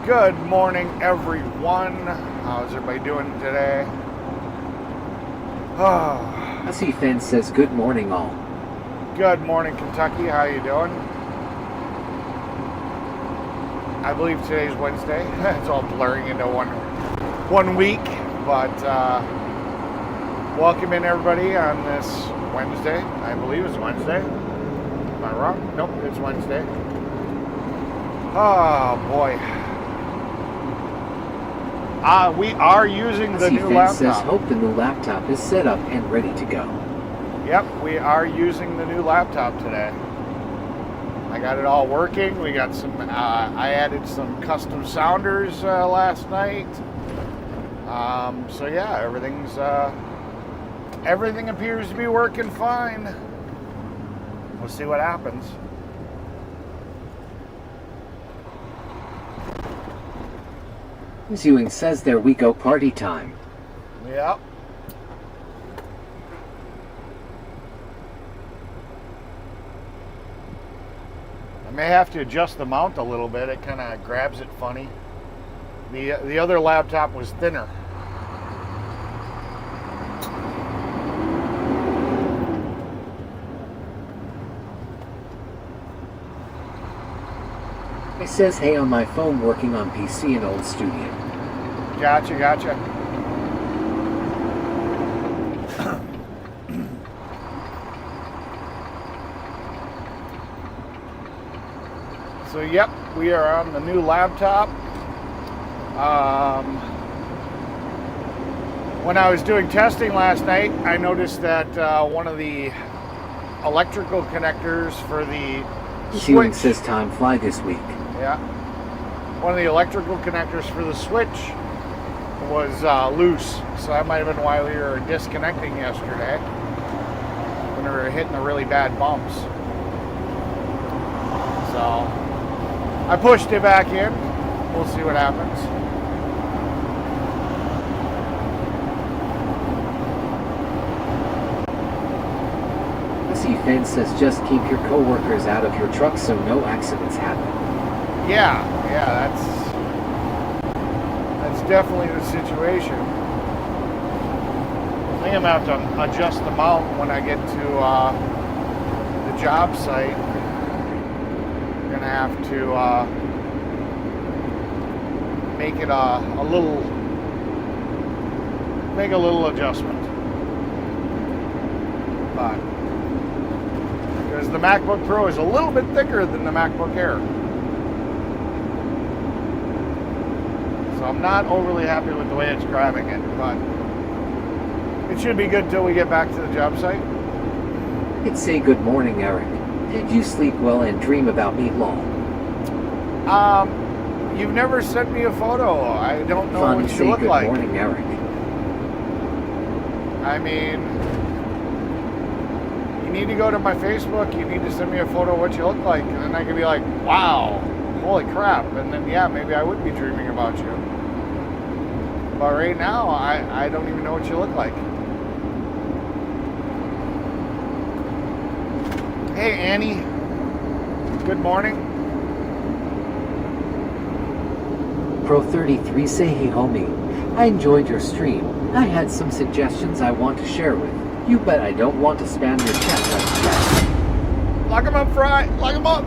Good morning, everyone. How's everybody doing today? Hussy Fan says good morning all. Good morning, Kentucky. How you doing? I believe today's Wednesday. It's all blurring into one week, but welcome in everybody on this Wednesday. I believe it's Wednesday. Am I wrong? Nope, it's Wednesday. Oh boy. We are using the new laptop. Says, hope the new laptop is set up and ready to go. Yep, we are using the new laptop today. I got it all working. We got some, I added some custom sounders last night. So yeah, everything appears to be working fine. We'll see what happens. Ewing says there we go party time. Yep. I may have to adjust the mount a little bit. It kind of grabs it funny. The other laptop was thinner. It says hey on my phone working on PC in old studio. Gotcha. So yep, we are on the new laptop. When I was doing testing last night, I noticed that one of the electrical connectors for the Ewing says time fly this week. Yeah. One of the electrical connectors for the switch was loose, so that might have been why we were disconnecting yesterday when we were hitting the really bad bumps. So I pushed it back in. We'll see what happens. Hussy Fan says just keep your co-workers out of your truck so no accidents happen. Yeah, that's definitely the situation. I think I'm gonna have to adjust the mount when I get to the job site. I'm gonna have to make it a little adjustment. But because the MacBook Pro is a little bit thicker than the MacBook Air. So I'm not overly happy with the way it's grabbing it, but it should be good till we get back to the job site. It's say good morning, Eric. Did you sleep well and dream about me long? You've never sent me a photo. I don't know Funny what you look good like. Good morning, Eric. I mean, you need to go to my Facebook. You need to send me a photo of what you look like, and then I can be like, wow, holy crap. And then, yeah, maybe I would be dreaming about you. But right now, I don't even know what you look like. Hey, Annie. Good morning. Pro33 say hey homie. I enjoyed your stream. I had some suggestions I want to share with you, but I don't want to spam your chat like that. Lock them up, Fry. Lock them up.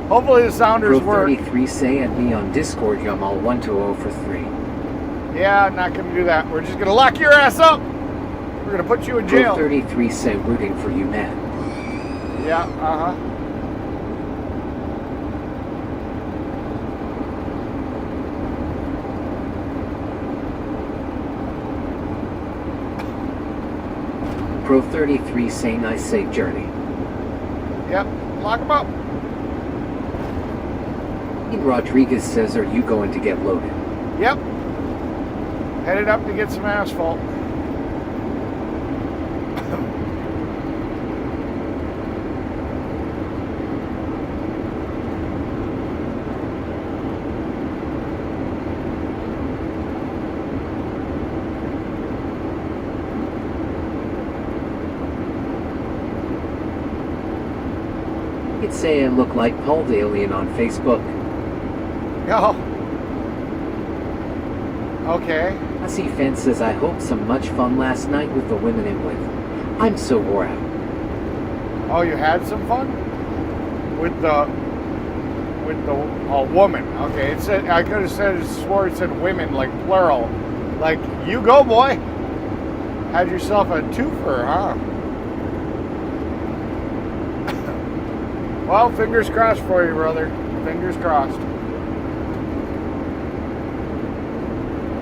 Hopefully the sounders work. Pro33 say at me on Discord Yamal 12043. Yeah, I'm not going to do that. We're just going to lock your ass up. We're going to put you in jail. Pro33 say rooting for you, man. Yeah, uh-huh. Pro33 say nice safe journey. Yep, lock them up. Rodriguez says, are you going to get loaded? Yep. Headed up to get some asphalt. It say I look like Paul the Alien on Facebook. Oh. Okay. I see Fan says, I hope some much fun last night with the women in with. I'm so wore out. Oh, you had some fun? With the woman. Okay, it said, I could have said, swore it said women, like plural. Like, you go, boy. Had yourself a twofer, huh? Well, fingers crossed for you, brother. Fingers crossed.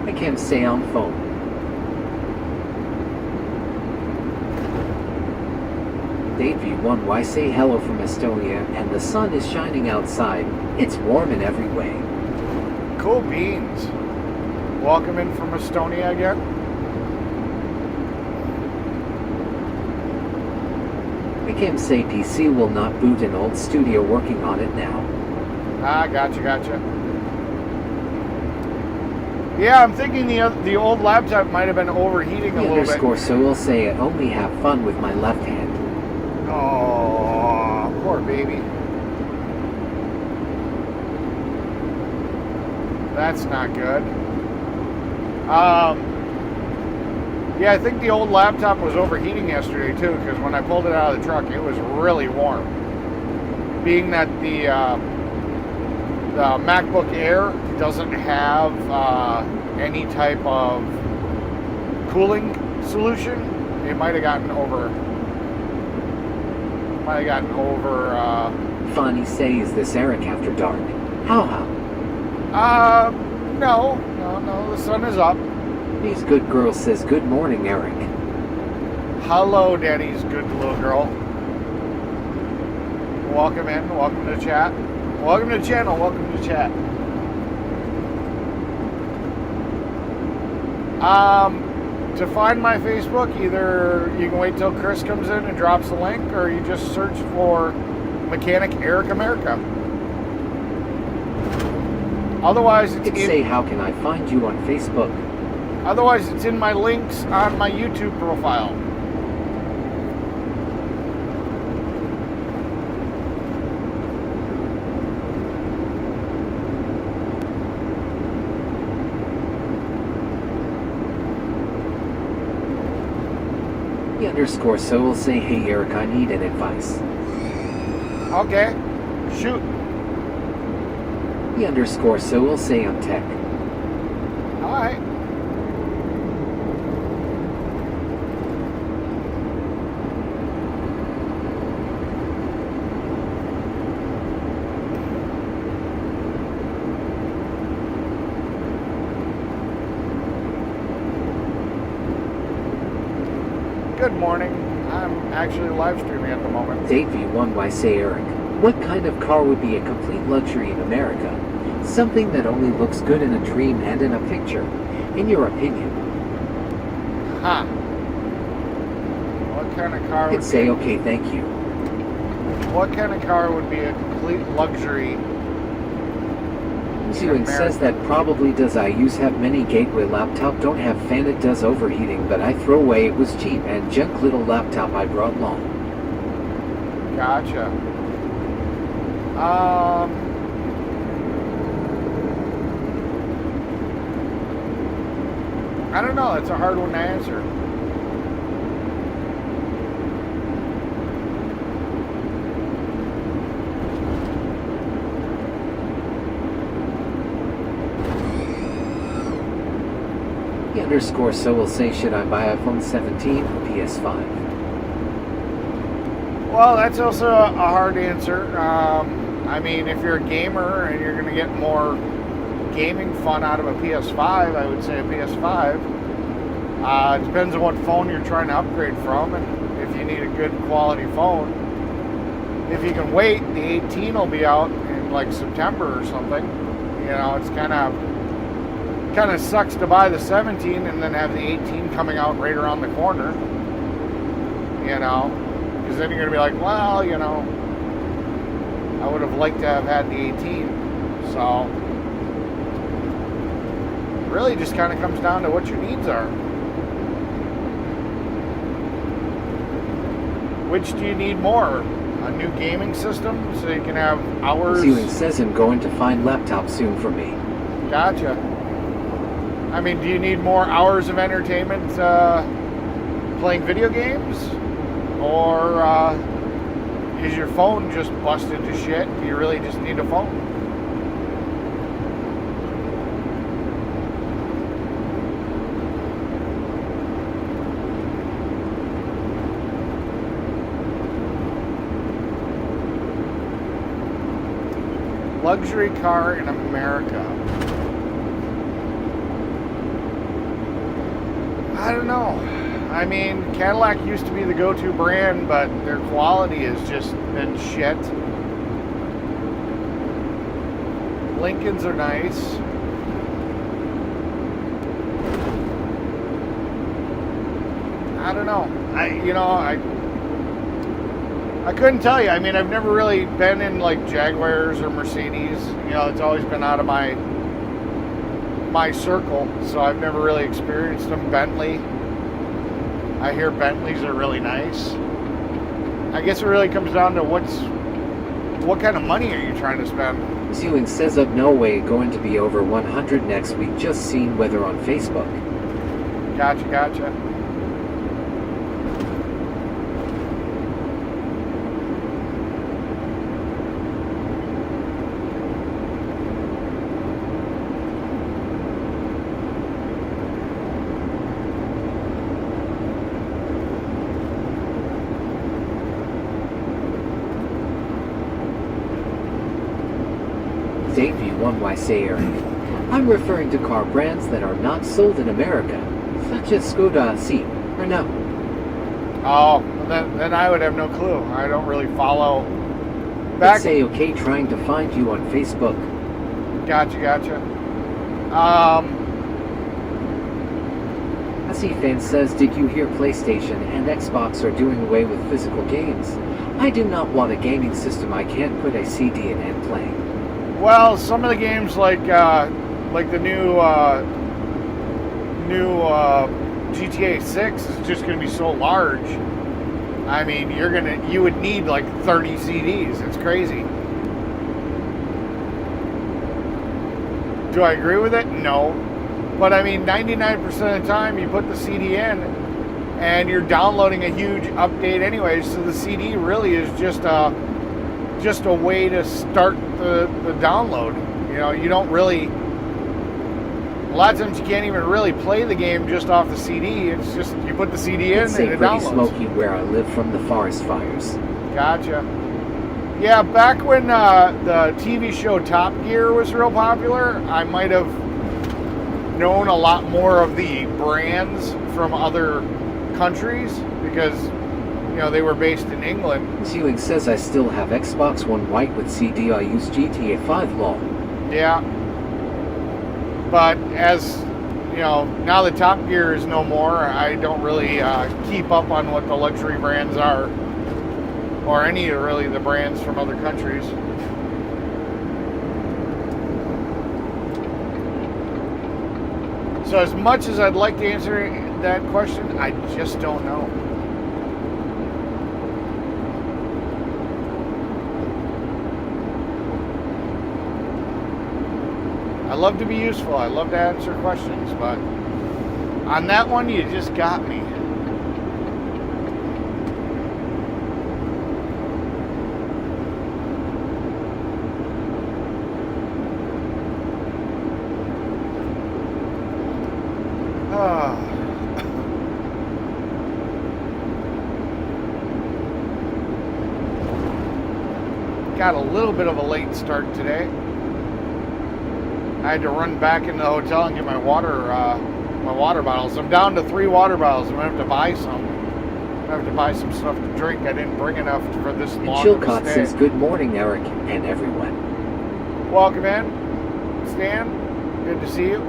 I can't stay on phone. Dave V1, why say hello from Estonia, and the sun is shining outside. It's warm in every way. Cool beans. Welcome in from Estonia again. I can't say PC will not boot an old studio, working on it now. Ah, gotcha. Yeah, I'm thinking the old laptop might have been overheating a little bit. Underscore so will say I only have fun with my left hand. Oh, poor baby. That's not good. Yeah, I think the old laptop was overheating yesterday too, because when I pulled it out of the truck, it was really warm. Being that the MacBook Air doesn't have any type of cooling solution, it might have gotten over. Funny say, is this Eric after dark? How? No, the sun is up. These good girls says good morning, Eric. Hello, Daddy's good little girl. Welcome in, welcome to chat. Welcome to the channel, welcome to chat. To find my Facebook, either you can wait till Chris comes in and drops the link, or you just search for Mechanic Eric America. Otherwise, Say, how can I find you on Facebook? Otherwise, it's in my links on my YouTube profile. The underscore so will say, hey Eric, I need an advice. Okay, shoot. The underscore so will say on tech. Alright. Good morning. I'm actually live streaming at the moment. Dave V1, why say Eric? What kind of car would be a complete luxury in America? Something that only looks good in a dream and in a picture. In your opinion? Huh. What kind of car would Say okay, thank you. What kind of car would be a complete luxury? Suing says that probably does. I use have many gateway laptop, don't have fan, it does overheating, but I throw away, it was cheap and junk little laptop I brought long. Gotcha. I don't know, it's a hard one to answer. The underscore so will say, should I buy iPhone 17 or PS5? Well, that's also a hard answer. I mean, if you're a gamer and you're going to get more gaming fun out of a PS5, I would say a PS5. It depends on what phone you're trying to upgrade from and if you need a good quality phone. If you can wait, the 18 will be out in like September or something. You know, it's kind of sucks to buy the 17 and then have the 18 coming out right around the corner. You know, because then you're going to be like, well, you know, I would have liked to have had the 18. So, it really just kind of comes down to what your needs are. Which do you need more? a new gaming system so you can have hours. Zewing says I'm going to find laptop soon for me. Gotcha. I mean, do you need more hours of entertainment playing video games? Or is your phone just busted to shit? Do you really just need a phone? Luxury car in America. I don't know. I mean, Cadillac used to be the go-to brand, but their quality has just been shit. Lincolns are nice. I don't know. I couldn't tell you. I mean, I've never really been in like Jaguars or Mercedes. It's always been out of my circle, so I've never really experienced them. Bentley. I hear Bentleys are really nice. I guess it really comes down to what kind of money are you trying to spend? Zewing says up no way going to be over 100 next week. Just seen weather on Facebook. Gotcha. Dave V1Y say Eric. I'm referring to car brands that are not sold in America, such as Skoda C, or no? Oh, then I would have no clue. I don't really follow. It's okay trying to find you on Facebook. Gotcha. Aussie fan says, did you hear PlayStation and Xbox are doing away with physical games? I do not want a gaming system I can't put a CD in and play. Well, some of the games like the new GTA 6 is just going to be so large. I mean, you would need like 30 CDs. It's crazy. Do I agree with it? No. But I mean, 99% of the time you put the CD in and you're downloading a huge update anyway, so the CD really is just a way to start the download. You don't really, a lot of times you can't even really play the game just off the CD. It's just you put the CD in and it downloads. It's pretty smoky where I live from the forest fires. Gotcha. Yeah, back when the TV show Top Gear was real popular, I might have known a lot more of the brands from other countries because they were based in England. Zewing says I still have Xbox One White with CD. I use GTA 5 lol. Yeah. But as now the Top Gear is no more, I don't really keep up on what the luxury brands are, or any of really the brands from other countries. So as much as I'd like to answer that question, I just don't know. I love to be useful. I love to answer questions, but on that one, you just got me. Got a little bit of a late start today. I had to run back into the hotel and get my water bottles. I'm down to 3 water bottles. I'm gonna have to buy some. I'm gonna have to buy some stuff to drink. I didn't bring enough for this long of a Chilcott stay. says, good morning, Eric, and everyone. Welcome in, Stan. Good to see you.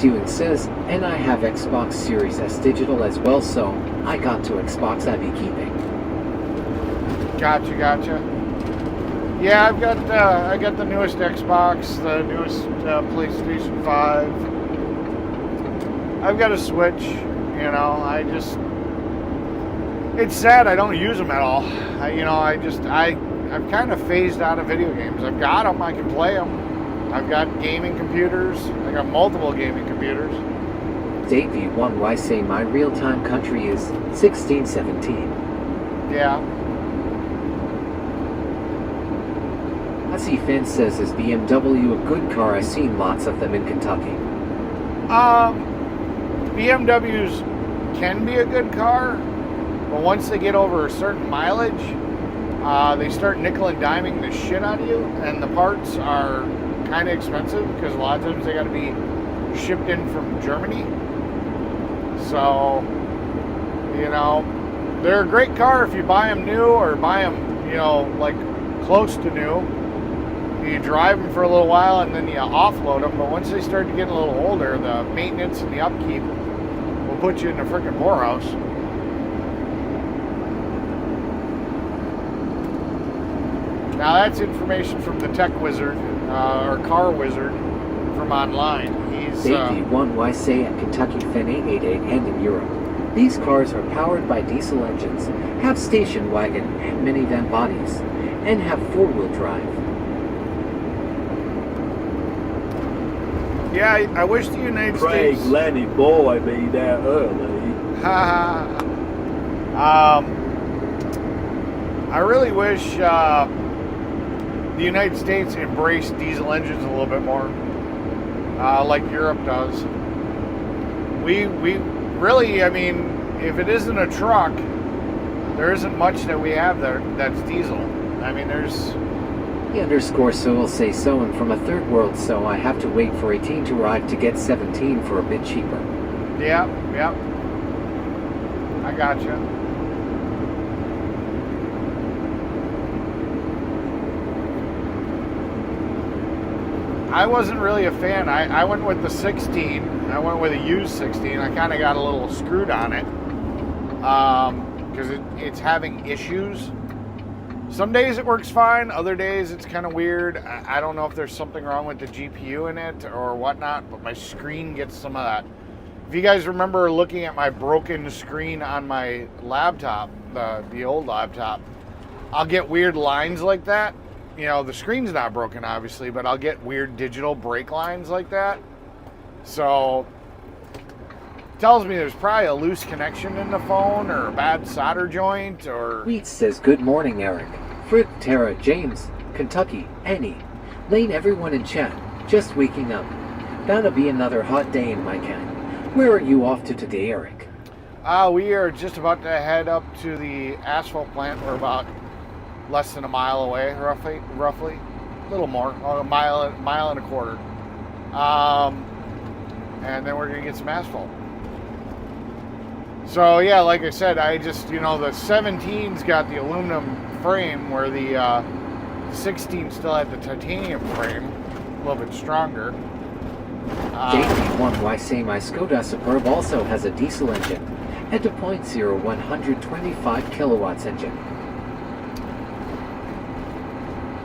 Ewing says, and I have Xbox Series S digital as well, so I got to Xbox I be keeping. Gotcha. Yeah, I got the newest Xbox, the newest PlayStation 5. I've got a Switch, you know, it's sad I don't use them at all. I've kind of phased out of video games. I've got them, I can play them. I've got gaming computers. I got multiple gaming computers. Davey1Y say my real-time country is 1617. Yeah. Hussy Finn says, is BMW a good car? I've seen lots of them in Kentucky. BMWs can be a good car, but once they get over a certain mileage, they start nickel and diming the shit out of you, and the parts are kind of expensive because a lot of times they got to be shipped in from Germany. So, you know, they're a great car if you buy them new or buy them, you know, like close to new. You drive them for a little while and then you offload them, but once they start to get a little older, the maintenance and the upkeep will put you in a freaking poorhouse. Now that's information from the tech wizard, or car wizard from online. He's Davey1Y say at Kentucky Fin 888 and in Europe. These cars are powered by diesel engines, have station wagon and minivan bodies, and have four-wheel drive. Yeah, I wish the United Craig States... Lenny boy be there early. I really wish the United States embraced diesel engines a little bit more, like Europe does. We really, I mean, if it isn't a truck, there isn't much that we have there that's diesel. I mean, there's... He_so will say so, and from a third world, so I have to wait for 18 to arrive to get 17 for a bit cheaper. Yep. I gotcha. I wasn't really a fan. I went with the 16. I went with a used 16. I kind of got a little screwed on it because it's having issues. Some days it works fine. Other days it's kind of weird. I don't know if there's something wrong with the GPU in it or whatnot, but my screen gets some of that. If you guys remember looking at my broken screen on my laptop, the old laptop, I'll get weird lines like that. You know, the screen's not broken, obviously, but I'll get weird digital break lines like that. So, it tells me there's probably a loose connection in the phone or a bad solder joint or... Wheat says, good morning, Eric. Frick, Tara, James, Kentucky, Annie, Lane, everyone in chat. Just waking up. Bound to be another hot day in my cat. Where are you off to today, Eric? We are just about to head up to the asphalt plant. We're about less than a mile away, roughly. A little more, a mile and a quarter. And then we're going to get some asphalt. So, yeah, like I said, I just, you know, the 17's got the aluminum frame where the 16 still had the titanium frame, a little bit stronger. JP1Y say my Skoda Superb also has a diesel engine and a 0.0 125 kilowatts engine.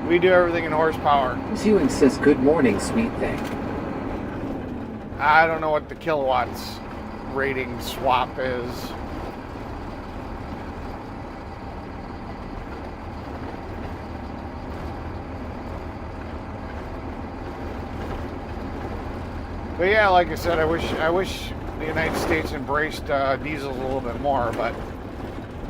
We do everything in horsepower. Ewing says, good morning, sweet thing. I don't know what the kilowatts rating swap is. But yeah, like I said, I wish the United States embraced diesels a little bit more, but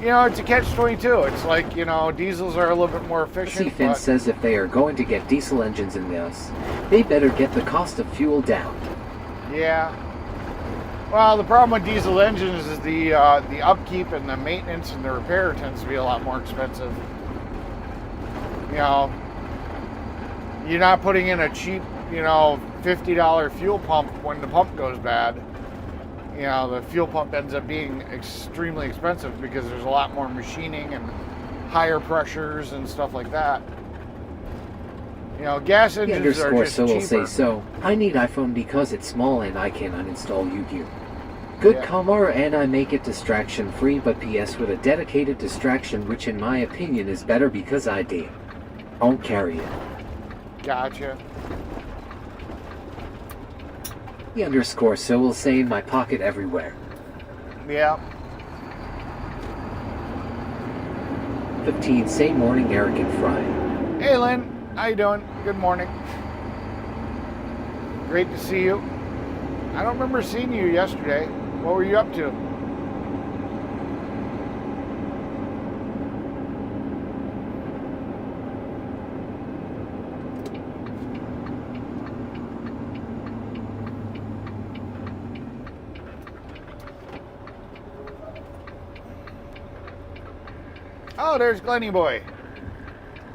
you know, it's a catch-22. It's like, you know, diesels are a little bit more efficient. Finn says if they are going to get diesel engines in this, they better get the cost of fuel down. Yeah. Well, the problem with diesel engines is the upkeep and the maintenance and the repair tends to be a lot more expensive. You know, you're not putting in a cheap, you know, $50 fuel pump when the pump goes bad. You know, the fuel pump ends up being extremely expensive because there's a lot more machining and higher pressures and stuff like that. You know, gas The engines are underscore just so will cheaper. say so. I need iPhone because it's small and I can uninstall YouTube. Good Yeah. camera and I make it distraction free, but PS with a dedicated distraction, which in my opinion is better because I don't carry it. Gotcha. The underscore so will say in my pocket everywhere. Yeah. 15 say morning Eric and Fry. Hey, Lynn. How you doing? Good morning. Great to see you. I don't remember seeing you yesterday. What were you up to? Oh, there's Glenny Boy.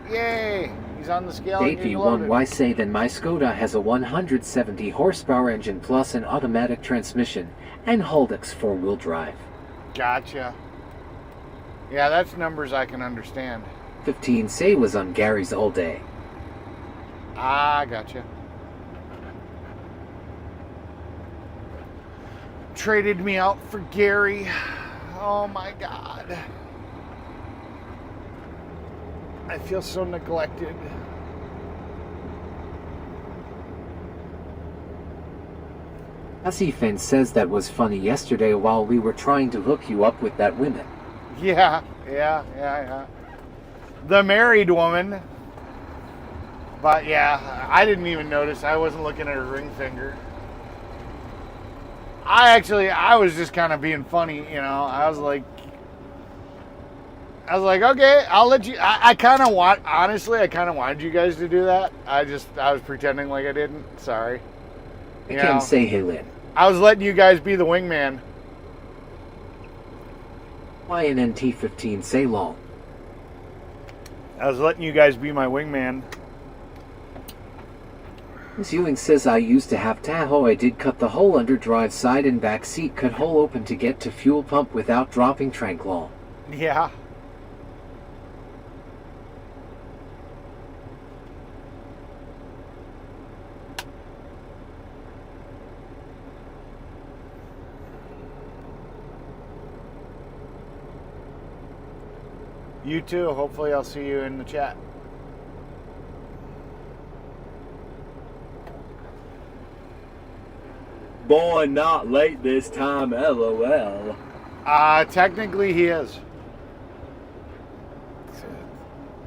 Yay! He's on the scale. and getting loaded. Davey1Y say then my Skoda has a 170 horsepower engine plus an automatic transmission and Holdex 4-wheel drive. Gotcha. Yeah, that's numbers I can understand. 15 say was on Gary's all day. Ah, gotcha. Traded me out for Gary. Oh my God. I feel so neglected. Fence says that was funny yesterday while we were trying to hook you up with that woman. Yeah. The married woman. But yeah, I didn't even notice. I wasn't looking at her ring finger. I was just kind of being funny, you know. I was like, okay, I'll let you. I kind of wanted you guys to do that. I was pretending like I didn't. Sorry. I can say hey Lynn. I was letting you guys be the wingman. YNNT 15 say long. I was letting you guys be my wingman. Miss Ewing says I used to have Tahoe. I did cut the hole under drive side and back seat, cut hole open to get to fuel pump without dropping tranquil. Yeah. You too. Hopefully I'll see you in the chat. Boy, not late this time, LOL. Technically he is.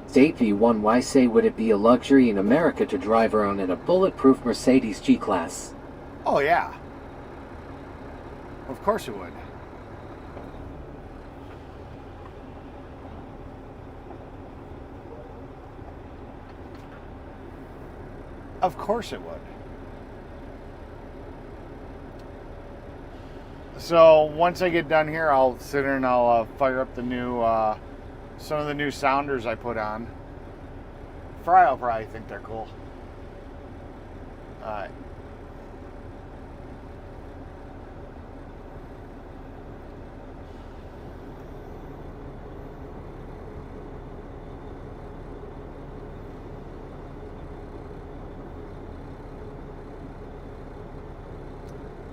State V1Y say would it be a luxury in America to drive around in a bulletproof Mercedes G-Class? Oh yeah. Of course it would. Of course it would. So once I get done here, I'll sit here and I'll fire up the new, some of the new sounders I put on. Fry will probably think they're cool. Alright.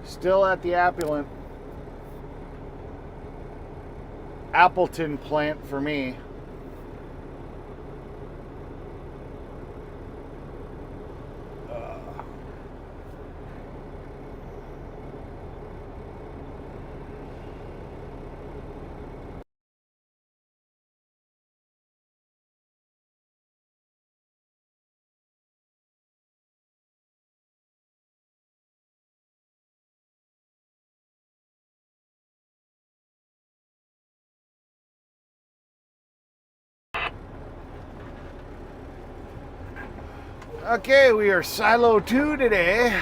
Still at the Appleton plant for me. Okay, we are Silo 2 today.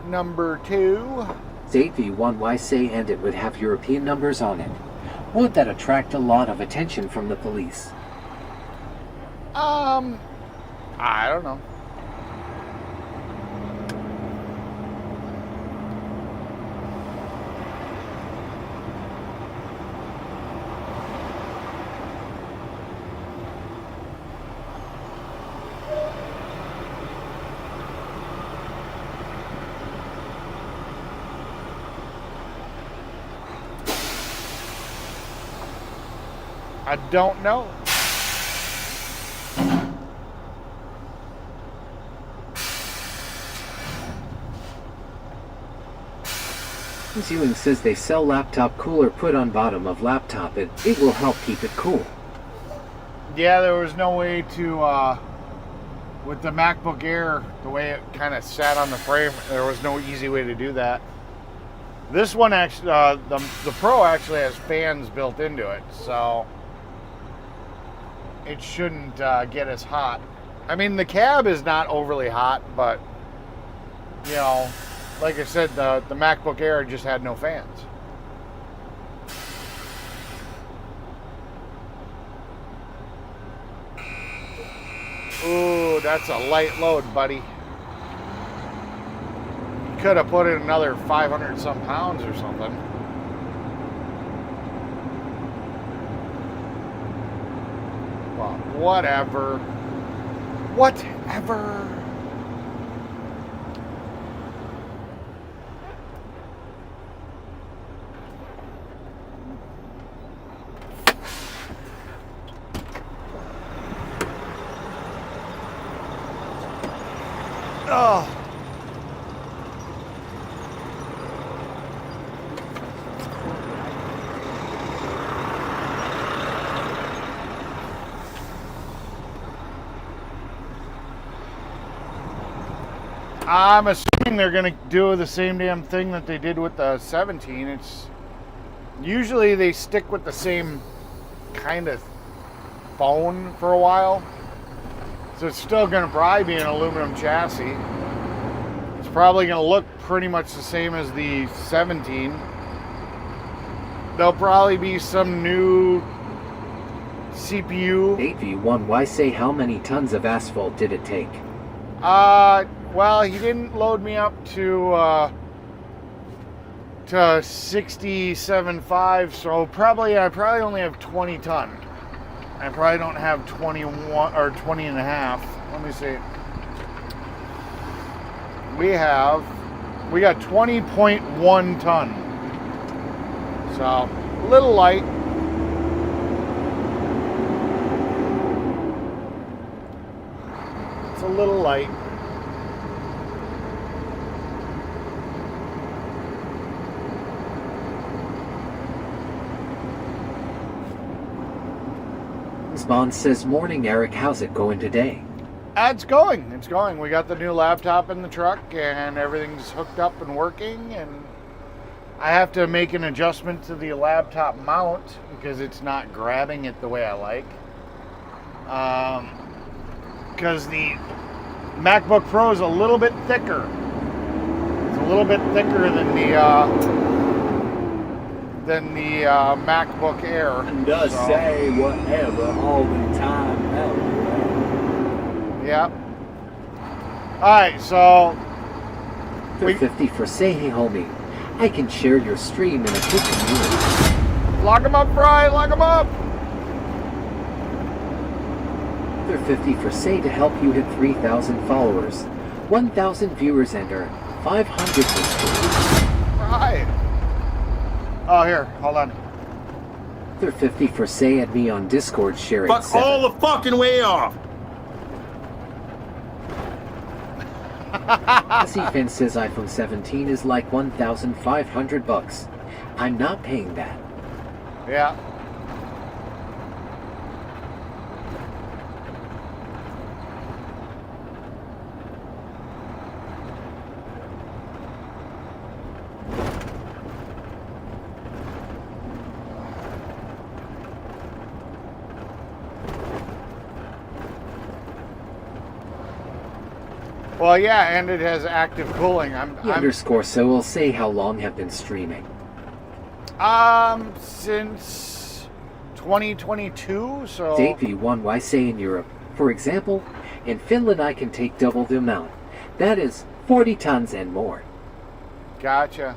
Number 2. State V1Y say and it would have European numbers on it. Would that attract a lot of attention from the police? I don't know. I don't know. Ewing says they sell laptop cooler put on bottom of laptop. It will help keep it cool. Yeah, there was no way to, with the MacBook Air, the way it kind of sat on the frame, there was no easy way to do that. This one actually, the Pro actually has fans built into it, so it shouldn't get as hot. I mean, the cab is not overly hot, but, you know, like I said, the MacBook Air just had no fans. Ooh, that's a light load, buddy. You could have put in another 500 some pounds or something. Well, whatever. Whatever. Oh. I'm assuming they're going to do the same damn thing that they did with the 17. It's usually they stick with the same kind of phone for a while. So it's still going to probably be an aluminum chassis. It's probably going to look pretty much the same as the 17. There'll probably be some new CPU. 8v1, why say how many tons of asphalt did it take? Well, he didn't load me up to 67.5, so I probably only have 20 ton. I probably don't have 21 or 20 and a half. Let me see. We got 20.1 ton. So, a little light. It's a little light. Bond says, morning Eric, how's it going today? It's going. We got the new laptop in the truck and everything's hooked up and working, and I have to make an adjustment to the laptop mount because it's not grabbing it the way I like. Because the MacBook Pro is a little bit thicker. It's a little bit thicker than the MacBook Air. And does say whatever all the time. Yeah. Alright, so... They're 50 for say, hey homie, I can share your stream in a quick community. Lock them up, Fry! Lock them up! They're 50 for say to help you hit 3,000 followers, 1,000 viewers and earn 500 for stream. Right. Oh, here, hold on. They're 50 for say at me on Discord sharing. Fuck 7. all the fucking way off. Finn says iPhone 17 is like 1,500 bucks. I'm not paying that. Yeah. Well, yeah, and it has active cooling. Underscore so will say how long have been streaming. Since 2022, so... V1, why say in Europe? For example, in Finland I can take double the amount. That is 40 tons and more. Gotcha.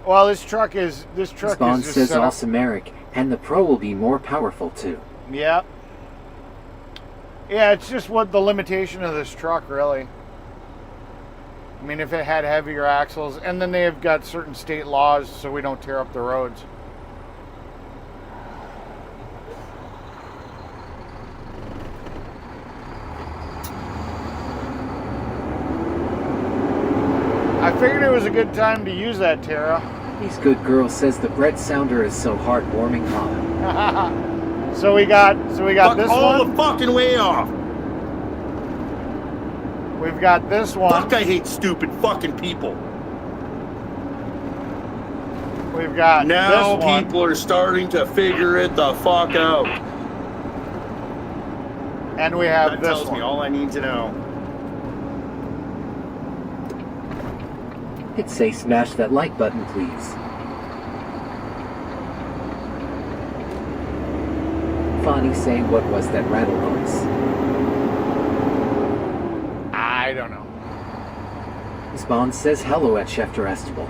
Well, this truck is Spawn just says set up. awesome Eric, and the Pro will be more powerful too. Yep. Yeah, it's just what the limitation of this truck, really. I mean, if it had heavier axles, and then they have got certain state laws so we don't tear up the roads. was a good time to use that, Tara. These good girl says the bread sounder is so heartwarming hot. So we got Fuck this all one. the fucking way off. We've got this one. Fuck, I hate stupid fucking people. We've got Now this one. people are starting to figure it the fuck out. And we have That this tells one. me all I need to know. Hit say smash that like button, please. Fonny say what was that rattle noise? I don't know. Spawn says hello at Chef Terrestible.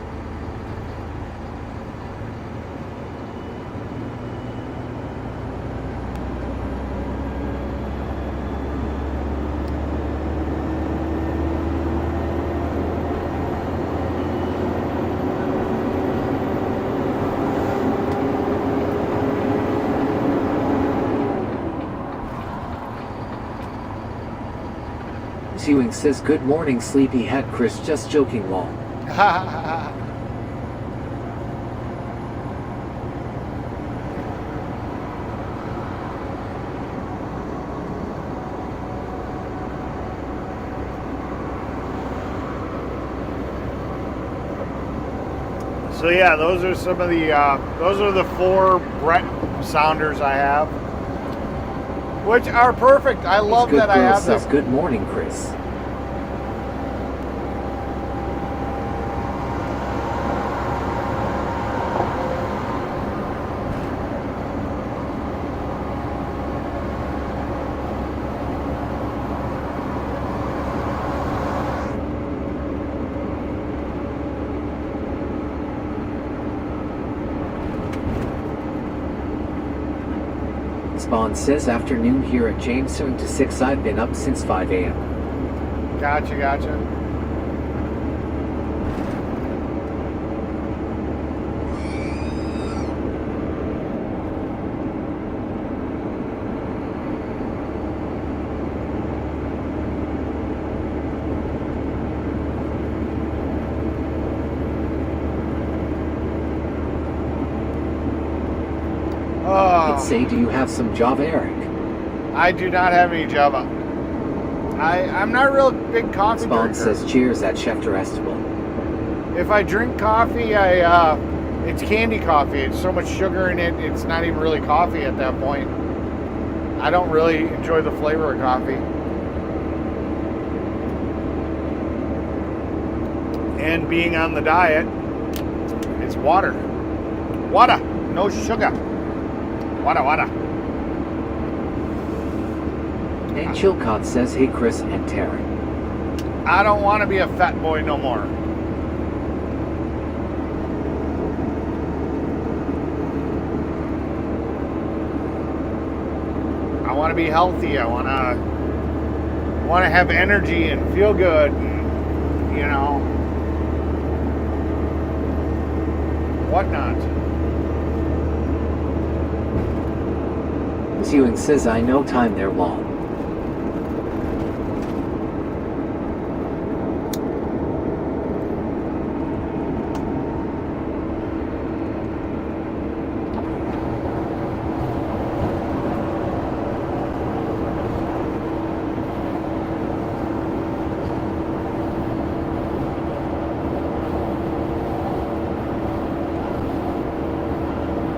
Ewing says good morning sleepyhead Chris, just joking lol. So yeah, those are some of the those are the 4 Brett sounders I have, which are perfect. I love Good that I girl have says them. good morning Chris. Spawn says afternoon here at James 7 to 6. I've been up since 5 a.m. Gotcha. Hit say do you have some Java, Eric? I do not have any Java. I'm not a real big coffee Spawn drinker. says cheers at Chef Terrestible. If I drink coffee, it's candy coffee. It's so much sugar in it, it's not even really coffee at that point. I don't really enjoy the flavor of coffee. And being on the diet, it's water. Water, no sugar. Water. And Chilcott says hey Chris and Tara. I don't want to be a fat boy no more. I want to be healthy. I want to have energy and feel good, and, you know, whatnot. Ewing says I know time there long.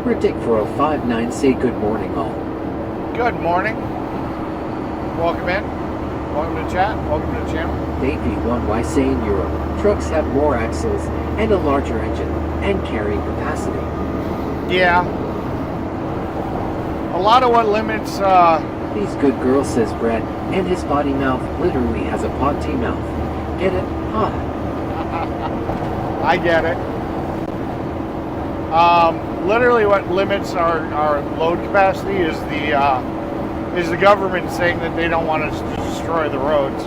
Rick 4059 say good morning all. Good morning. Welcome in. Welcome to chat. Welcome to the channel. Dave V1Y say in Europe, trucks have more axles and a larger engine and carrying capacity. Yeah. A lot of what limits, These good girl says Brett, and his body mouth literally has a potty mouth. Get it? Hot. I get it. Literally what limits our load capacity is the government saying that they don't want us to destroy the roads.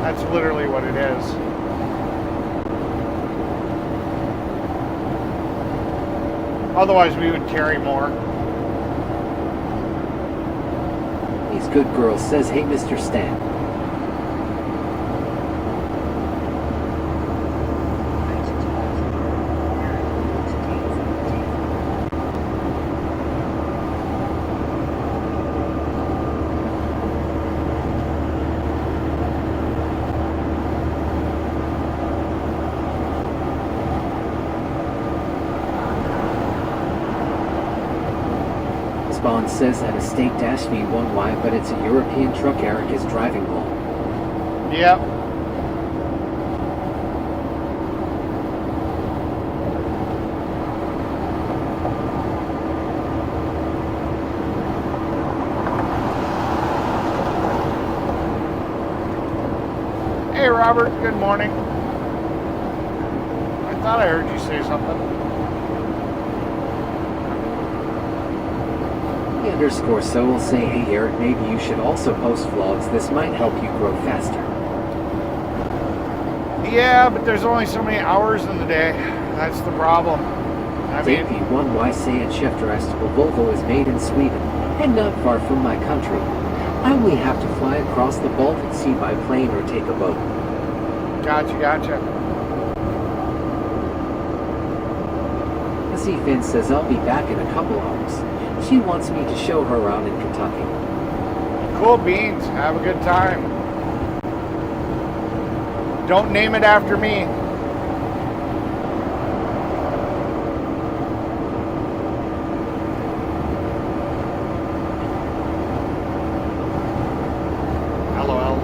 That's literally what it is. Otherwise we would carry more. These good girls says hey Mr. Stan. Spawn says that estate V1Y, but it's a European truck Eric is driving home. Yep. Hey Robert, good morning. I thought I heard you say something. _so will say, hey Eric, maybe you should also post vlogs. This might help you grow faster. Yeah, but there's only so many hours in the day. That's the problem. I mean, V1Y say at Chefterestival Volvo is made in Sweden and not far from my country. I only have to fly across the Baltic Sea by plane or take a boat. Gotcha. Z Finn says I'll be back in a couple hours. She wants me to show her around in Kentucky. Cool beans. Have a good time. Don't name it after me. LOL.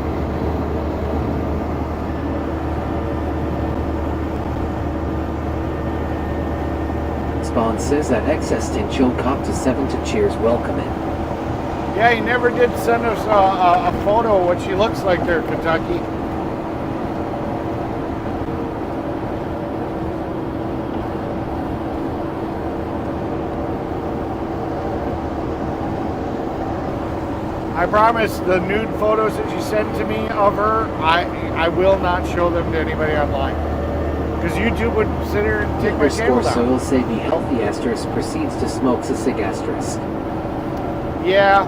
Spawn says that existential cop to 7 to cheers welcome it. Yeah, he never did send us a photo of what she looks like there, Kentucky. I promise the nude photos that you send to me of her, I will not show them to anybody online. Because YouTube would sit here and take my channel down. So will say be healthy asterisk proceeds to smoke a cig asterisk. Yeah,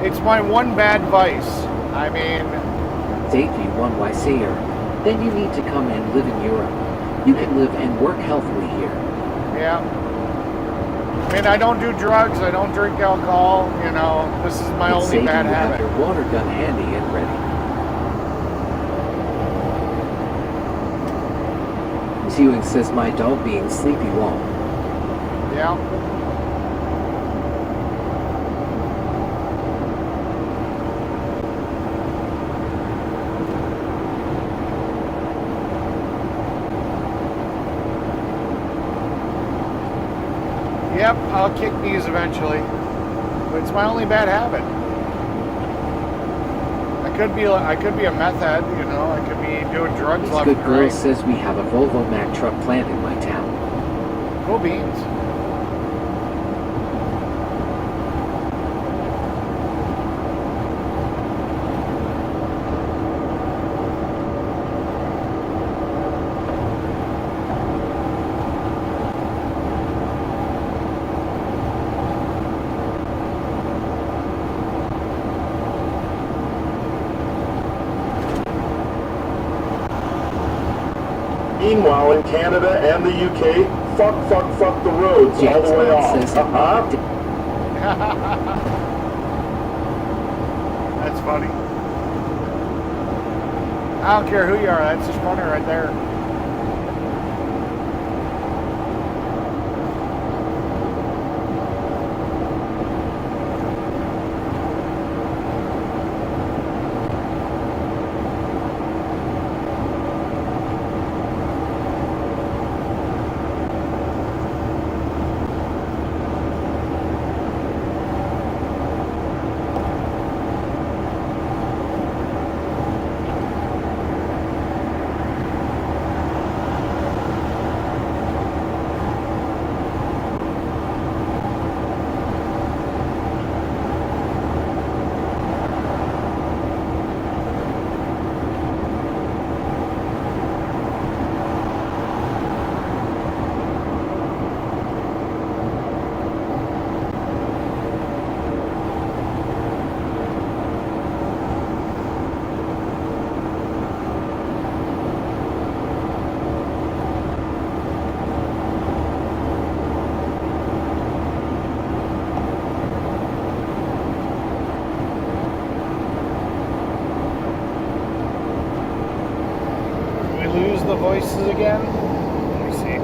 it's my one bad vice. I mean, V1Y sayer, then you need to come and live in Europe. You can live and work healthily here. yeah. I mean, I don't do drugs. I don't drink alcohol. You know, this is my Let's only say bad you have habit. your water gun handy and ready. Ewing says my dog being sleepy long. Yeah. Yep, I'll kick these eventually. But it's my only bad habit. I could be a meth head, you know. I could be doing drugs This left good and girl right. says we have a Volvo Mack truck plant in my town. Cool beans. Meanwhile, in Canada and the UK, fuck the roads all the way off. Says That's funny. I don't care who you are. That's just funny right there. Lose the voices again. Let me see.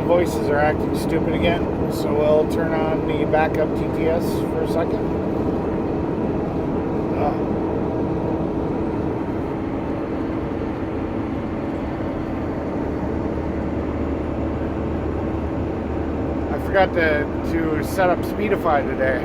voices are acting stupid again, so we'll turn on the backup TTS for a second. I forgot to set up Speedify today.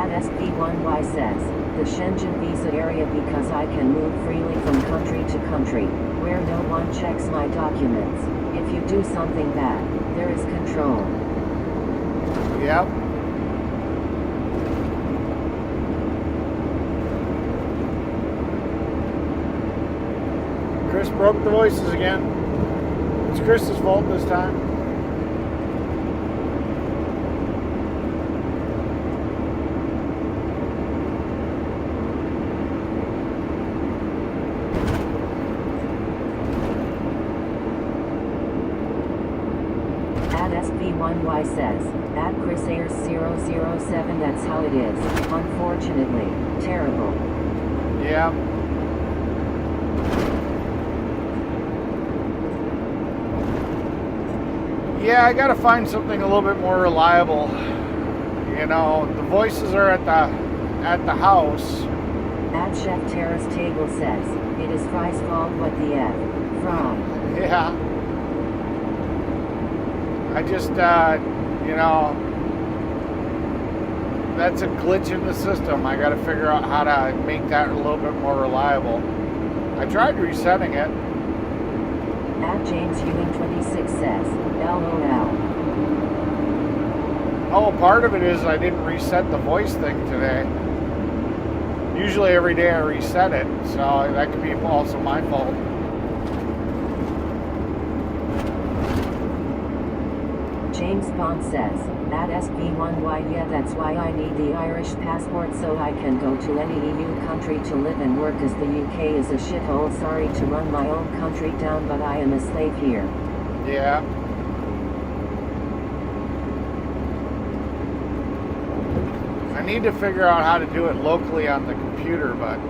SP1Y says, the Shenzhen visa area because I can move freely from country to country, where no one checks my documents. If you do something bad, there is control. Yep. Chris broke the voices again. It's Chris's fault this time. SP1Y says, at Chris Ayers 007 that's how it is, unfortunately, terrible. Yeah. Yeah, I gotta find something a little bit more reliable. You know, the voices are at the house. At Chef Terrace Table says, it is Fry's fault what the F, from. Yeah. I just, you know, that's a glitch in the system. I got to figure out how to make that a little bit more reliable. I tried resetting it. At James Ewing 26 says, LOL. Oh, part of it is I didn't reset the voice thing today. Usually every day I reset it, so that could be also my fault. James Bond says, at SP1Y yeah that's why I need the Irish passport so I can go to any EU country to live and work as the UK is a shithole. Sorry to run my own country down but I am a slave here. Yeah. I need to figure out how to do it locally on the computer, but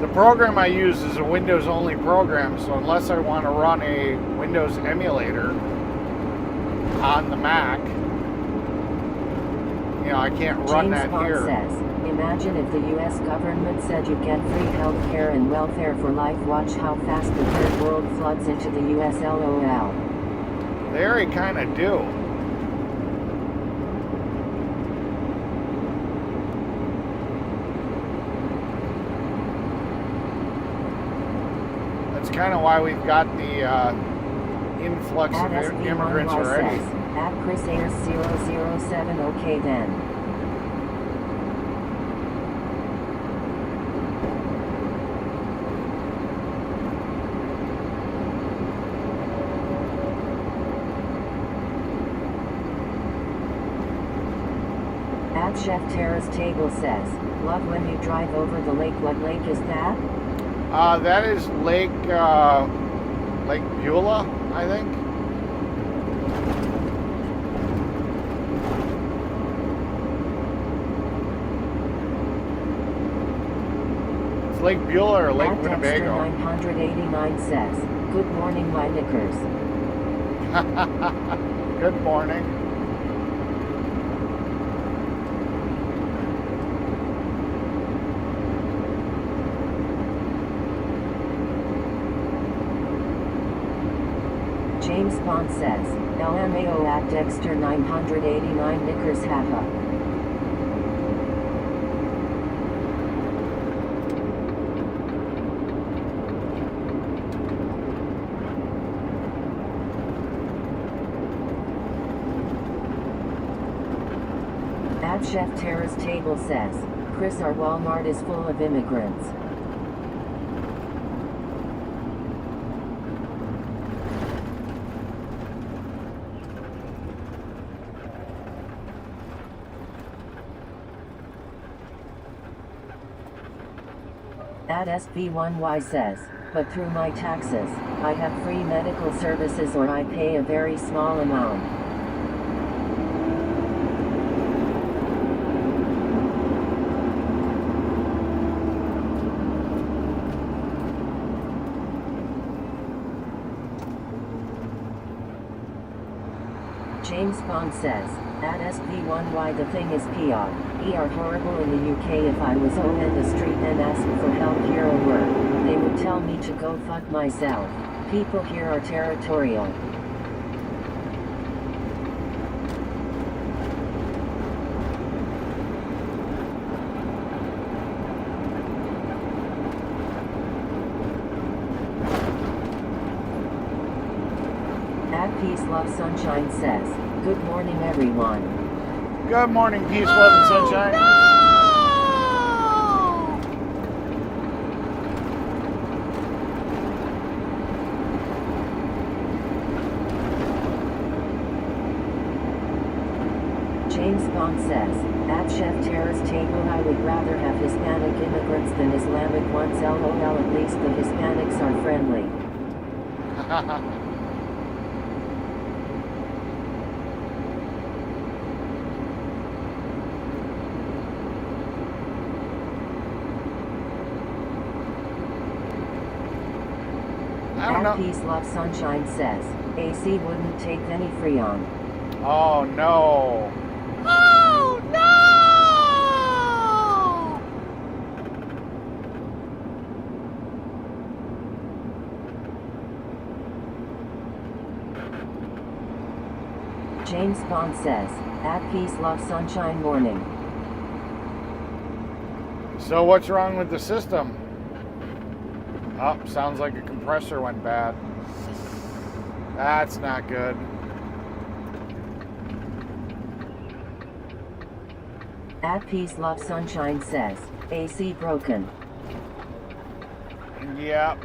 the program I use is a Windows only program, so unless I want to run a Windows emulator on the Mac, you know, I can't run James that Bond here. says, imagine if the US government said you get free health care and welfare for life. Watch how fast the third world floods into the US. LOL. They already kind of do. That's kind of why we've got the influx At of immigrants SP1Y already. says, at Chris Ayers 007 okay then. At Chef Terrace Table says, love when you drive over the lake. What lake is that? That is Lake Beulah, I think. It's Lake Beulah or Lake At Dexter Winnebago. 989 says, good morning my knickers. Good morning. James Bond says, LMAO at Dexter 989 knickers haha. At Chef Terrace Table says, Chris our Walmart is full of immigrants. At SP1Y says, but through my taxes, I have free medical services or I pay a very small amount. James Bond says, at SP1Y the thing is ER horrible in the UK. If I was on the street and asked for help here or work, they would tell me to go fuck myself. People here are territorial. At Peace Love Sunshine says, good morning everyone. Good morning, peace, love, and sunshine. James Bond says, at Chef Terra's table I would rather have Hispanic immigrants than Islamic ones. LOL, at least the Hispanics are friendly. I don't know. Peace Love Sunshine says, AC wouldn't take any Freon. Oh no. Oh no! James Bond says, at Peace Love Sunshine morning. So what's wrong with the system? Oh, sounds like a compressor went bad. That's not good. At Peace Love Sunshine says, AC broken. Yep.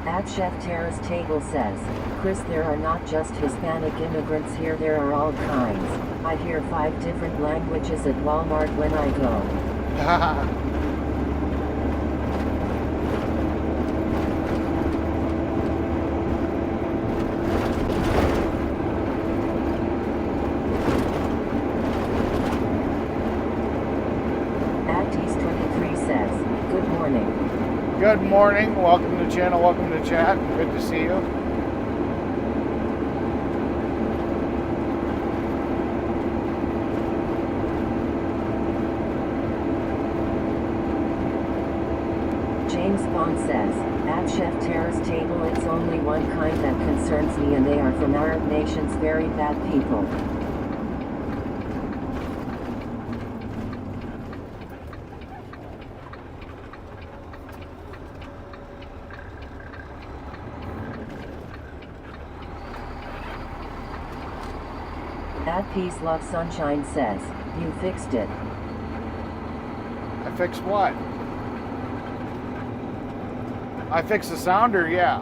At Chef Terra's table says, Chris, there are not just Hispanic immigrants here, there are all kinds. I hear 5 different languages at Walmart when I go. Good morning, welcome to the channel, welcome to chat, good to see you. James Bond says, at Chef Terra's table it's only one kind that concerns me and they are from Arab nations, very bad people. At Peace Love Sunshine says, you fixed it. I fixed what? I fixed the sounder, yeah.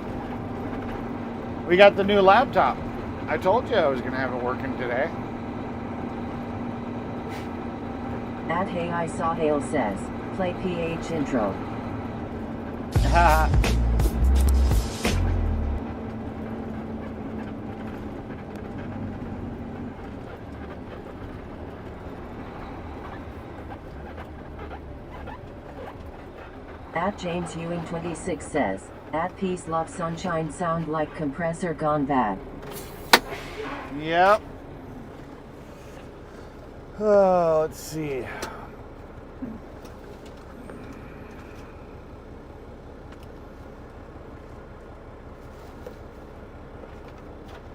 We got the new laptop. I told you I was going to have it working today. At Hey I Saw Hale says, play PH intro. At James Ewing 26 says, at Peace Love Sunshine sound like compressor gone bad. Yep. Oh, let's see.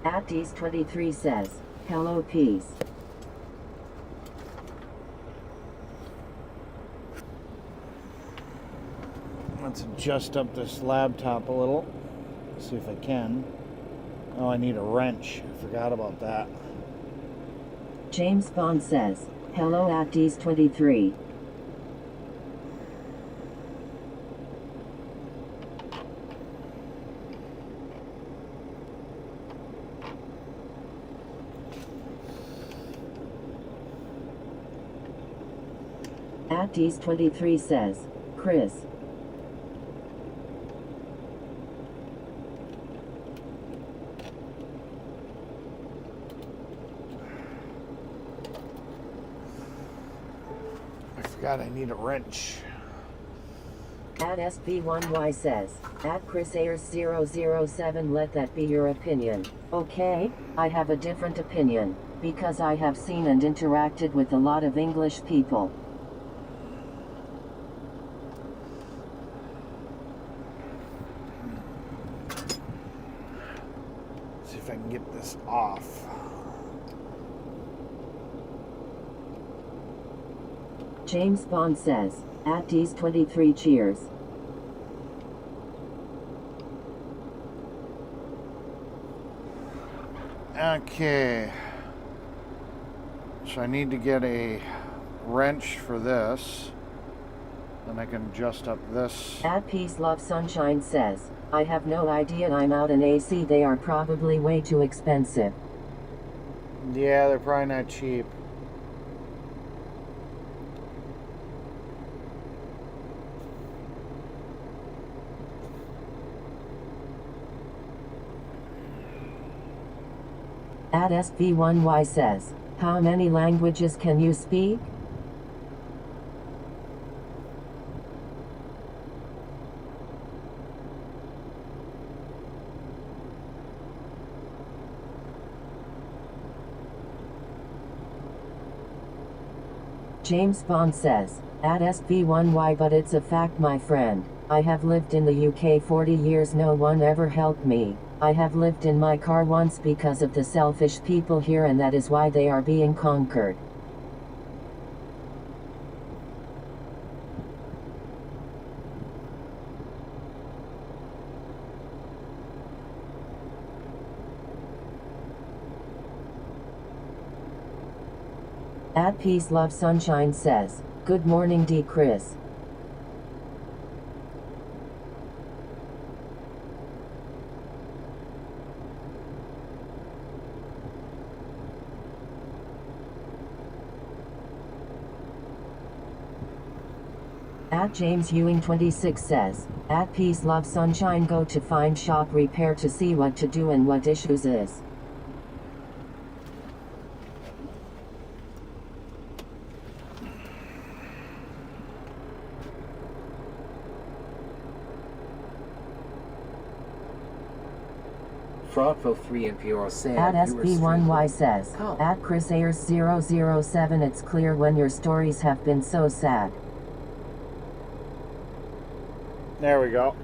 At Dees 23 says, hello Peace. Let's adjust up this laptop a little. See if I can. Oh, I need a wrench. I forgot about that. James Bond says, hello at Dees 23. At Tease23 says, Chris. I forgot I need a wrench. At SV1Y says, at Chris Ayers 007 let that be your opinion. Okay, I have a different opinion, because I have seen and interacted with a lot of English people. See if I can get this off. James Bond says, at Tease23 cheers. Okay. So I need to get a wrench for this. Then I can adjust up this. At Peace Love Sunshine says, I have no idea, I'm out in AC, they are probably way too expensive. Yeah, they're probably not cheap. At SV1Y says, how many languages can you speak? James Bond says, at SV1Y but it's a fact my friend, I have lived in the UK 40 years, no one ever helped me. I have lived in my car once because of the selfish people here, and that is why they are being conquered. At Peace Love Sunshine says, good morning D. Chris. At James Ewing 26 says, at Peace Love Sunshine go to find shop repair to see what to do and what issues is. Fraudful3 and Pure say At SP1Y says, at Chris Ayers 007 it's clear when your stories have been so sad. There we go.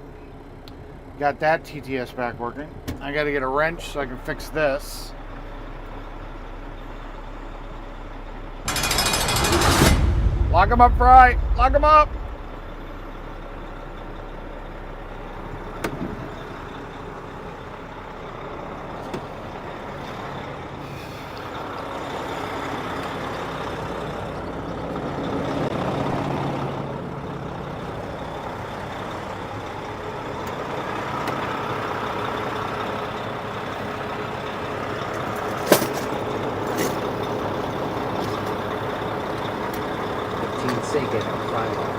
Got that TTS back working. I got to get a wrench so I can fix this. Lock him up, Fry. Lock him up. Sagan on Friday.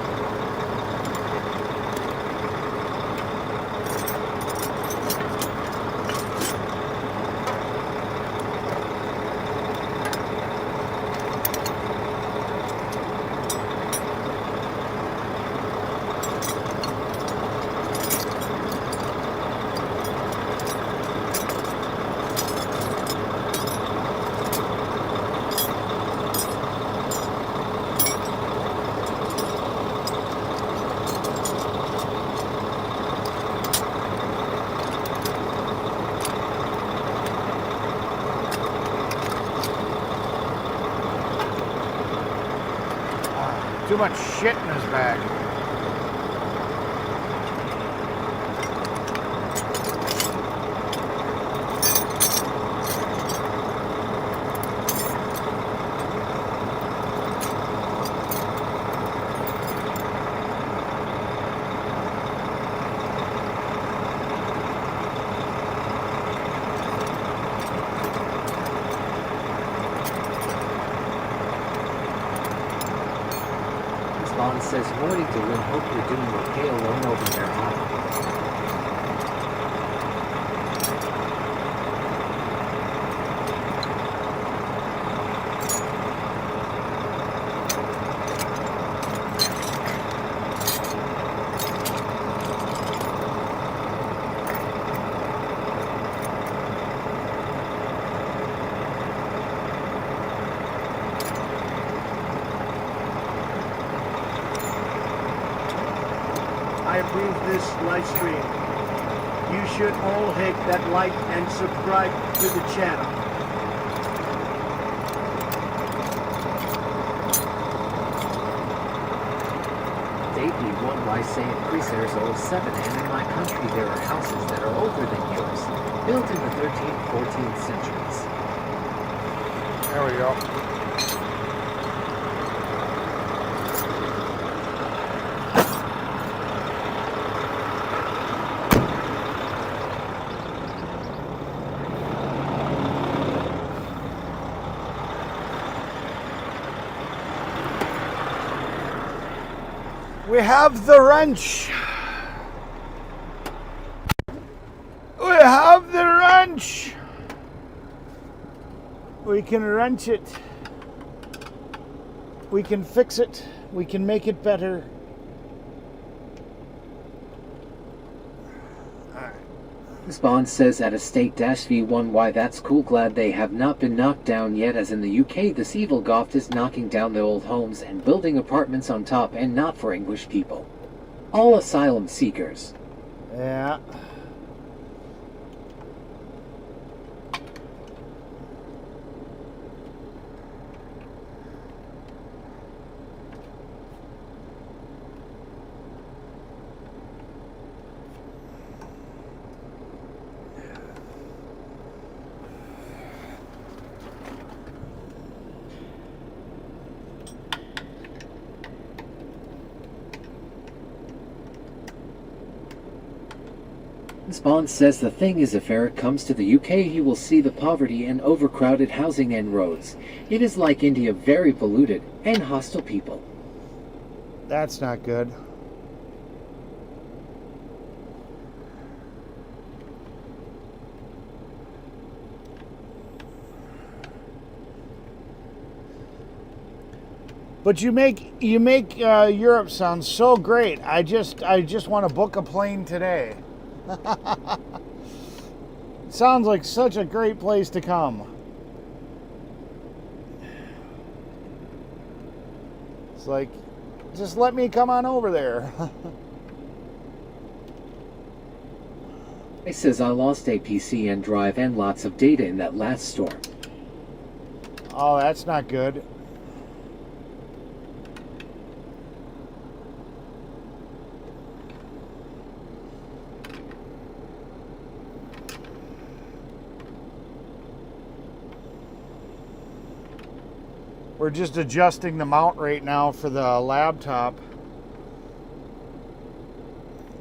Too much shit in his bag. Spawn says, morning to win, hope you're doing okay alone over there, huh? I approve this live stream. You should all hit that like and subscribe to the channel. Dave B1Y saying Cruisers 07, and in my country there are houses that are older than yours, built in the 13th, 14th centuries. There we go. We have the wrench. We have the wrench. We can wrench it. We can fix it. We can make it better. Spawn says at estate-v1y, that's cool, glad they have not been knocked down yet, as in the UK this evil goth is knocking down the old homes and building apartments on top, and not for English people. All asylum seekers. Yeah. Spawn says the thing is, if Eric comes to the UK, he will see the poverty and overcrowded housing and roads. It is like India, very polluted and hostile people. That's not good. But you make Europe sound so great. I just want to book a plane today. Sounds like such a great place to come. It's like, just let me come on over there. He says, I lost a PC and drive and lots of data in that last storm. Oh, that's not good. We're just adjusting the mount right now for the laptop.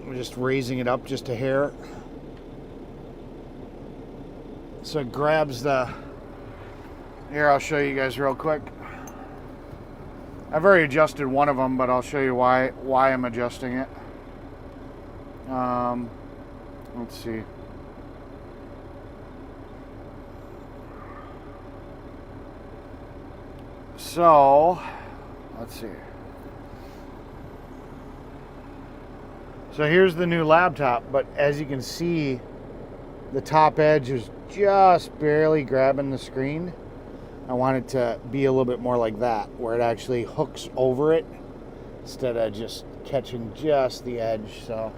We're just raising it up just a hair. So it grabs the... Here, I'll show you guys real quick. I've already adjusted one of them, but I'll show you why I'm adjusting it. Let's see. So, let's see. So here's the new laptop, but as you can see, the top edge is just barely grabbing the screen. I want it to be a little bit more like that, where it actually hooks over it instead of just catching just the edge. So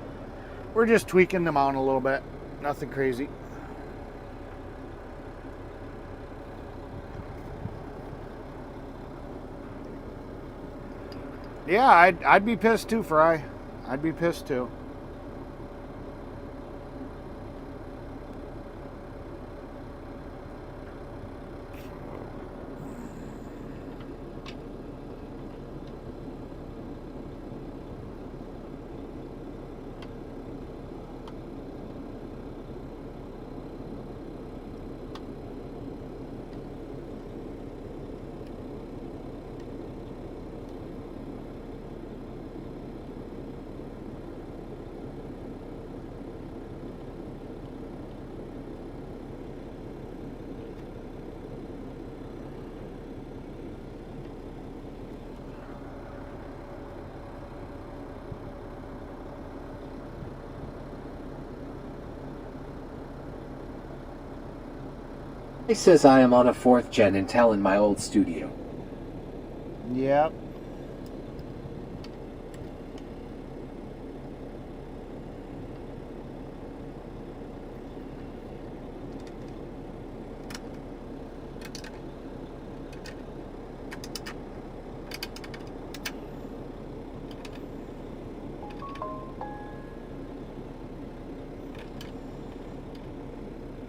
we're just tweaking the mount a little bit. Nothing crazy. Yeah, I'd be pissed too, Fry. I'd be pissed too. He says I am on a 4th gen Intel in my old studio. Yep.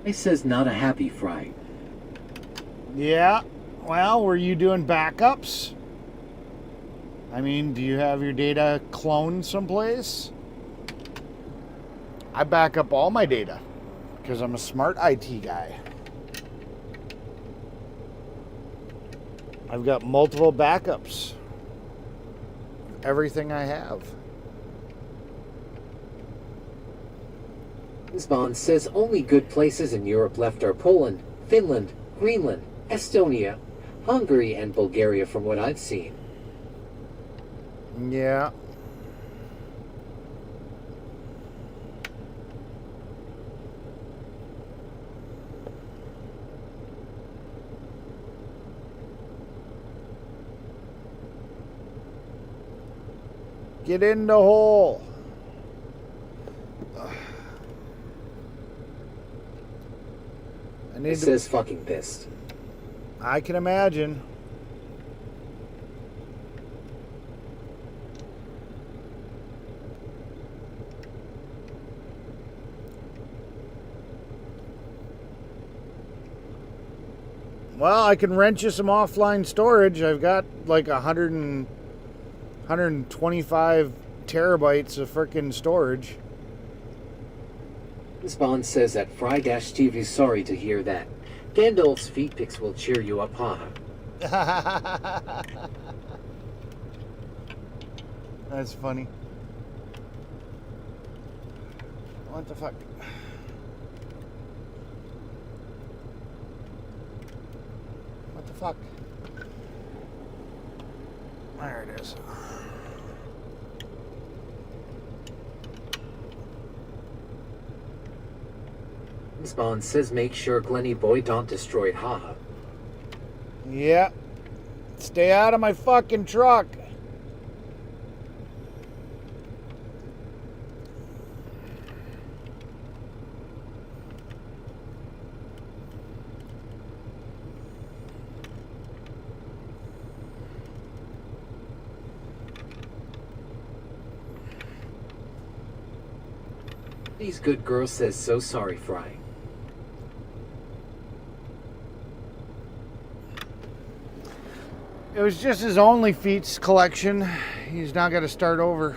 He says not a happy fry. Yeah. Well, were you doing backups? I mean, do you have your data cloned someplace? I back up all my data because I'm a smart IT guy. I've got multiple backups. Everything I have. Bond says only good places in Europe left are Poland, Finland, Greenland, Estonia, Hungary, and Bulgaria from what I've seen. Yeah. Get in the hole. He says fucking pissed. I can imagine. Well, I can rent you some offline storage. I've got like 125 terabytes of frickin' storage. Bond says that Fry-TV sorry to hear that. Gandalf's feet pics will cheer you up, huh? That's funny. What the fuck? What the fuck? There it is. Bond says make sure Glenny boy don't destroy it, haha. Yeah. Stay out of my fucking truck. These good girls says so sorry, Fry. It was just his only feats collection. He's now got to start over.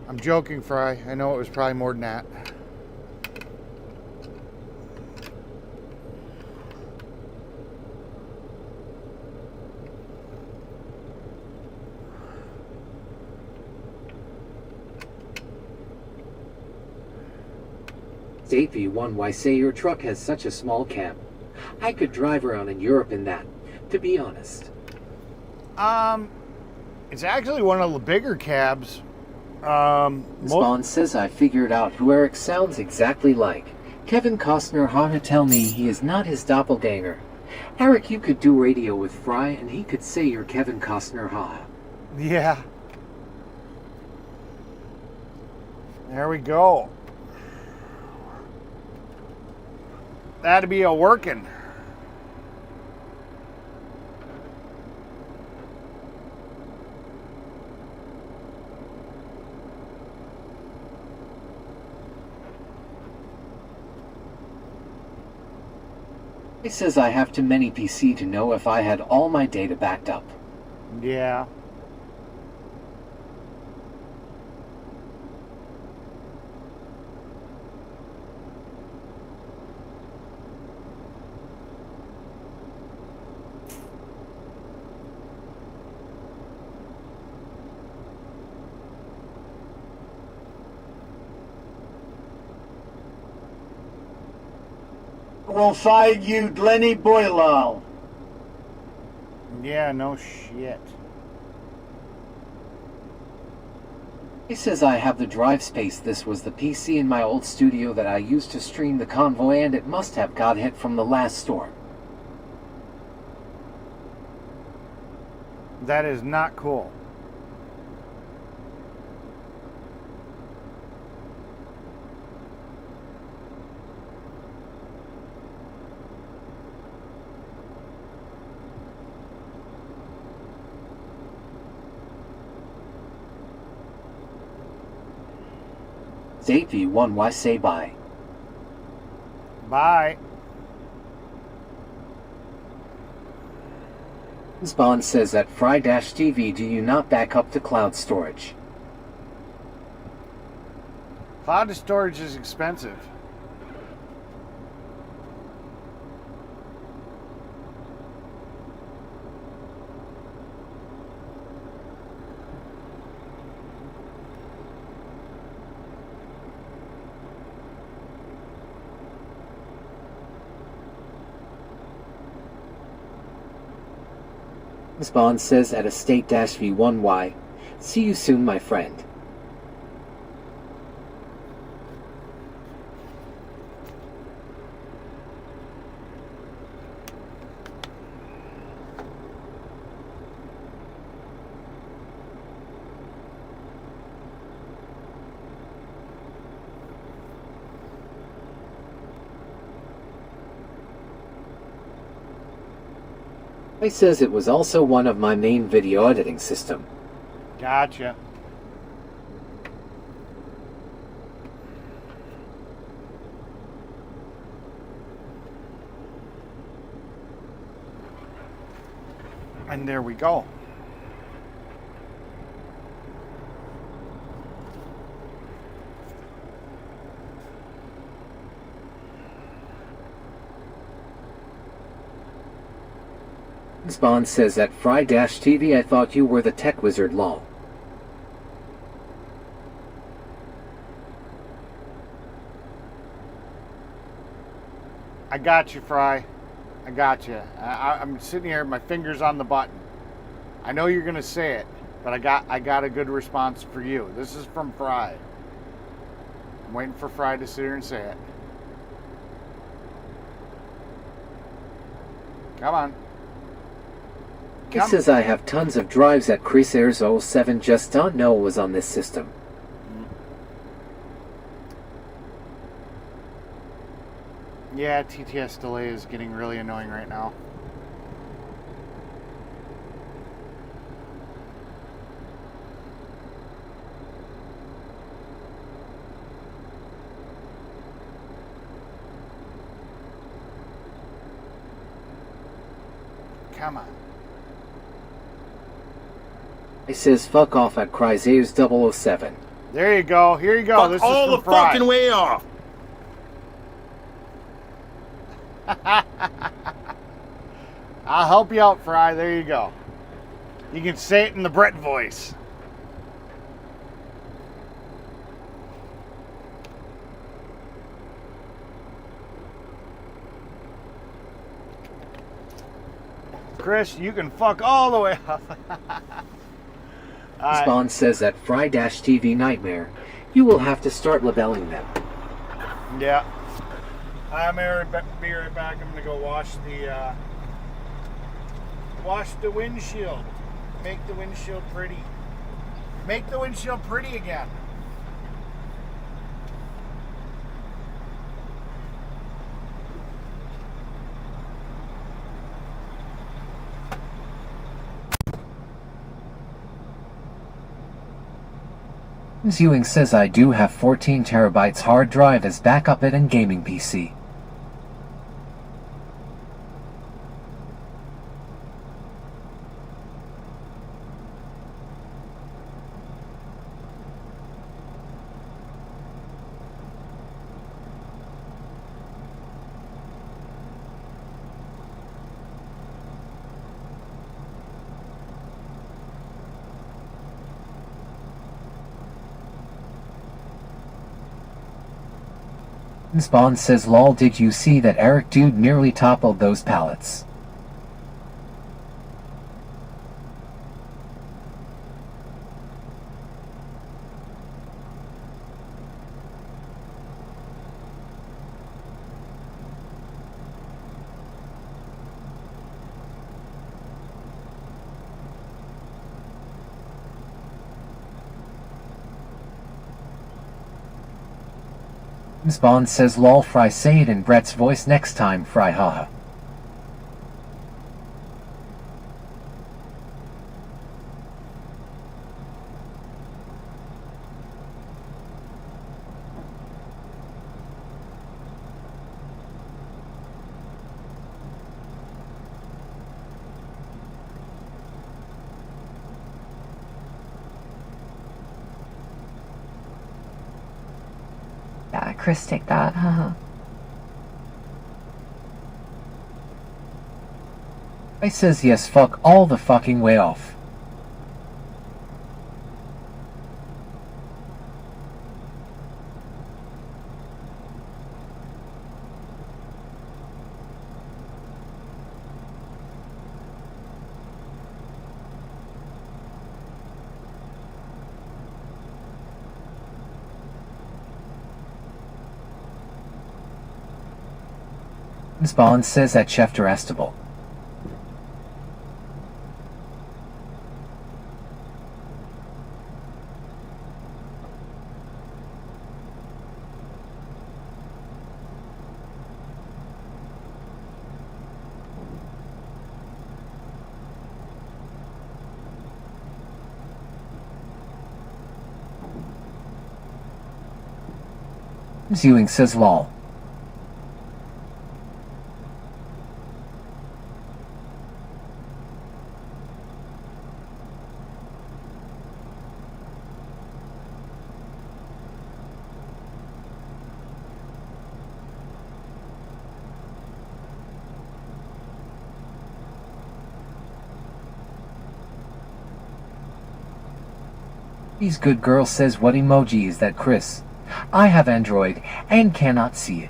I'm joking, Fry. I know it was probably more than that. Davey, why say your truck has such a small cab? I could drive around in Europe in that, to be honest. It's actually one of the bigger cabs. Spawn says I figured out who Eric sounds exactly like. Kevin Costner had to tell me he is not his doppelganger. Eric, you could do radio with Fry and he could say you're Kevin Costner, ha. Yeah. There we go. That'd be a working. He says I have too many PC to know if I had all my data backed up. Yeah. Will find you, Glenny Boylal. Yeah, no shit. He says I have the drive space. This was the PC in my old studio that I used to stream the convoy, and it must have got hit from the last storm. That is not cool. It's 8v1, say bye. Bye. Spawn says at Fry-TV, do you not back up to cloud storage? Cloud storage is expensive. Spawn says at estate-v1y, see you soon, my friend. He says it was also one of my main video editing system. Gotcha. And there we go. Spawn says at Fry-TV, I thought you were the tech wizard, lol. I got you, Fry. I got you. I'm sitting here, my fingers on the button. I know you're gonna say it, but I got a good response for you. This is from Fry. I'm waiting for Fry to sit here and say it. Come on. He says I have tons of drives at Crusaders 07, just don't know it was on this system. Yeah, TTS delay is getting really annoying right now. Come on. He says fuck off at Crusaders 007. There you go. Here you go. Fuck this all is the from Fry. fucking way off. I'll help you out, Fry. There you go. You can say it in the Brett voice. Chris, you can fuck all the way off. Spawn says at Fry-TV Nightmare, you will have to start labeling them. Yeah. I'm gonna be right back. I'm gonna go wash the windshield. Make the windshield pretty. Make the windshield pretty again. Ewing says I do have 14 terabytes hard drive as backup it and gaming PC. Spawn says lol, did you see that Eric dude nearly toppled those pallets? Spawn says lol fry, say it in Brett's voice next time, fry haha. Yeah, Chris, take that, haha. I says yes, fuck all the fucking way off. Spawn says at Chef Derestable. Ewing says lol. These good girl says what emoji is that, Chris? I have Android and cannot see it.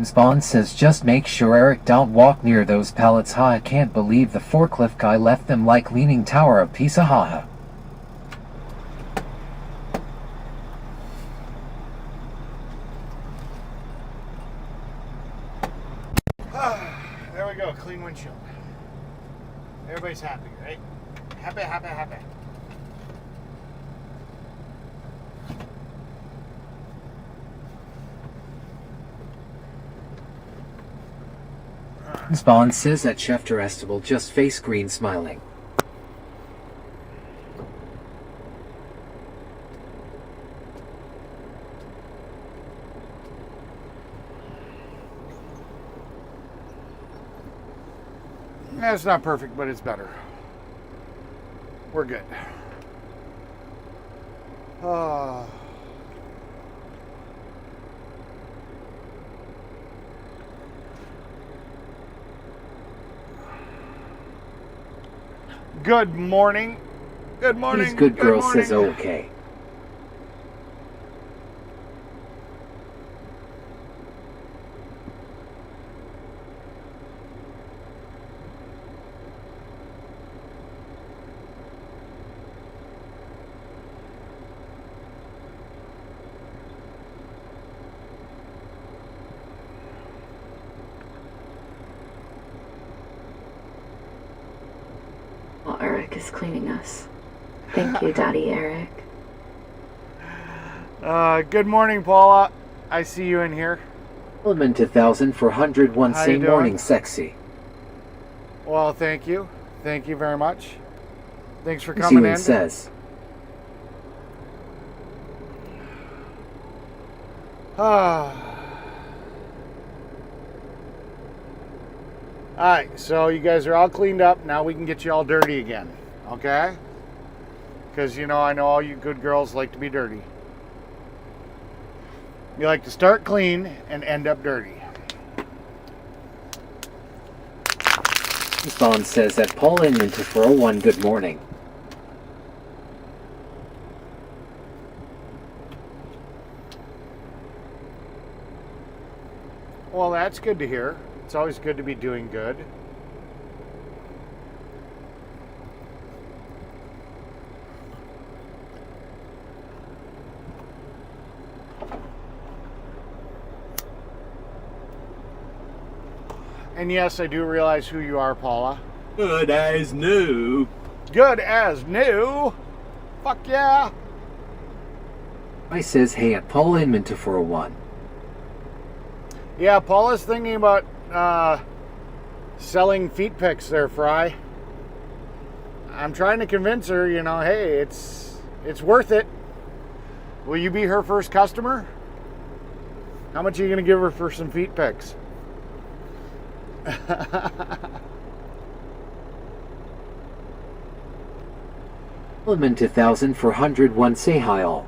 Spawn says just make sure Eric don't walk near those pallets. Ha, I can't believe the forklift guy left them like leaning tower of Pisa, haha. There we go, clean windshield. Everybody's happy, right? Happy, happy, happy. Spawn says that Chef Derestable just face green smiling. Yeah, it's not perfect, but it's better. We're good. Good morning. Good morning. These good girl morning. says okay. While Eric is cleaning us. Thank you, Daddy Eric. Good morning, Paula. I see you in here. Element 1401 How say you doing? morning sexy. Well, thank you. Thank you very much. Thanks for coming Ewing in. says. Alright, so you guys are all cleaned up. Now we can get you all dirty again. Okay? Because, you know, I know all you good girls like to be dirty. You like to start clean and end up dirty. Spawn says that Paul Inman to 401 good morning. Well, that's good to hear. It's always good to be doing good. And yes, I do realize who you are, Paula. Good as new. Good as new. Fuck yeah. I says hey at Paul Inman to 401. Yeah, Paula's thinking about selling feet pics there, Fry. I'm trying to convince her, you know, hey, it's worth it. Will you be her first customer? How much are you going to give her for some feet pics? Element 2401 say hi all.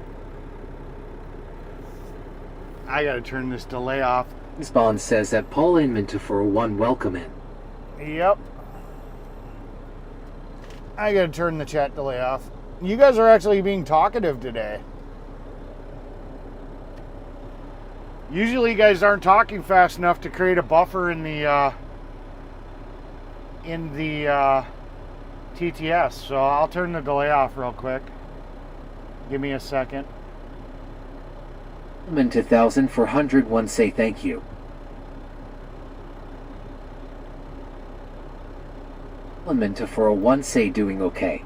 I gotta turn this delay off. Spawn says that Paul Inman to 401 welcome in. Yep. I gotta turn the chat delay off. You guys are actually being talkative today. Usually you guys aren't talking fast enough to create a buffer in the TTS, so I'll turn the delay off real quick. Give me a second. Element 2401 say thank you. Element 401 say doing okay.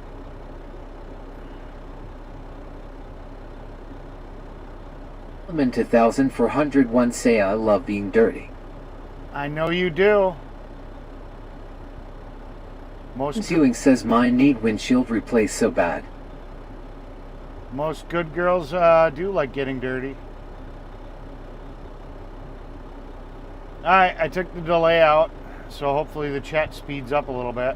Element 2401 say I love being dirty. I know you do. Ewing says mine need windshield replaced so bad. Most good girls do like getting dirty. Alright, I took the delay out, so hopefully the chat speeds up a little bit.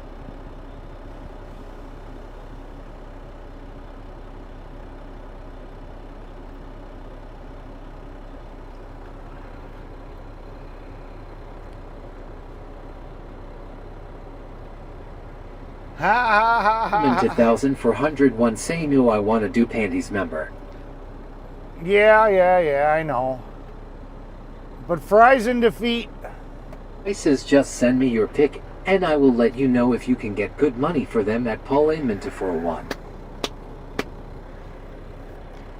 Ha ha ha ha. Element 2401 say no I want to do panties member. Yeah, I know. But Fry's in defeat. I says just send me your pic and I will let you know if you can get good money for them at Paul Inman to 401.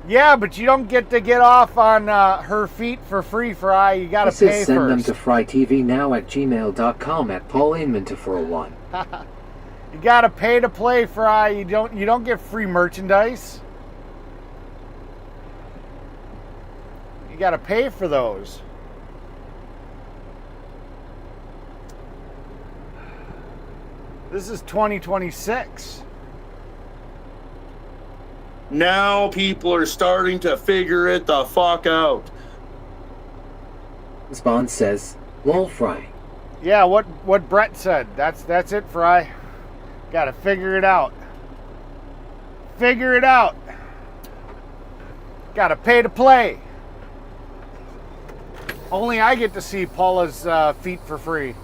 Yeah, but you don't get to get off on her feet for free, Fry. You gotta pay says send them first. to frytv at gmail.com at Paul Inman to 401. You gotta pay to play, Fry. You don't get free merchandise. You gotta pay for those. This is 2026. Now people are starting to figure it the fuck out. Spawn says, lol Fry. Yeah, what Brett said. That's it, Fry. Gotta figure it out. Figure it out. Gotta pay to play. Only I get to see Paula's feet for free.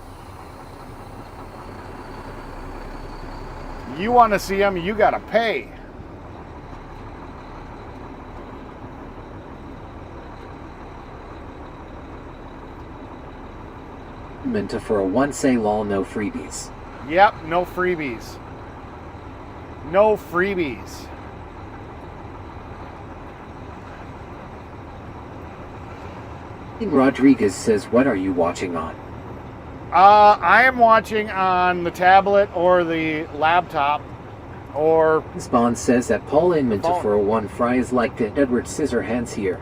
You want to see them, you gotta pay. Minta for a 1 say lol no freebies. Yep, no freebies. No freebies. Rodriguez says, what are you watching on? I am watching on the tablet or the laptop or... Spawn says that Paul Inminta for a 1 Fry is like the Edward Scissorhands here.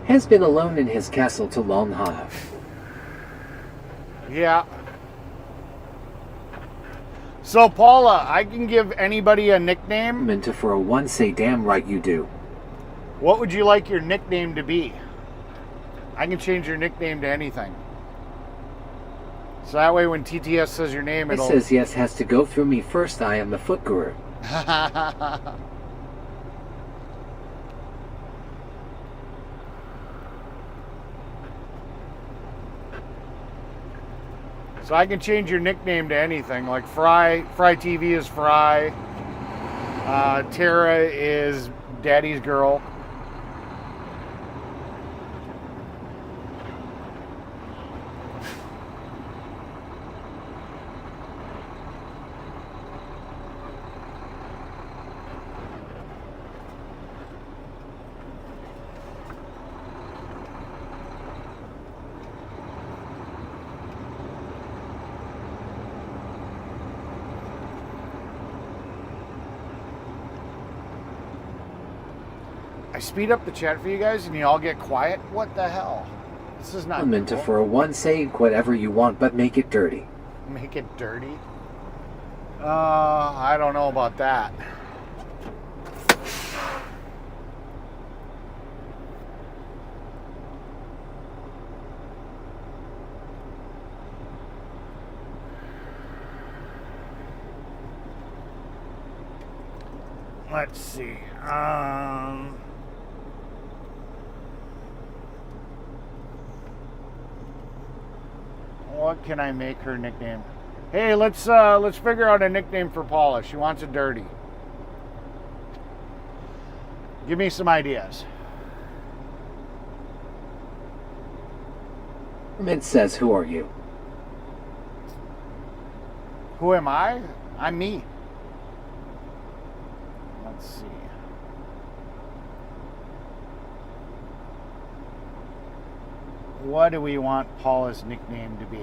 Has been alone in his castle too long have. Yeah. So Paula, I can give anybody a nickname. Minta for a 1 say damn right you do. What would you like your nickname to be? I can change your nickname to anything. So that way when TTS says your name, It it'll... says yes has to go through me first. I am the foot guru. So I can change your nickname to anything. Like Fry TV is Fry. Tara is Daddy's Girl. I speed up the chat for you guys and you all get quiet? What the hell? This is not Element cool. for a one saying whatever you want, but make it dirty. Make it dirty? I don't know about that. Let's see. What can I make her nickname? Hey, let's figure out a nickname for Paula. She wants it dirty. Give me some ideas. Mint says, who are you? Who am I? I'm me. Let's see. What do we want Paula's nickname to be?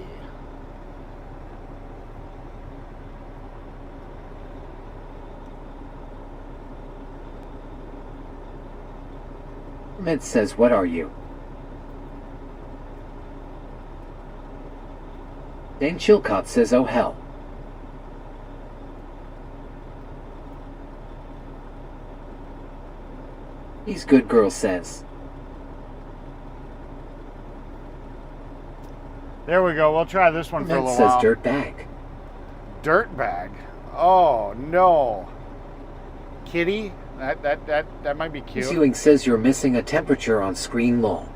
Mint says, what are you? Dane Chilcott says, oh hell. He's good girl says. There we go. We'll try this one for a Mint little says while. dirtbag. Dirtbag? Oh no. Kitty? That might be cute. Pursuing says you're missing a temperature on screen lol.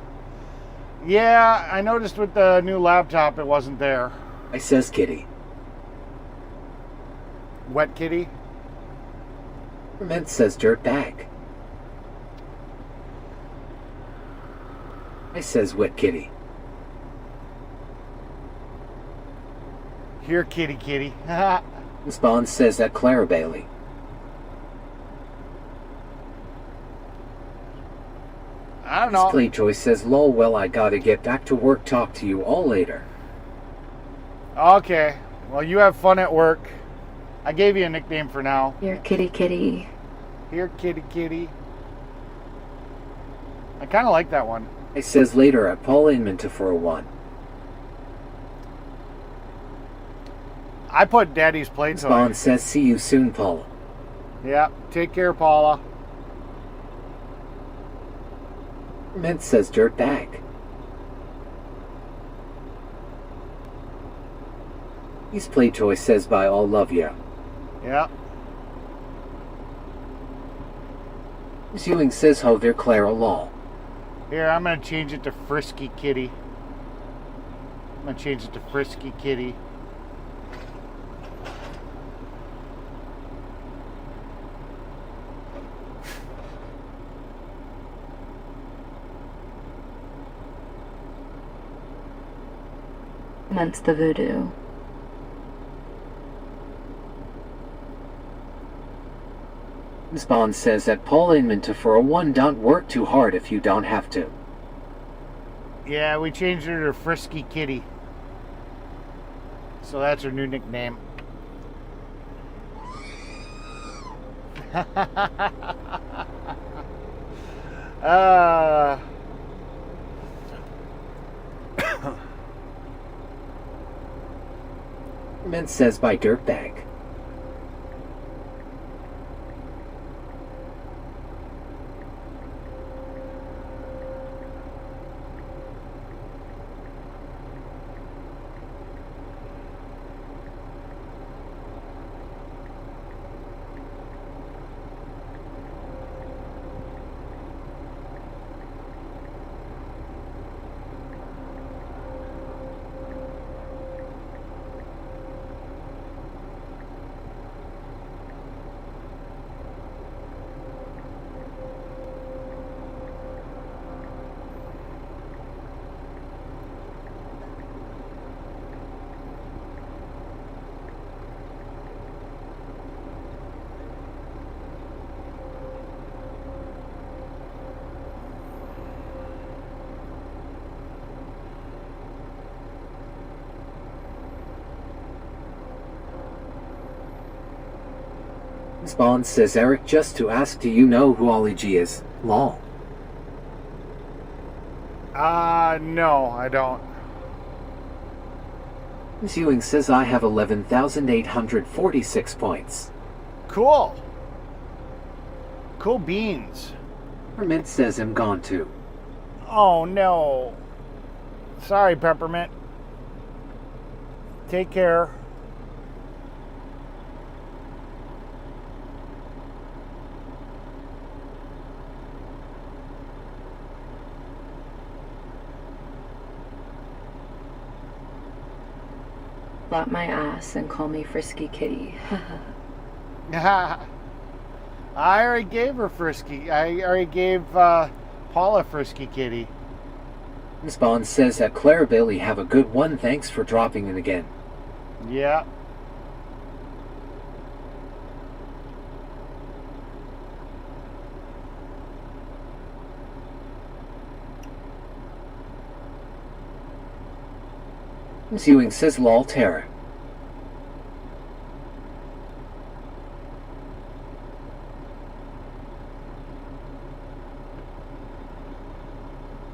Yeah, I noticed with the new laptop it wasn't there. I says kitty. Wet kitty? Mint says dirtbag. I says wet kitty. Here, kitty kitty. Spawn says that Clara Bailey. I don't know. Playjoy says lol, well I gotta get back to work, talk to you all later. Okay. Well, you have fun at work. I gave you a nickname for now. You're kitty kitty. Here, kitty kitty. I kind of like that one. I says later at Paul Inman for a one. I put Daddy's play toy. Spawn says see you soon, Paula. Yeah, take care, Paula. Mint says dirtbag. He's Playtoy says bye, all love ya. Yeah. Ewing says ho there, Clara lol. Here, I'm going to change it to Frisky Kitty. I'm going to change it to Frisky Kitty. Ment's the voodoo. Spawn says that Paul Inman for a one, don't work too hard if you don't have to. Yeah, we changed her to Frisky Kitty. So that's her new nickname. Mint says by dirtbag. Spawn says Eric just to ask, do you know who Ollie G is? Lol. No, I don't. Ms. Ewing says I have 11,846 points. Cool. Cool beans. Peppermint says I'm gone too. Oh, no. Sorry, Peppermint. Take care. Slap my ass and call me Frisky Kitty. I already gave her Frisky. I already gave Paula Frisky Kitty. Ms. Bond says that Claire Billy have a good one. Thanks for dropping in again. Yeah. Ms. Ewing says lol Tara.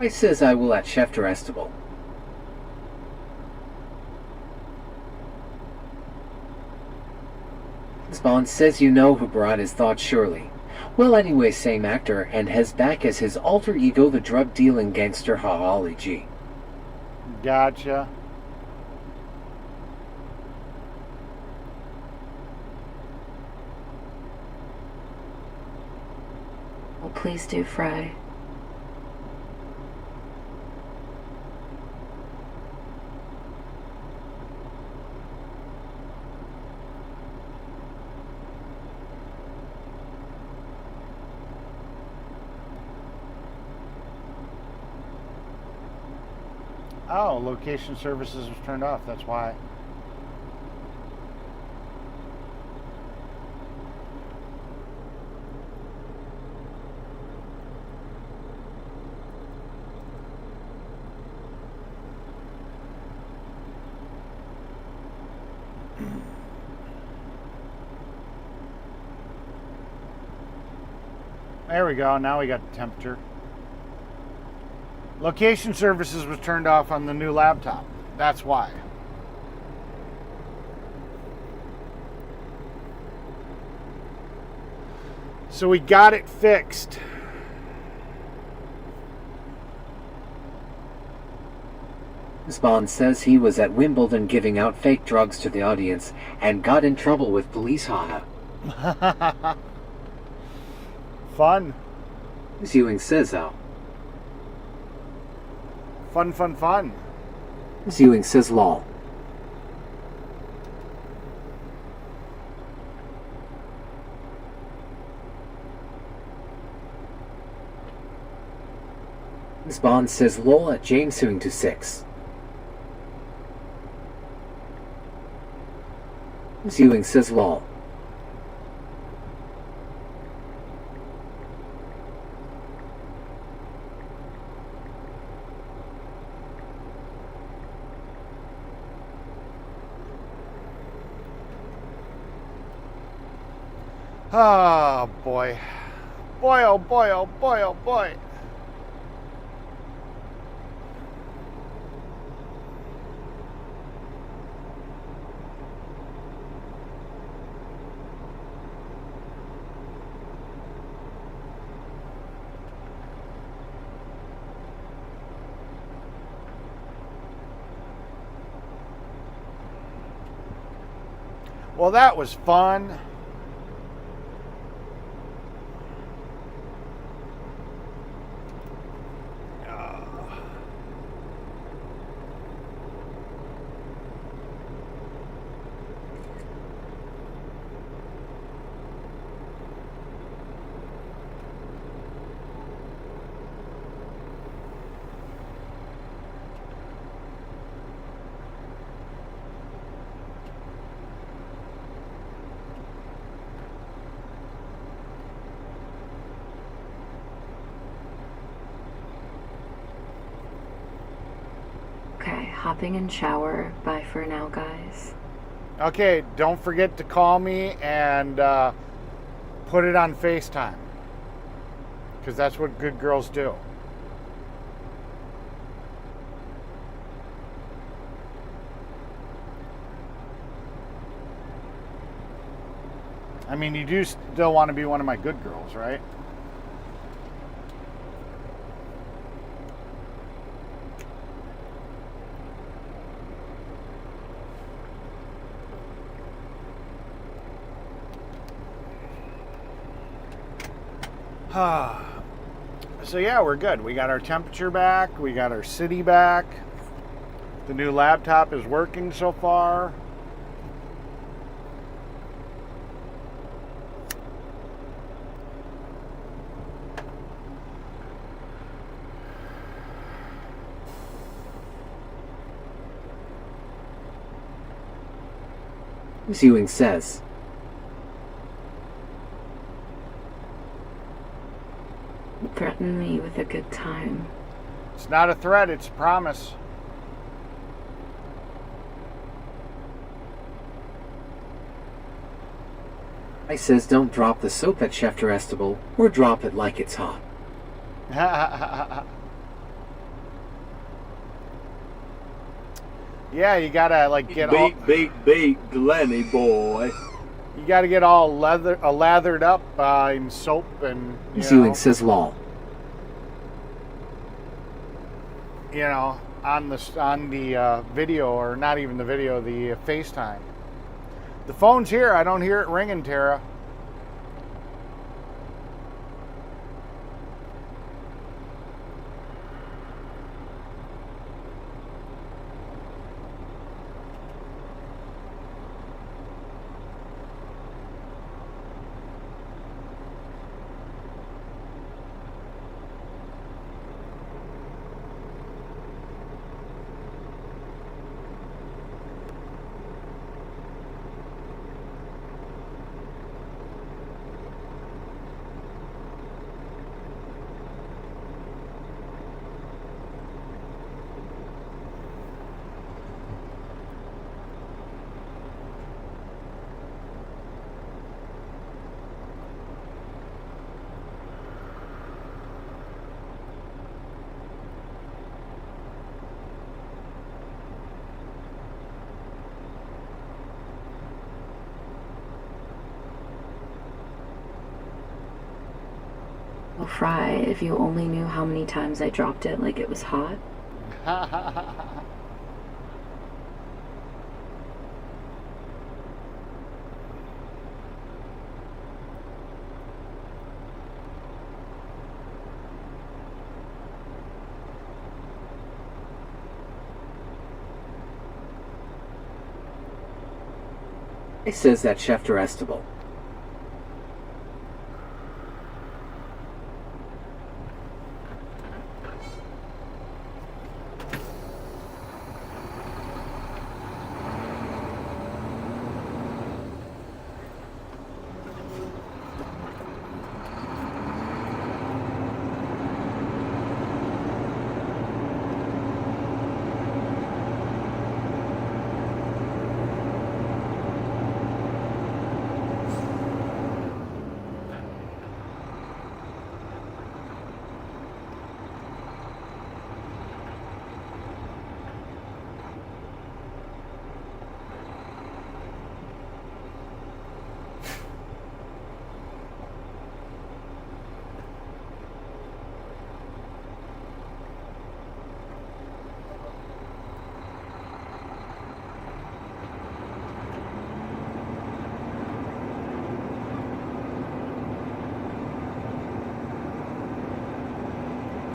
I says I will at Chef Terestible. Ms. Bond says you know who brought his thoughts surely. Well anyway, same actor and has back as his alter ego the drug dealing gangster Holly G. Gotcha. Oh, please do, Fry. Oh, location services was turned off. That's why. There we go. Now we got the temperature. Location services was turned off on the new laptop. That's why. So we got it fixed. Ms. Bond says he was at Wimbledon giving out fake drugs to the audience and got in trouble with police. Haha. Fun. Ms. Ewing says so. Fun, fun, fun. Ms. Ewing says lol. Ms. Bond says lol at James Ewing to 6. Ms. Ewing says lol. Oh boy. Boy, oh boy, oh boy, oh boy. Well, that was fun. Okay, hopping in shower. Bye for now, guys. Okay, don't forget to call me and put it on FaceTime. Because that's what good girls do. I mean, you do still want to be one of my good girls, right? So yeah, we're good. We got our temperature back. We got our city back. The new laptop is working so far. Ewing says, Threaten me with a good time. It's not a threat, it's a promise. I says don't drop the soap at Chef Terestible, or drop it like it's hot. Yeah, you gotta like get all. Beat, Glenny boy. You gotta get all lathered up in soap and. Ewing says lol. You know, on the video, or not even the video, the FaceTime. The phone's here. I don't hear it ringing, Tara. Oh, Fry, if you only knew how many times I dropped it like it was hot. It says that Chef Terestible.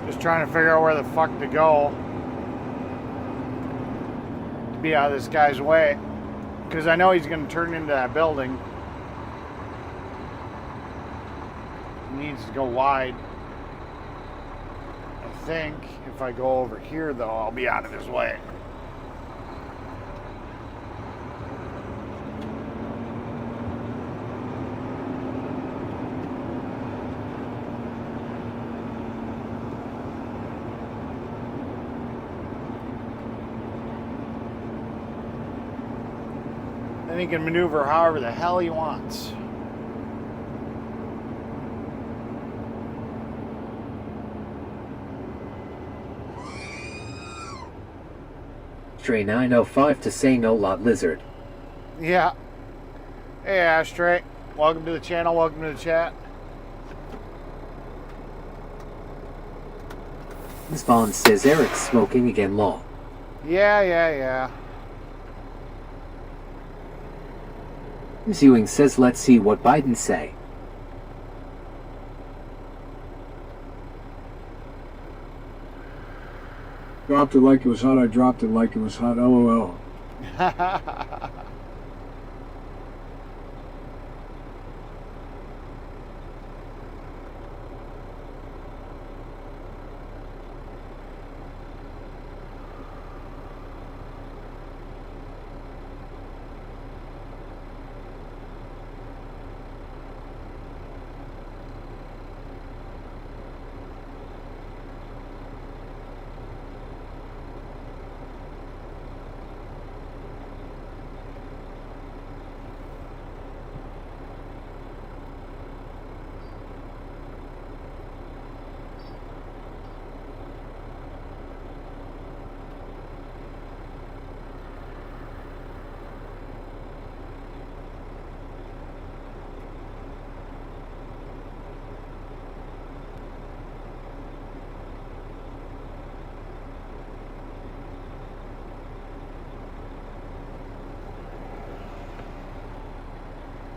Just trying to figure out where the fuck to go to be out of this guy's way, because I know he's going to turn into that building. He needs to go wide. I think if I go over here, though, I'll be out of his way. Then he can maneuver however the hell he wants. Stray 905 to say no lot lizard. Yeah. Hey, Ashtray. Welcome to the channel. Welcome to the chat. Spawn says Eric's smoking again, lol. Yeah. Ewing says let's see what Biden say. Dropped it like it was hot, I dropped it like it was hot, LOL.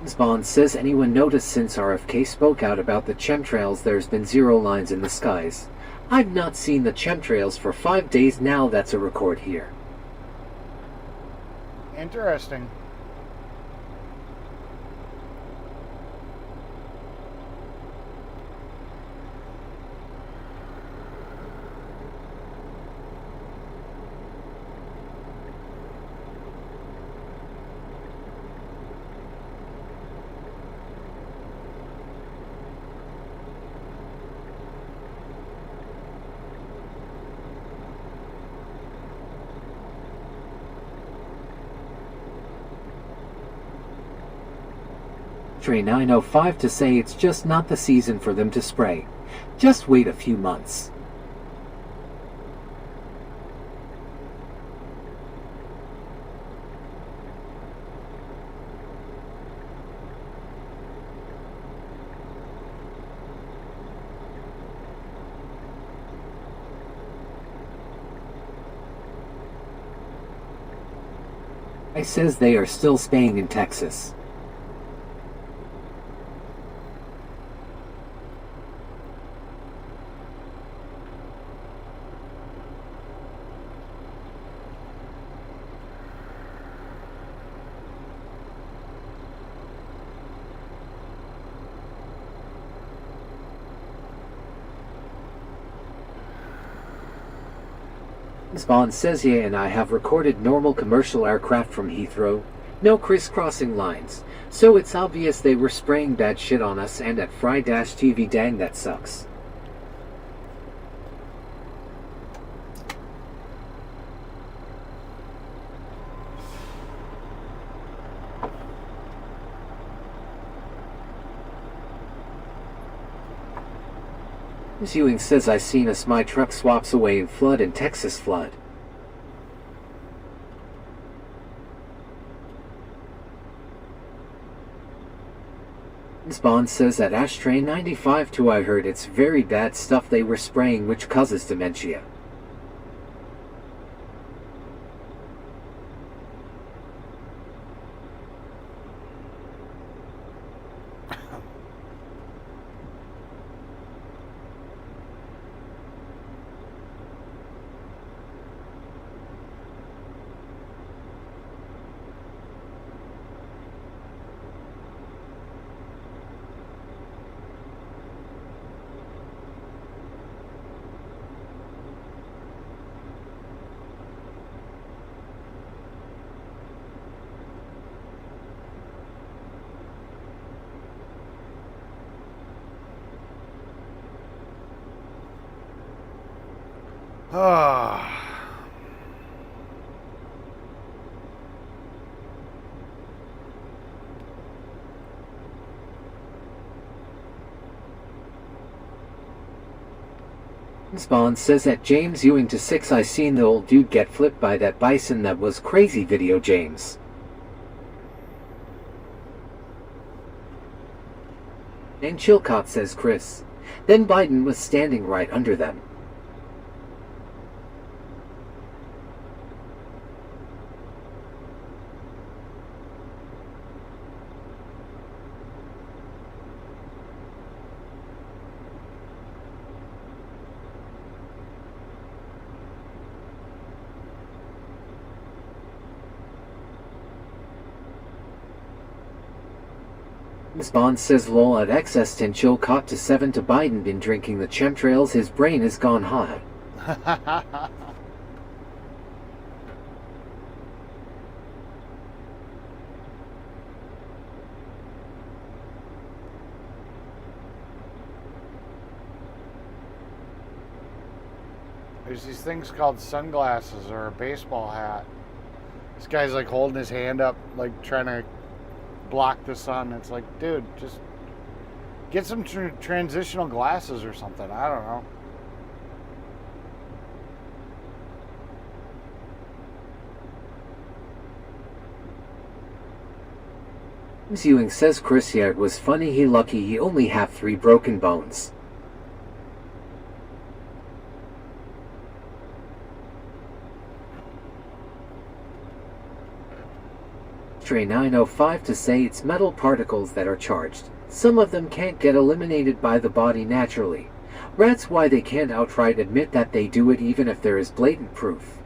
Spawn says anyone noticed since RFK spoke out about the chemtrails there's been 0 lines in the skies. I've not seen the chemtrails for 5 days now, that's a record here. Interesting. Train 905 to say it's just not the season for them to spray. Just wait a few months. I says they are still staying in Texas. Spawn says yeah, and I have recorded normal commercial aircraft from Heathrow. No crisscrossing lines. So it's obvious they were spraying bad shit on us and at Fry-TV. Dang, that sucks. Ewing says I seen us my truck swaps away in flood and Texas flood. Spawn says at Ashtray 95 too, I heard it's very bad stuff they were spraying which causes dementia. Spawn says at James Ewing to 6 I seen the old dude get flipped by that bison. That was crazy video, James. And Chilcott, says Chris. Then Biden was standing right under them. James Bond says lol at XS 10 Chilcott to 7 to Biden been drinking the chemtrails, his brain is gone hot. There's these things called sunglasses or a baseball hat. This guy's like holding his hand up, like trying to block the sun. It's like, dude, just get some transitional glasses or something. I don't know. James Ewing says Chris, yeah, it was funny, he lucky he only have 3 broken bones. Stray 905 to say it's metal particles that are charged. Some of them can't get eliminated by the body naturally. That's why they can't outright admit that they do it even if there is blatant proof.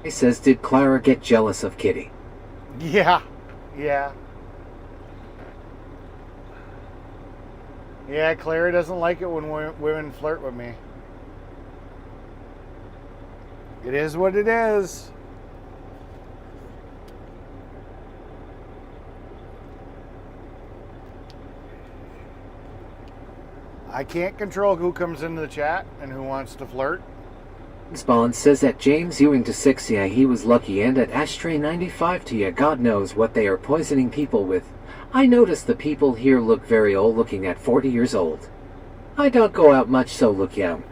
He says, did Clara get jealous of Kitty? Yeah. Yeah, Clara doesn't like it when women flirt with me. It is what it is. I can't control who comes into the chat and who wants to flirt. Bond says at James Ewing to 6, yeah, he was lucky, and at Ashtray 95 to, yeah, God knows what they are poisoning people with. I notice the people here look very old looking at 40 years old. I don't go out much, so look young.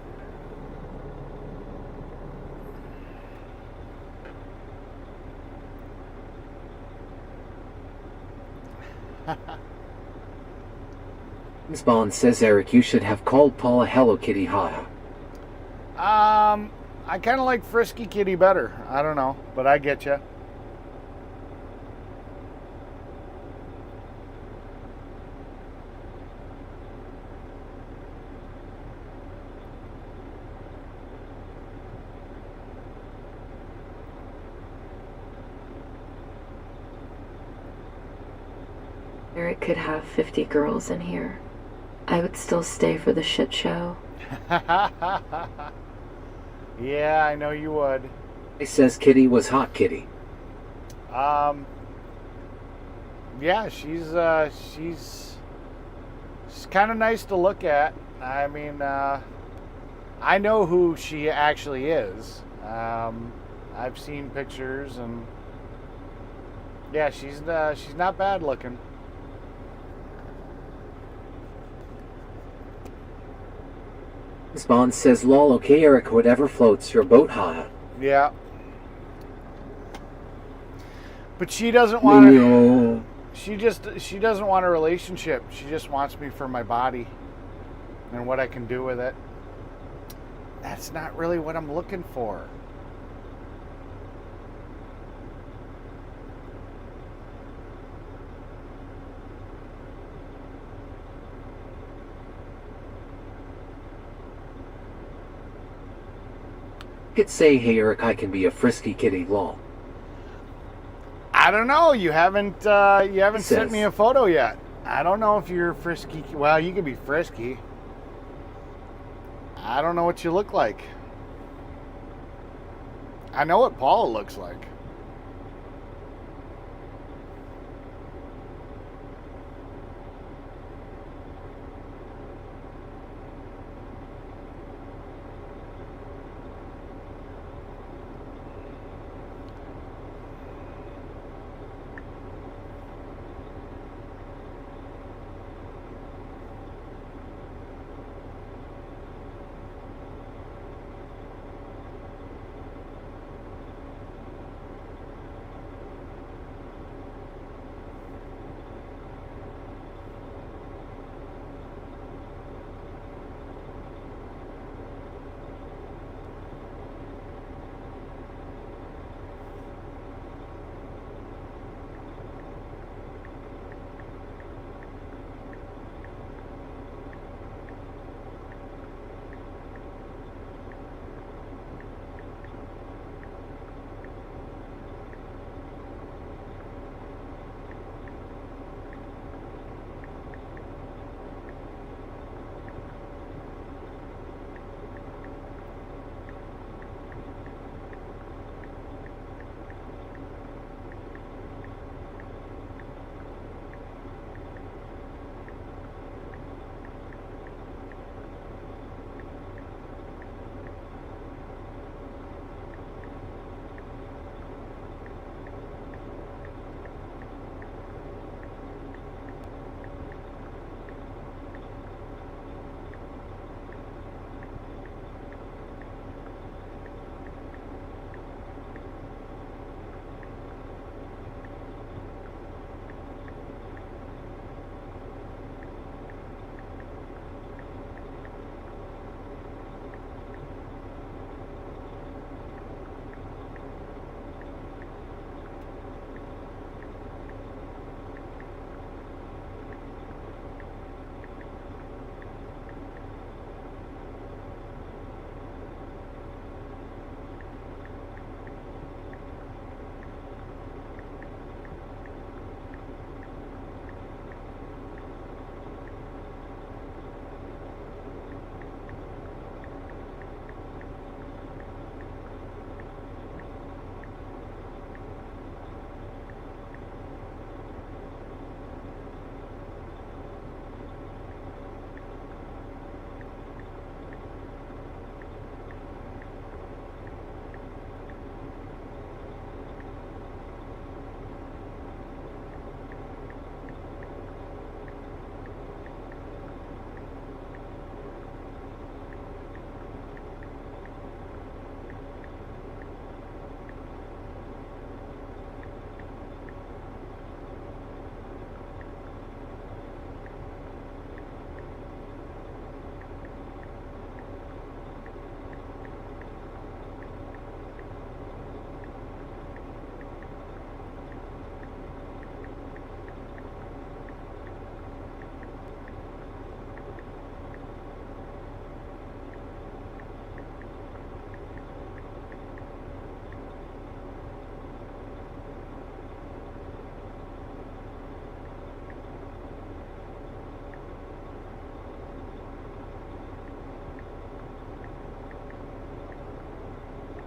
James Bond says, Eric, you should have called Paula Hello Kitty, haha. I kind of like Frisky Kitty better. I don't know, but I get you. Eric could have 50 girls in here. I would still stay for the shit show. Yeah, I know you would. He says Kitty was hot Kitty. Yeah, she's kind of nice to look at. I mean, I know who she actually is. I've seen pictures, and yeah, she's not bad looking. Spawn says, lol, okay, Eric, whatever floats your boat, haha. Yeah. But she doesn't want to. She doesn't want a relationship. She just wants me for my body and what I can do with it. That's not really what I'm looking for. Could say, hey Eric, I can be a frisky kitty, lol. I don't know. You haven't sent says, me a photo yet. I don't know if you're frisky. Well, you could be frisky. I don't know what you look like. I know what Paula looks like.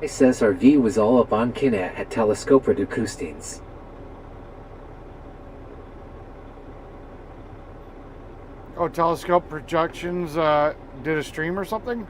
It says our V was all up on Kina at Telescope Redukustins. Oh, Telescope Projections did a stream or something?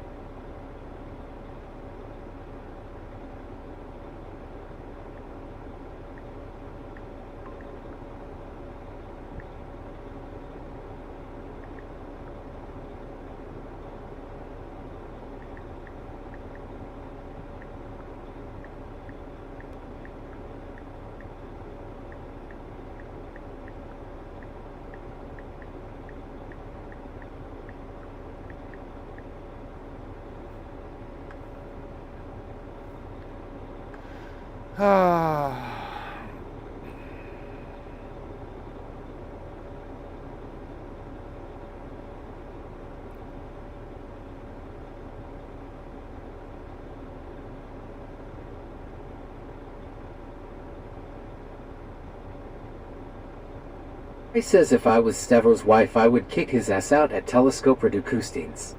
It says if I was Stavros' wife, I would kick his ass out at Telescope Redukustins.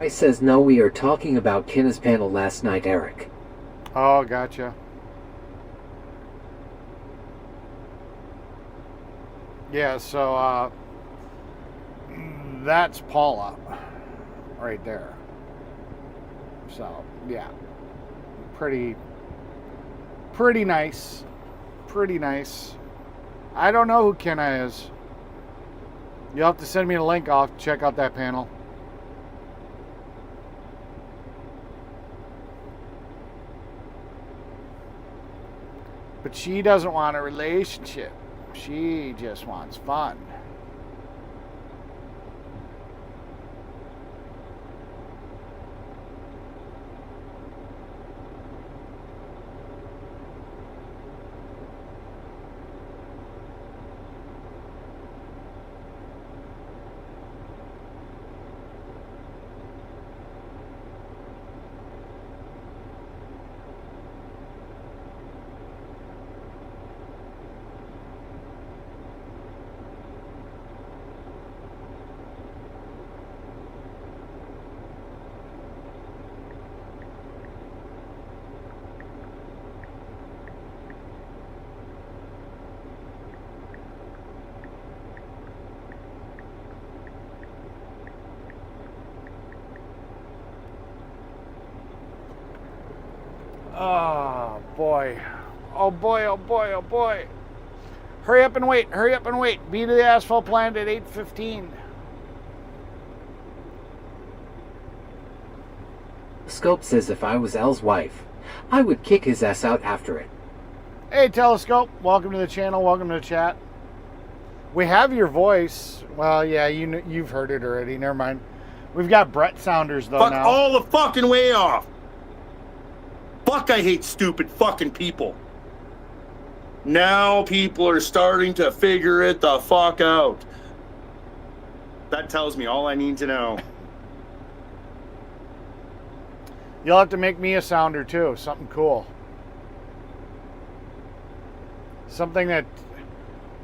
I says no, we are talking about Kina's panel last night, Eric. Oh, gotcha. Yeah, so that's Paula right there. So, yeah. Pretty nice. Pretty nice. I don't know who Kina is. You'll have to send me a link. I'll check out that panel. But she doesn't want a relationship. She just wants fun. Oh boy. Oh boy, oh boy, oh boy. Hurry up and wait, hurry up and wait. Be to the asphalt plant at 8:15. Scope says if I was El's wife, I would kick his ass out after it. Hey Telescope, welcome to the channel, welcome to the chat. We have your voice. Well, yeah, you've heard it already, never mind. We've got Brett Sounders though Fuck now. all the fucking way off. Fuck, I hate stupid fucking people. Now people are starting to figure it the fuck out. That tells me all I need to know. You'll have to make me a sounder too, something cool. Something that...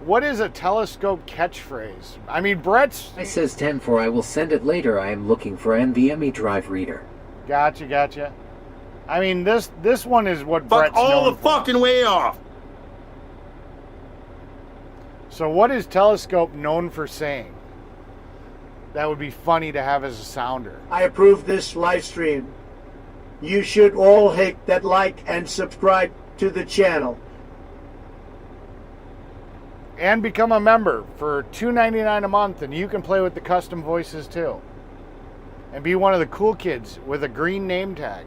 What is a Telescope catchphrase? I mean, Brett's... I says 10-4, I will send it later. I am looking for NVMe drive reader. Gotcha, gotcha. I mean, this one is what Fuck Brett's all known the for. fucking way off. So what is Telescope known for saying? That would be funny to have as a sounder. I approve this live stream. You should all hit that like and subscribe to the channel. And become a member for $2.99 a month, and you can play with the custom voices too. And be one of the cool kids with a green name tag.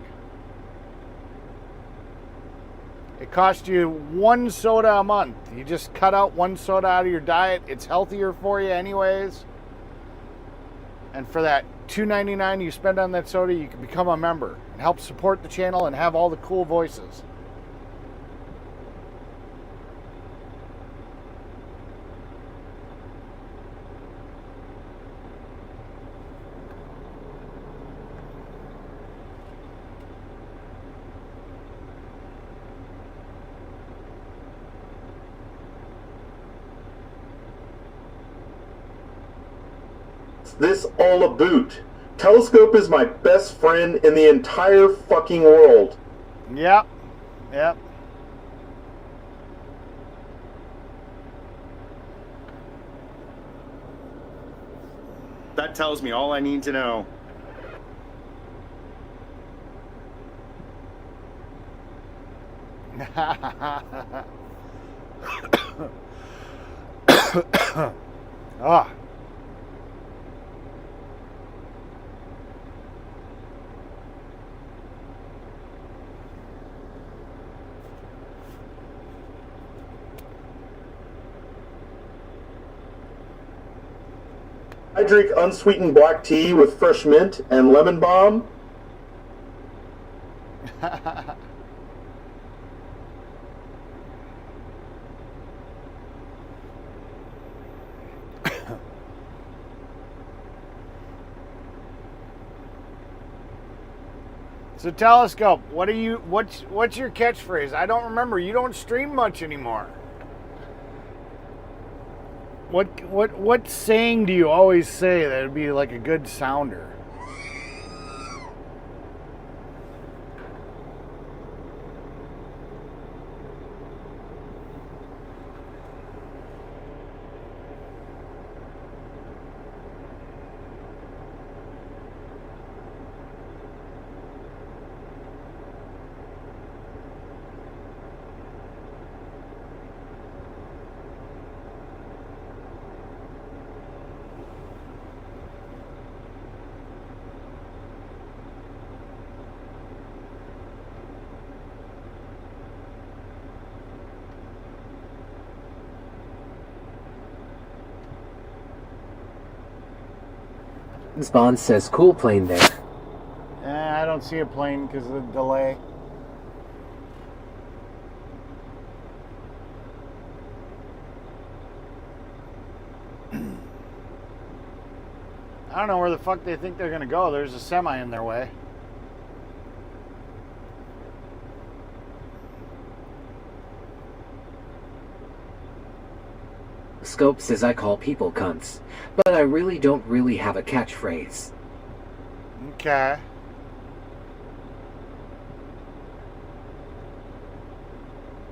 It costs you 1 soda a month. You just cut out 1 soda out of your diet. It's healthier for you anyways. And for that $2.99 you spend on that soda, you can become a member and help support the channel and have all the cool voices. This all a boot. Telescope is my best friend in the entire fucking world. Yep. Yep. That tells me all I need to know. Ah. I drink unsweetened black tea with fresh mint and lemon balm. So Telescope, what's your catchphrase? I don't remember. You don't stream much anymore. What saying do you always say that would be like a good sounder? Spawn says cool plane there. I don't see a plane because of the delay. I don't know where the fuck they think they're gonna go. There's a semi in their way. Scope says I call people cunts, but I really don't really have a catchphrase. Okay.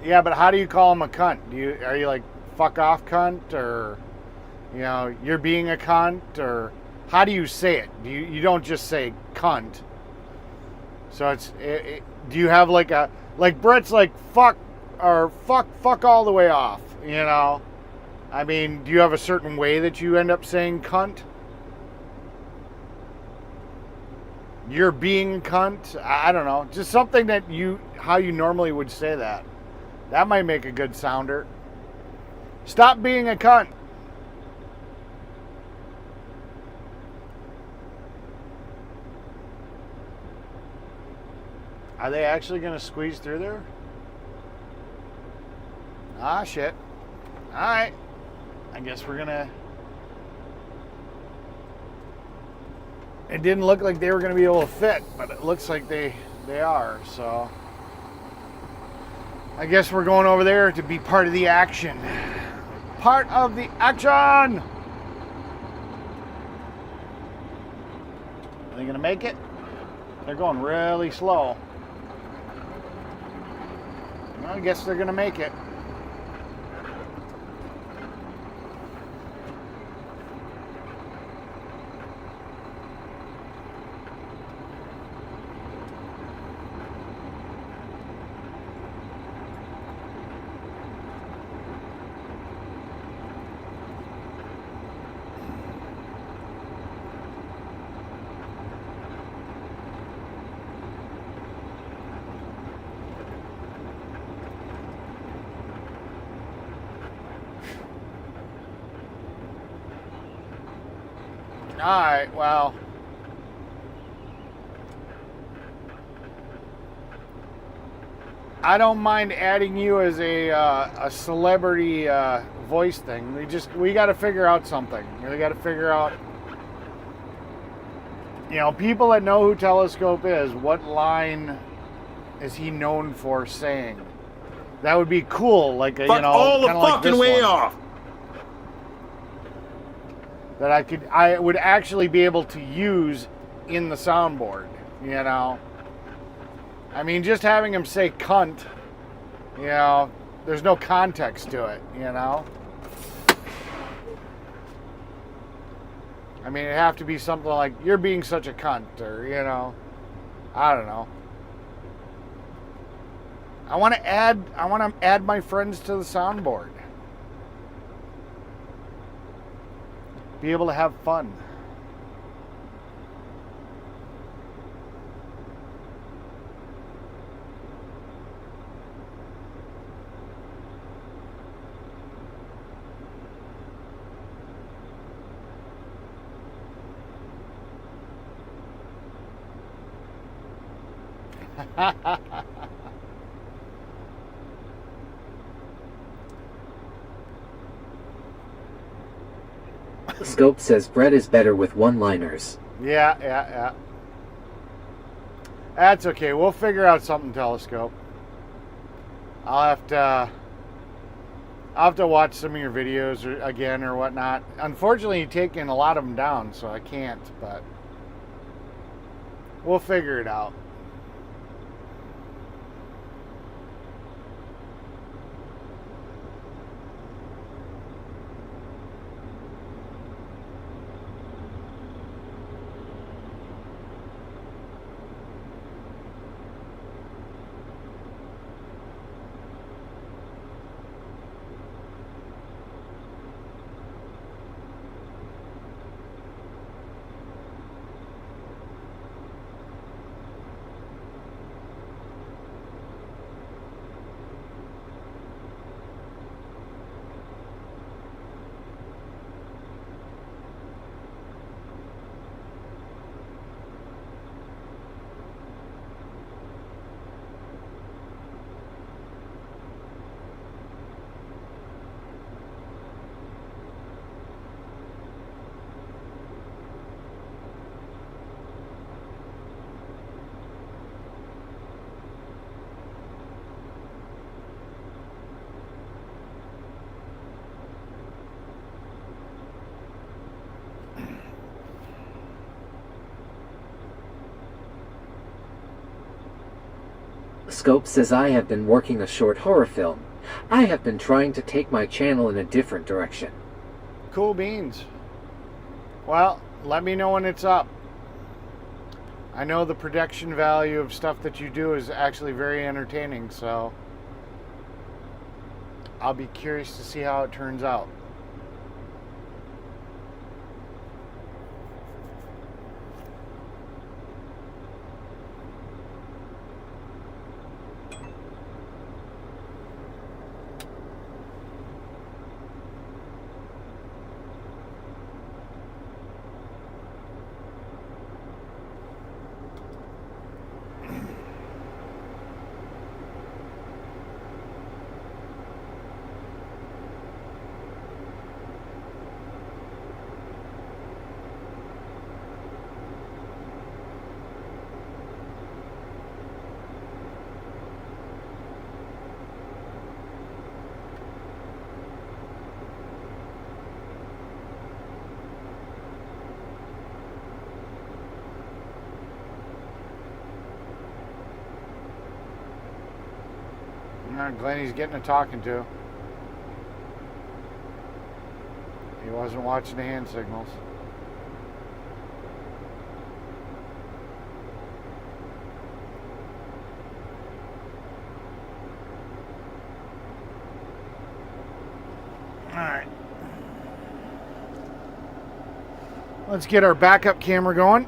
Yeah, but how do you call them a cunt? Are you like fuck off cunt, or you're being a cunt, or how do you say it? You don't just say cunt. So do you have like Brett's like fuck or fuck all the way off, I mean, do you have a certain way that you end up saying cunt? You're being a cunt? I don't know. Just something that how you normally would say that. That might make a good sounder. Stop being a cunt. Are they actually going to squeeze through there? Ah, shit. All right. I guess we're gonna... It didn't look like they were gonna be able to fit, but it looks like they are, so... I guess we're going over there to be part of the action. Part of the action! Are they gonna make it? They're going really slow. Well, I guess they're gonna make it. Alright, well. I don't mind adding you as a celebrity voice thing. We got to figure out something. We got to figure out, you know, people that know who Telescope is. What line is he known for saying? That would be cool. Like a, Fuck you know, all the kinda like fucking this way one. off. That I would actually be able to use in the soundboard. You know. I mean, just having him say cunt, you know, there's no context to it, you know? I mean, it'd have to be something like, you're being such a cunt, or, you know, I don't know. I want to add my friends to the soundboard. Be able to have fun. Scope says Brett is better with one-liners. Yeah. That's okay. We'll figure out something, Telescope. I'll have to watch some of your videos again or whatnot. Unfortunately, you've taken a lot of them down, so I can't, but we'll figure it out. Scope says I have been working a short horror film. I have been trying to take my channel in a different direction. Cool beans. Well, let me know when it's up. I know the production value of stuff that you do is actually very entertaining, so I'll be curious to see how it turns out. Glenny's getting a talking to. He wasn't watching the hand signals. All right. Let's get our backup camera going.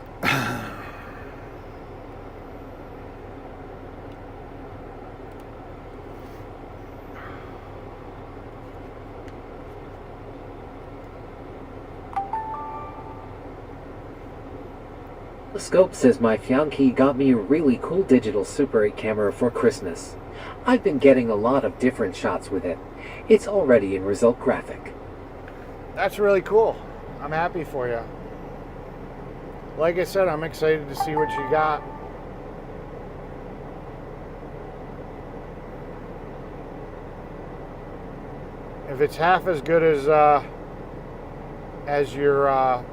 The Scope says my fiancé got me a really cool digital Super 8 camera for Christmas. I've been getting a lot of different shots with it. It's already in result graphic. That's really cool. I'm happy for you. Like I said, I'm excited to see what you got. If it's half as good as your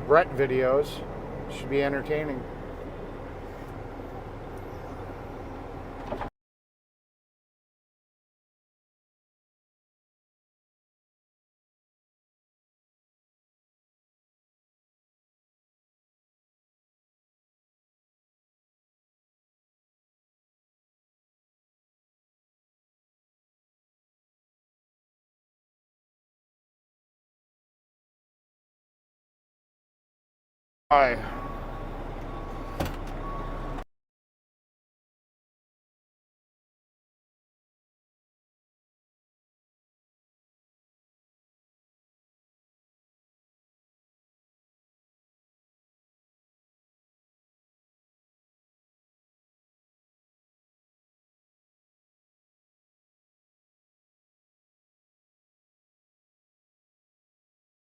Brett videos, it should be entertaining. Hi.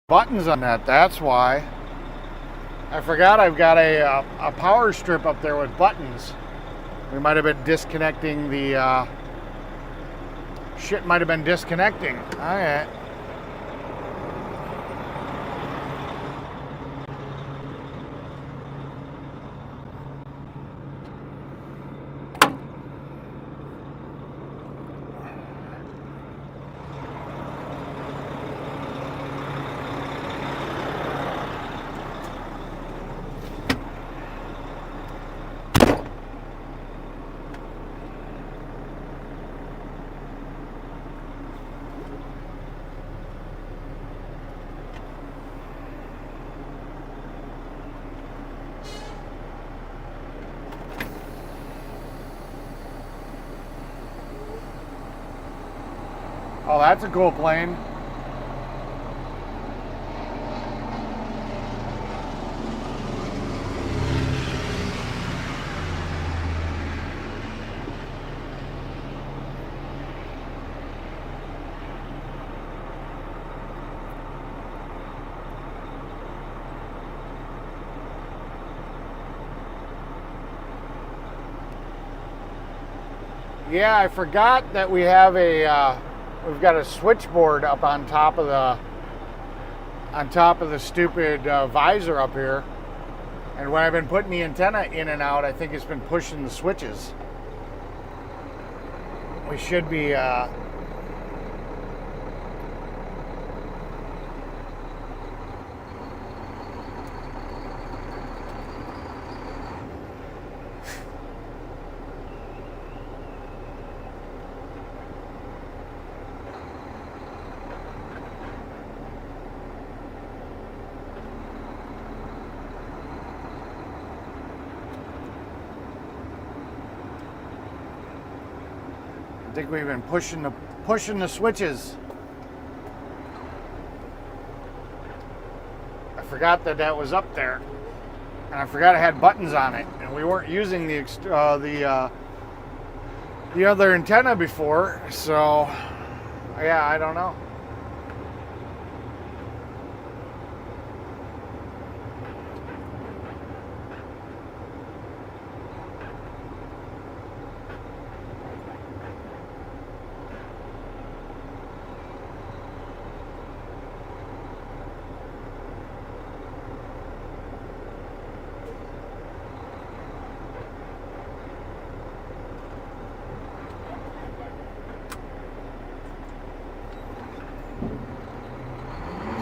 Buttons on that, that's why. I forgot I've got a power strip up there with buttons. We might have been disconnecting the shit might have been disconnecting. Alright. Oh, that's a cool plane. Yeah, I forgot that we have we've got a switchboard up on top of the stupid visor up here. And when I've been putting the antenna in and out, I think it's been pushing the switches. We should be I think we've been pushing the switches. I forgot that was up there, and I forgot I had buttons on it, and we weren't using the other antenna before. So, yeah, I don't know.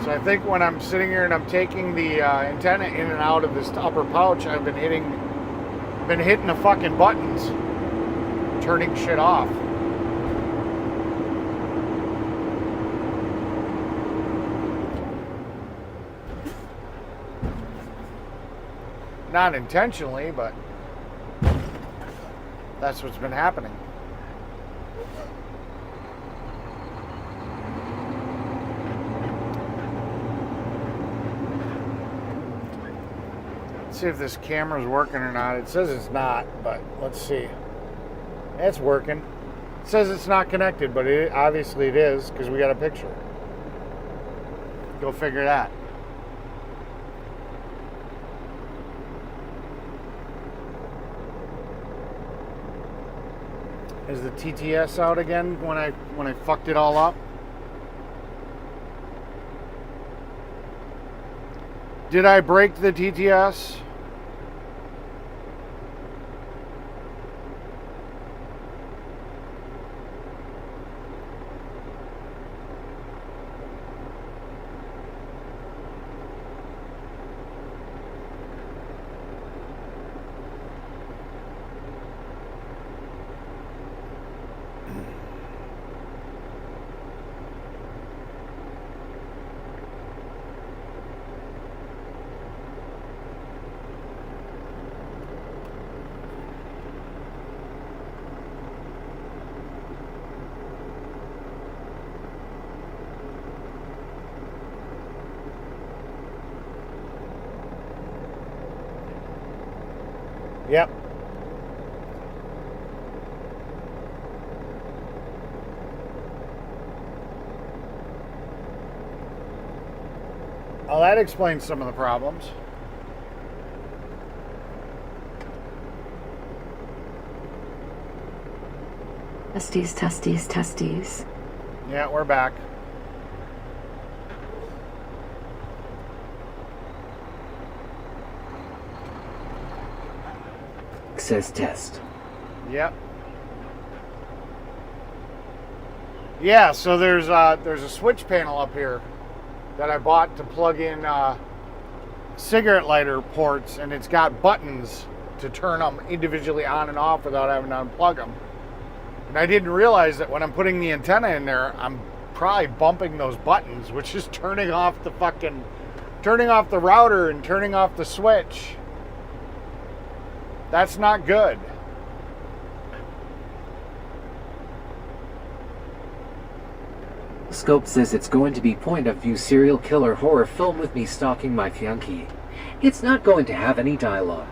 So I think when I'm sitting here and I'm taking the antenna in and out of this upper pouch, I've been hitting the fucking buttons, turning shit off. Not intentionally, but that's what's been happening. see if this camera's working or not. It says it's not, but let's see. It's working. It says it's not connected, but obviously it is because we got a picture. Go figure that. Is the TTS out again when I fucked it all up? Did I break the TTS? Yep. Well, that explains some of the problems. Testes, testes, testes. Yeah, we're back. Says test. Yep. Yeah, so there's a switch panel up here that I bought to plug in cigarette lighter ports, and it's got buttons to turn them individually on and off without having to unplug them. And I didn't realize that when I'm putting the antenna in there, I'm probably bumping those buttons, which is turning off the router and turning off the switch. That's not good. Scope says it's going to be point of view serial killer horror film with me stalking my fiancée. It's not going to have any dialogue.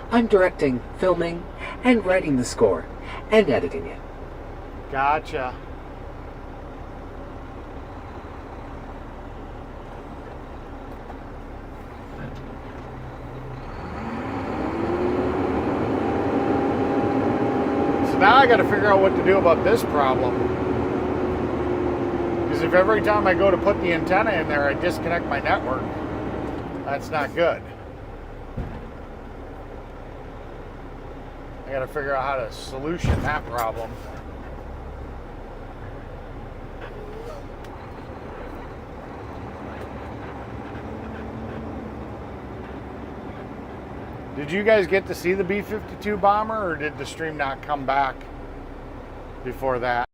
I'm directing, filming, and writing the score, and editing it. Gotcha. So now I got to figure out what to do about this problem. Because if every time I go to put the antenna in there, I disconnect my network, that's not good. I got to figure out how to solution that problem. Did you guys get to see the B-52 bomber, or did the stream not come back before that?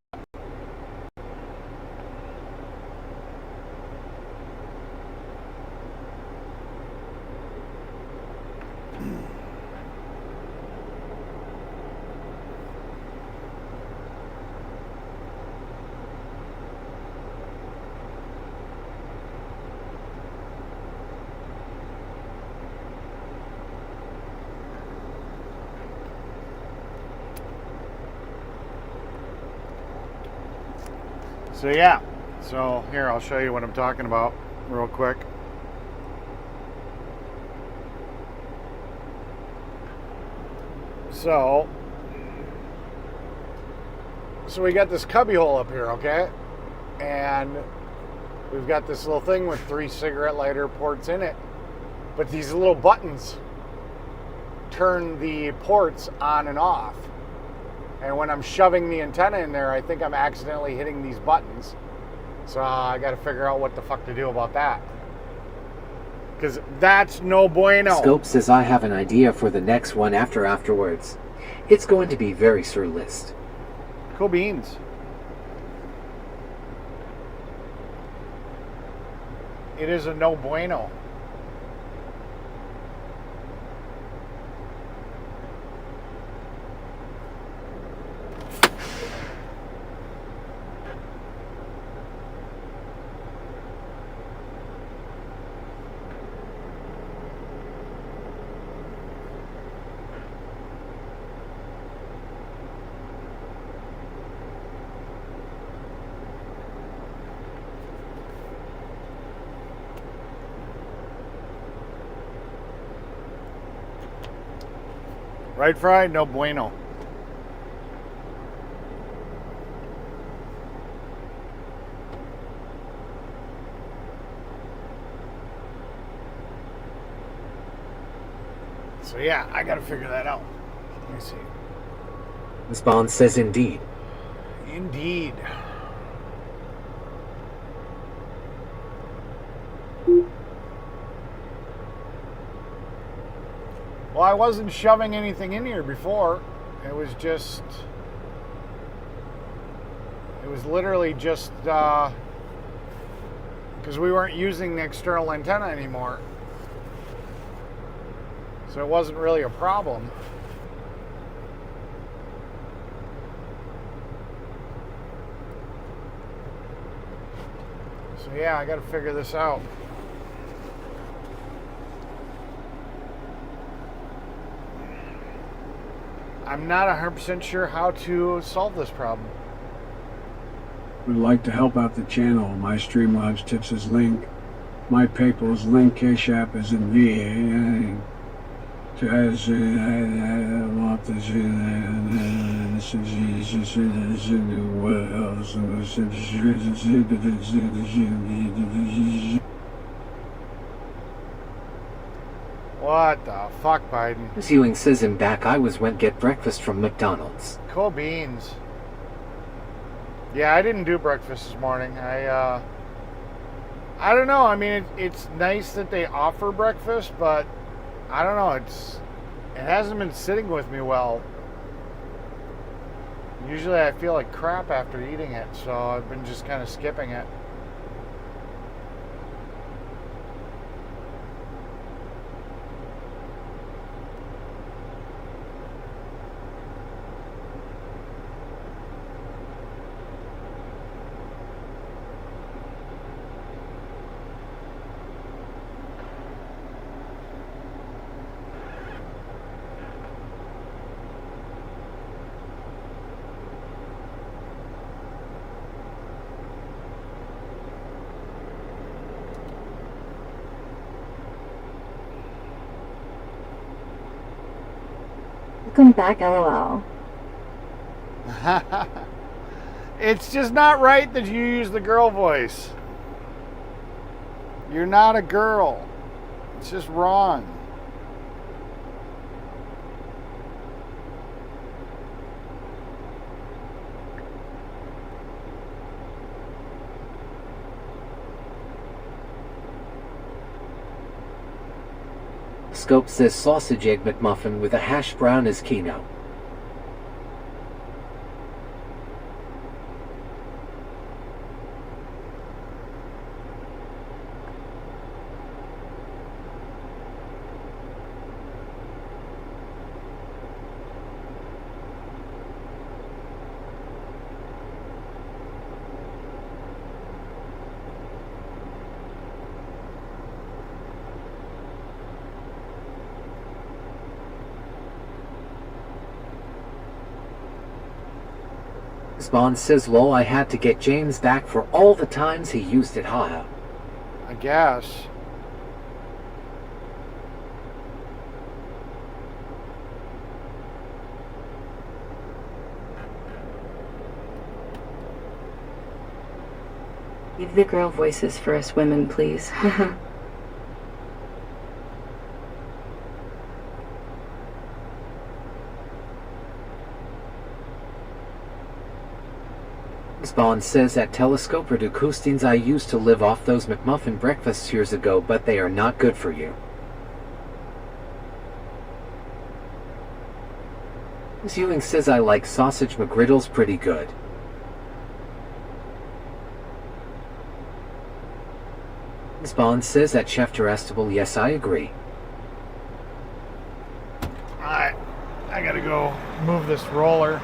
So yeah, so here I'll show you what I'm talking about real quick. So we got this cubby hole up here, okay? And we've got this little thing with 3 cigarette lighter ports in it. But these little buttons turn the ports on and off. And when I'm shoving the antenna in there, I think I'm accidentally hitting these buttons. So I got to figure out what the fuck to do about that. Because that's no bueno. Scope says I have an idea for the next one afterwards. It's going to be very surrealist. Cool beans. It is a no bueno. Right, Fry? No bueno. So yeah, I gotta figure that out. Let me see. Miss Bond says indeed. Indeed. Well, I wasn't shoving anything in here before. It was literally just, because we weren't using the external antenna anymore. So it wasn't really a problem. So yeah, I gotta figure this out. I'm not 100% sure how to solve this problem. Would like to help out the channel. My Streamlabs tips is link. My PayPal's link. Cash App is in VA. What the fuck, Biden? Miss Ewing says I'm back. I went get breakfast from McDonald's. Cool beans. Yeah, I didn't do breakfast this morning. I don't know. I mean, it's nice that they offer breakfast, but I don't know. It hasn't been sitting with me well. Usually I feel like crap after eating it, so I've been just kind of skipping it. Welcome back, LOL. It's just not right that you use the girl voice. You're not a girl. It's just wrong. Scope says sausage egg McMuffin with a hash brown as keynote. Bond says, lol, I had to get James back for all the times he used it, haha. I guess. Leave the girl voices for us women, please. Bond says at Telescope Reducustines I used to live off those McMuffin breakfasts years ago, but they are not good for you. Miss Ewing says I like sausage McGriddles pretty good. Miss Bond says at Chef Terrestible, yes I agree. Alright, I gotta go move this roller.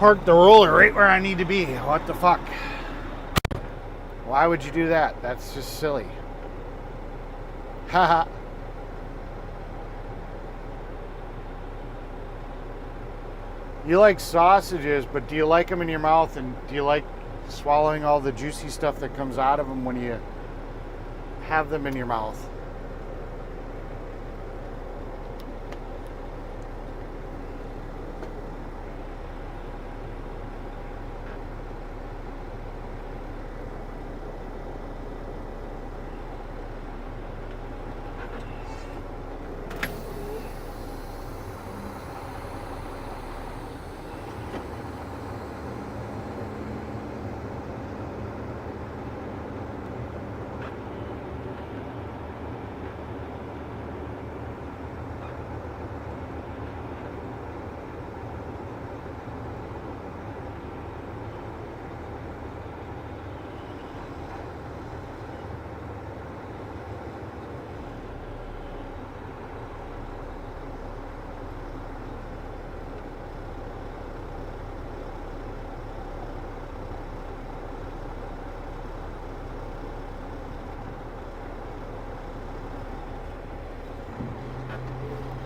parked the roller right where I need to be. What the fuck? Why would you do that? That's just silly. Haha. You like sausages, but do you like them in your mouth, and do you like swallowing all the juicy stuff that comes out of them when you have them in your mouth?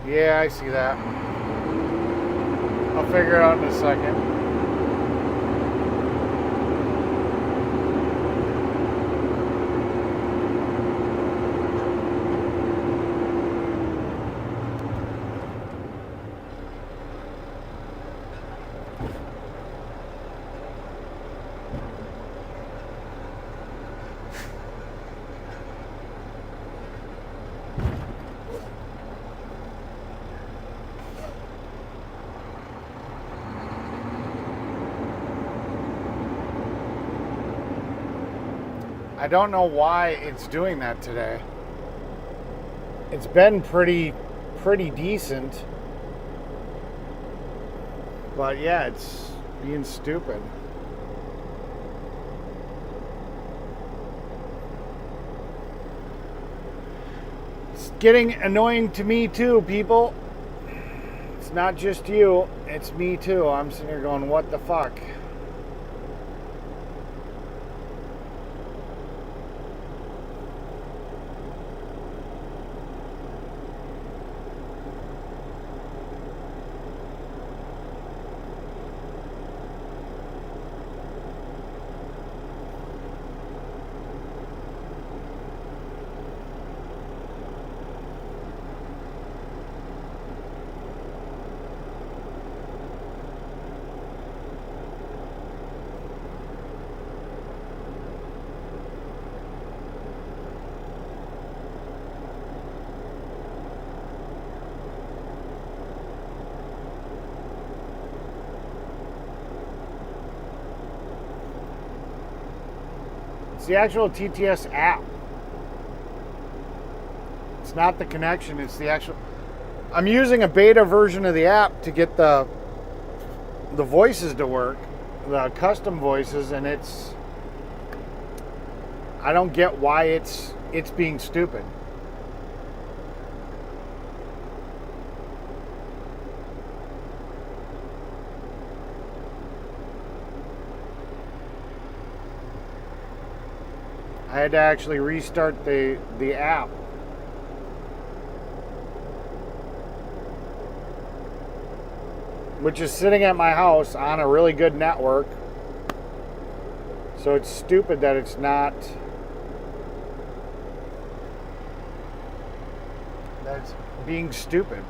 Yeah, I see that. I'll figure it out in a second. I don't know why it's doing that today. It's been pretty decent. But yeah, it's being stupid. It's getting annoying to me too, people. It's not just you, it's me too. I'm sitting here going, what the fuck? It's the actual TTS app. It's not the connection, it's the actual... I'm using a beta version of the app to get the voices to work, the custom voices, and it's... I don't get why it's being stupid. I had to actually restart the app. Which is sitting at my house on a really good network. So it's stupid that it's not... That's being stupid.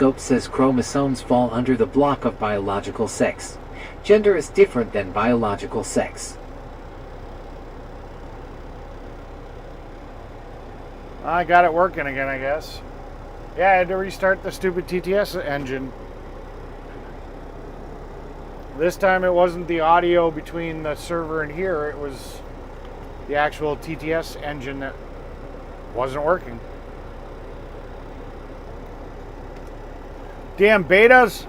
Scope says chromosomes fall under the block of biological sex. Gender is different than biological sex. I got it working again, I guess. Yeah, I had to restart the stupid TTS engine. This time it wasn't the audio between the server and here, it was the actual TTS engine that wasn't working. Damn betas!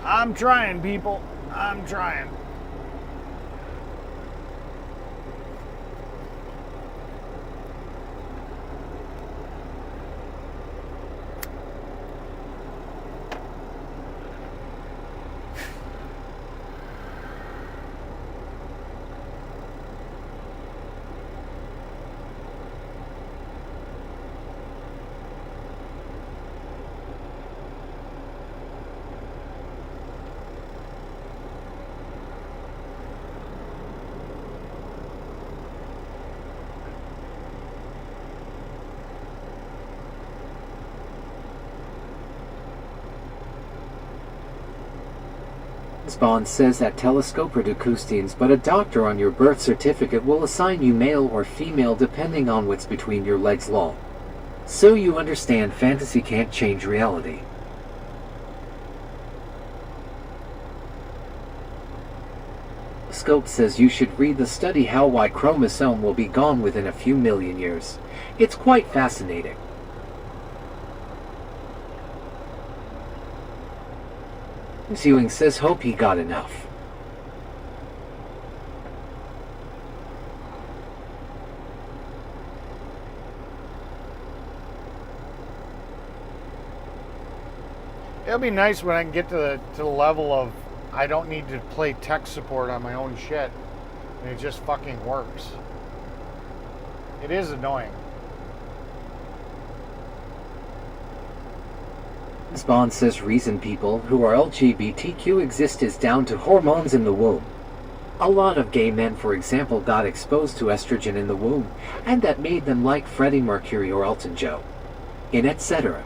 I'm trying, people. I'm trying. Spawn says that telescope are Decustines, but a doctor on your birth certificate will assign you male or female depending on what's between your legs lol. So you understand fantasy can't change reality. Scope says you should read the study How Y Chromosome Will Be Gone Within a Few Million Years. It's quite fascinating. Ewing says hope he got enough. It'll be nice when I can get to the level of I don't need to play tech support on my own shit. And it just fucking works. It is annoying. Spawn says reason people who are LGBTQ exist is down to hormones in the womb. A lot of gay men, for example, got exposed to estrogen in the womb, and that made them like Freddie Mercury or Elton John, and etc.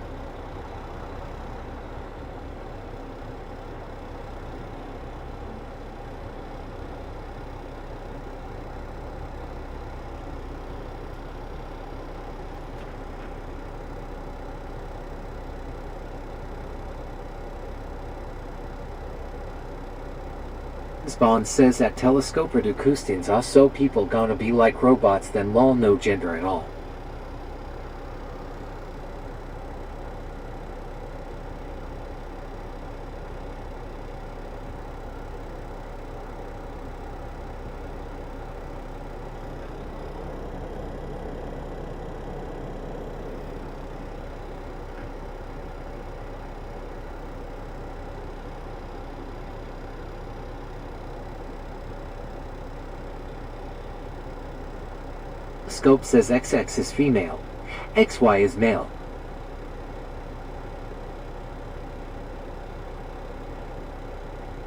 Spawn says that telescope or Decustines are so people gonna be like robots then lol no gender at all. Scope says XX is female, XY is male.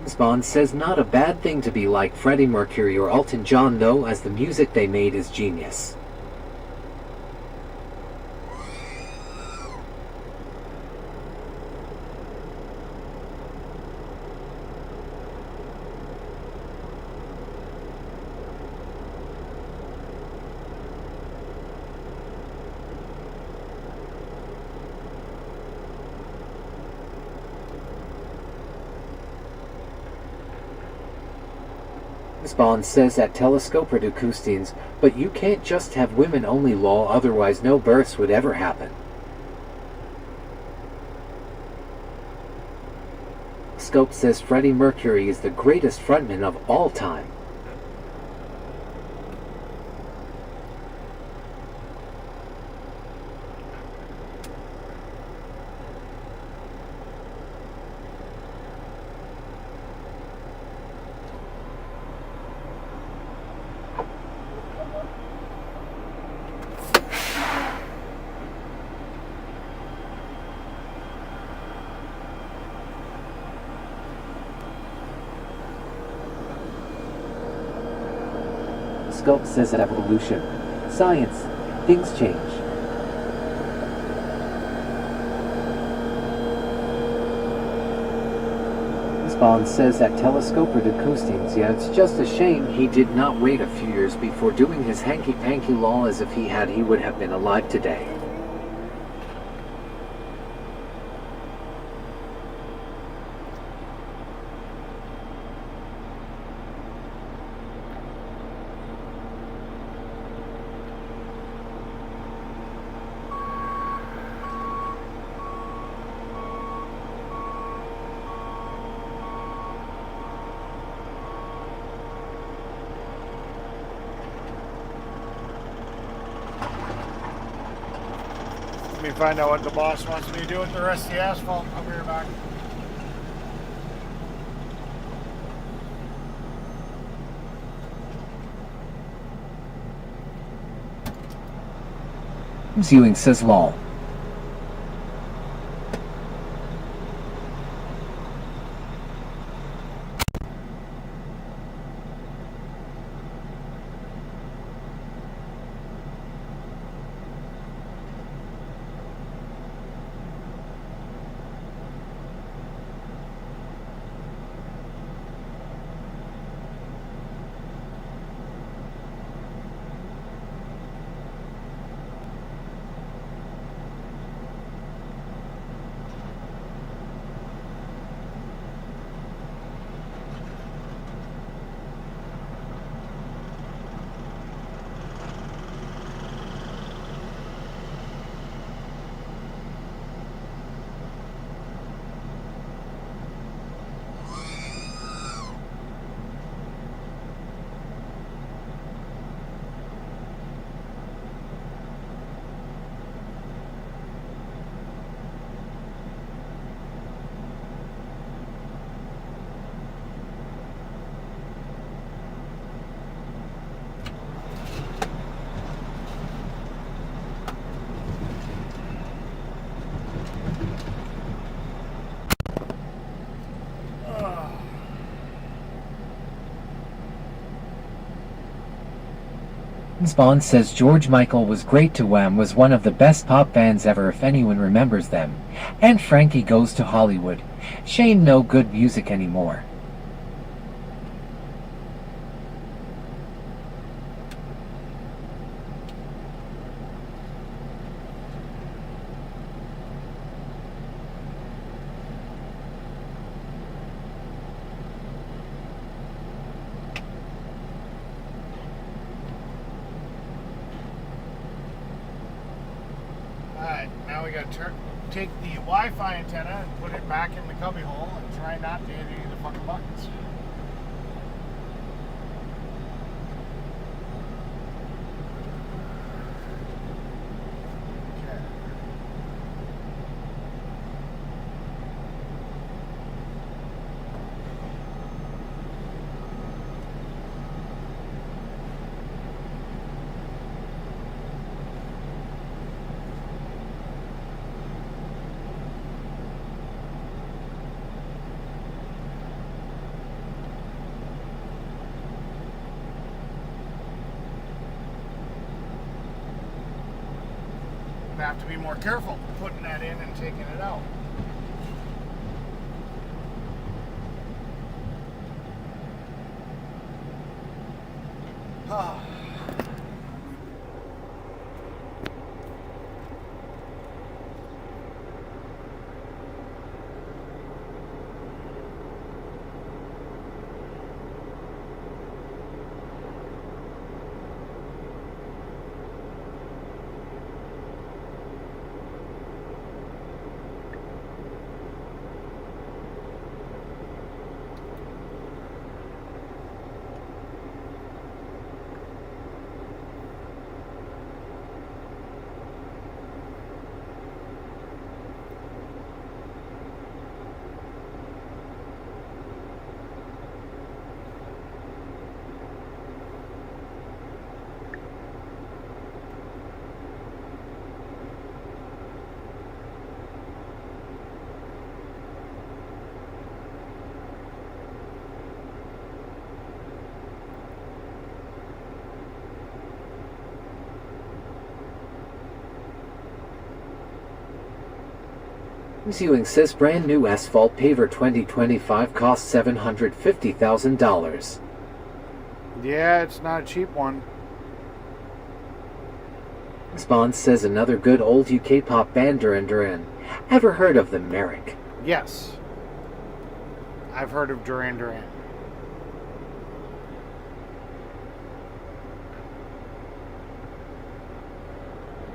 Spawn says not a bad thing to be like Freddie Mercury or Elton John though, as the music they made is genius. Spawn says that telescope are Decustines, but you can't just have women only law, otherwise no births would ever happen. Scope says Freddie Mercury is the greatest frontman of all time. telescope says evolution. Science. Things change. Bond says that telescoper de Custines, yeah, it's just a shame he did not wait a few years before doing his hanky-panky law, as if he would have been alive today. Let me find out what the boss wants me to do with the rest of the asphalt. I'll be right back. Viewing says lol. Bond says George Michael was great to Wham, was one of the best pop bands ever if anyone remembers them. And Frankie Goes to Hollywood. Shane no good music anymore. Alright, now we gotta take the Wi-Fi antenna and put it back in the cubby hole and try not to hit any of the fucking buckets. Okay. Have to be more careful putting that in and taking it out. Ewing says brand new asphalt paver 2025 costs $750,000. Yeah, it's not a cheap one. Spawn says another good old UK pop band Duran Duran. Ever heard of them, Merrick? Yes. I've heard of Duran Duran.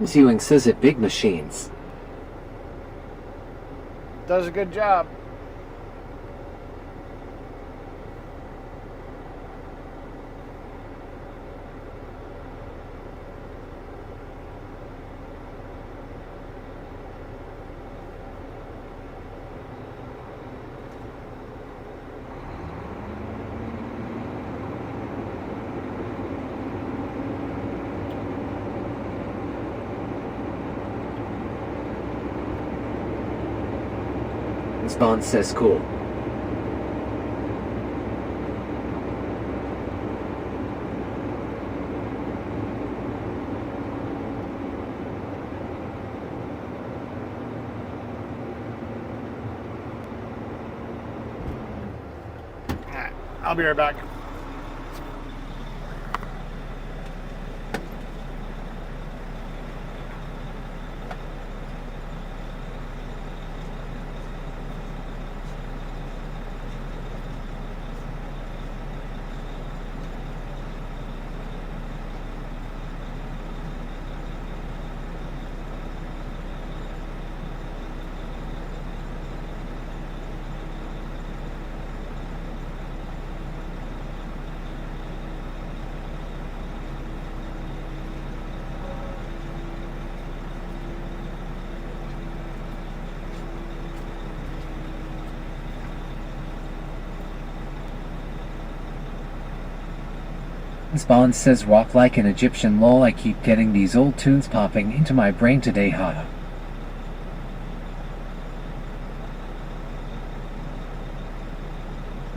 Ewing says at Big Machines. Does a good job. Spawn says cool. Alright, I'll be right back. Spawn says rock like an Egyptian lol. I keep getting these old tunes popping into my brain today, haha.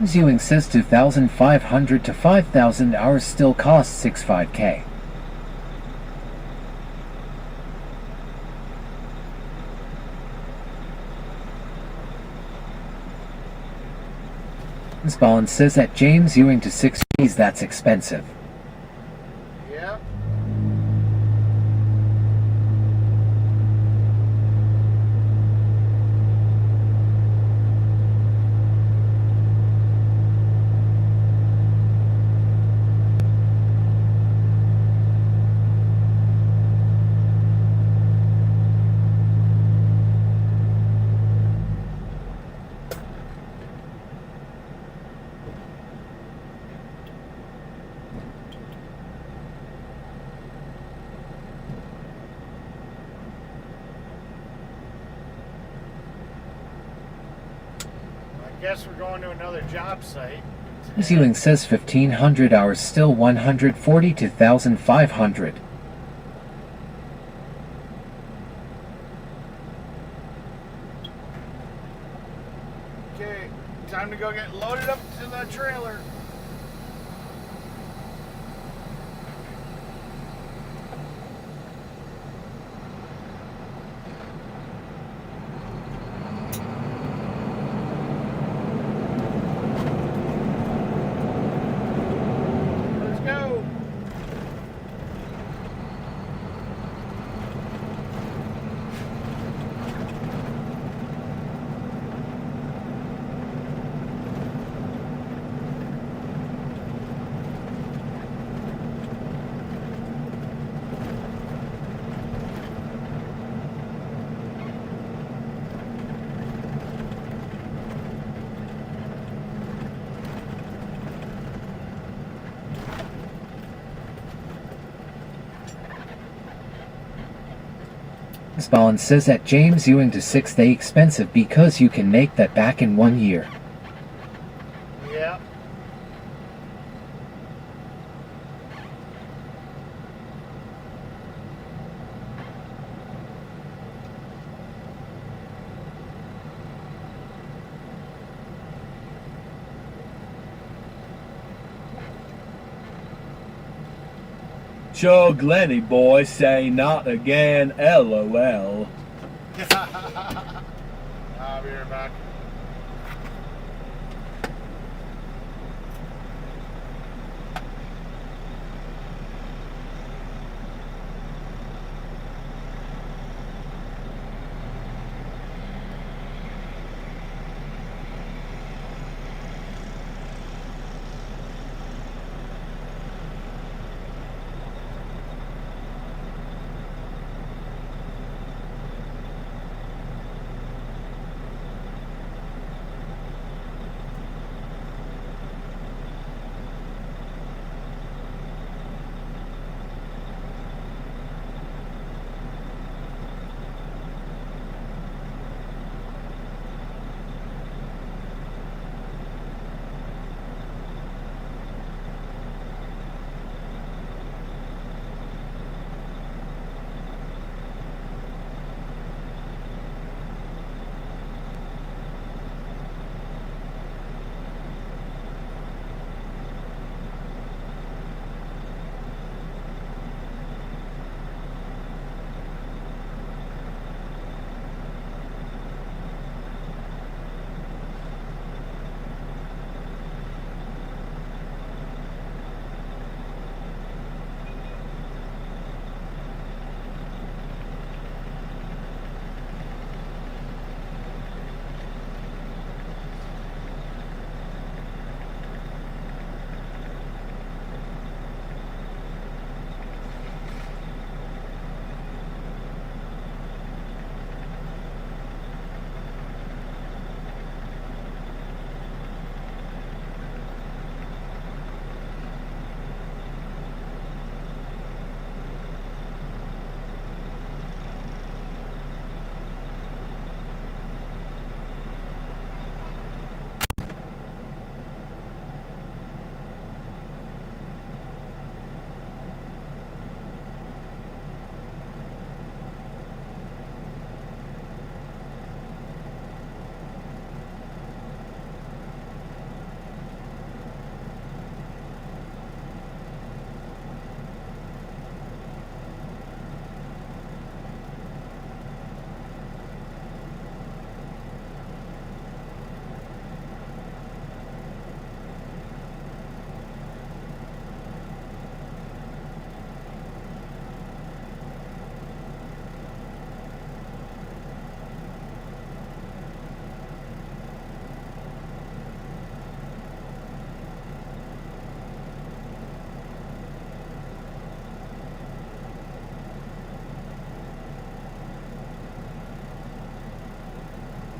Ewing says 2,500 to 5,000 hours still costs 65K. Spawn says at James Ewing to 6 Gs that's expensive. Yep. Guess we're going to another job site. Ewing says 1,500 hours still 140 to 1,500. Okay, time to go get loaded up to the trailer. Let's go. Spawn says that James Ewing to 6 they expensive because you can make that back in 1 year. Yeah. Chug Lenny boy say not again, LOL. I'll be right back.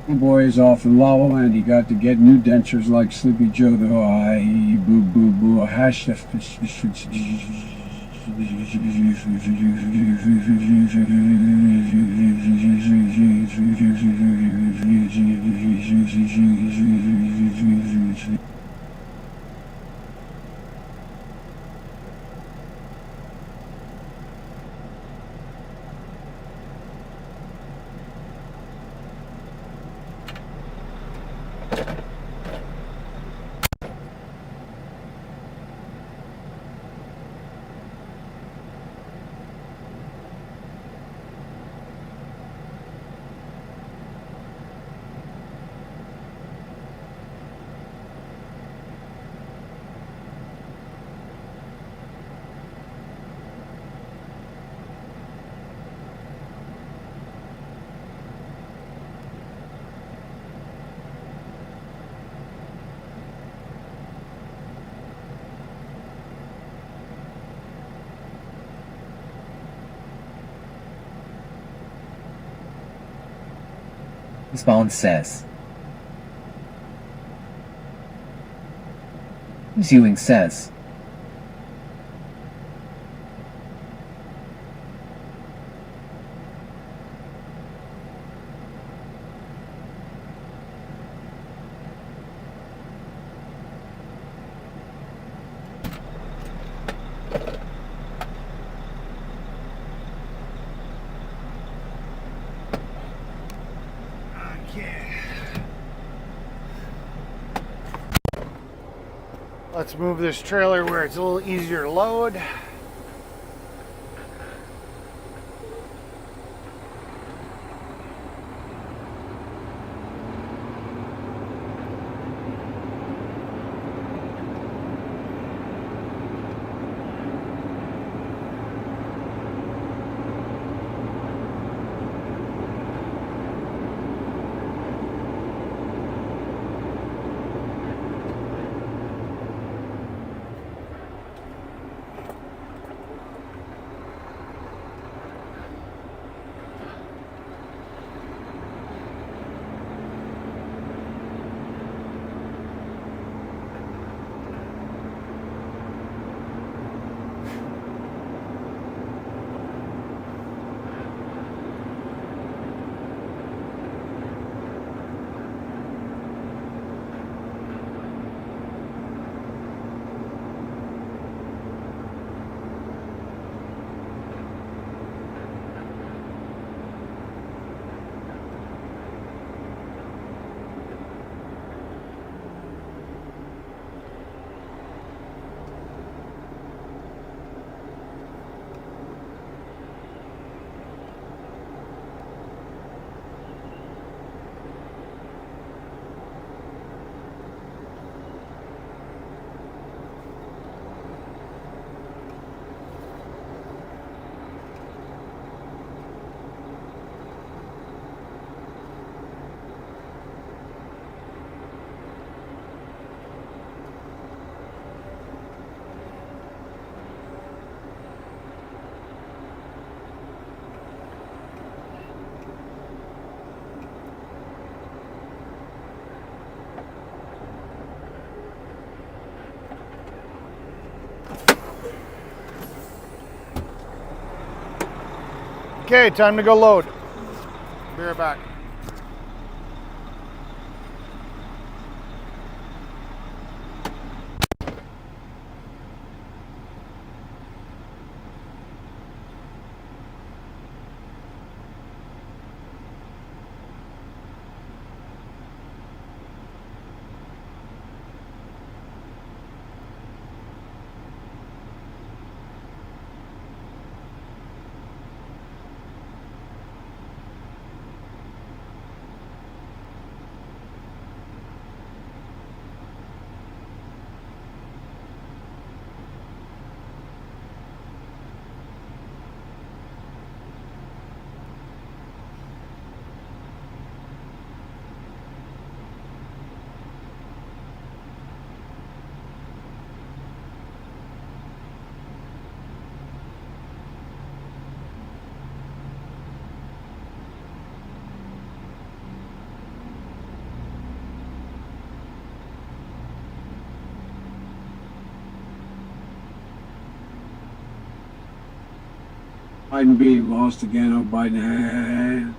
Boy is off in La La Land. He got to get new dentures like Sleepy Joe. The boo boo boo. Hash the Spawn says. Ewing says. Let's move this trailer where it's a little easier to load. Okay, time to go load. Be right back. Biden being lost again. Oh, Biden.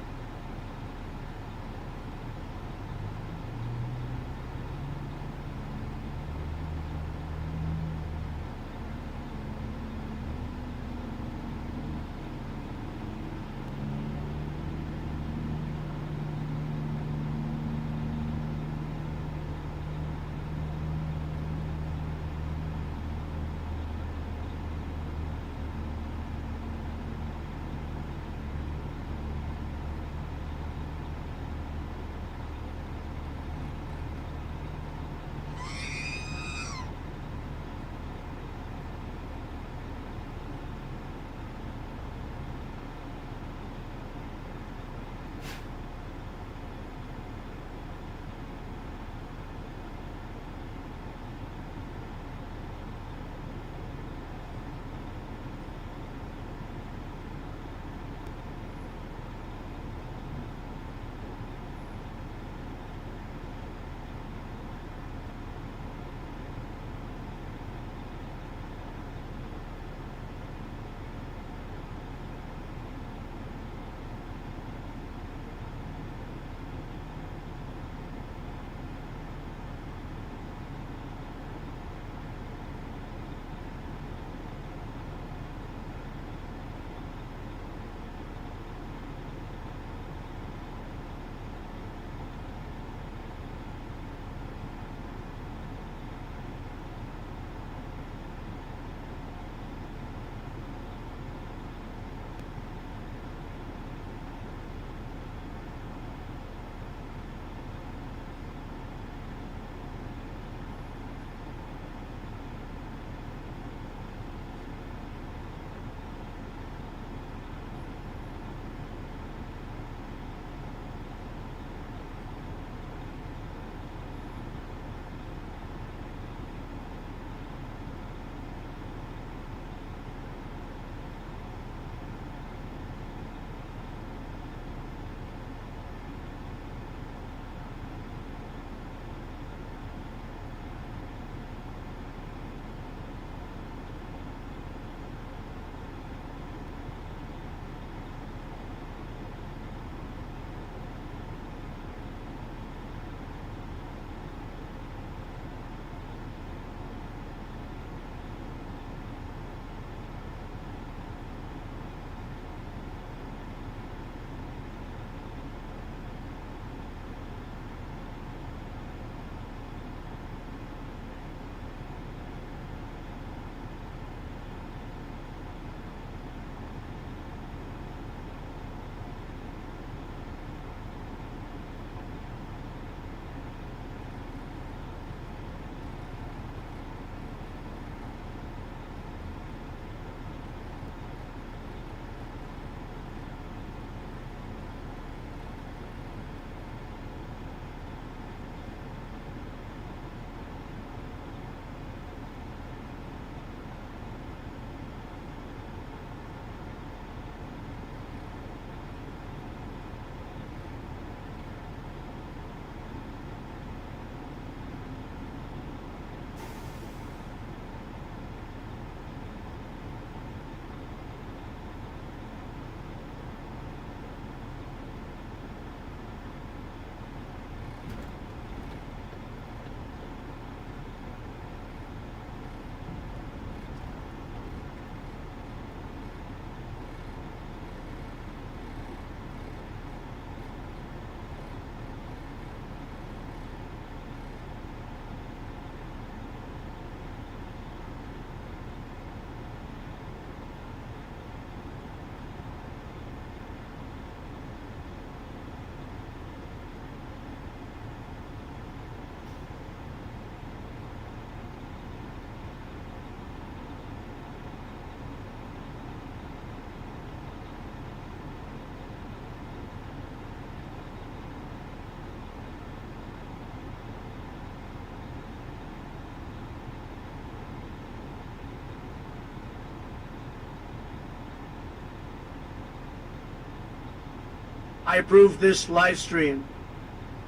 I approve this live stream.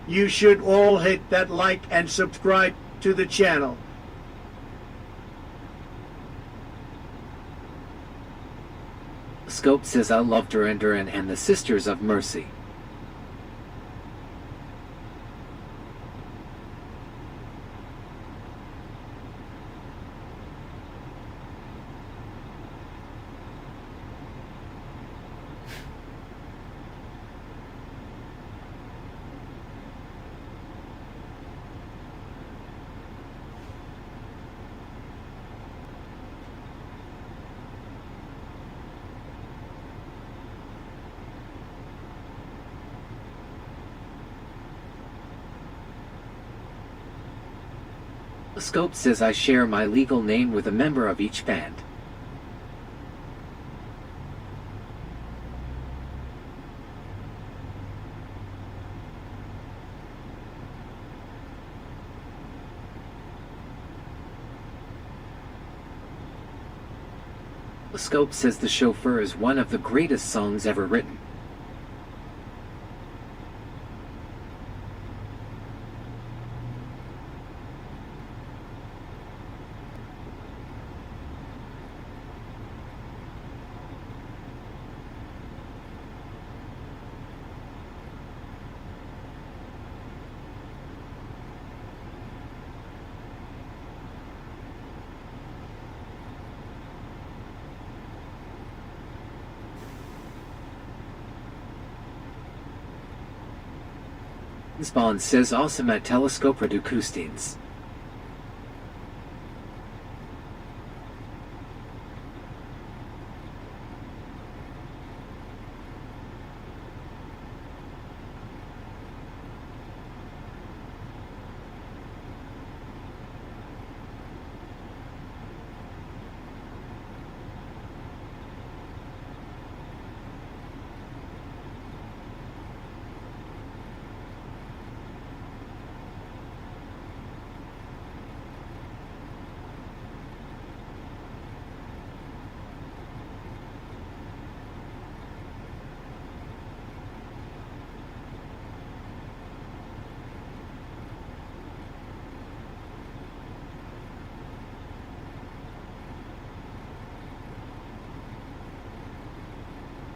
You should all hit that like and subscribe to the channel. Scope says I love Duran Duran and the Sisters of Mercy. Scope says I share my legal name with a member of each band. Scope says The Chauffeur is one of the greatest songs ever written. Bond says awesome at Telescope Redukustins.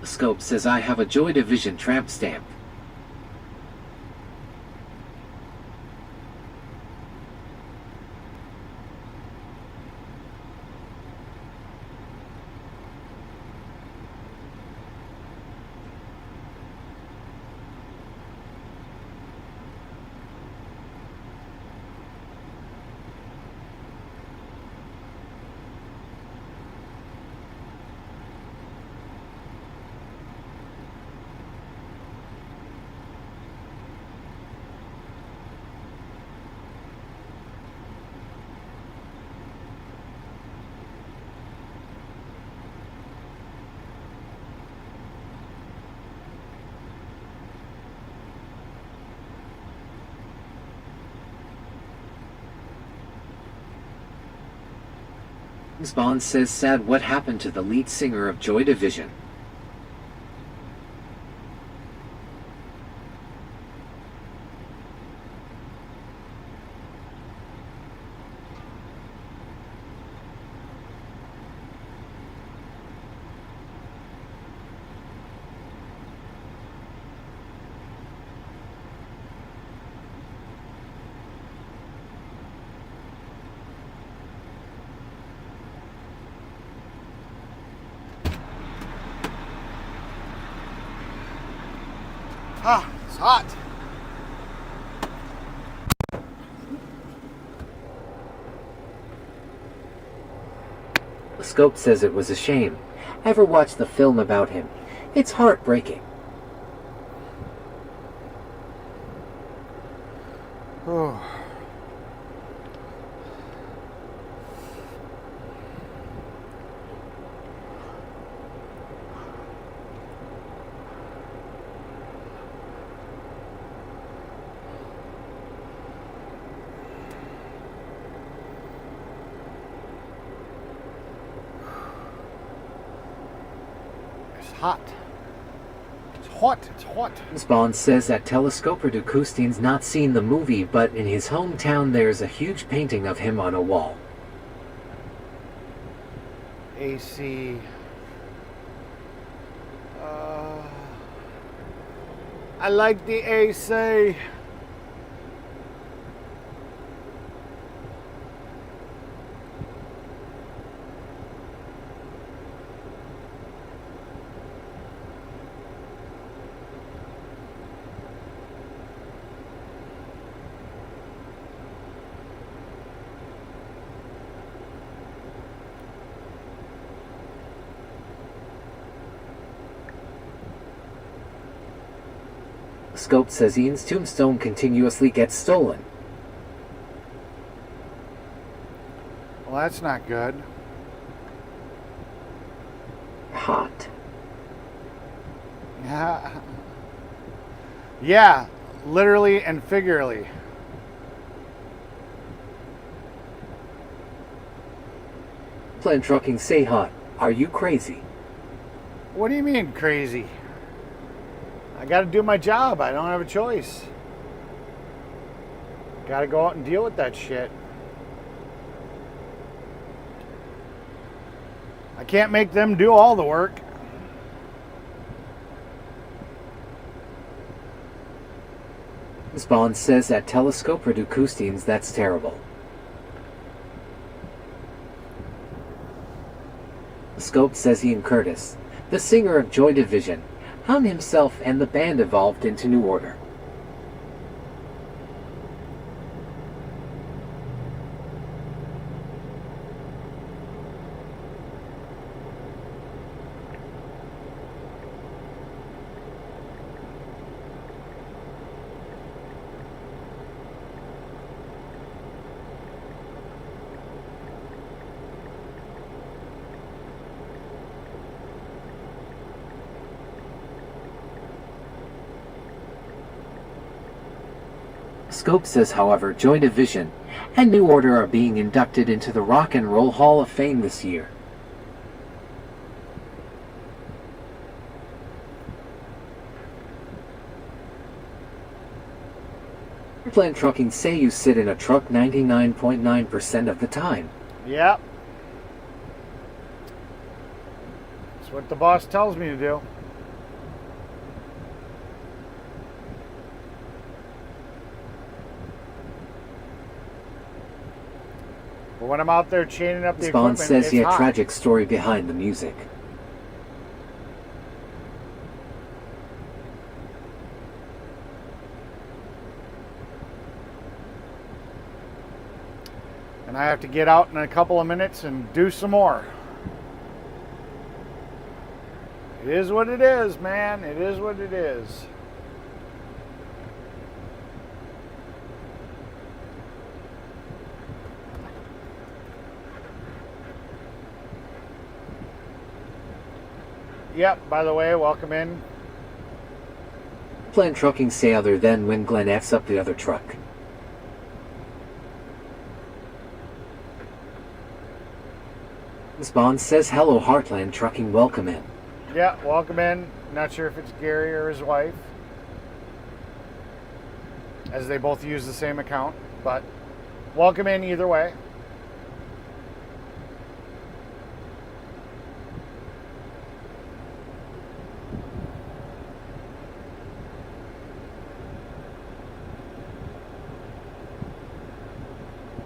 Scope says I have a Joy Division tramp stamp. Bond says sad what happened to the lead singer of Joy Division. Ah, it's hot. Scope says it was a shame. Ever watched the film about him? It's heartbreaking. Oh. It's hot. It's hot. It's hot. Spawn says that Telescoper de Coustein's not seen the movie, but in his hometown there's a huge painting of him on a wall. AC. I like the AC. Scope says Ian's tombstone continuously gets stolen. Well, that's not good. Hot. Yeah. Yeah, literally and figuratively. Plan Trucking say hot. Are you crazy? What do you mean crazy? I got to do my job. I don't have a choice. Got to go out and deal with that shit. I can't make them do all the work. Spawn says that Telescoper de Coustein's that's terrible. Scope says Ian Curtis, the singer of Joy Division, hung himself and the band evolved into New Order. Scope says, however, Joy Division and New Order are being inducted into the Rock and Roll Hall of Fame this year. Plan Trucking say you sit in a truck 99.9% of the time. Yep. That's what the boss tells me to do. But when I'm out there chaining up the Spawn equipment, says it's he had hot. tragic story behind the music. And I have to get out in a couple of minutes and do some more. It is what it is, man. It is what it is. Yep, by the way, welcome in. Plan Trucking say other than when Glenn F's up the other truck. Spawn says hello Heartland Trucking, welcome in. Yeah, welcome in. Not sure if it's Gary or his wife, as they both use the same account, but welcome in either way.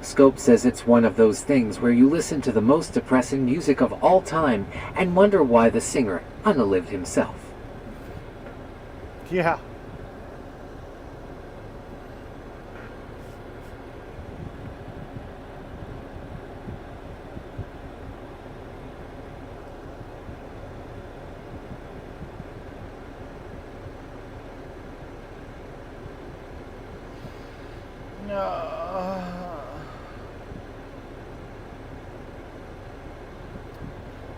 Scope says it's one of those things where you listen to the most depressing music of all time and wonder why the singer unalived himself. Yeah.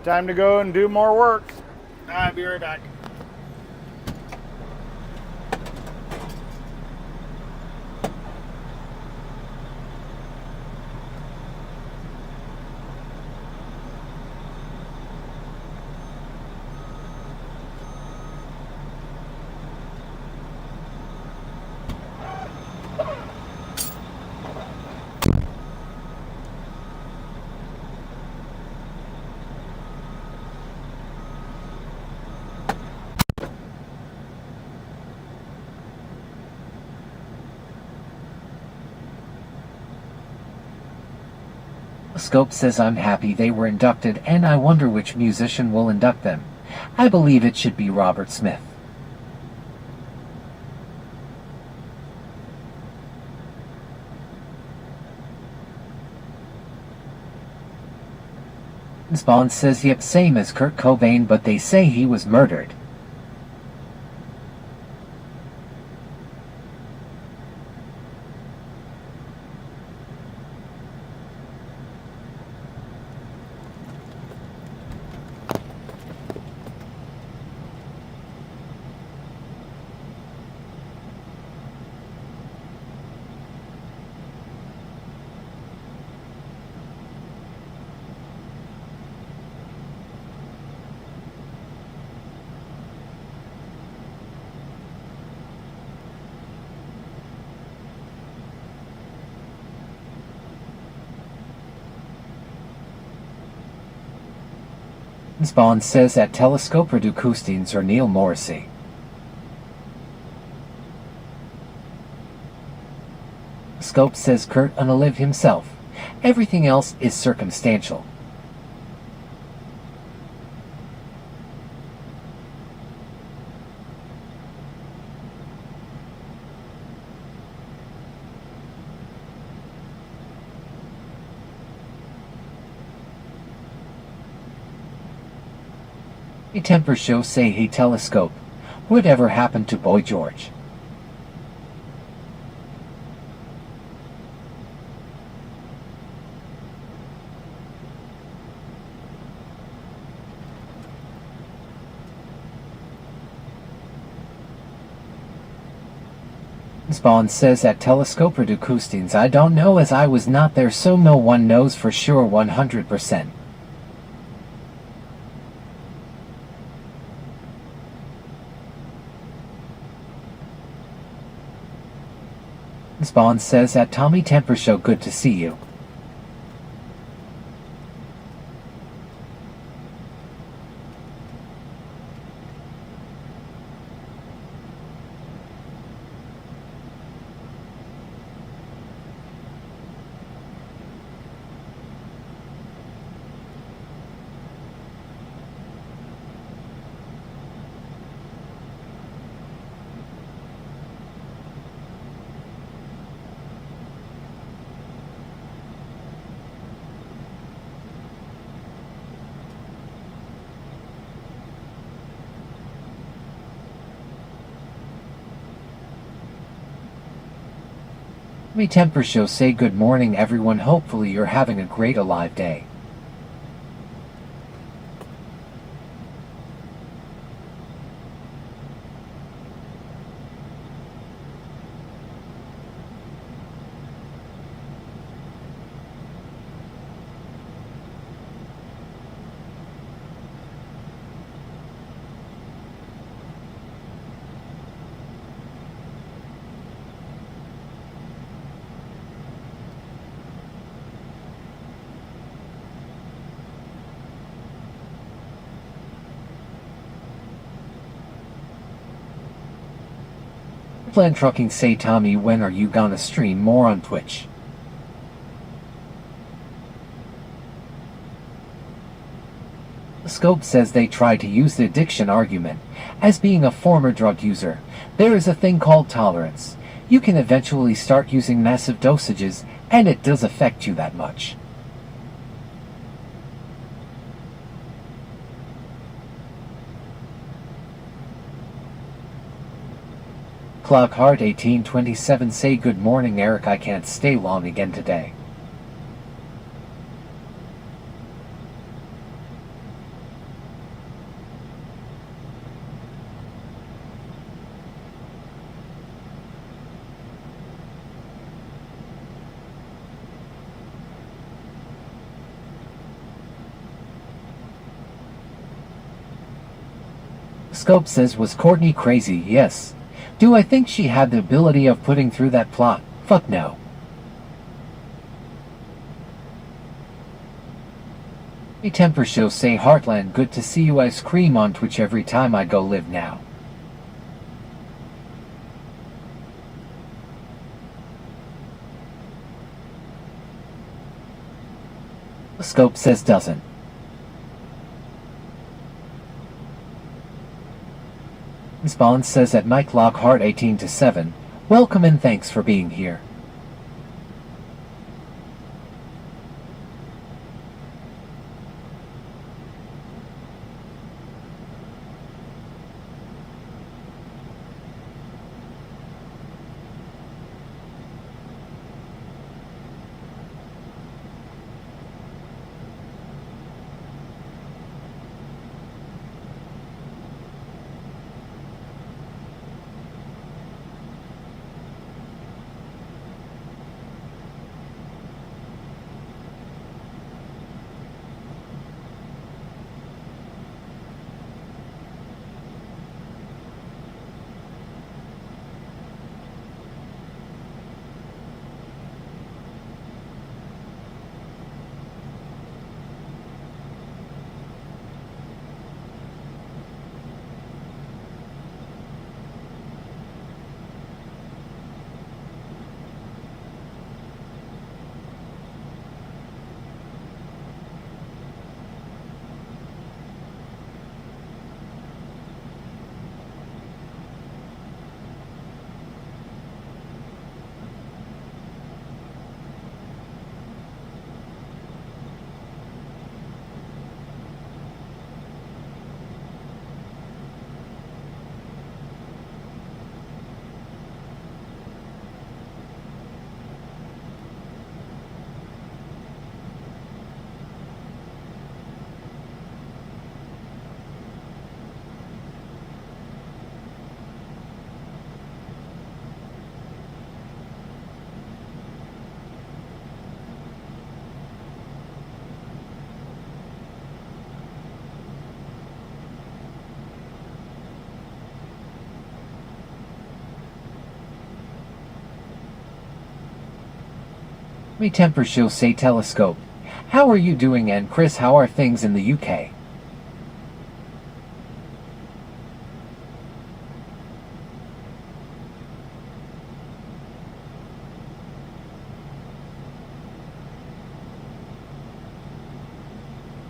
Time to go and do more work. I'll be right back. Telescope says I'm happy they were inducted and I wonder which musician will induct them. I believe it should be Robert Smith. Bond says yep, same as Kurt Cobain, but they say he was murdered. Bond says at Telescope Redu Custines or Neil Morrissey. Scope says Kurt unalived himself. Everything else is circumstantial. A temper show say hey Telescope. Whatever happened to Boy George? Bond says at Telescope Redu Custines I don't know as I was not there so no one knows for sure 100%. Bond says at Tommy Temper Show good to see you. Tommy Temper Show say good morning everyone, hopefully you're having a great alive day. Plan Trucking say Tommy when are you gonna stream more on Twitch? Scope says they try to use the addiction argument. As being a former drug user, there is a thing called tolerance. You can eventually start using massive dosages and it does affect you that much. Clockhart 1827 say good morning Eric, I can't stay long again today. Scope says was Courtney crazy? Yes. Do I think she had the ability of putting through that plot? Fuck no. A Temper Show say Heartland good to see you, I scream on Twitch every time I go live now. Scope says doesn't. Spawn says at Mike Lockhart 18-7, welcome and thanks for being here. Me Temper Show say Telescope. How are you doing, and Chris, how are things in the UK?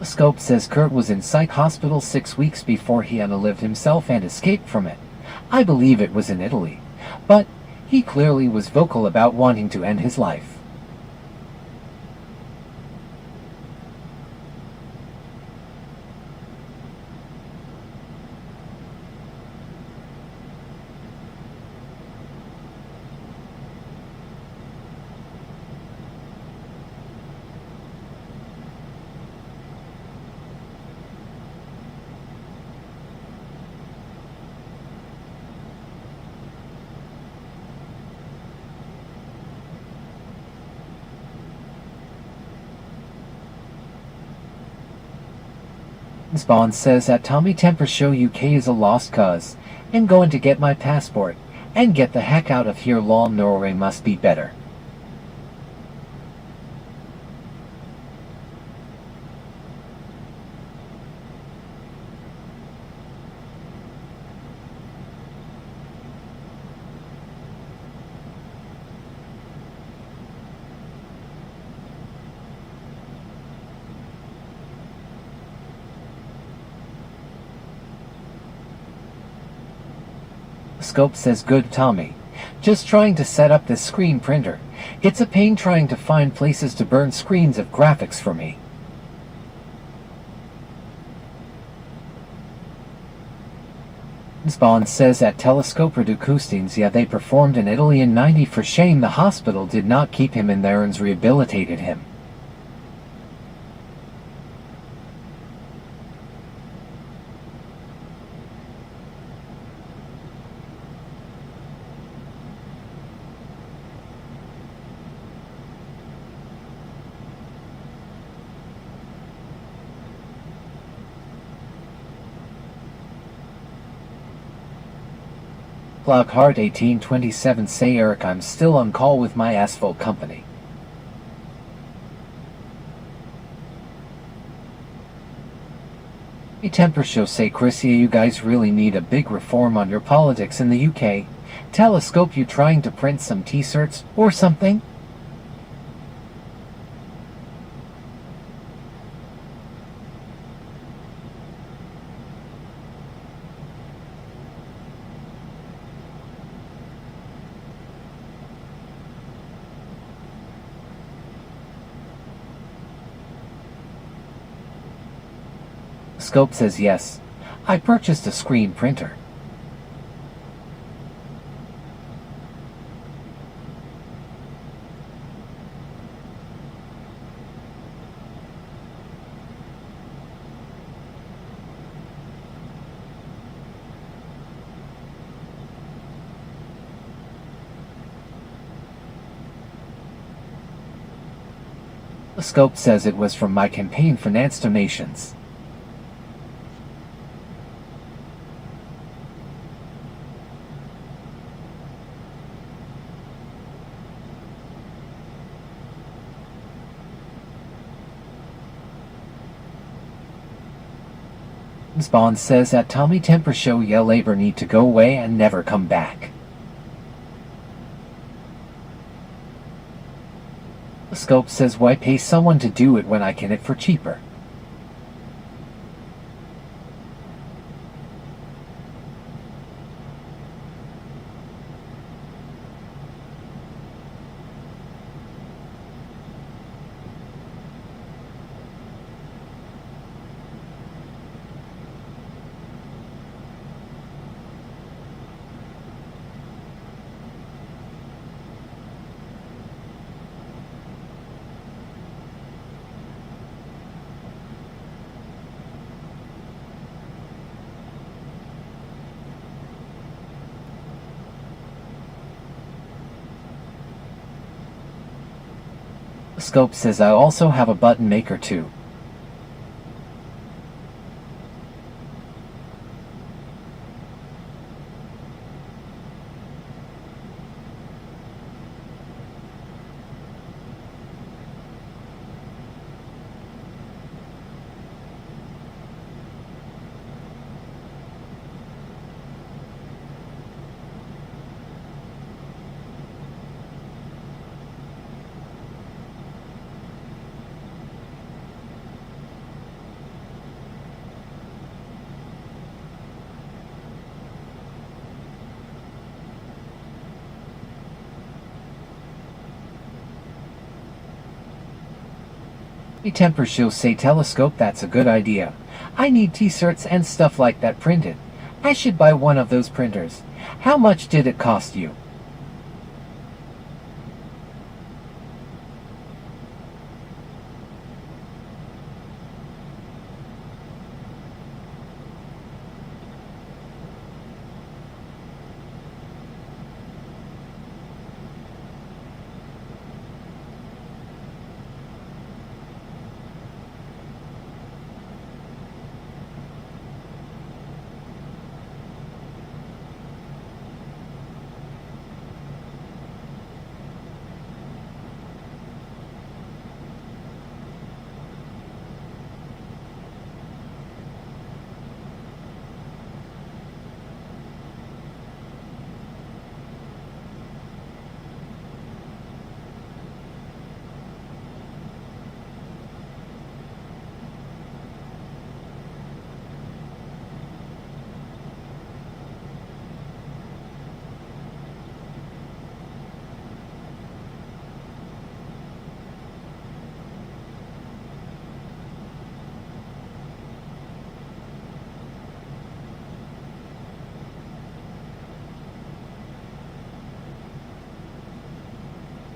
Scope says Kurt was in psych hospital 6 weeks before he unalived himself and escaped from it. I believe it was in Italy, but he clearly was vocal about wanting to end his life. Spawn says that Tommy Temper Show UK is a lost cause, and going to get my passport, and get the heck out of here. Lol, Norway must be better. Scope says good Tommy. Just trying to set up this screen printer. It's a pain trying to find places to burn screens of graphics for me. Spawn says at Telescope Reducustines, yeah, they performed in Italy in '90. For shame the hospital did not keep him in there and rehabilitated him. Lockhart 1827 say Eric, I'm still on call with my asphalt company. A Temper Show say Chris, yeah, you guys really need a big reform on your politics in the UK. Telescope, you trying to print some t-shirts or something? Scope says yes. I purchased a screen printer. Scope says it was from my campaign finance donations. Bond says at Tommy Temper show yeah labor need to go away and never come back. Scope says why pay someone to do it when I can it for cheaper. Scope says I also have a button maker too. Temper show say telescope that's a good idea. I need t-shirts and stuff like that printed. I should buy one of those printers. How much did it cost you?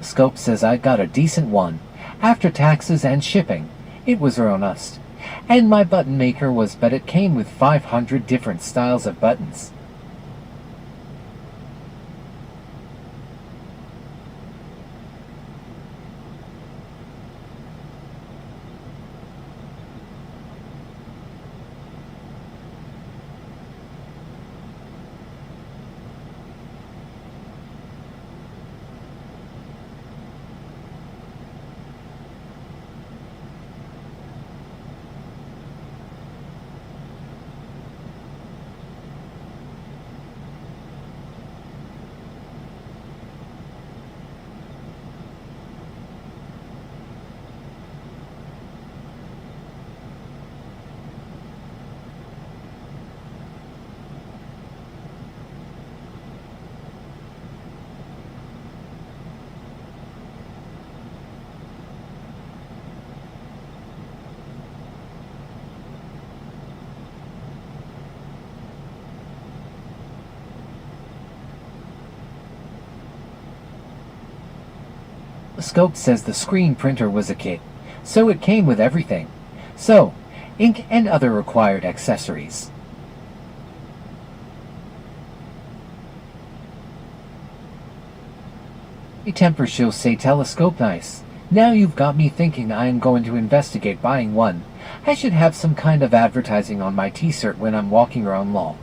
Scope says I got a decent one. After taxes and shipping, it was honest. And my button maker was, but it came with 500 different styles of buttons. Scope says the screen printer was a kit, so it came with everything. So, ink and other required accessories. A temper show say telescope nice. Now you've got me thinking I am going to investigate buying one. I should have some kind of advertising on my t-shirt when I'm walking around law.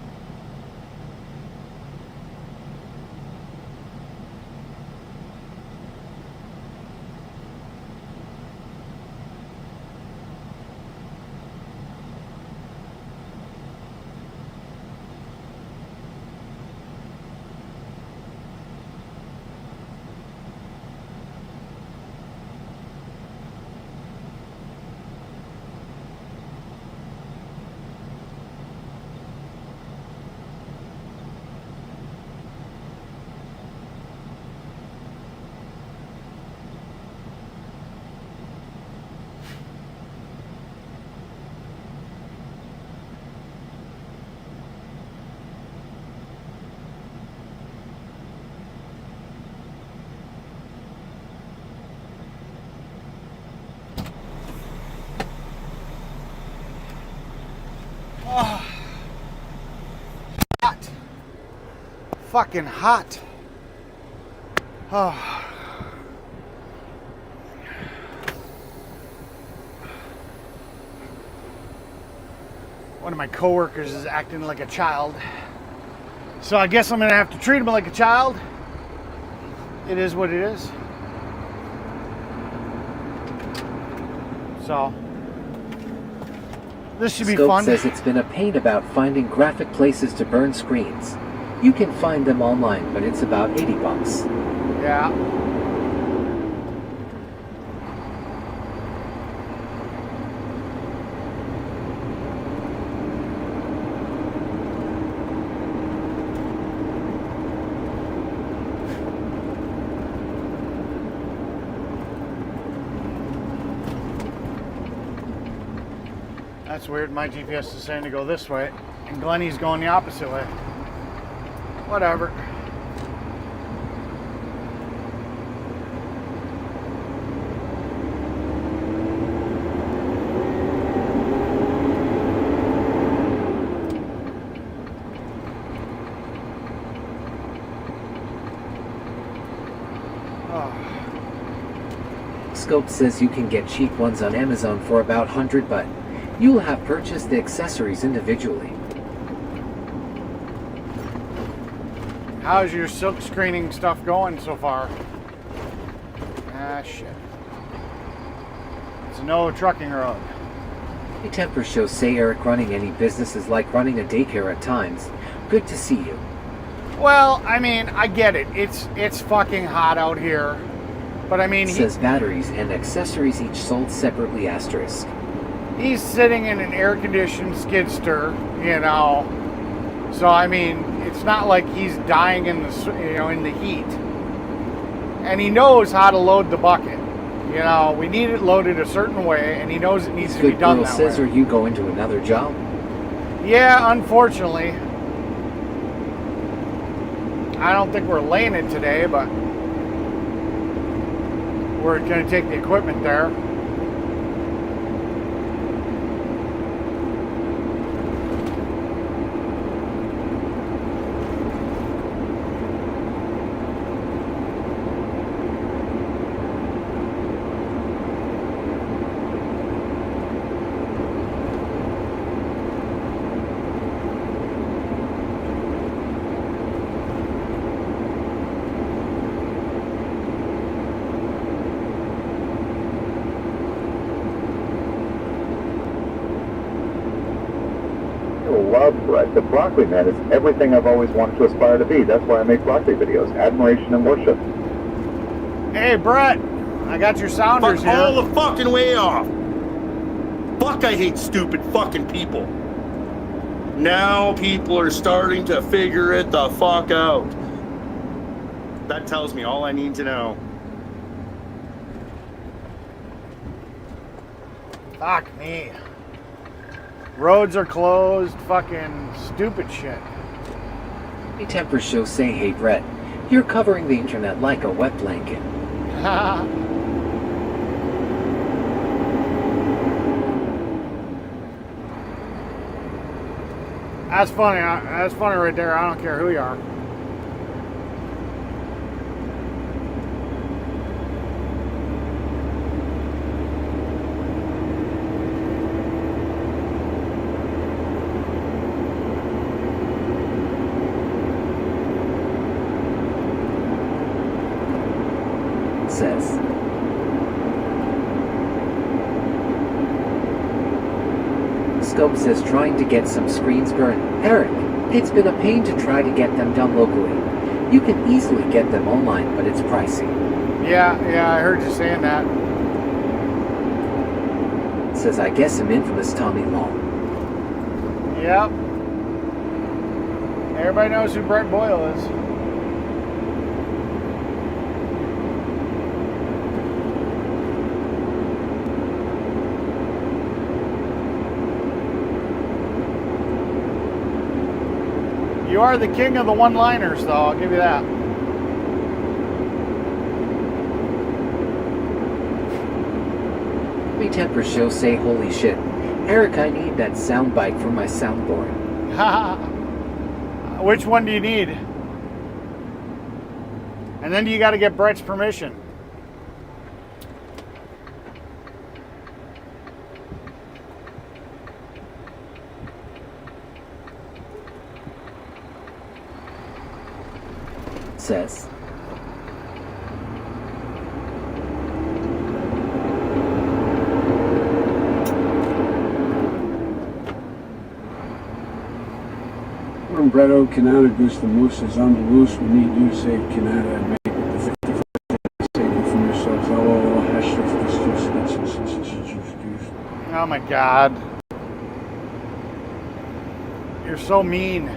Hot. Fucking hot. Oh. One of my coworkers is acting like a child. So I guess I'm gonna have to treat him like a child. It is what it is. So this should be Scope fun. says it's been a pain about finding graphic places to burn screens. You can find them online, but it's about $80. Yeah. That's weird. My GPS is saying to go this way, and Glenny's going the opposite way. Whatever. Scope says you can get cheap ones on Amazon for about $100, but you'll have purchased the accessories individually. How's your silk screening stuff going so far? Ah, shit. It's no trucking road. A temper show say Eric running any business is like running a daycare at times. Good to see you. Well, I mean, I get it. It's fucking hot out here. But I mean, Says batteries and accessories each sold separately asterisk. He's sitting in an air-conditioned skidster, you know. So I mean, it's not like he's dying in the heat. And he knows how to load the bucket. You know, we need it loaded a certain way, and he knows it needs to be done that way. Good girl says, are you going to another job? Yeah, unfortunately. I don't think we're laying it today, but we're going to take the equipment there. The broccoli man is everything I've always wanted to aspire to be. That's why I make broccoli videos. Admiration and worship. Hey, Brett. I got your sounders Fuck here. all the fucking way off. Fuck, I hate stupid fucking people. Now people are starting to figure it the fuck out. That tells me all I need to know. Fuck me. Roads are closed. Fucking stupid shit. A temper show say, hey Brett, you're covering the internet like a wet blanket. That's funny. That's funny right there. I don't care who you are. Says. Scope says trying to get some screens burned. Eric, it's been a pain to try to get them done locally. You can easily get them online, but it's pricey. Yeah, I heard you saying that. Says I guess some infamous Tommy Law. Yep. Everybody knows who Brett Boyle is. You are the king of the one-liners, though, I'll give you that. Me temper show say holy shit. Eric, I need that soundbite for my soundboard. Which one do you need? And then you got to get Brett's permission. Says. When Bretto Canada goose the moose is on the loose, we need you to save Canada and make it the 51st saving from yourselves. Oh, Oh my God. You're so mean.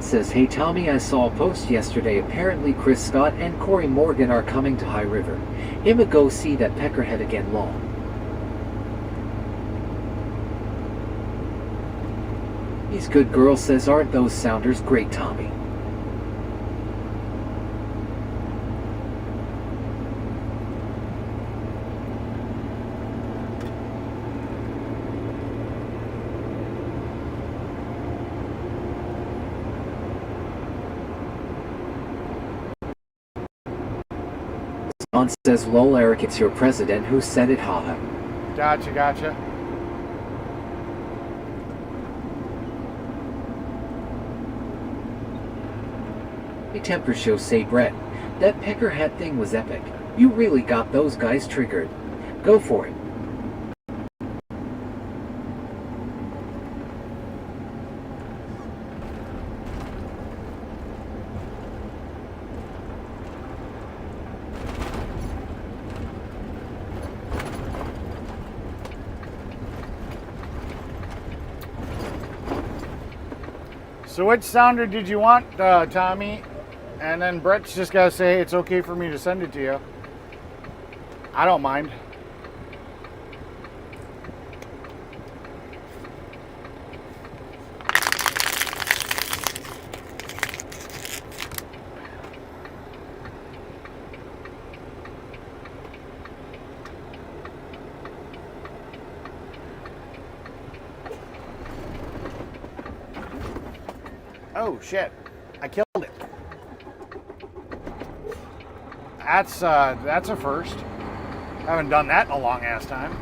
Says, hey Tommy, I saw a post yesterday. Apparently Chris Scott and Corey Morgan are coming to High River. I'ma go see that peckerhead again long. These good girls says, aren't those sounders great, Tommy? Son says, lol Eric, it's your president who said it, haha. Gotcha. The temper show say, Brett, that peckerhead thing was epic. You really got those guys triggered. Go for it. So which sounder did you want, Tommy? And then Brett's just got to say, hey, it's okay for me to send it to you. I don't mind. Oh shit, I killed it. That's a first. Haven't done that in a long ass time.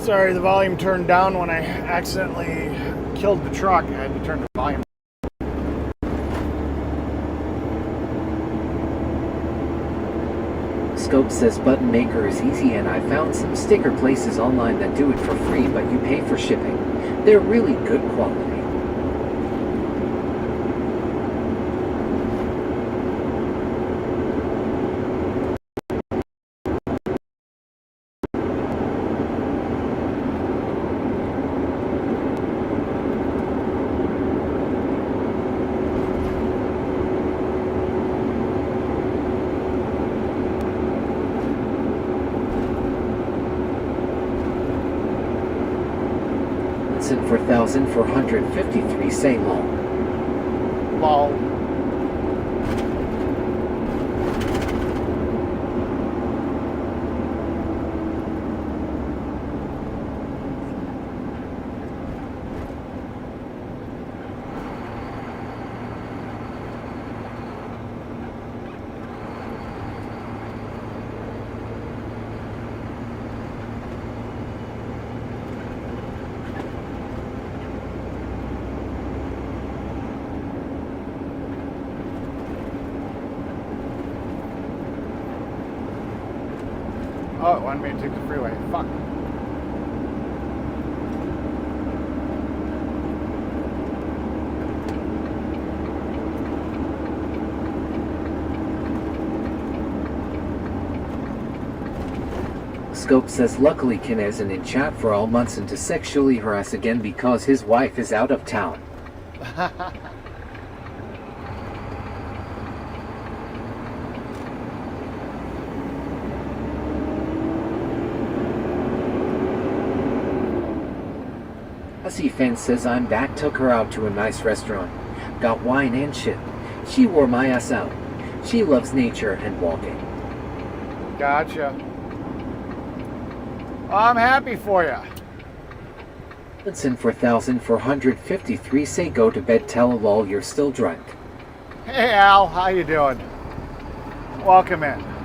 Sorry, the volume turned down when I accidentally killed the truck. I had to turn the volume. Scope says button maker is easy and I found some sticker places online that do it for free but you pay for shipping. They're really good quality. Listen for 1,453 say lol. Lol. Oh, it wanted me to take the freeway. Fuck. Scope says luckily Ken isn't in chat for all months and to sexually harass again because his wife is out of town. Hussy Fence says I'm back, took her out to a nice restaurant. Got wine and shit. She wore my ass out. She loves nature and walking. Gotcha. I'm happy for you. Listen for 1,453 say go to bed, tell a lol you're still drunk. Hey Al, how you doing? Welcome in.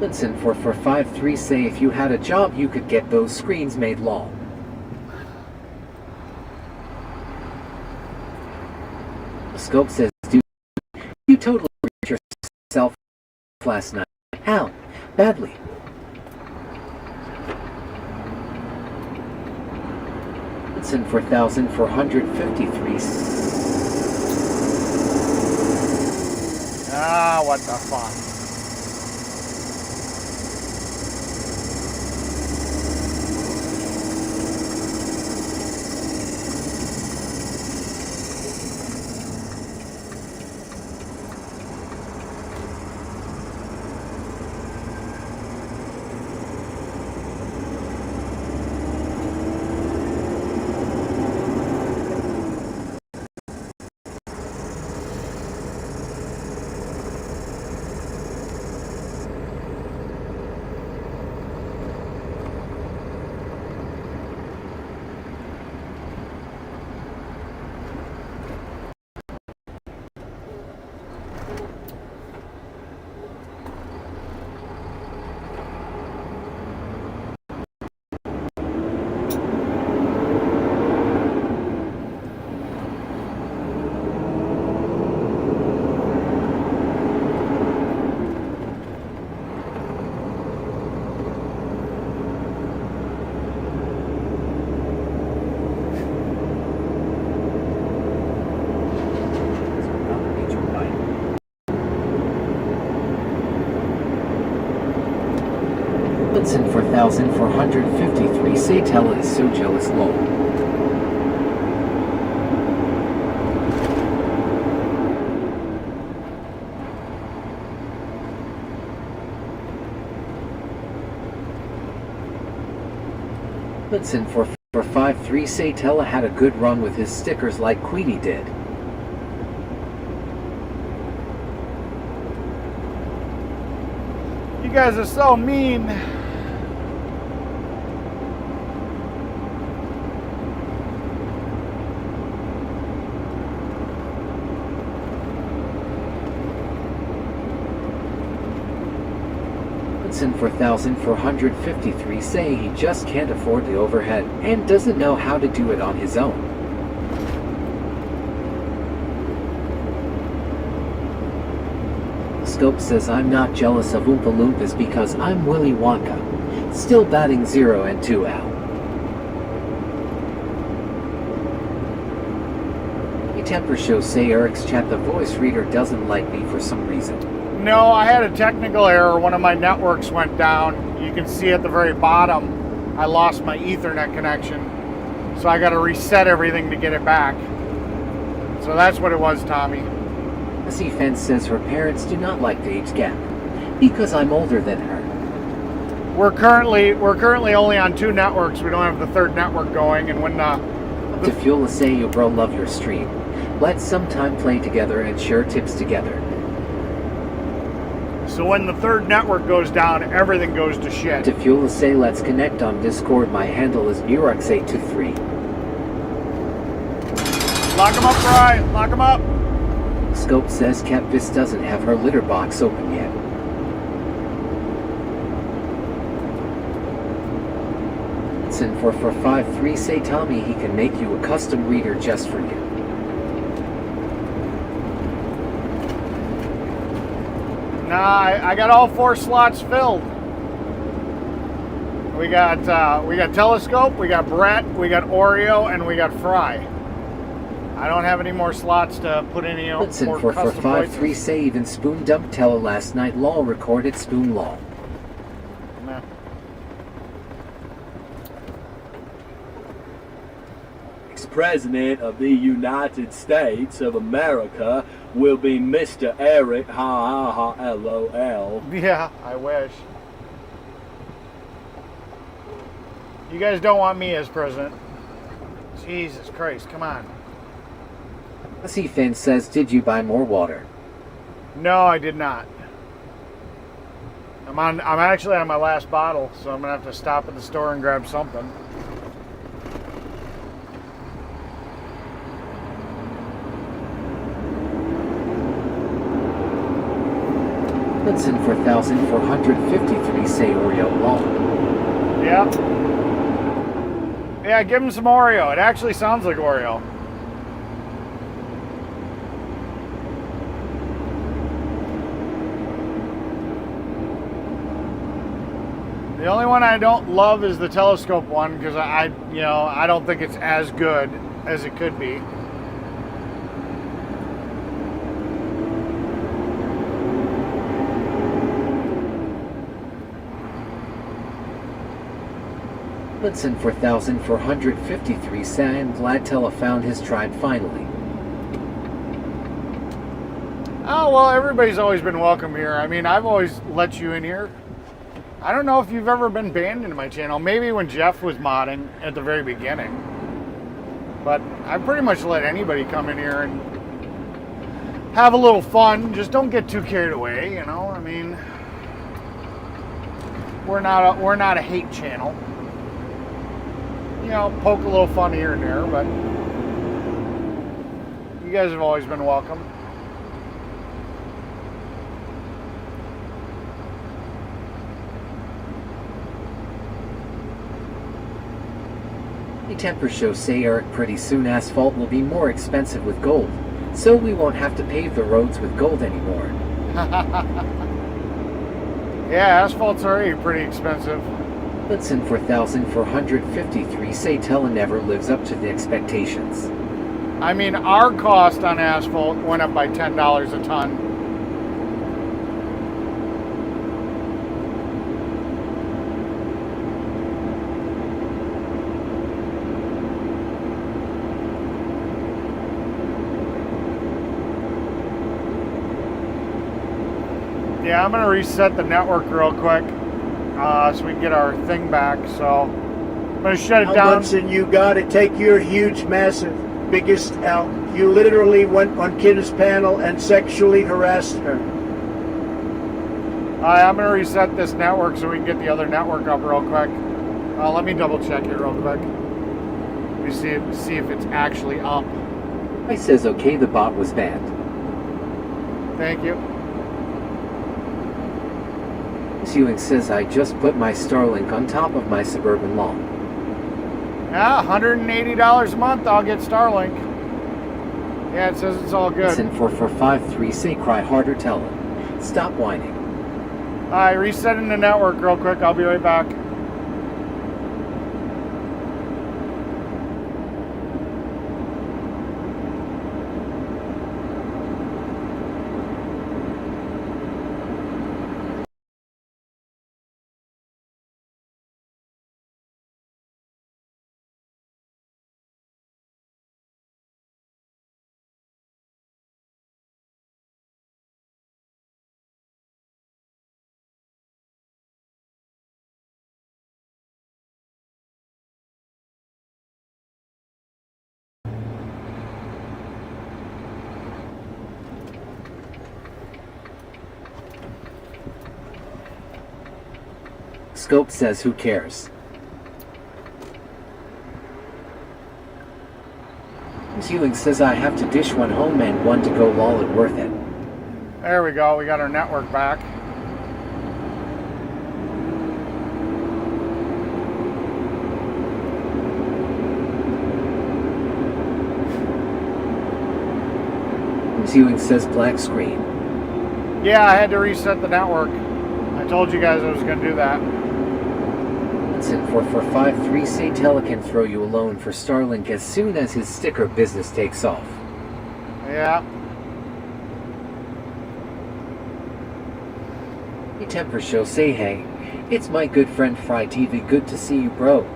Listen for 453 say if you had a job you could get those screens made lol. Scope says dude, you totally hurt yourself last night. How? Badly. Listen for 1,453 Ah, what the fuck? Hudson for 1,453 say Tella is so jealous lol. Hudson for 53 say Tella had a good run with his stickers like Queenie did. You guys are so mean. Hudson 4453 say he just can't afford the overhead and doesn't know how to do it on his own. Scope says I'm not jealous of Oompa Loompas because I'm Willy Wonka. Still batting 0 and 2 out. A temper show say Eric's chat the voice reader doesn't like me for some reason. No, I had a technical error. One of my networks went down. You can see at the very bottom, I lost my Ethernet connection. So I got to reset everything to get it back. So that's what it was, Tommy. Missy Fence says her parents do not like the age gap because I'm older than her. We're currently only on 2 networks. We don't have the 3rd network going, and when To fuel say you bro love your stream. Let's sometime play together and share tips together. so when the 3rd network goes down, everything goes to shit. To fuel say let's connect on Discord. My handle is Burux823. Lock him up, Fry. Lock him up. Scope says Catfish doesn't have her litter box open yet. Hudson 4453 say Tommy he can make you a custom reader just for you. Nah, I got all 4 slots filled. We got Telescope, we got Brett, we got Oreo, and we got Fry. I don't have any more slots to put any more Hudson custom 4453 voices. say even Spoon dumped Tella last night. Law recorded Spoon Law. Nah. President of the United States of America will be Mr. Eric ha ha ha LOL. Yeah, I wish. You guys don't want me as president. Jesus Christ, come on. Missy Fence says, did you buy more water? No, I did not. I'm actually on my last bottle, so I'm gonna have to stop at the store and grab something. Hudson 4453 say Oreo Law. Yeah. Yeah, give him some Oreo. It actually sounds like Oreo. The only one I don't love is the Telescope one because I don't think it's as good as it could be. Hudson 4453 say I'm glad Tella found his tribe finally. Oh, well, everybody's always been welcome here. I mean, I've always let you in here. I don't know if you've ever been banned into my channel. Maybe when Jeff was modding at the very beginning. But I've pretty much let anybody come in here and have a little fun. Just don't get too carried away, you know? I mean, we're not a hate channel. You know, poke a little fun here and there, but you guys have always been welcome. The temper show say Eric pretty soon asphalt will be more expensive with gold, so we won't have to pave the roads with gold anymore. Yeah, asphalt's already pretty expensive. Hudson 4453 say Tella never lives up to the expectations. I mean, our cost on asphalt went up by $10 a ton. Yeah, I'm going to reset the network real quick so we can get our thing back. So I'm going to shut it down. Hudson, you got to take your huge, massive, biggest L. You literally went on Kidda's panel and sexually harassed her. I'm going to reset this network so we can get the other network up real quick. Let me double check it real quick. Let me see if it's actually up. I says okay, the bot was banned. Thank you. Ewing says I just put my Starlink on top of my suburban lawn. Yeah, $180 a month, I'll get Starlink. Yeah, it says it's all good. Listen 4453 say cry harder, tell him. Stop whining. Alright, resetting the network real quick. I'll be right back. Scope says who cares. Ewing says I have to dish one home and one to go lol it worth it. There we go. We got our network back. Ewing says black screen. Yeah, I had to reset the network. I told you guys I was going to do that. Listen 4453 say Tele can throw you a loan for Starlink as soon as his sticker business takes off. Yeah. Hey Temper Show say hey. It's my good friend Fry TV, good to see you bro.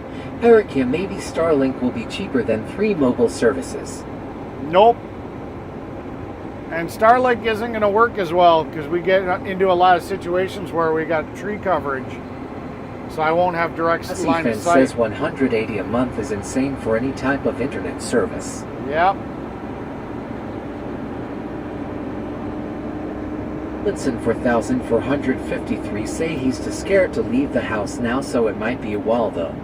Eric, yeah, maybe Starlink will be cheaper than free mobile services. Nope. And Starlink isn't going to work as well because we get into a lot of situations where we got tree coverage. So I won't have direct line of sight. Says 180 a month is insane for any type of internet service. Yep. Linson 4453 say he's too scared to leave the house now, so it might be a while though.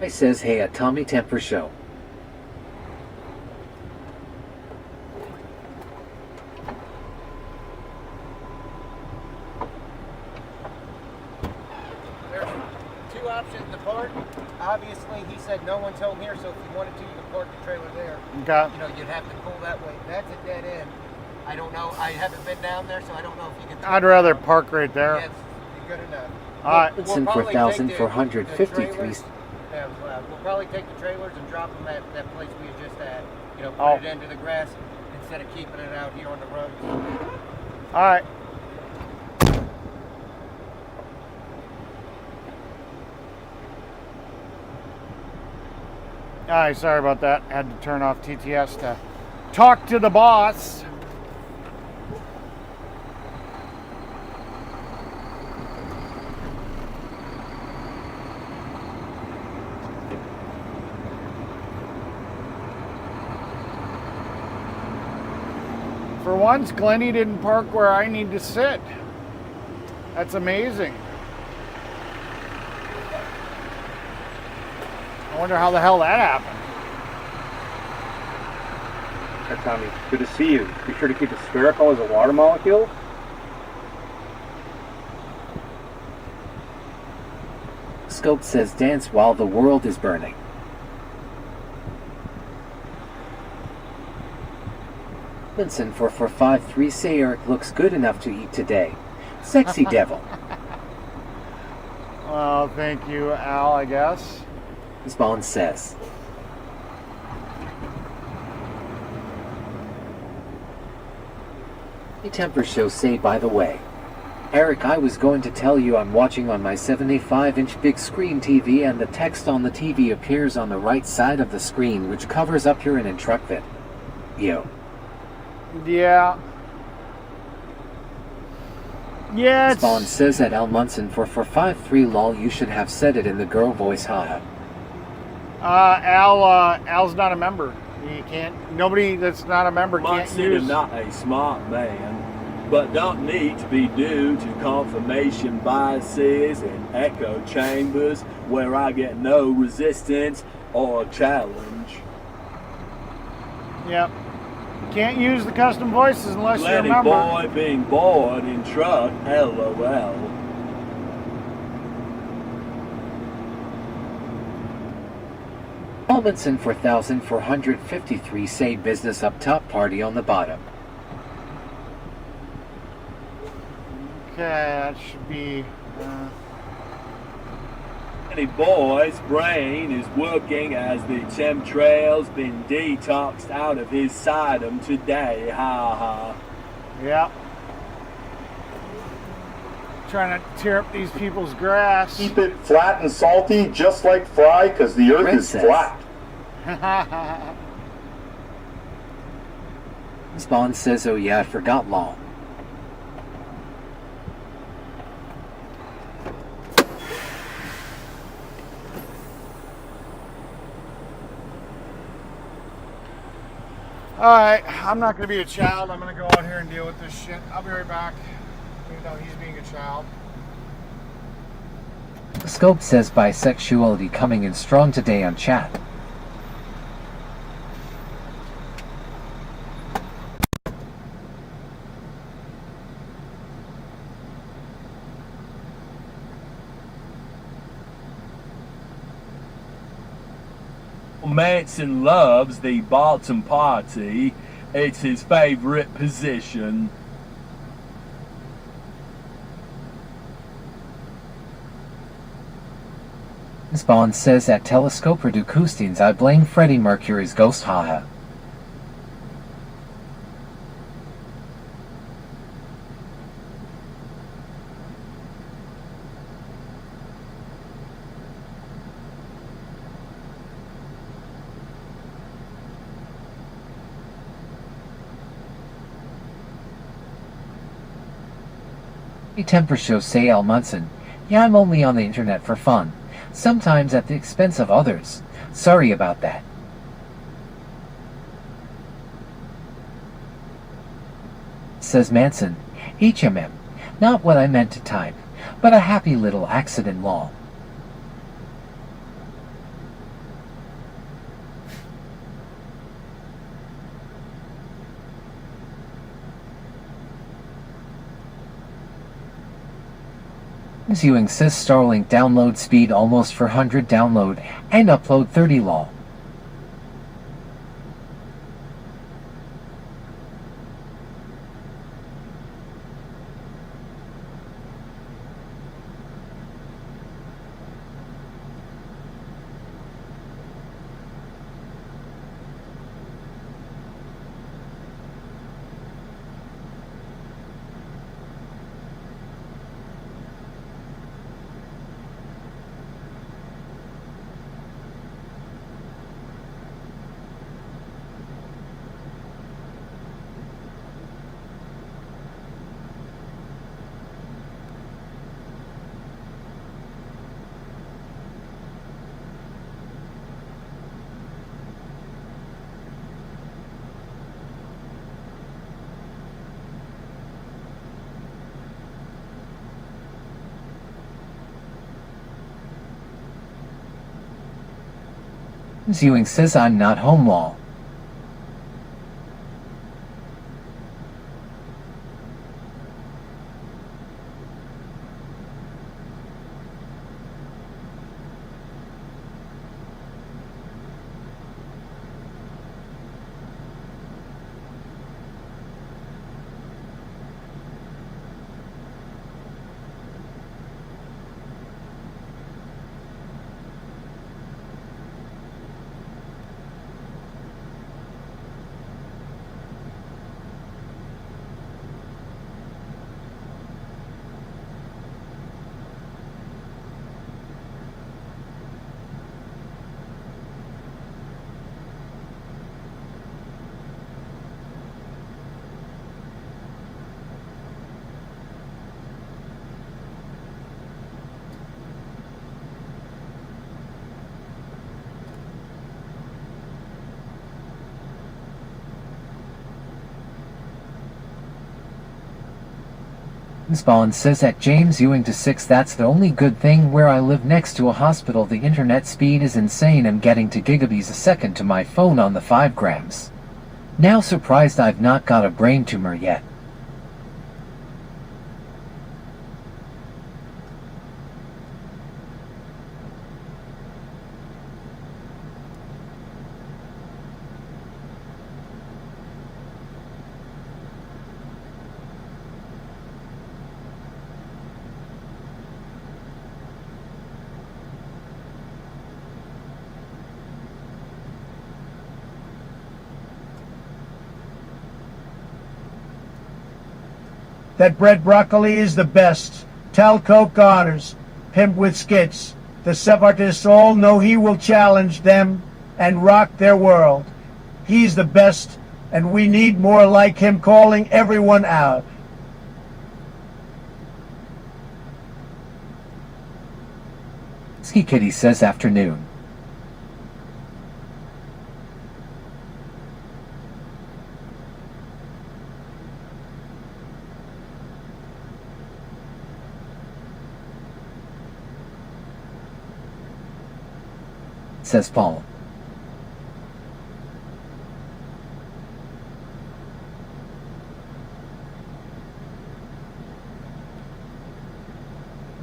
I says hey at Tommy Temper Show. There's two options to park. Obviously, he said no one's home here, so if you wanted to, you could park the trailer there. Okay. You know, you'd have to pull that way. That's a dead end. I don't know. I haven't been down there, so I don't know if you can. I'd rather park right there. Yes, good enough. All right. Linson 4453. Yeah, we'll probably take the trailers and drop them at that place we were just at. You know, put Oh. it into the grass instead of keeping it out here on the road. All right. All right, sorry about that. Had to turn off TTS to talk to the boss. For once, Glenny didn't park where I need to sit. That's amazing. I wonder how the hell that happened. Hi, Tommy. Good to see you. Be sure to keep it spherical as a water molecule. Scope says dance while the world is burning. Linson 4453 say Eric looks good enough to eat today. Sexy devil. Well, thank you, Al, I guess. Spawn says. A Temper Show say by the way. Eric, I was going to tell you I'm watching on my 75-inch big screen TV and the text on the TV appears on the right side of the screen which covers up your in and truck vid. Yo. Yeah. Yeah, Spawn says at Al Munson 4453 lol you should have said it in the girl voice haha. Al's not a member. He can't. Nobody that's not a member can't Munson use. is not a smart man. but don't need to be due to confirmation biases and echo chambers where I get no resistance or challenge. Yep. Can't use the custom voices unless you're a Lenny member. boy being bored in truck, LOL. Almonson 4453 say business up top, party on the bottom. Okay, that should be... Lenny boy's brain is working as the chemtrail's been detoxed out of his sidem today, ha ha. Yeah. Trying to tear up these people's grass. Keep it flat and salty, just like Fry, because the earth is Princess. flat. Spawn says, oh yeah, I forgot law. Alright, I'm not going to be a child. I'm going to go out here and deal with this shit. I'll be right back. Even though he's being a child. Scope says bisexuality coming in strong today on chat. Manson loves the bottom party. It's his favorite position. Spawn says at Telescope do Custines, I blame Freddie Mercury's ghost, haha. Temper show say Al Munson, yeah, I'm only on the internet for fun. Sometimes at the expense of others. Sorry about that. Says Manson, HMM, not what I meant to type, but a happy little accident law. Ewing says Starlink download speed almost 400 download and upload 30 law. Ewing says I'm not home law. Spawn says at James Ewing to 6, that's the only good thing where I live next to a hospital. The internet speed is insane. I'm getting to gigabits a second to my phone on the 5 grams. Now surprised I've not got a brain tumor yet. That bread broccoli is the best. Tell Coke honors. Pimp with skits. The separatists all know he will challenge them and rock their world. He's the best, and we need more like him calling everyone out. Ski Kitty says afternoon. Says Paul.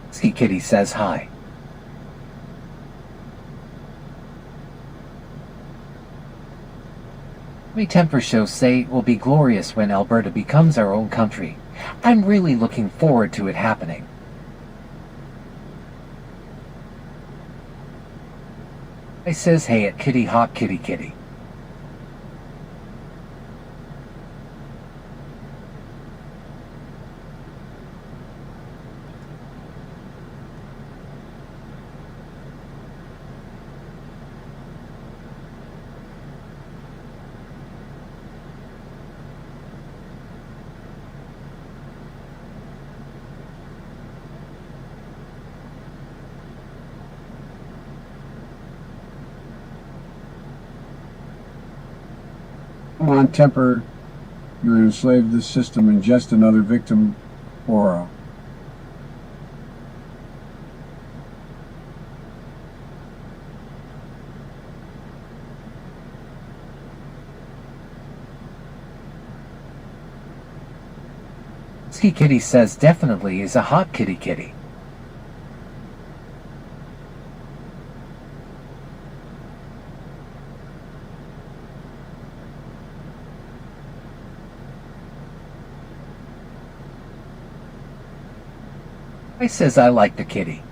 Ski Kitty says hi. My temper shows say it will be glorious when Alberta becomes our own country. I'm really looking forward to it happening. I says hey at Kitty Hawk Kitty Kitty. Come on, Temper. You're enslaved to the system and just another victim, Aura. Ski Kitty says definitely is a hot kitty kitty. I says I like the kitty.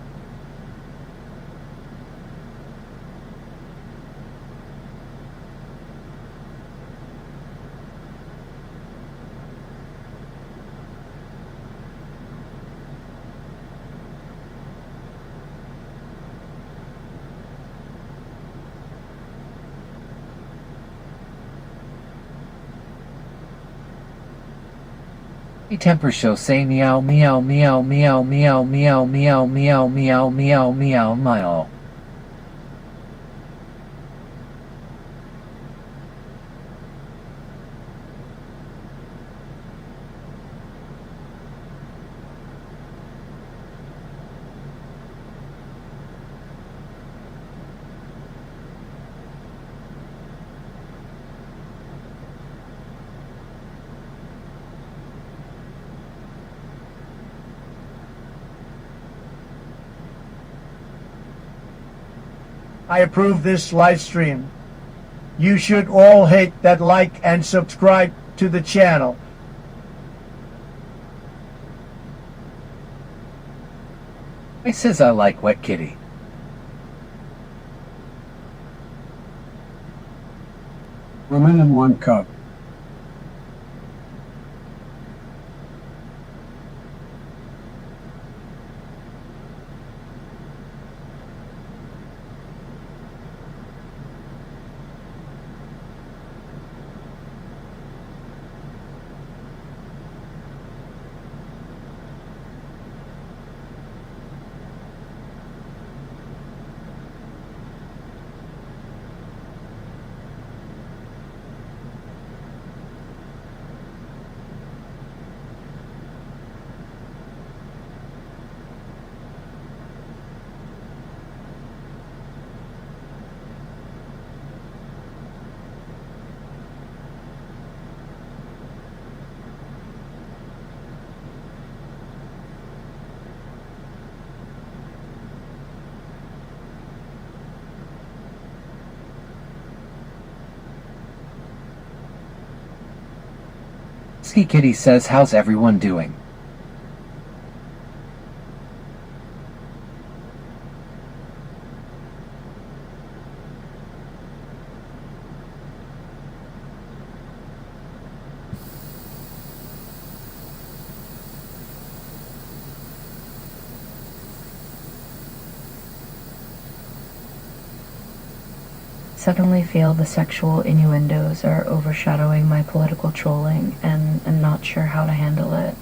My temper show say meow meow meow meow meow meow meow meow meow meow meow meow. I approve this live stream. You should all hit that like and subscribe to the channel. I says I like wet kitty. Women in 1 cup. Ski Kitty says, how's everyone doing? Suddenly feel the sexual innuendos are overshadowing my political trolling and am not sure how to handle it.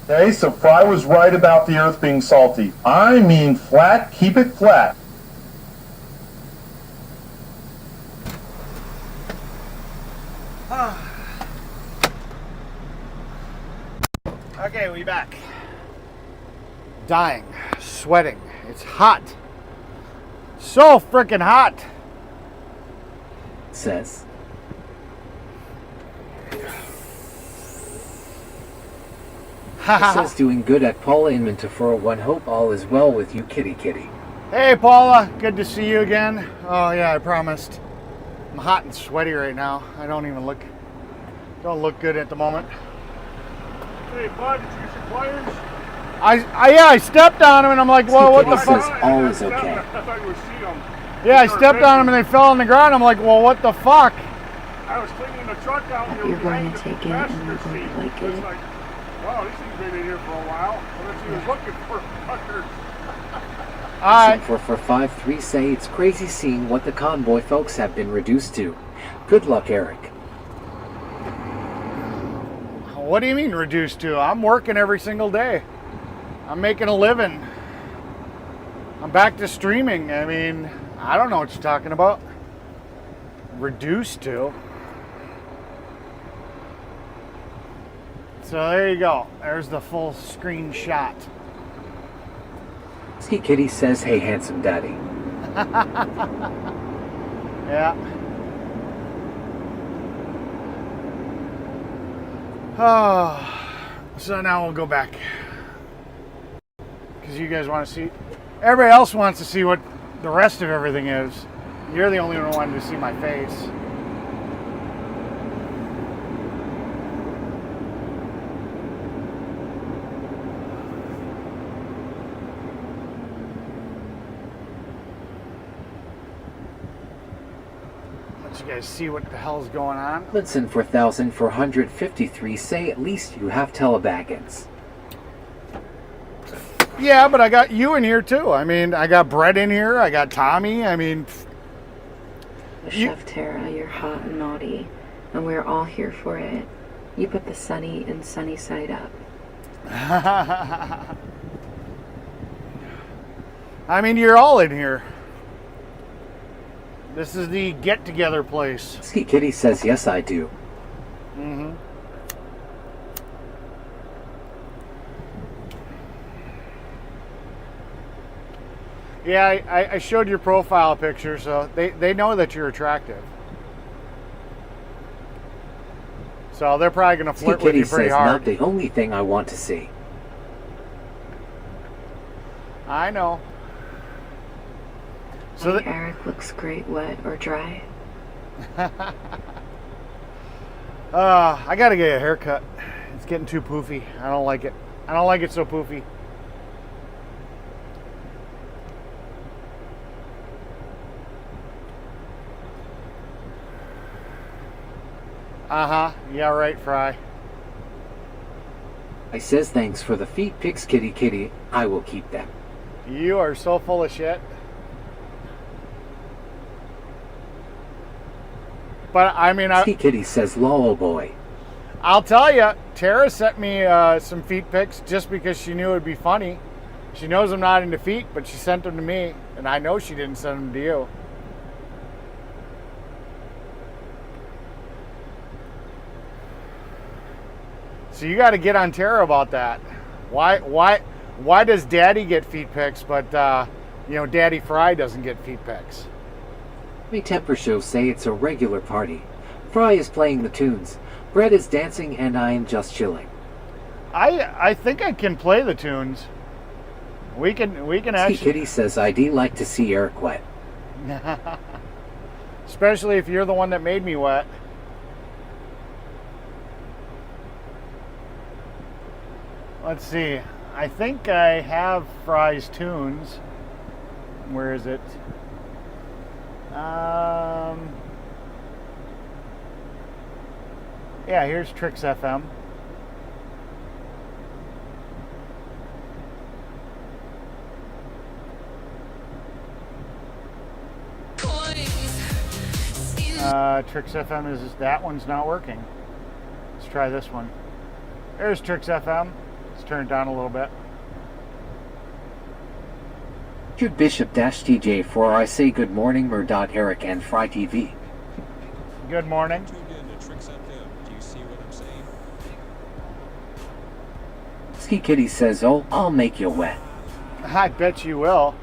Okay, so Fry was right about the Earth being salty. I mean flat, keep it flat. Okay, we back. Dying, sweating. It's hot. So freaking hot. Says. Says doing good at Paula Inmenta for one. Hope all is well with you, Kitty Kitty. Hey Paula, good to see you again. Oh yeah, I promised. I'm hot and sweaty right now. I don't look good at the moment. Hey, bud, did you get your pliers? I stepped on them and I'm like, whoa, what the fuck? Says all is okay. I thought you would see them. Yeah, I stepped on them and they fell on the ground. I'm like, well, what the fuck? I was cleaning the truck out. And You're going to take it and you're going to like it. Like, wow, these things been in here for a while. Unless he was looking for fuckers. For 5-3 say it's crazy seeing what the convoy folks have been reduced to. Good luck, Eric. What do you mean reduced to? I'm working every single day. I'm making a living. I'm back to streaming. I mean, I don't know what you're talking about. Reduced to. So there you go. There's the full screen shot. Ski Kitty says, hey, handsome daddy. Yeah. Oh, so now we'll go back. Because you guys want to see. Everybody else wants to see what the rest of everything is. You're the only one who wanted to see my face. You guys see what the hell's going on? Linson 4453 say at least you have telebaggins. Yeah, but I got you in here too. I mean, I got Brett in here. I got Tommy. I mean, Chef Tara, you're hot and naughty, and we're all here for it. You put the sunny and sunny side up. I mean, you're all in here. This is the get-together place. Ski Kitty says, yes, I do. Mm-hmm. Yeah, I showed your profile picture, so they know that you're attractive. So they're probably going to flirt with you pretty hard. Not the only thing I want to see. I know. So Eric looks great, wet or dry. I gotta get a haircut. It's getting too poofy. I don't like it. I don't like it so poofy. Uh-huh. Yeah, right, Fry. I says thanks for the feet pics, Kitty Kitty. I will keep them. You are so full of shit. But I mean, Ski Kitty says, "Lol, boy." I'll tell you, Tara sent me some feet pics just because she knew it'd be funny. She knows I'm not into feet, but she sent them to me, and I know she didn't send them to you. So you got to get on Tara about that. Why does Daddy get feet pics, but you know, Daddy Fry doesn't get feet pics? My temper shows say it's a regular party. Fry is playing the tunes, Brett is dancing, and I am just chilling. I think I can play the tunes. We can actually. Kitty says I'd like to see Eric wet. Especially if you're the one that made me wet. Let's see. I think I have Fry's tunes. Where is it? Yeah, here's Tricks FM. Tricks FM is that one's not working. Let's try this one. There's Tricks FM. Let's turn it down a little bit. Jude Bishop TJ for I say good morning Murdoch Eric and Fry TV. Good morning. Tuned in to Tricks FM. Do you see what I'm saying? Ski Kitty says, oh, I'll make you wet. I bet you will.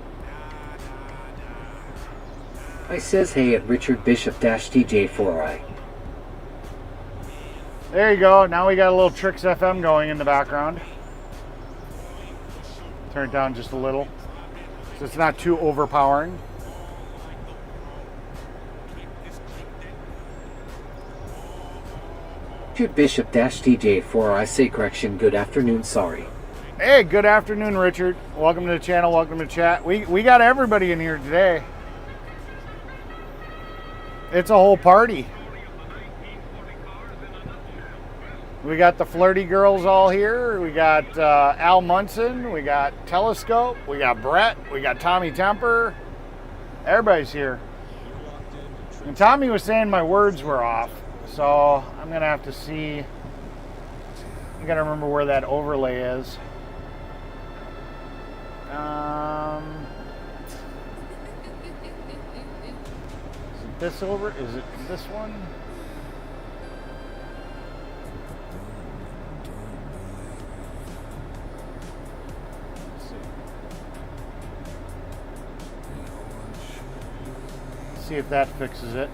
I says hey at Richard Bishop TJ for I. There you go. Now we got a little Tricks FM going in the background. Turn it down just a little, so it's not too overpowering. Jude Bishop TJ for I say correction. Good afternoon. Sorry. Hey, good afternoon, Richard. Welcome to the channel. Welcome to chat. We got everybody in here today. It's a whole party. We got the flirty girls all here. We got Al Munson. We got Telescope. We got Brett. We got Tommy Temper. Everybody's here. And Tommy was saying my words were off. So I'm going to have to see. I got to remember where that overlay is. Is it this over? Is it this one? See if that fixes it.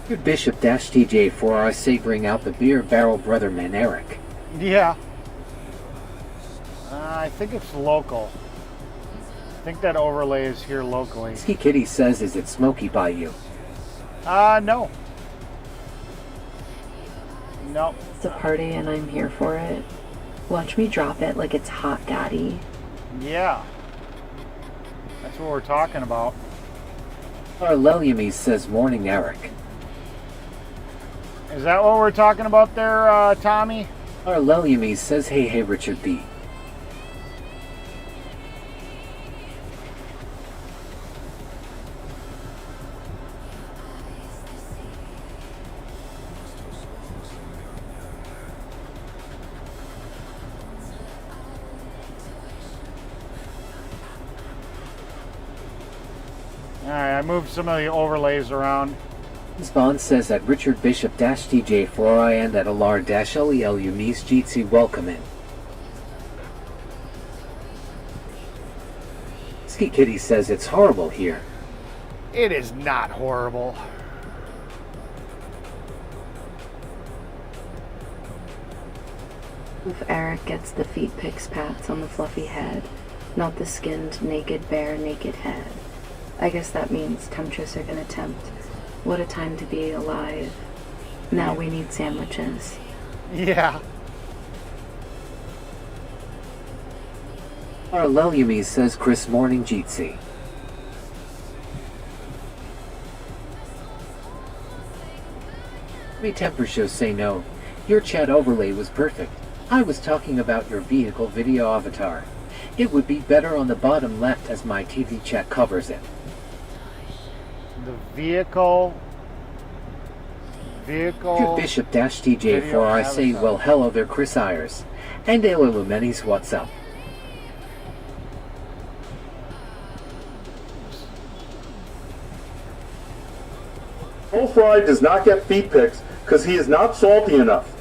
Good Bishop TJ for I say bring out the beer barrel brother man Eric. Yeah. I think it's local. I think that overlay is here locally. Ski Kitty says, is it smoky by you? No. No. It's a party and I'm here for it. Watch me drop it like it's hot, daddy. Yeah. That's what we're talking about. Our Lelyamy says morning Eric. Is that what we're talking about there, Tommy? Our Lelyamy says hey Richard B. Alright, I moved some of the overlays around. Spawn says that Richard Bishop TJ for I and at Alar LELU Mies Jitsi welcome in. Ski Kitty says it's horrible here. It is not horrible. If Eric gets the feet picks pats on the fluffy head, not the skinned, naked, bare, naked head. I guess that means temptress are gonna tempt. What a time to be alive. Now we need sandwiches. Yeah. Our Lelyamy says Chris morning Jitsi. My temper shows say no. Your chat overlay was perfect. I was talking about your vehicle video avatar. It would be better on the bottom left as my TV chat covers it. The vehicle Vehicle. Bishop-TJ for I say, well, hello there, Chris Ayers. And El Illuminis, what's up? Paul Fry does not get feet pics because he is not salty enough.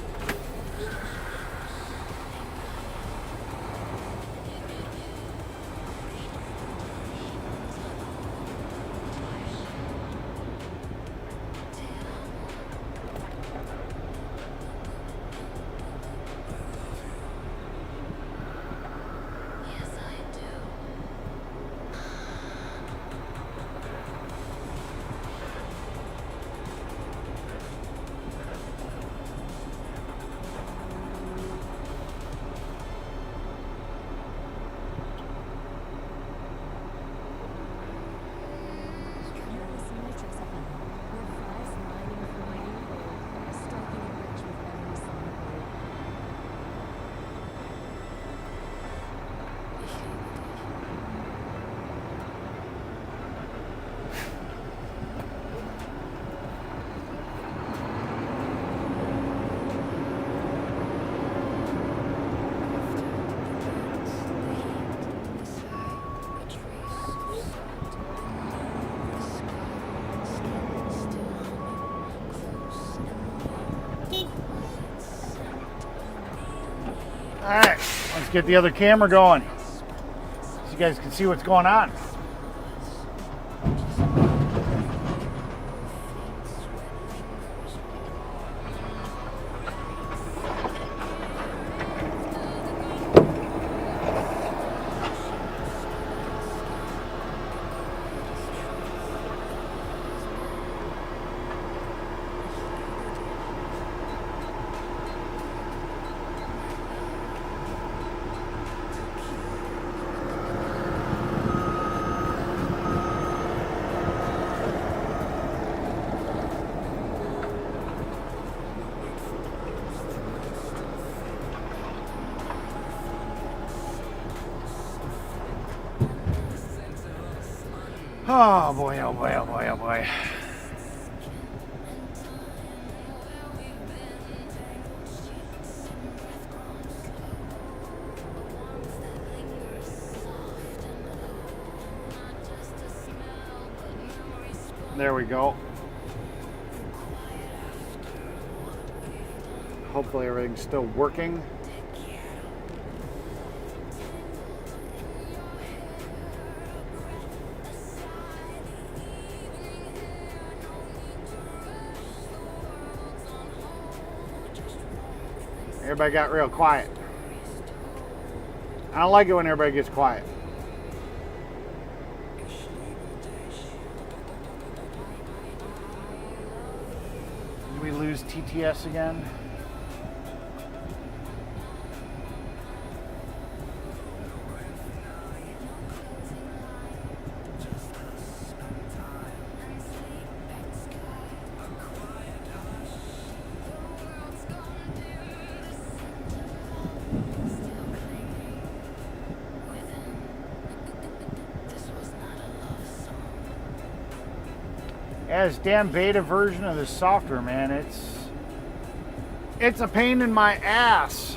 Alright, let's get the other camera going so you guys can see what's going on. Oh boy, oh boy, oh boy, oh boy. There we go. Hopefully everything's still working. Everybody got real quiet. I don't like it when everybody gets quiet. Did we lose TTS again? Yeah, this damn beta version of this software, man, it's a pain in my ass.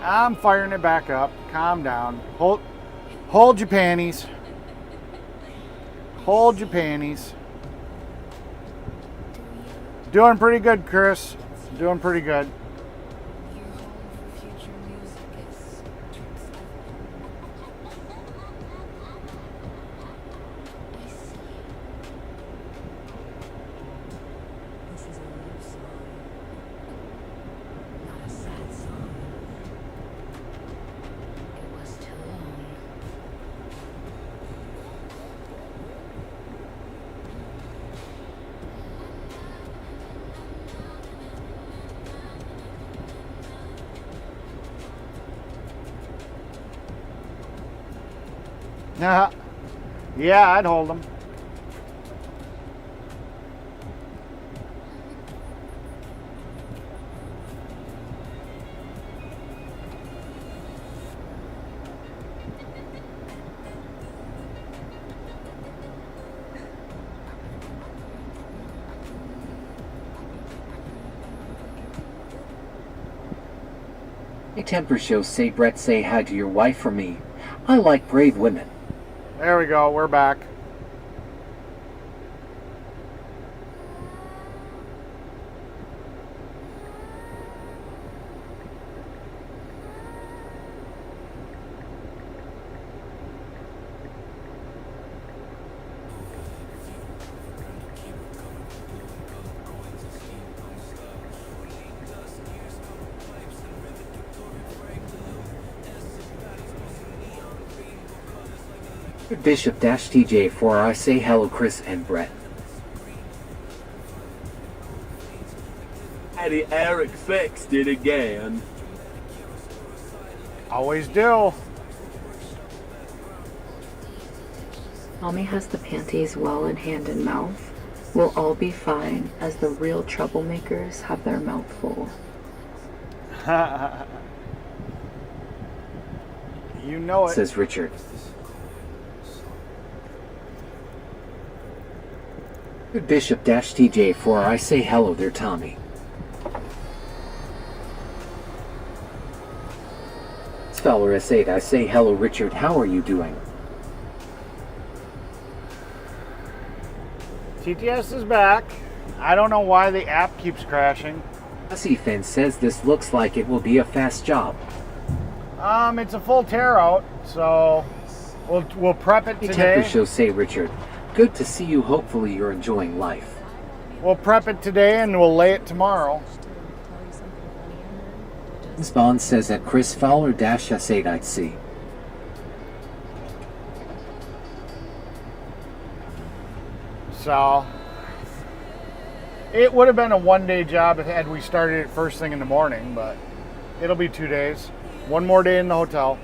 I'm firing it back up. Calm down. Hold your panties. Hold your panties. Doing pretty good, Chris. Doing pretty good. Yeah, I'd hold them. A temper show say Brett say hi to your wife for me. I like brave women. There we go. We're back. Bishop-TJ for I say hello Chris and Brett. Daddy Eric fixed it again. Always do. Mommy has the panties well in hand and mouth. We'll all be fine as the real troublemakers have their mouth full. You know it. Says Richard. Bishop-TJ for I say hello there Tommy. Speller S8 I say hello Richard, how are you doing? TTS is back. I don't know why the app keeps crashing. Fan says this looks like it will be a fast job. It's a full tear out, so we'll prep it The today. temper show say Richard. Good to see you, hopefully you're enjoying life. We'll prep it today and we'll lay it tomorrow. Spawn says at Chris Fowler S8 I'd see. So it would have been a one-day job had we started it first thing in the morning, but it'll be 2 days. One more day in the hotel.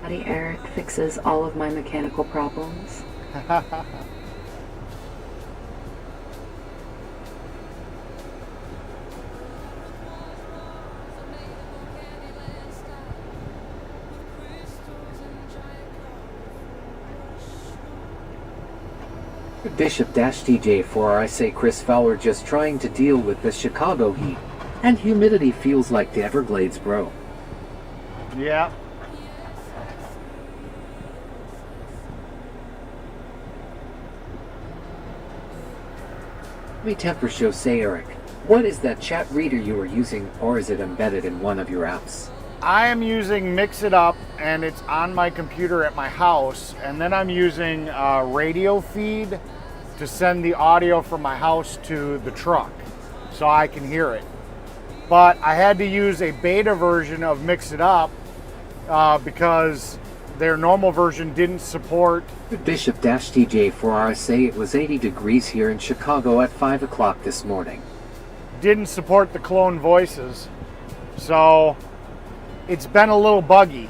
Daddy Eric fixes all of my mechanical problems. Bishop-TJ for I say Chris Fowler just trying to deal with the Chicago heat. And humidity feels like the Everglades, bro. Yeah. Me temper show say Eric. What is that chat reader you are using, or is it embedded in one of your apps? I am using Mix It Up, and it's on my computer at my house, and then I'm using radio feed to send the audio from my house to the truck so I can hear it. But I had to use a beta version of Mix It Up because their normal version didn't support. Bishop-TJ for I say it was 80 degrees here in Chicago at 5 o'clock this morning. Didn't support the clone voices. So it's been a little buggy.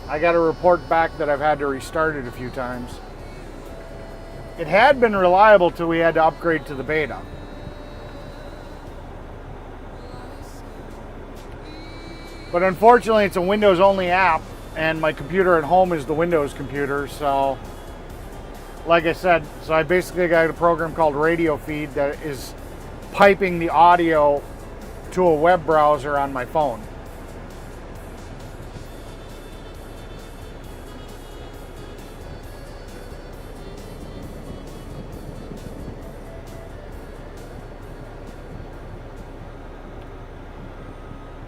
I got to report back that I've had to restart it a few times. It had been reliable till we had to upgrade to the beta. But unfortunately, it's a Windows-only app, and my computer at home is the Windows computer, so like I said, so I basically got a program called Radio Feed that is piping the audio to a web browser on my phone.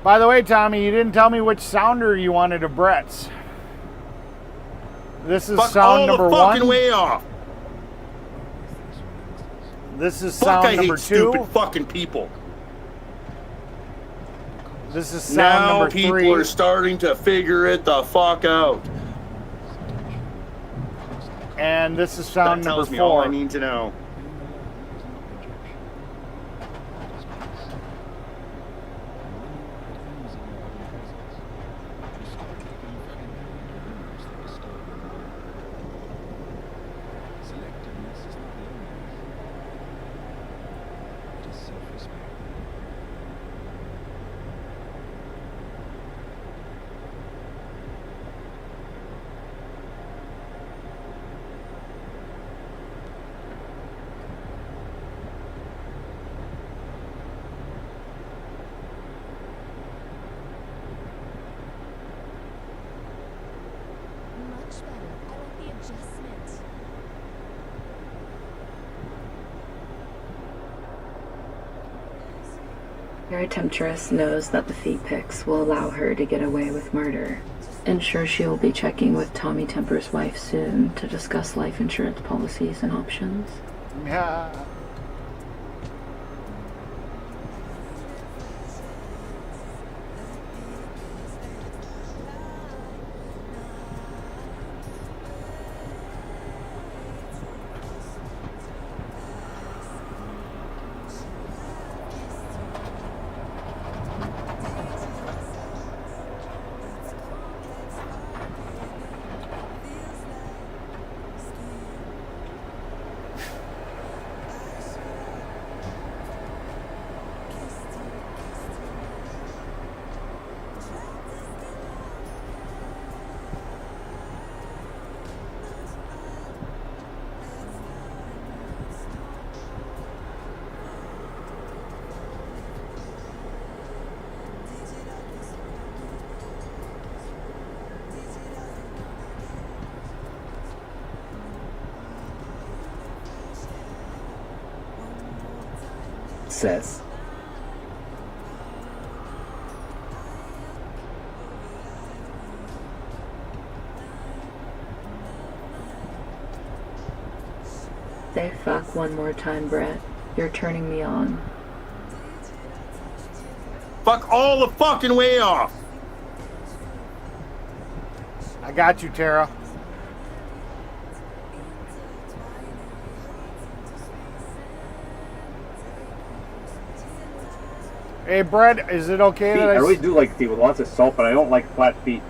By the way, Tommy, you didn't tell me which sounder you wanted of Brett's. This is sound number all the fucking one. way off. This is Fuck, sound I number hate two. stupid fucking people. This is sound Now number people three. are starting to figure it the fuck out. And this is sound That number tells me all four. I need to know. Your temptress knows that the feet pics will allow her to get away with murder. And sure, she will be checking with Tommy Temper's wife soon to discuss life insurance policies and options. Yeah. Says. Say fuck one more time, Brett. You're turning me on. Fuck all the fucking way off. I got you, Tara. Hey, Brett, is it okay Feet, that I really do like feet with lots of salt, but I don't like flat feet.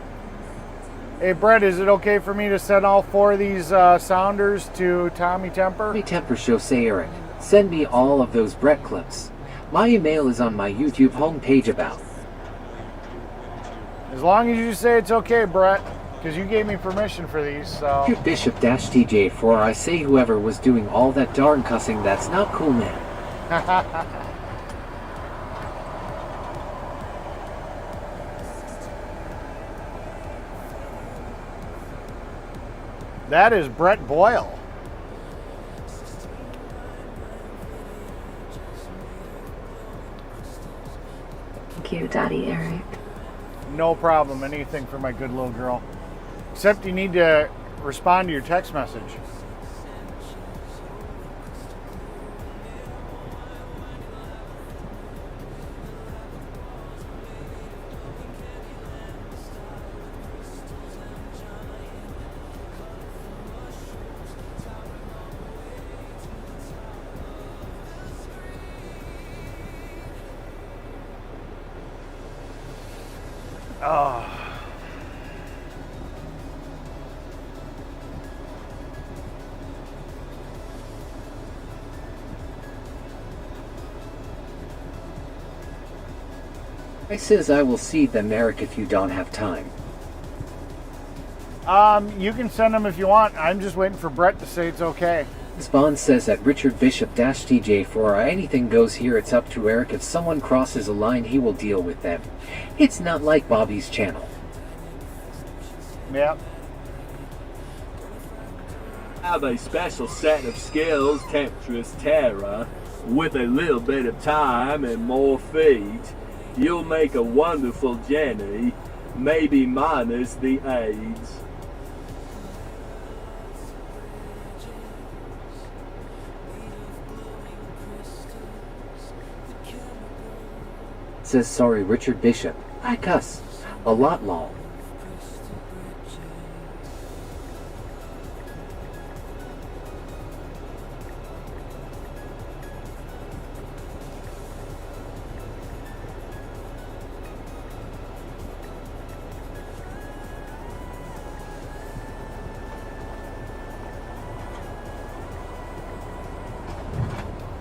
Hey, Brett, is it okay for me to send all 4 of these sounders to Tommy Temper? Tommy Temper Show say Eric, send me all of those Brett clips. My email is on my YouTube homepage about. As long as you say it's okay, Brett, because you gave me permission for these, so... Richard Bishop-TJ for I say whoever was doing all that darn cussing, that's not cool, man. That is Brett Boyle. Thank you, Daddy Eric. No problem. Anything for my good little girl. Except you need to respond to your text message. Oh. I says I will see them, Eric, if you don't have time. You can send them if you want. I'm just waiting for Brett to say it's okay. Spawn says that Richard Bishop-TJ for anything goes here, it's up to Eric. If someone crosses a line, he will deal with them. It's not like Bobby's channel. Yep. Have a special set of skills, Temptress Terra. With a little bit of time and more feet, you'll make a wonderful Jenny, maybe minus the AIDS. Says sorry, Richard Bishop. I cuss. A lot long.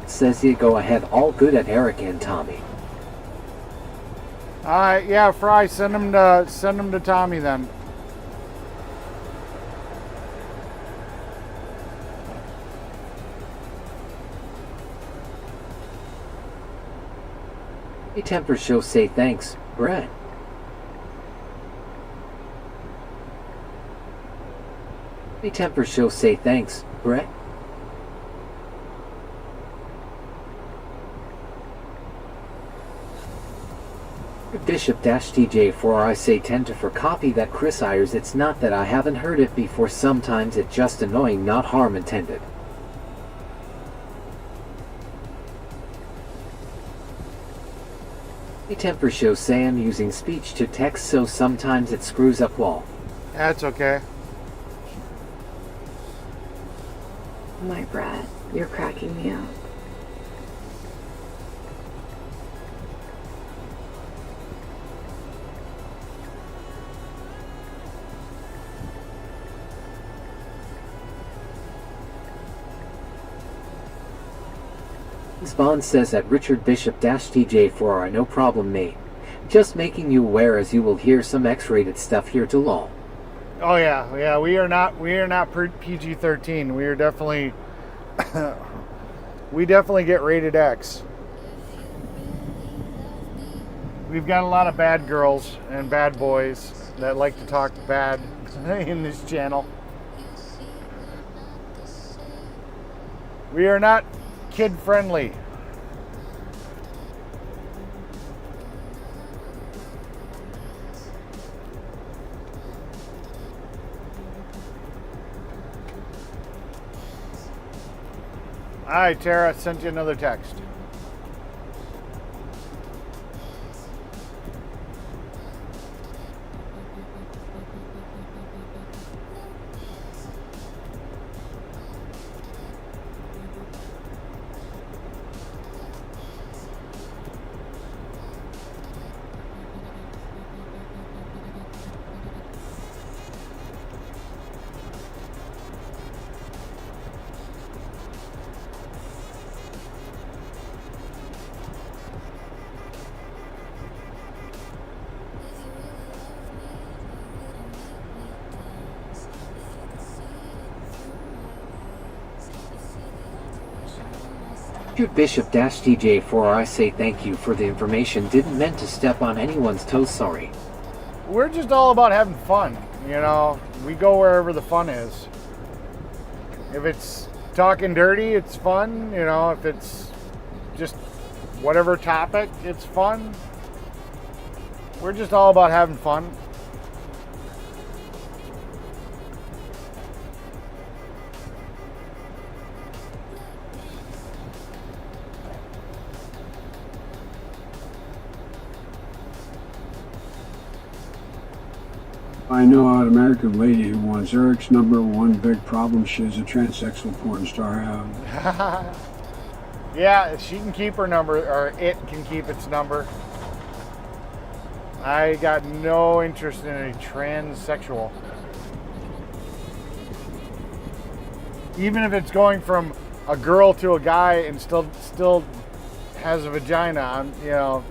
Says you go ahead, all good at Eric and Tommy. Yeah, Fry, send them to Tommy then. Hey, Temper Show say thanks, Brett. Hey, Temper Show say thanks, Brett. Bishop-TJ4 I say tend to for copy that Chris Ayers. It's not that I haven't heard it before, sometimes it's just annoying, not harm intended. Temper show say I'm using speech to text, so sometimes it screws up wall. That's okay. My brat, you're cracking me up. Spawn says at Richard Bishop-TJ4 no problem mate. Just making you aware, as you will hear some X-rated stuff here to law. Oh yeah, we are not PG-13. We are definitely we definitely get rated X. We've got a lot of bad girls and bad boys that like to talk bad in this channel. We are not kid friendly. All right, Tara, sent you another text. Bishop-TJ4 I say thank you for the information, didn't meant to step on anyone's toes, sorry. We're just all about having fun, you know. We go wherever the fun is. If it's talking dirty, it's fun, you know. If it's just whatever topic, it's fun. We're just all about having fun. I know an American lady who wants Eric's number. One big problem, she has a transsexual porn star out. Yeah, she can keep her number, or it can keep its number. I got no interest in a transsexual. Even if it's going from a girl to a guy and still has a vagina, you know,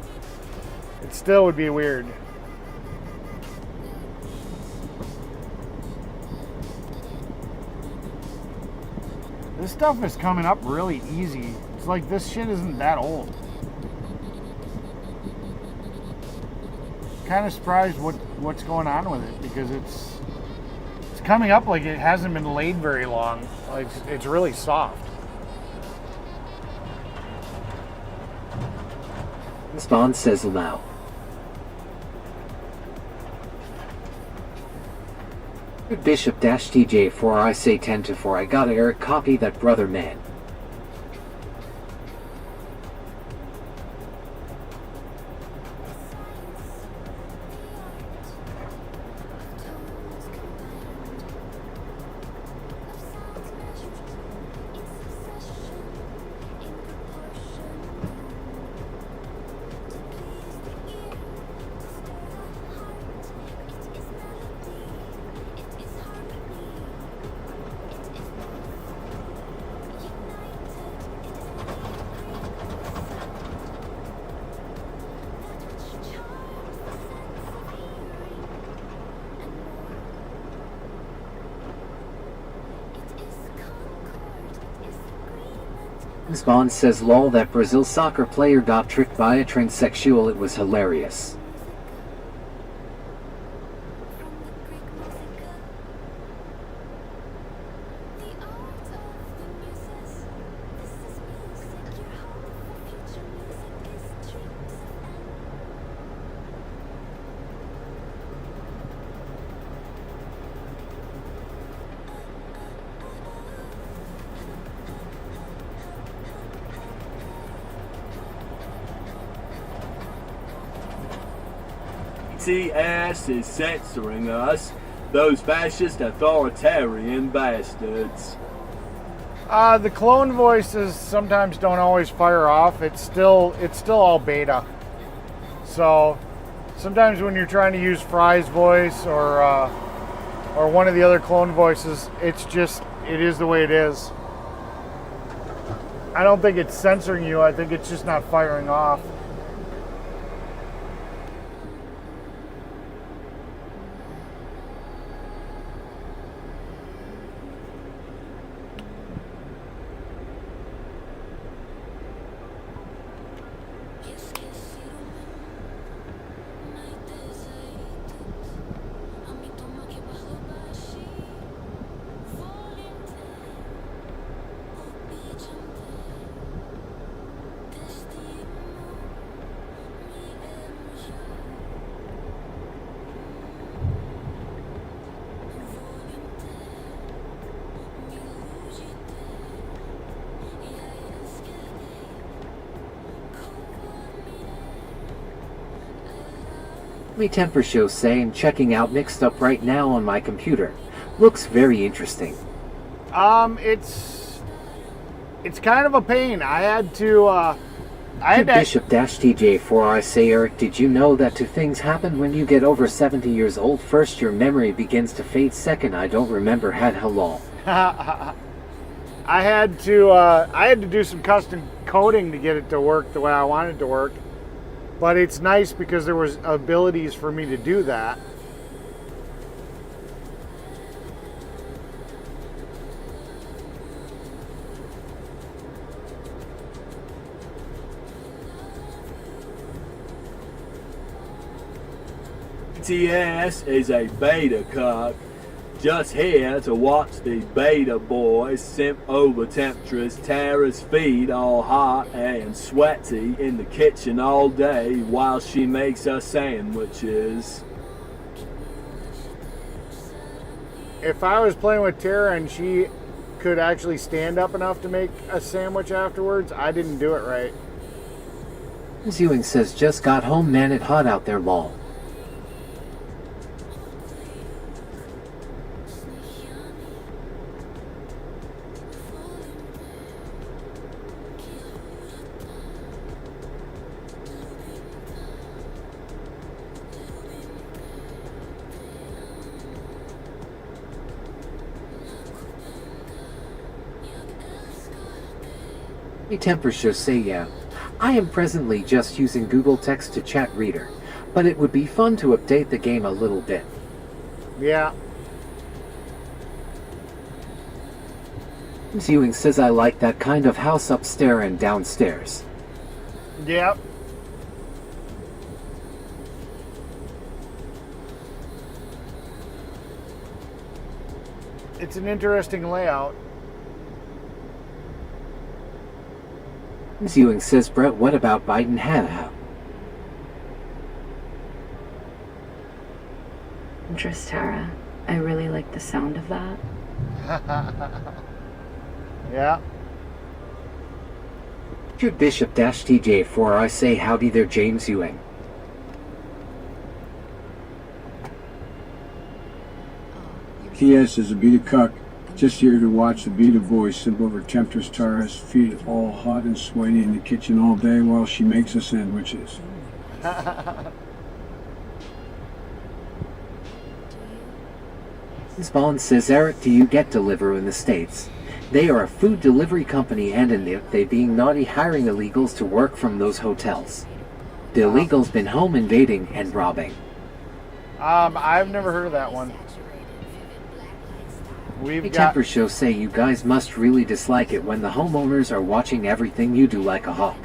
it still would be weird. This stuff is coming up really easy. It's like this shit isn't that old. Kind of surprised what's going on with it, because it's coming up like it hasn't been laid very long. Like it's really soft. Spawn says allow. Bishop-TJ4 I say 10-4 I got Eric, copy that brother man. Spawn says lol, that Brazil soccer player got tricked by a transsexual, it was hilarious. TS is censoring us. Those fascist authoritarian bastards. The clone voices sometimes don't always fire off. It's still all beta. So sometimes when you're trying to use Fry's voice or one of the other clone voices, it is the way it is. I don't think it's censoring you. I think it's just not firing off. Me Temper Show saying checking out Mixed Up right now on my computer. Looks very interesting. It's kind of a pain. I had to Bishop-TJ4I say, Eric, did you know that two things happen when you get over 70 years old? First, your memory begins to fade. Second, I don't remember how long. I had to do some custom coding to get it to work the way I wanted it to work. But it's nice because there was abilities for me to do that. TS is a beta cuck. Just here to watch the beta boys simp over temptress Tara's feet all hot and sweaty in the kitchen all day while she makes us sandwiches. If I was playing with Tara and she could actually stand up enough to make a sandwich afterwards, I didn't do it right. Ewing says, just got home, man, it hot out there, lol. Me Temper Show say, yeah. I am presently just using Google Text to Chat Reader, but it would be fun to update the game a little bit. Yeah. Ewing says, I like that kind of house upstairs and downstairs. Yep. It's an interesting layout. Ewing says, Brett, what about Biden? Haha. Interest, Tara. I really like the sound of that. Yeah. Bishop-TJ4I say, howdy there, James Ewing. TS is a beta cuck. Just here to watch the beta boy simp over temptress Tara's feet all hot and sweaty in the kitchen all day while she makes us sandwiches. Spawn says, Eric, do you get Deliveroo in the States? They are a food delivery company and in they being naughty hiring illegals to work from those hotels. The illegals been home invading and robbing. I've never heard of that one. The Temper Show say you guys must really dislike it when the homeowners are watching everything you do like a hawk.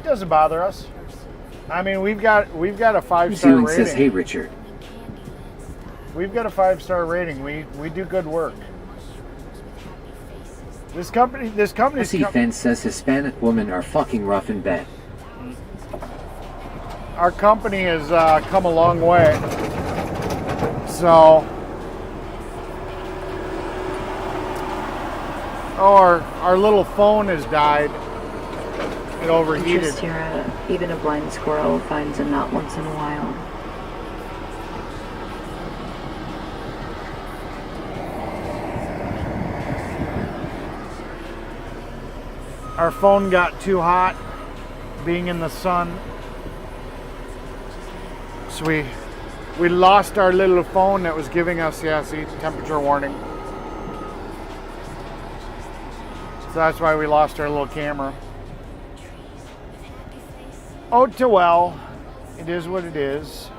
Doesn't bother us. I mean, we've got a 5-star Ewing rating. says, hey Richard. We've got a 5-star rating. We do good work. This company. Fence says Hispanic women are fucking rough in bed. Our company has come a long way. So, our little phone has died. It overheated. Interest, Tara. Even a blind squirrel finds a nut once in a while. Our phone got too hot being in the sun. So we lost our little phone that was giving us, yeah, see, temperature warning. So that's why we lost our little camera. Oh, to well. It is what it is.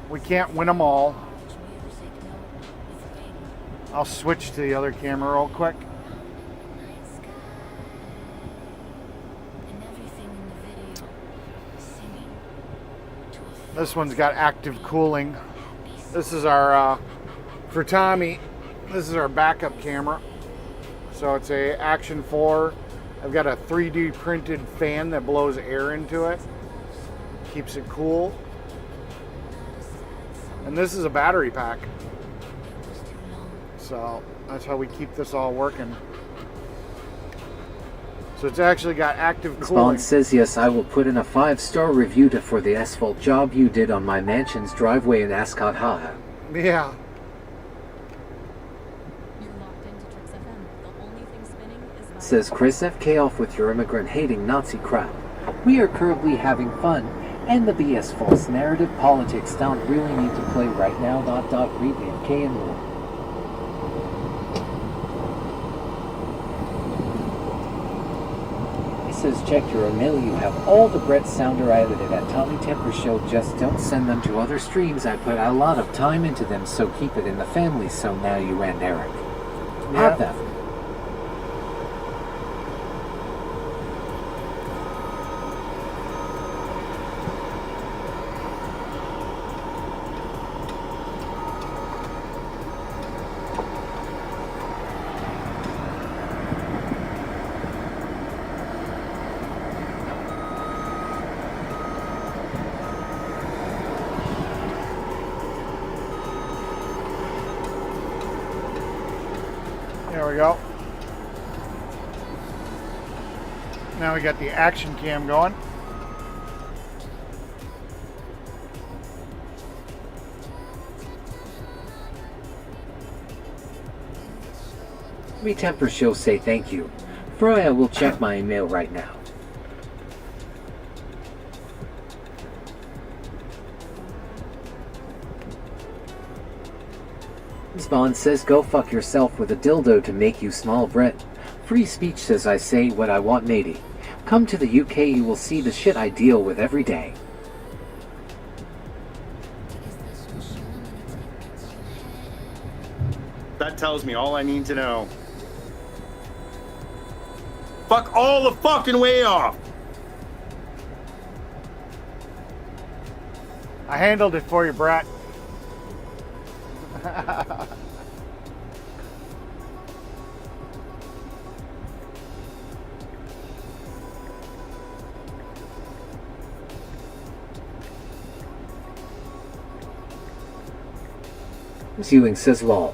We can't win them all. I'll switch to the other camera real quick. This one's got active cooling. This is our, for Tommy, this is our backup camera. So it's a Action 4. I've got a 3D printed fan that blows air into it. Keeps it cool. And this is a battery pack. So that's how we keep this all working. So it's actually got active cooling. Spawn says, yes, I will put in a 5-star review for the asphalt job you did on my mansion's driveway in Ascot, haha. Yeah. Says Chris FK, off with your immigrant-hating Nazi crap. We are currently having fun, and the BS false narrative politics don't really need to play right now. Read the K and more. He says, check your email. You have all the Brett Sounder I edited at Tommy Temper Show. Just don't send them to other streams. I put a lot of time into them, so keep it in the family. So now you and Eric have them. There we go. Now we got the action cam going. Me Temper Show say thank you. Freya will check my email right now. Spawn says, go fuck yourself with a dildo to make you small, Brett. Free speech says, I say what I want, matey. Come to the UK, you will see the shit I deal with every day. That tells me all I need to know. Fuck all the fucking way off. I handled it for you, Brett. Ewing says, lol.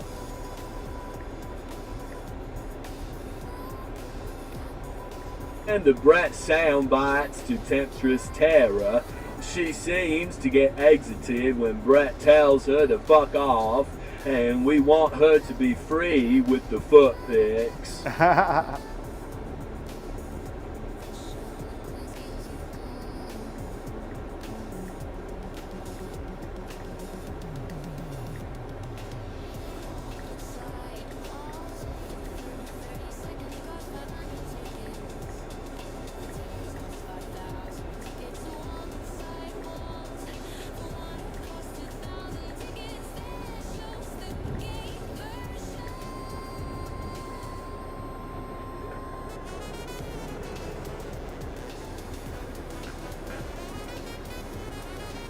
And the Brat sound bites to Temptress Terror. She seems to get exited when Brett tells her to fuck off, and we want her to be free with the foot pics.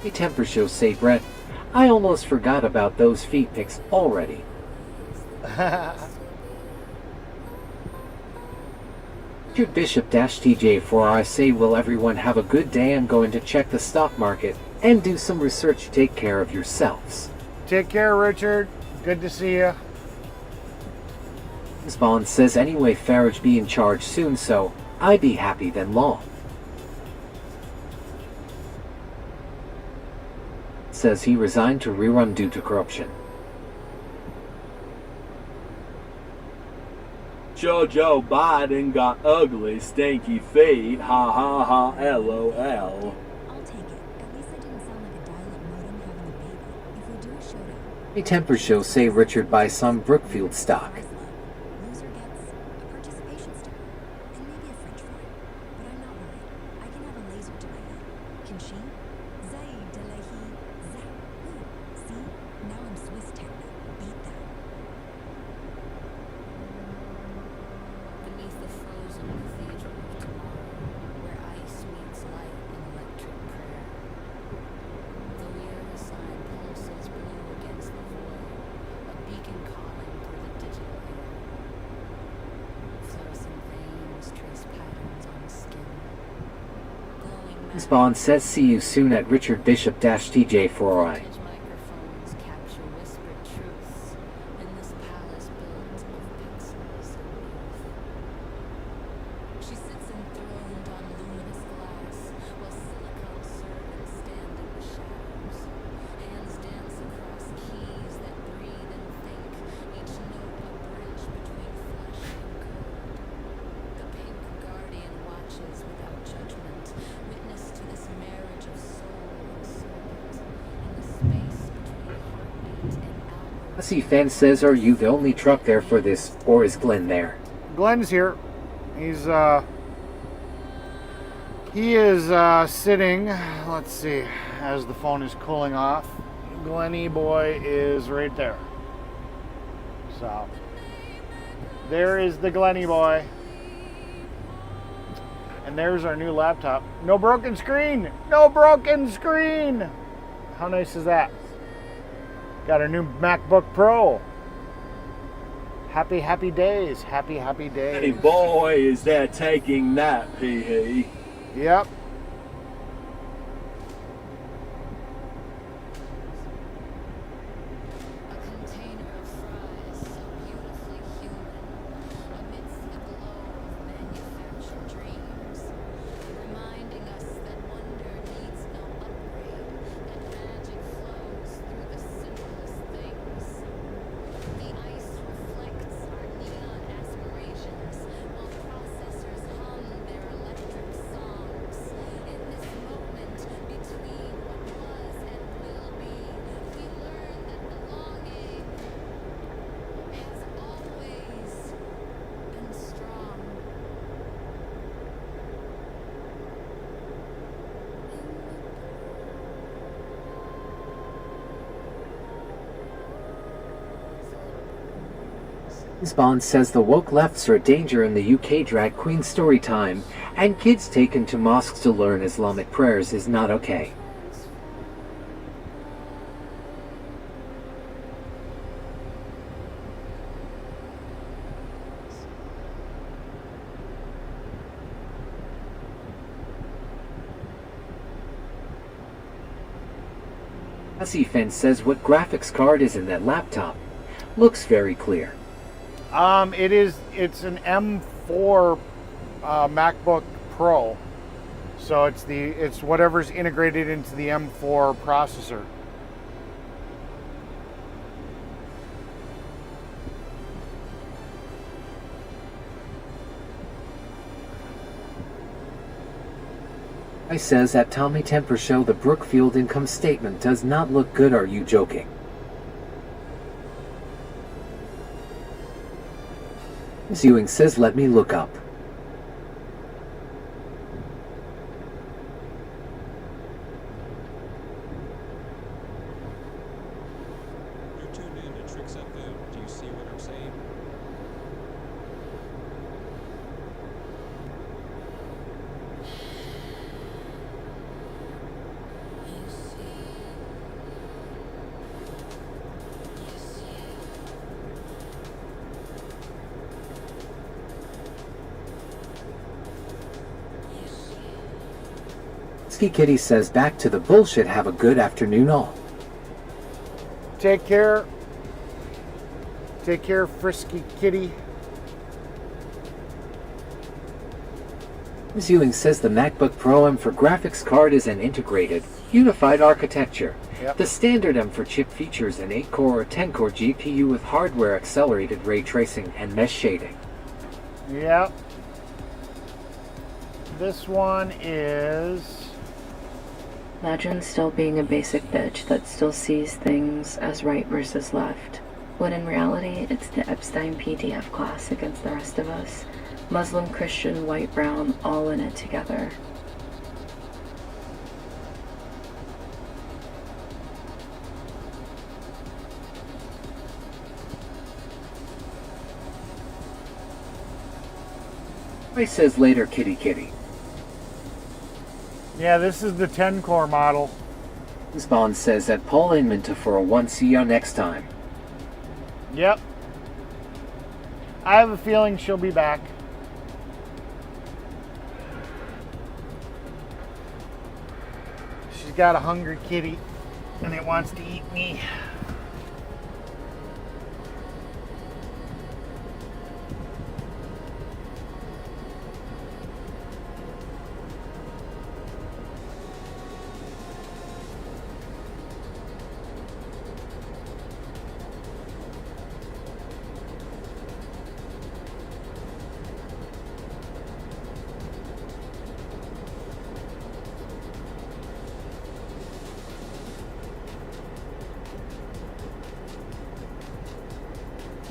Me Temper Show say, Brett, I almost forgot about those feet pics already. Bishop-TJ4, I say, will everyone have a good day? I'm going to check the stock market and do some research. Take care of yourselves. Take care, Richard. Good to see you. Spawn says, anyway, Farage be in charge soon, so I be happy then long. Says he resigned to rerun due to corruption. Joe Biden got ugly, stinky feet. Ha ha ha, LOL. I'll take it. At least I didn't sound like a dial-up modem having a baby. If we do a showdown, A temper show say Richard buys some Brookfield stock. loser gets a participation sticker and maybe a French fry. But I'm not worried. I can have a laser to my head. Can she? Zaid Delahi Zap. Ooh, see? Now I'm Swiss techno. Beat that. Beneath the frozen cathedral of tomorrow, where ice meets light in electric prayer. The weary sign pulses blue against the void, a beacon calling through the digital air. Fluorescent veins trace patterns on skin. Glowing James Bond says see you soon at Richard Bishop-TJ4I. microphones capture whispered truths in this palace built of pixels and youth. She sits enthroned on luminous glass, while silicon servants stand in the shadows. Hands dance across keys that breathe and think, each note a bridge between flesh and code. The pink guardian watches without judgment, witness to this marriage of soul and serpent, in the space between heartbeat and hour. Hussy fan says are you the only truck there for this, or is Glenn there? Glenn's here. He is sitting, let's see, as the phone is cooling off. Glenny boy is right there. So, there is the Glenny boy. And there's our new laptop. No broken screen! No broken screen! How nice is that? Got our new MacBook Pro. Happy, happy days. Happy, happy days. Hey boy, is that taking that, Pee-hee? Yep. A container of fries, so beautifully human, amidst the glow of manufactured dreams, reminding us that wonder needs no upgrade, that magic flows through the simplest things. The ice reflects our neon aspirations, while processors hum their electric songs. In this moment between what was and will be, we learn that belonging has always been strong. James Bond says the woke lefts are a danger in the UK drag queen story time, and kids taken to mosques to learn Islamic prayers is not okay. Hussy Fence says what graphics card is in that laptop. Looks very clear. It's an M4 MacBook Pro. So it's whatever's integrated into the M4 processor. I says at Tommy Temper Show the Brookfield income statement does not look good. Are you joking? Ms. Ewing says let me look up. You're tuned in to Tricks FM. Do you see what I'm saying? Ski Kitty says back to the bullshit. Have a good afternoon all. Take care. Take care, Frisky Kitty. Ms. Ewing says the MacBook Pro M for graphics card is an integrated, unified architecture. Yep. The standard M4 chip features an 8-core or 10-core GPU with hardware accelerated ray tracing and mesh shading. Yep. This one is... Imagine still being a basic bitch that still sees things as right versus left, when in reality it's the Epstein PDF class against the rest of us. Muslim, Christian, white, brown, all in it together. Ray says later, kitty kitty. Yeah, this is the 10 core model. Spawn says that Paul Inman for a 1. See you next time. Yep. I have a feeling she'll be back. She's got a hungry kitty and it wants to eat me.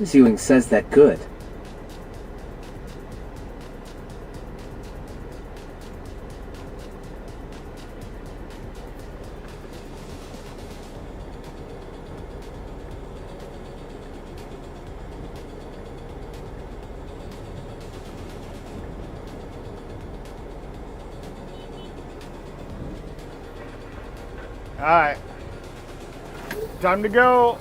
Zewing says that good. All right. Time to go.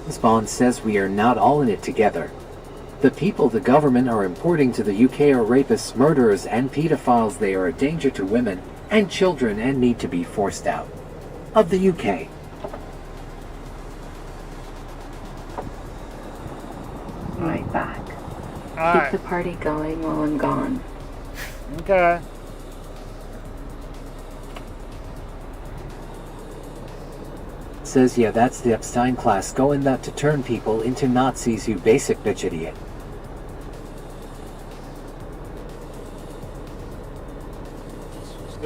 Spawn says we are not all in it together. The people the government are importing to the UK are rapists, murderers, and pedophiles. They are a danger to women and children and need to be forced out of the UK. Right back. All Keep right. the party going while I'm gone. Okay. Says yeah, that's the Epstein class going that to turn people into Nazis, you basic bitch idiot.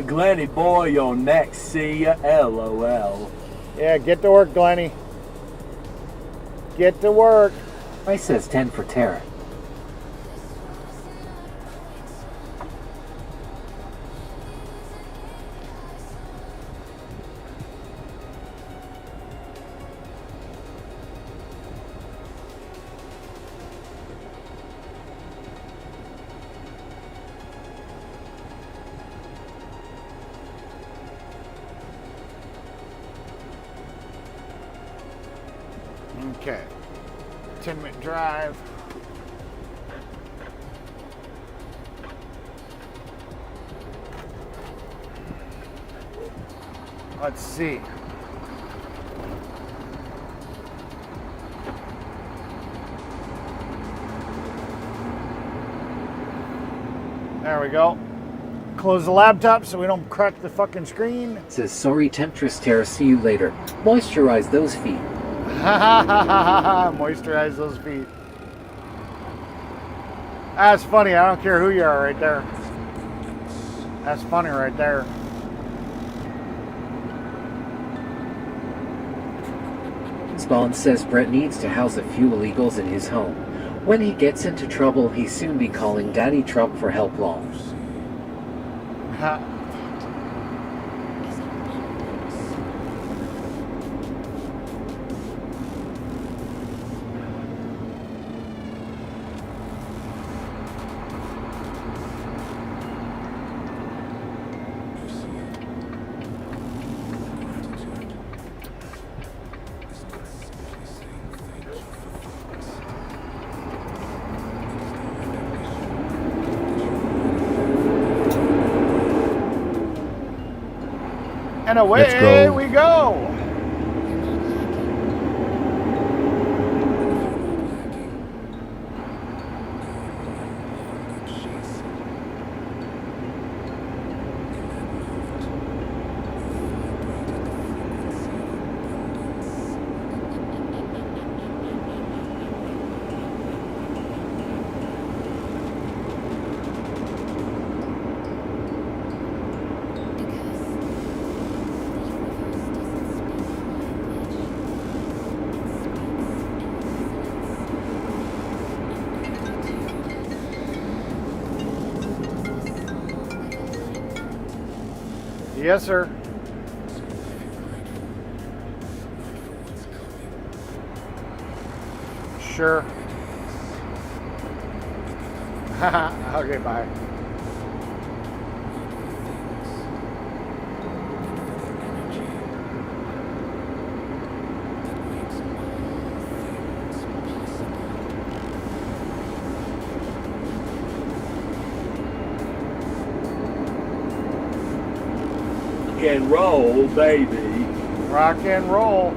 Glenny boy, you're next. See ya, LOL. Yeah, get to work, Glenny. Get to work. I says 10 for Tara. Okay. 10-minute drive. Let's see. There we go. Close the laptop so we don't crack the fucking screen. Says sorry Temptress Tara, see you later. Moisturize those feet. Moisturize those feet. That's funny. I don't care who you are right there. That's funny right there. Spawn says Brett needs to house a few illegals in his home. When he gets into trouble, he'll soon be calling Daddy Trump for help laws. And away Let's go. we go. Yes, sir. Sure. Okay, bye. Rock and roll, baby. Rock and roll.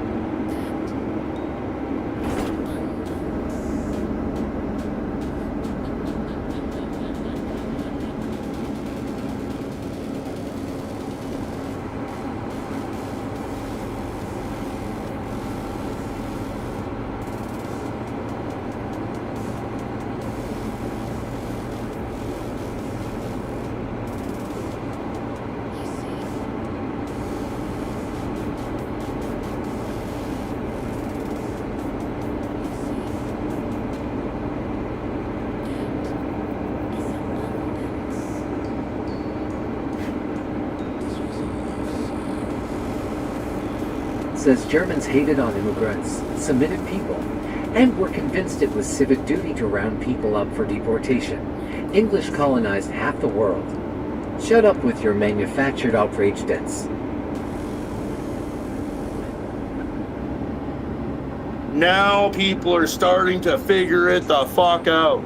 Says Germans hated on immigrants, submitted people, and were convinced it was civic duty to round people up for deportation. English colonized half the world. Shut up with your manufactured outrage debts. Now people are starting to figure it the fuck out.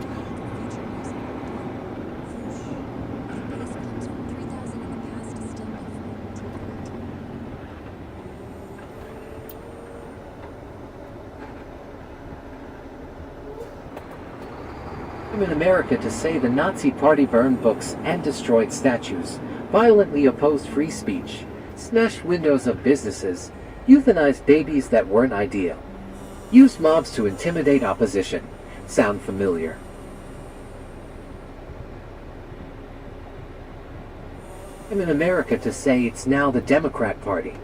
In America to say the Nazi Party burned books and destroyed statues, violently opposed free speech, smashed windows of businesses, euthanized babies that weren't ideal, used mobs to intimidate opposition. Sound familiar? I'm in America to say it's now the Democrat Party.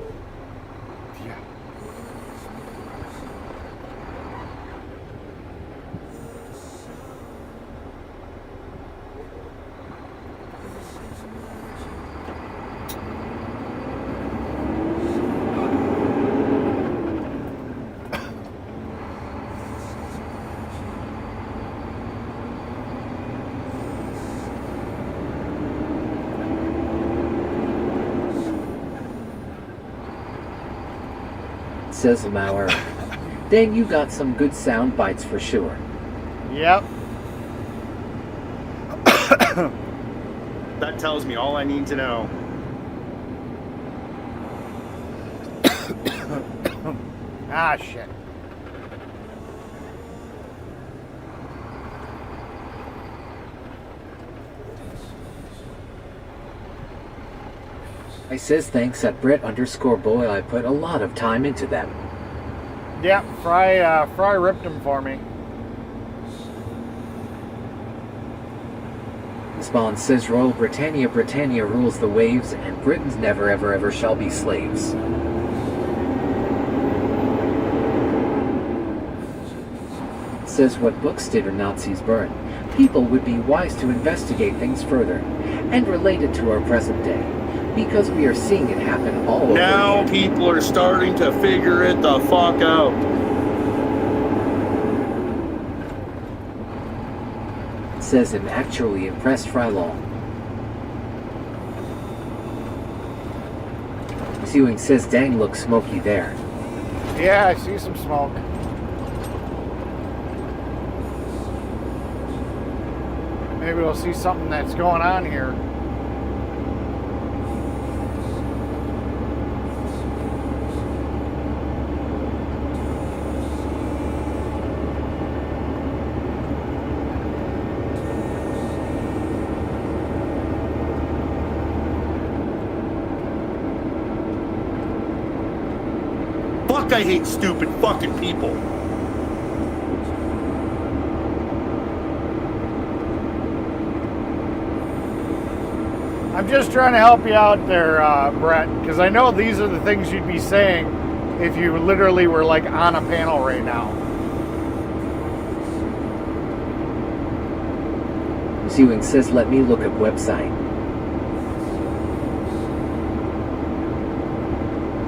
Says Mauer. Dang, you got some good sound bites for sure. Yep. That tells me all I need to know. Ah, shit. I says thanks at Brit_boy. I put a lot of time into them. Yep, Fry ripped them for me. Spawn says Royal Britannia rules the waves and Britons never ever shall be slaves. Says what books did Nazis burn? People would be wise to investigate things further and relate it to our present day, because we are seeing it happen all over. Now people are starting to figure it the fuck out. Says I'm actually impressed, Frylong. Sewing says dang, looks smoky there. Yeah, I see some smoke. Maybe we'll see something that's going on here. I hate stupid fucking people. I'm just trying to help you out there, Brett, because I know these are the things you'd be saying if you literally were like on a panel right now. Zewing says, let me look up website.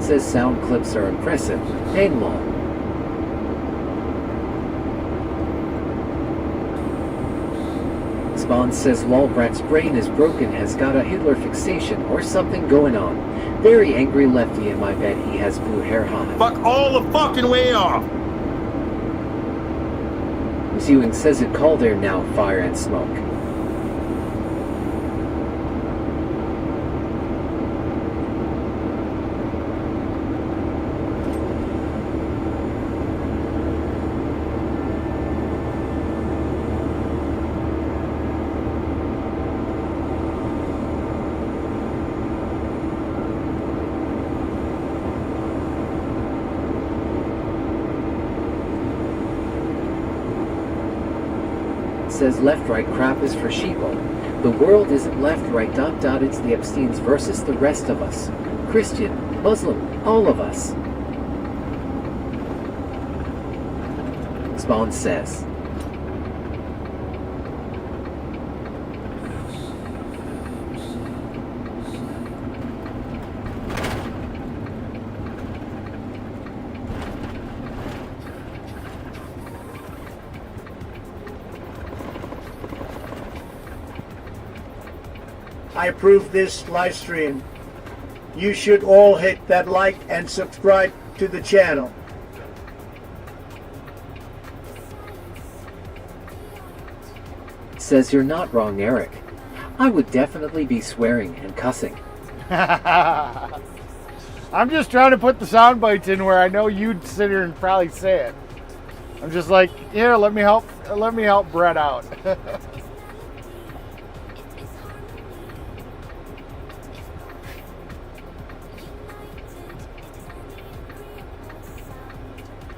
Says sound clips are impressive. Dang long. Spawn says Walbrat's brain is broken, has got a Hitler fixation or something going on. Very angry lefty, and I bet he has blue hair hot. Fuck all the fucking way off. Zewing says it called there now, fire and smoke. Says left-right crap is for sheeple. The world isn't left-right ... It's the Epsteins versus the rest of us. Christian, Muslim, all of us. Spawn says. I approve this live stream. You should all hit that like and subscribe to the channel. Says you're not wrong, Eric. I would definitely be swearing and cussing. I'm just trying to put the sound bites in where I know you'd sit here and probably say it. I'm just like, here, let me help Brett out.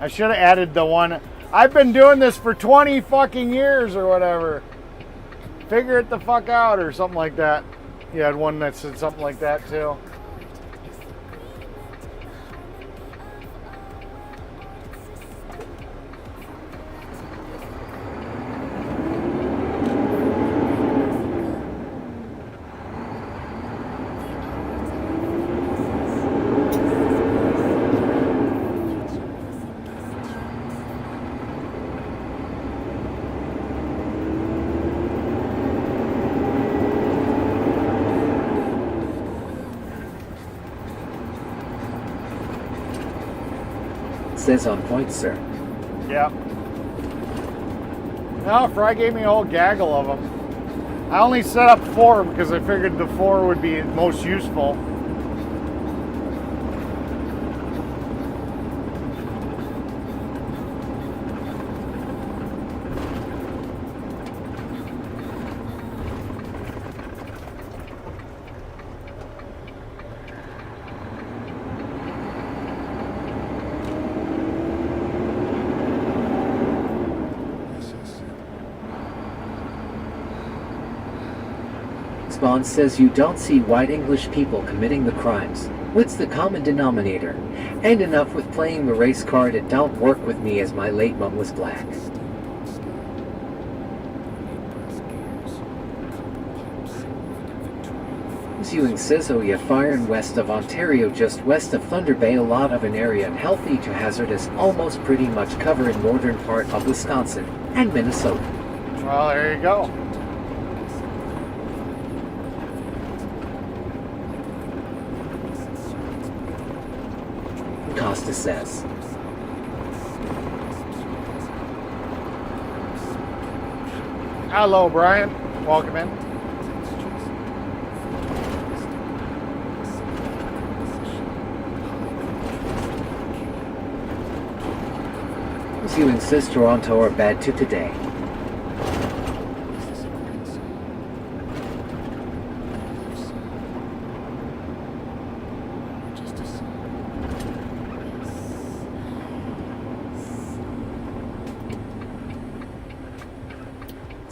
I should have added the one. I've been doing this for 20 fucking years or whatever. Figure it the fuck out or something like that. You had one that said something like that too. Says on point, sir. Yep. No, Fry gave me a whole gaggle of them. I only set up 4 because I figured the 4 would be most useful. Spawn says you don't see white English people committing the crimes. What's the common denominator? And enough with playing the race card, it don't work with me as my late mum was black. Zewing says oh yeah, firing west of Ontario, just west of Thunder Bay, a lot of an area unhealthy to hazardous, almost pretty much cover in northern part of Wisconsin and Minnesota. Well, there you go. Costa says. Hello, Brian. Welcome in. Zewing says Toronto are bad too today.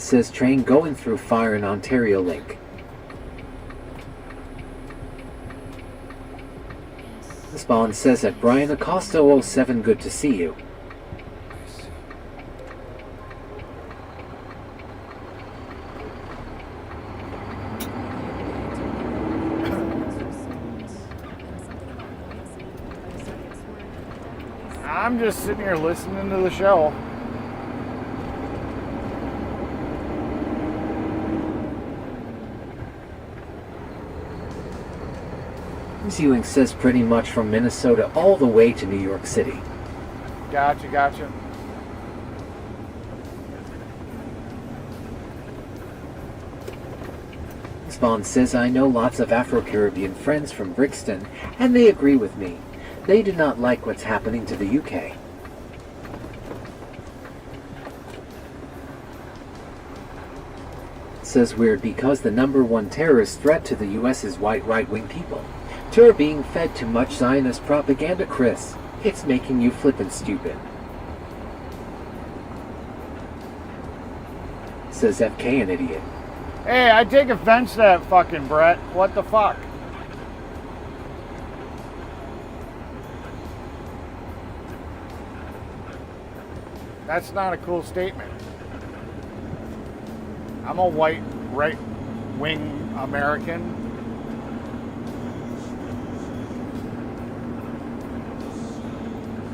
says train going through fire in Ontario Lake. Spawn says that Brian Acosta 07 good to see you. I'm just sitting here listening to the show. Ewing says pretty much from Minnesota all the way to New York City. Gotcha. Spawn says I know lots of Afro-Caribbean friends from Brixton, and they agree with me. They do not like what's happening to the UK. Says weird because the #1 terrorist threat to the US is white right-wing people. You're being fed too much Zionist propaganda, Chris. It's making you flippin' stupid. Says FK an idiot. Hey, I take offense to that fucking Brett. What the fuck? That's not a cool statement. I'm a white right-wing American.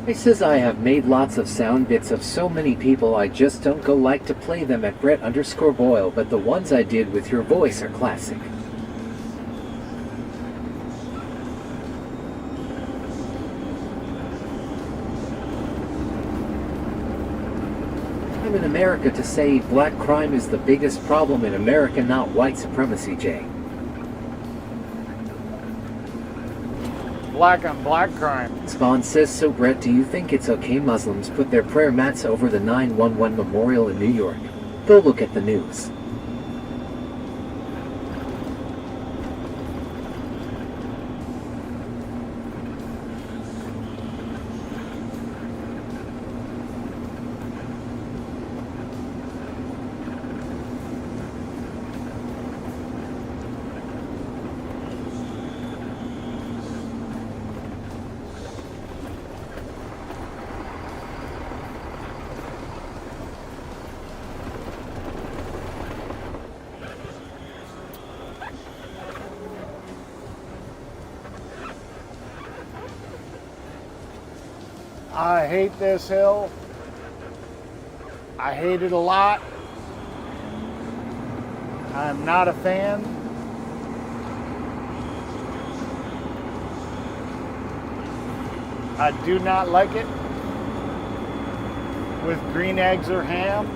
He says I have made lots of sound bits of so many people I just don't go like to play them at Brett_Boyle, but the ones I did with your voice are classic. I'm in America to say black crime is the biggest problem in America, not white supremacy, Jay. Black on black crime. Spawn says, so Brett, do you think it's okay Muslims put their prayer mats over the 9/11 memorial in New York? Go look at the news. I hate this hill. I hate it a lot. I'm not a fan. I do not like it with green eggs or ham.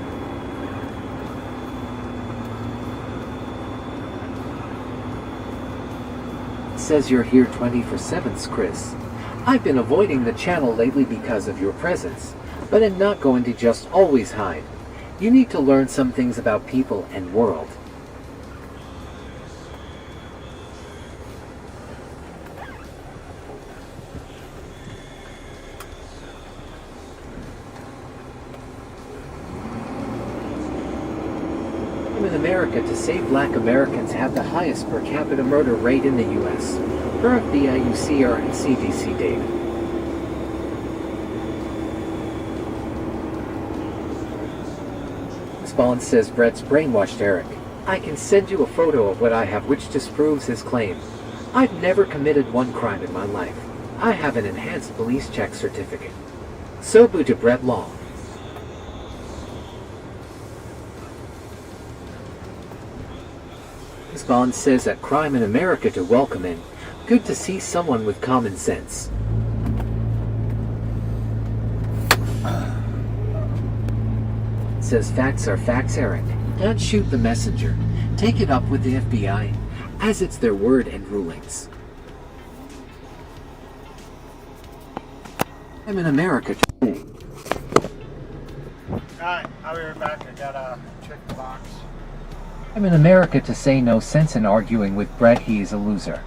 Says you're here 24/7, Chris. I've been avoiding the channel lately because of your presence, but I'm not going to just always hide. You need to learn some things about people and world. I'm in America to say black Americans have the highest per capita murder rate in the US. Per FBI, UCR, and CDC data. Spawn says Brett's brainwashed Eric. I can send you a photo of what I have which disproves his claim. I've never committed one crime in my life. I have an enhanced police check certificate. So boo to Brett Long. Spawn says that crime in America to welcome in. Good to see someone with common sense. Says facts are facts, Eric. Don't shoot the messenger. Take it up with the FBI, as it's their word and rulings. I'm in America today. Alright, I'll be right back. I gotta check the box. I'm in America to say no sense in arguing with Brett, he is a loser.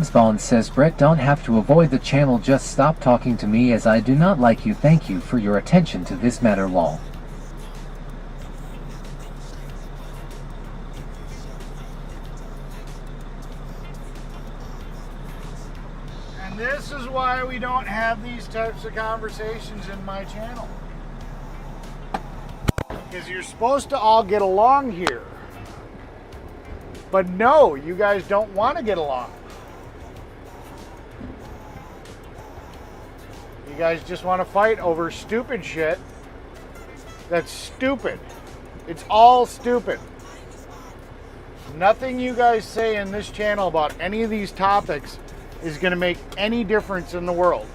Spawn says, Brett, don't have to avoid the channel, just stop talking to me as I do not like you. Thank you for your attention to this matter, lol. And this is why we don't have these types of conversations in my channel. Because you're supposed to all get along here. But no, you guys don't want to get along. You guys just want to fight over stupid shit. That's stupid. It's all stupid. Nothing you guys say in this channel about any of these topics is going to make any difference in the world.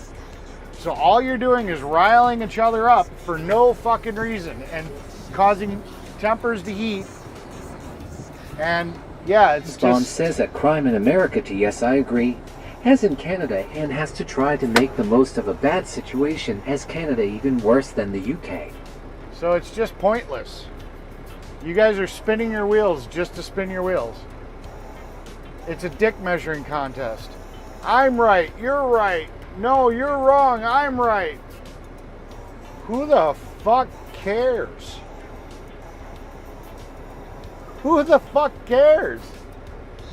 So all you're doing is riling each other up for no fucking reason and causing tempers to heat. And yeah, it's Spawn just... says that crime in America, to yes, I agree, as in Canada, and has to try to make the most of a bad situation, as Canada even worse than the UK. So it's just pointless. You guys are spinning your wheels just to spin your wheels. It's a dick measuring contest. I'm right, you're right. No, you're wrong, I'm right. Who the fuck cares? Who the fuck cares?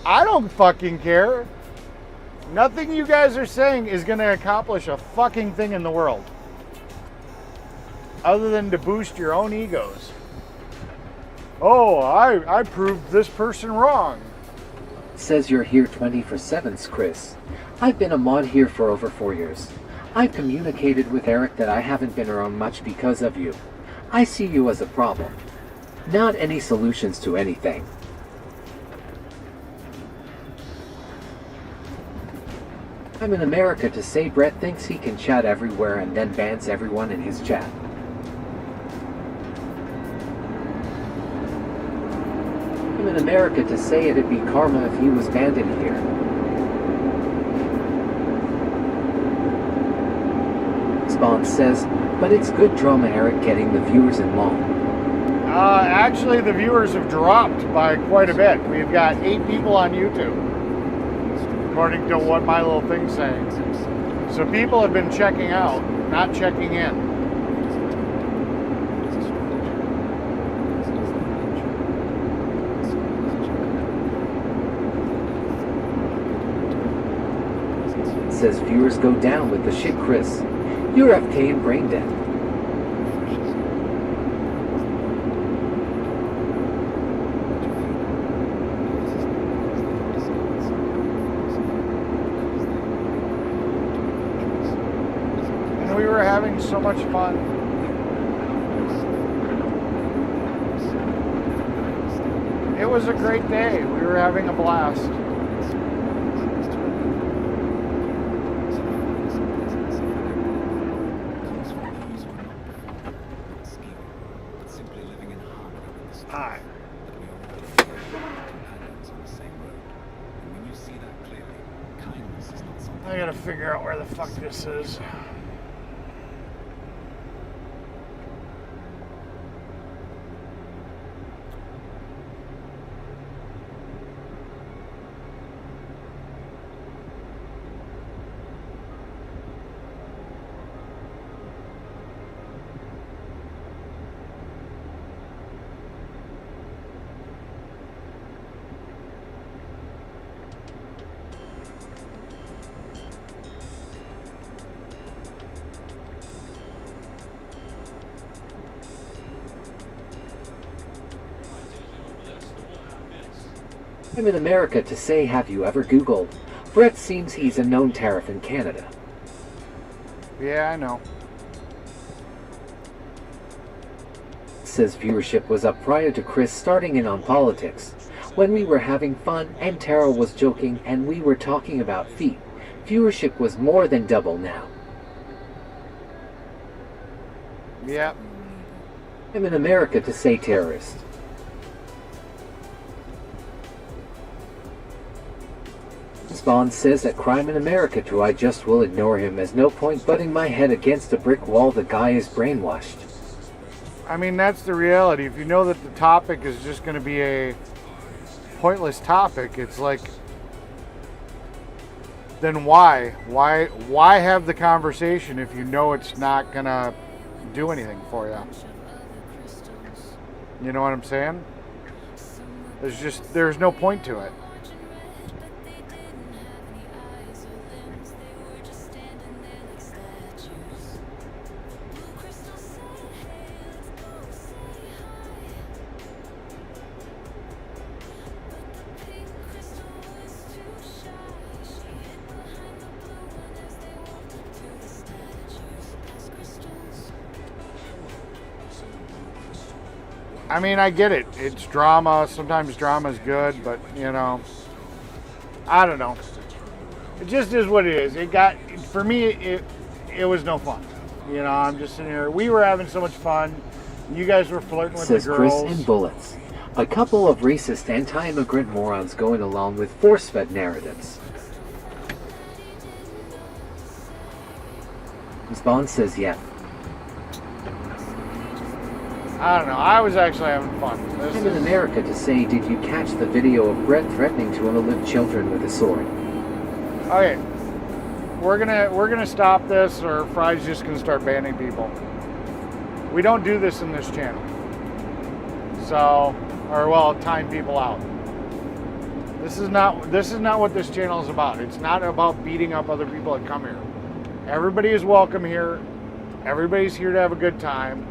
I don't fucking care. Nothing you guys are saying is going to accomplish a fucking thing in the world. Other than to boost your own egos. Oh, I proved this person wrong. Says you're here 24/7, Chris. I've been a mod here for over 4 years. I've communicated with Eric that I haven't been around much because of you. I see you as a problem. Not any solutions to anything. I'm in America to say Brett thinks he can chat everywhere and then bans everyone in his chat. I'm in America to say it'd be karma if he was banned in here. Spawn says, but it's good drama, Eric, getting the viewers involved. Actually, the viewers have dropped by quite a bit. We've got 8 people on YouTube, according to what my little thing's saying. So people have been checking out, not checking in. Says viewers go down with the shit, Chris. You're FK and brain dead. We were having so much fun. It was a great day. We were having a blast. Hi. I gotta figure out where the fuck this is. I'm in America to say, have you ever Googled? Brett seems he's a known tariff in Canada. Yeah, I know. Says viewership was up prior to Chris starting in on politics. When we were having fun and Tara was joking and we were talking about feet, viewership was more than double now. Yep. I'm in America to say terrorist. Spawn says that crime in America too, I just will ignore him as no point butting my head against a brick wall, the guy is brainwashed. I mean, that's the reality. If you know that the topic is just going to be a pointless topic, it's like, then why? Why have the conversation if you know it's not gonna do anything for you? You know what I'm saying? There's no point to it. I mean, I get it. It's drama. Sometimes drama is good, but, you know, I don't know. It just is what it is. For me, it was no fun. You know, I'm just sitting here. We were having so much fun. You guys were flirting with the Says girls. Chris in bullets. A couple of racist anti-immigrant morons going along with force-fed narratives. Bond says yeah. I don't know. I was actually having fun. I'm in America to say, did you catch the video of Brett threatening to unalive children with a sword? Okay, we're gonna stop this, or Fry's just gonna start banning people. We don't do this in this channel. So, time people out. This is not what this channel is about. It's not about beating up other people that come here. Everybody is welcome here. Everybody's here to have a good time.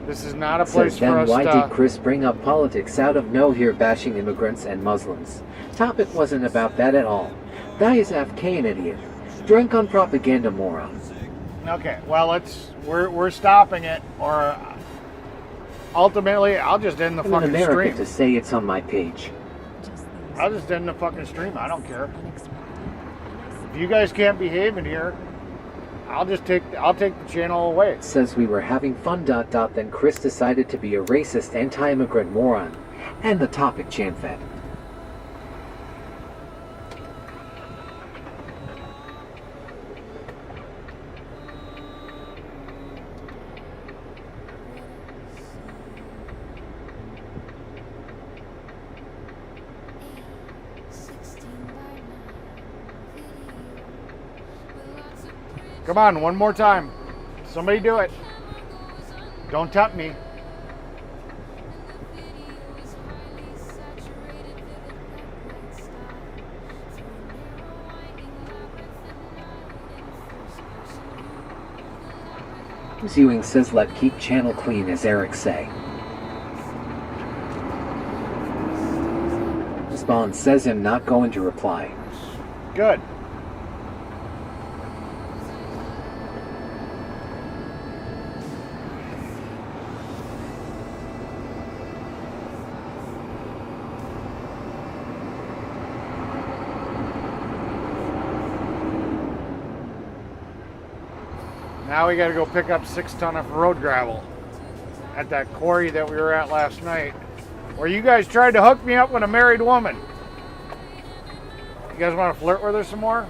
This is not a place for us to... Then why did Chris bring up politics out of nowhere bashing immigrants and Muslims? Topic wasn't about that at all. That is AFK an idiot. Drunk on propaganda moron. Okay, well we're stopping it, or ultimately I'll just end the I'm fucking in America stream. to say it's on my page. I'll just end the fucking stream. I don't care. If you guys can't behave in here, I'll take the channel away. Says we were having fun ... Then Chris decided to be a racist anti-immigrant moron. And the topic Chan fed. Come on, one more time. Somebody do it. Don't tempt me. Ewing says let keep channel clean, as Eric say. Spawn says I'm not going to reply. Good. Now we got to go pick up 6 ton of road gravel at that quarry that we were at last night, where you guys tried to hook me up with a married woman. You guys want to flirt with her some more?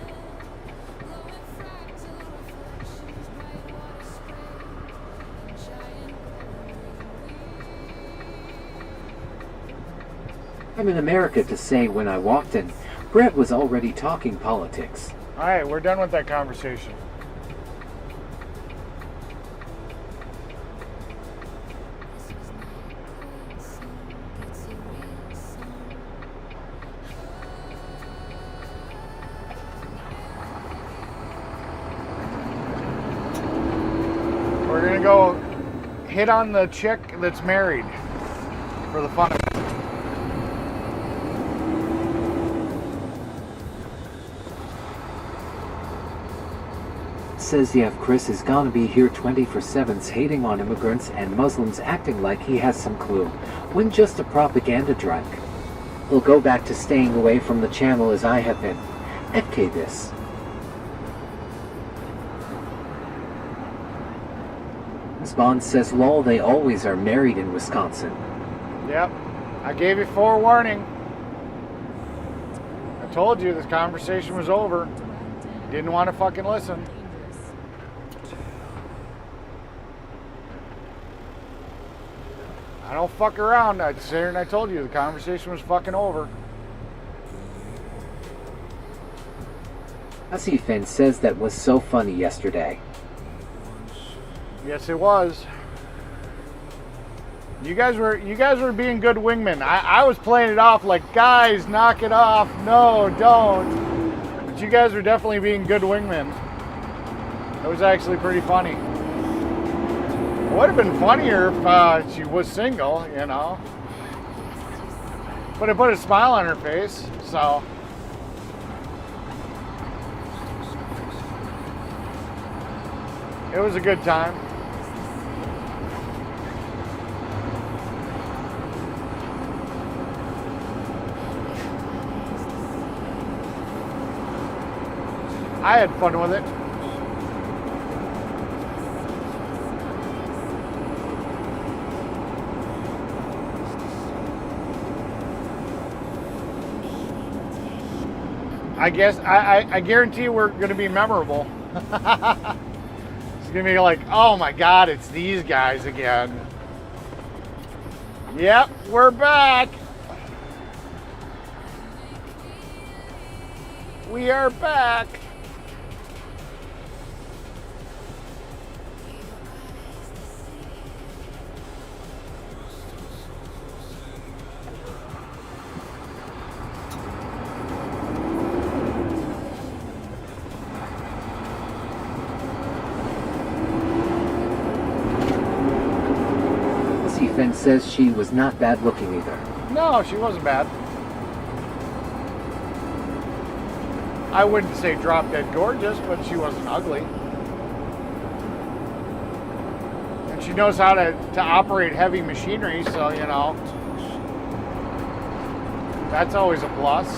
I'm in America to say when I walked in, Brett was already talking politics. All right, we're done with that conversation. We're gonna go hit on the chick that's married for the fun of it. Says yeah, Chris is gonna be here 24/7's hating on immigrants and Muslims, acting like he has some clue, when just a propaganda drunk. He'll go back to staying away from the channel as I have been. FK this. Bond says lol, they always are married in Wisconsin. Yep, I gave you forewarning. I told you this conversation was over. Didn't want to fucking listen. I don't fuck around. I sit here and I told you the conversation was fucking over. Hussy Finn says that was so funny yesterday. Yes, it was. You guys were being good wingmen. I was playing it off like, guys, knock it off. No, don't. But you guys were definitely being good wingmen. It was actually pretty funny. It would have been funnier if she was single, you know. But it put a smile on her face, so. It was a good time. I had fun with it. I guess I guarantee we're going to be memorable. It's going to be like, oh my God, it's these guys again. Yep, we're back. We are back. Finn says she was not bad looking either. No, she wasn't bad. I wouldn't say drop dead gorgeous, but she wasn't ugly. And she knows how to operate heavy machinery, so, you know, that's always a plus.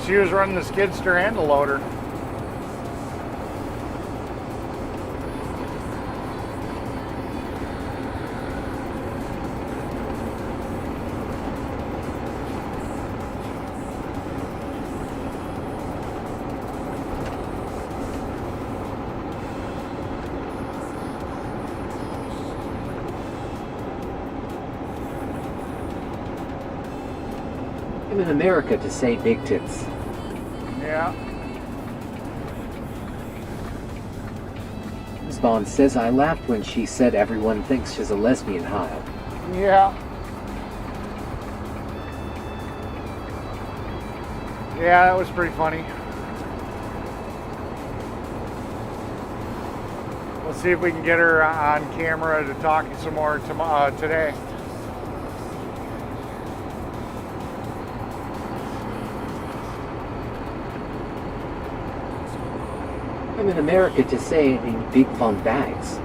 She was running the skidster and the loader. I'm in America to say big tits. Yeah. Ms. Bond says I laughed when she said everyone thinks she's a lesbian hile. Yeah. Yeah, that was pretty funny. Let's see if we can get her on camera to talk some more today. I'm in America to say in big fun bags.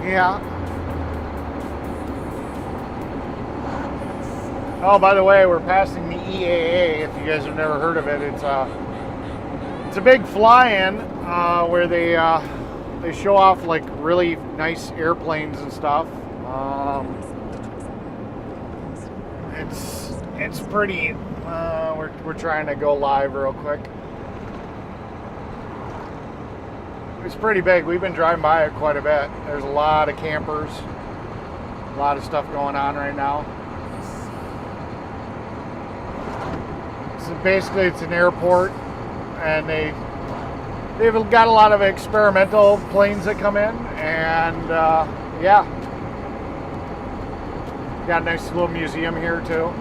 Yeah. Oh, by the way, we're passing the EAA. If you guys have never heard of it, it's a big fly-in where they show off like really nice airplanes and stuff. It's pretty. We're trying to go live real quick. It's pretty big. We've been driving by it quite a bit. There's a lot of campers, a lot of stuff going on right now. So basically, it's an airport, and they've got a lot of experimental planes that come in, and yeah, got a nice little museum here too.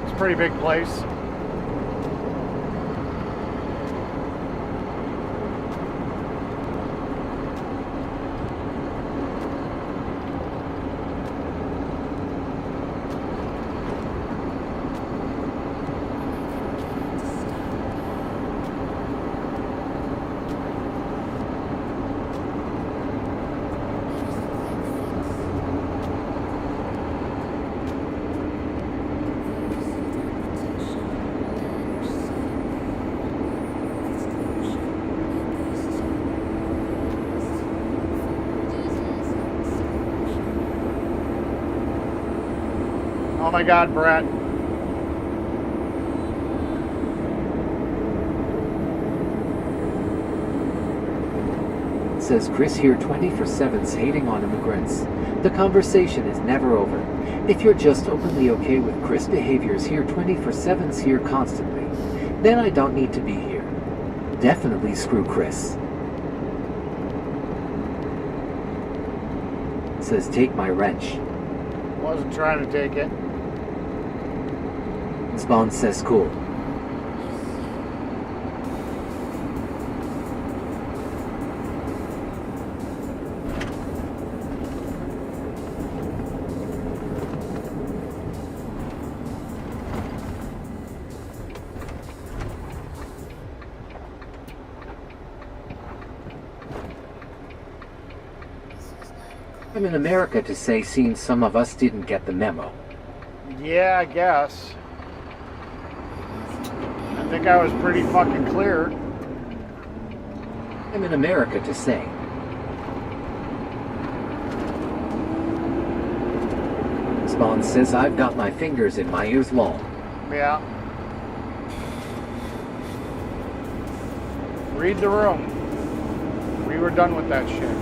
It's a pretty big place. Oh my God, Brett. says Chris here 24/7's hating on immigrants. The conversation is never over. If you're just openly okay with Chris behaviors here 24/7's here constantly, then I don't need to be here. Definitely screw Chris. Says take my wrench. Wasn't trying to take it. Spawn says cool. I'm in America to say seems some of us didn't get the memo. Yeah, I guess. I think I was pretty fucking clear. I'm in America to say. Spawn says I've got my fingers in my ears long. Yeah. Read the room. We were done with that shit.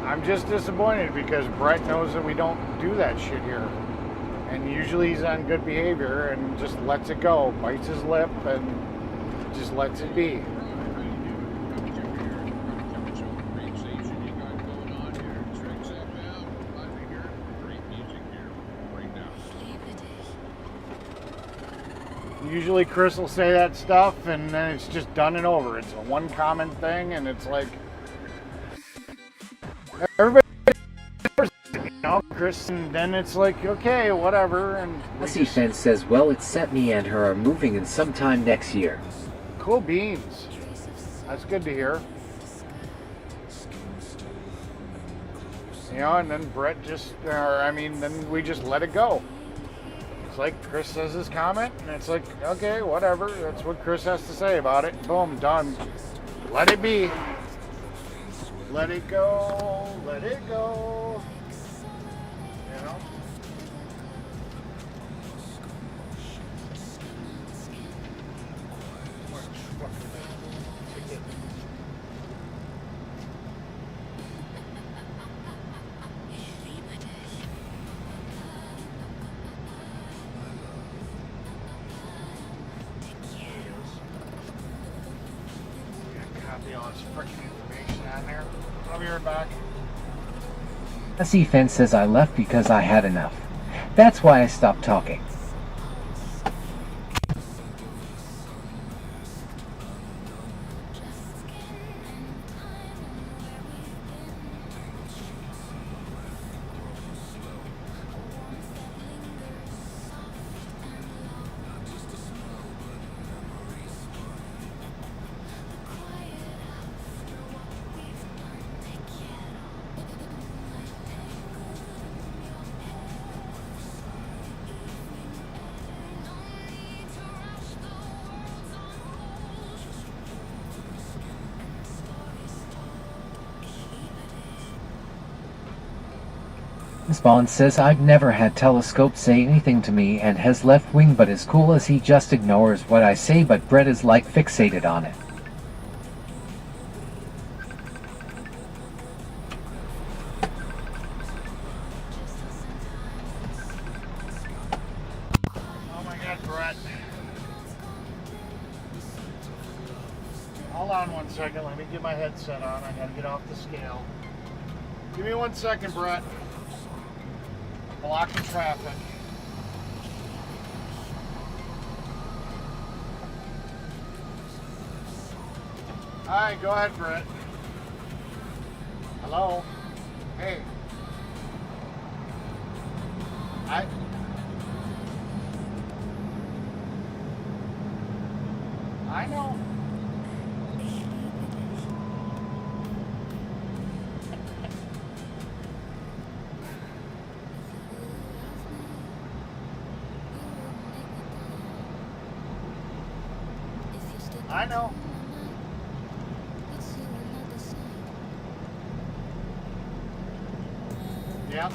I'm just disappointed because Brett knows that we don't do that shit here. And usually he's on good behavior and just lets it go, bites his lip and just lets it be. Usually Chris will say that stuff and then it's just done and over. It's a one comment thing and it's like everybody, you know, Chris, and then it's like, okay, whatever. And Hussy Fence says, well, it's set me and her are moving in sometime next year. Cool beans. That's good to hear. You know, and then Brett just, then we just let it go. It's like Chris says his comment, and it's like, okay, whatever. That's what Chris has to say about it. Boom, done. Let it be. Let it go. Let it go. You know? Copy all this freaking information on there. I'll be right back. Hussy Fence says I left because I had enough. That's why I stopped talking. Spawn says I've never had Telescope say anything to me and has left wing but as cool as he just ignores what I say, but Brett is like fixated on it. Oh my God, Brett. Hold on one second. Let me get my headset on. I gotta get off the scale. Give me 1 second, Brett. blocking traffic. Alright, go ahead, Brett. Hello? Hey. I know. I know. Yep.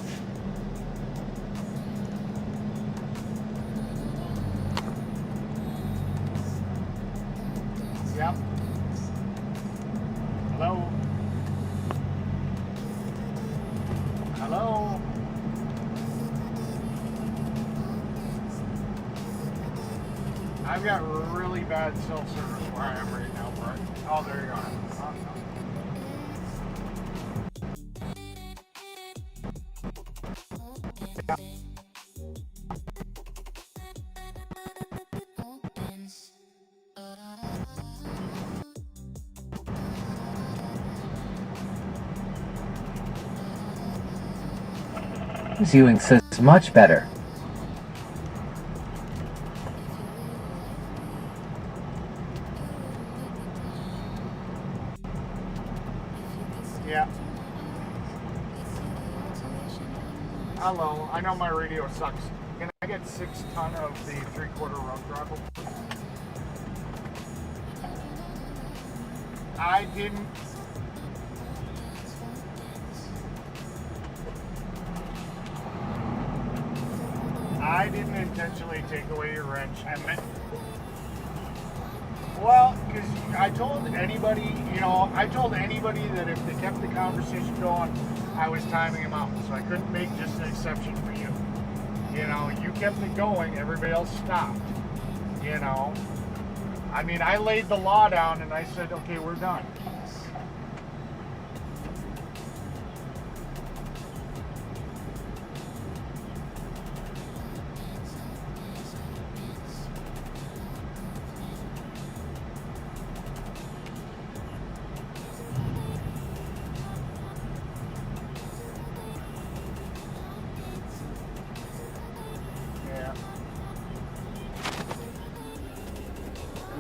Yep. Hello? Hello? I've got really bad cell service where I am right now, Brett. Oh, there you are. Viewing says much better. Yeah. Hello. I know my radio sucks. Can I get 6 ton of the 3/4 road gravel? I didn't. I didn't intentionally take away your wrench. I meant. Well, because I told anybody, I told anybody that if they kept the conversation going, I was timing them out. So I couldn't make just an exception for you. You kept it going, everybody else stopped. I mean, I laid the law down and I said, okay, we're done.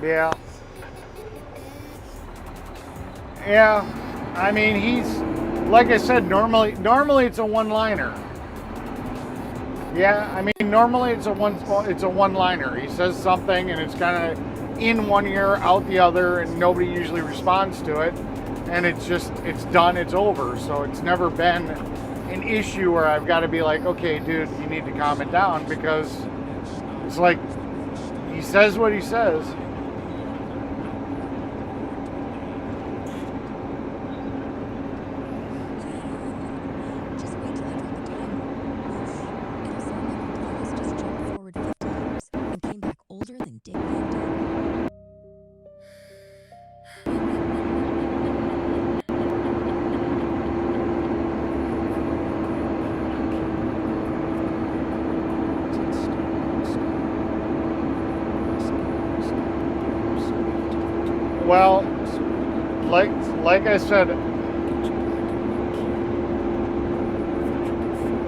Yeah. Yeah. I mean, he's like I said. Normally it's a one-liner. Yeah. I mean, normally it's a one-liner. He says something, and it's kind of in one ear, out the other, and nobody usually responds to it. And it's done. It's over. So it's never been an issue where I've got to be like, okay, dude, you need to calm it down, because it's like he says what he says. Well, like I said,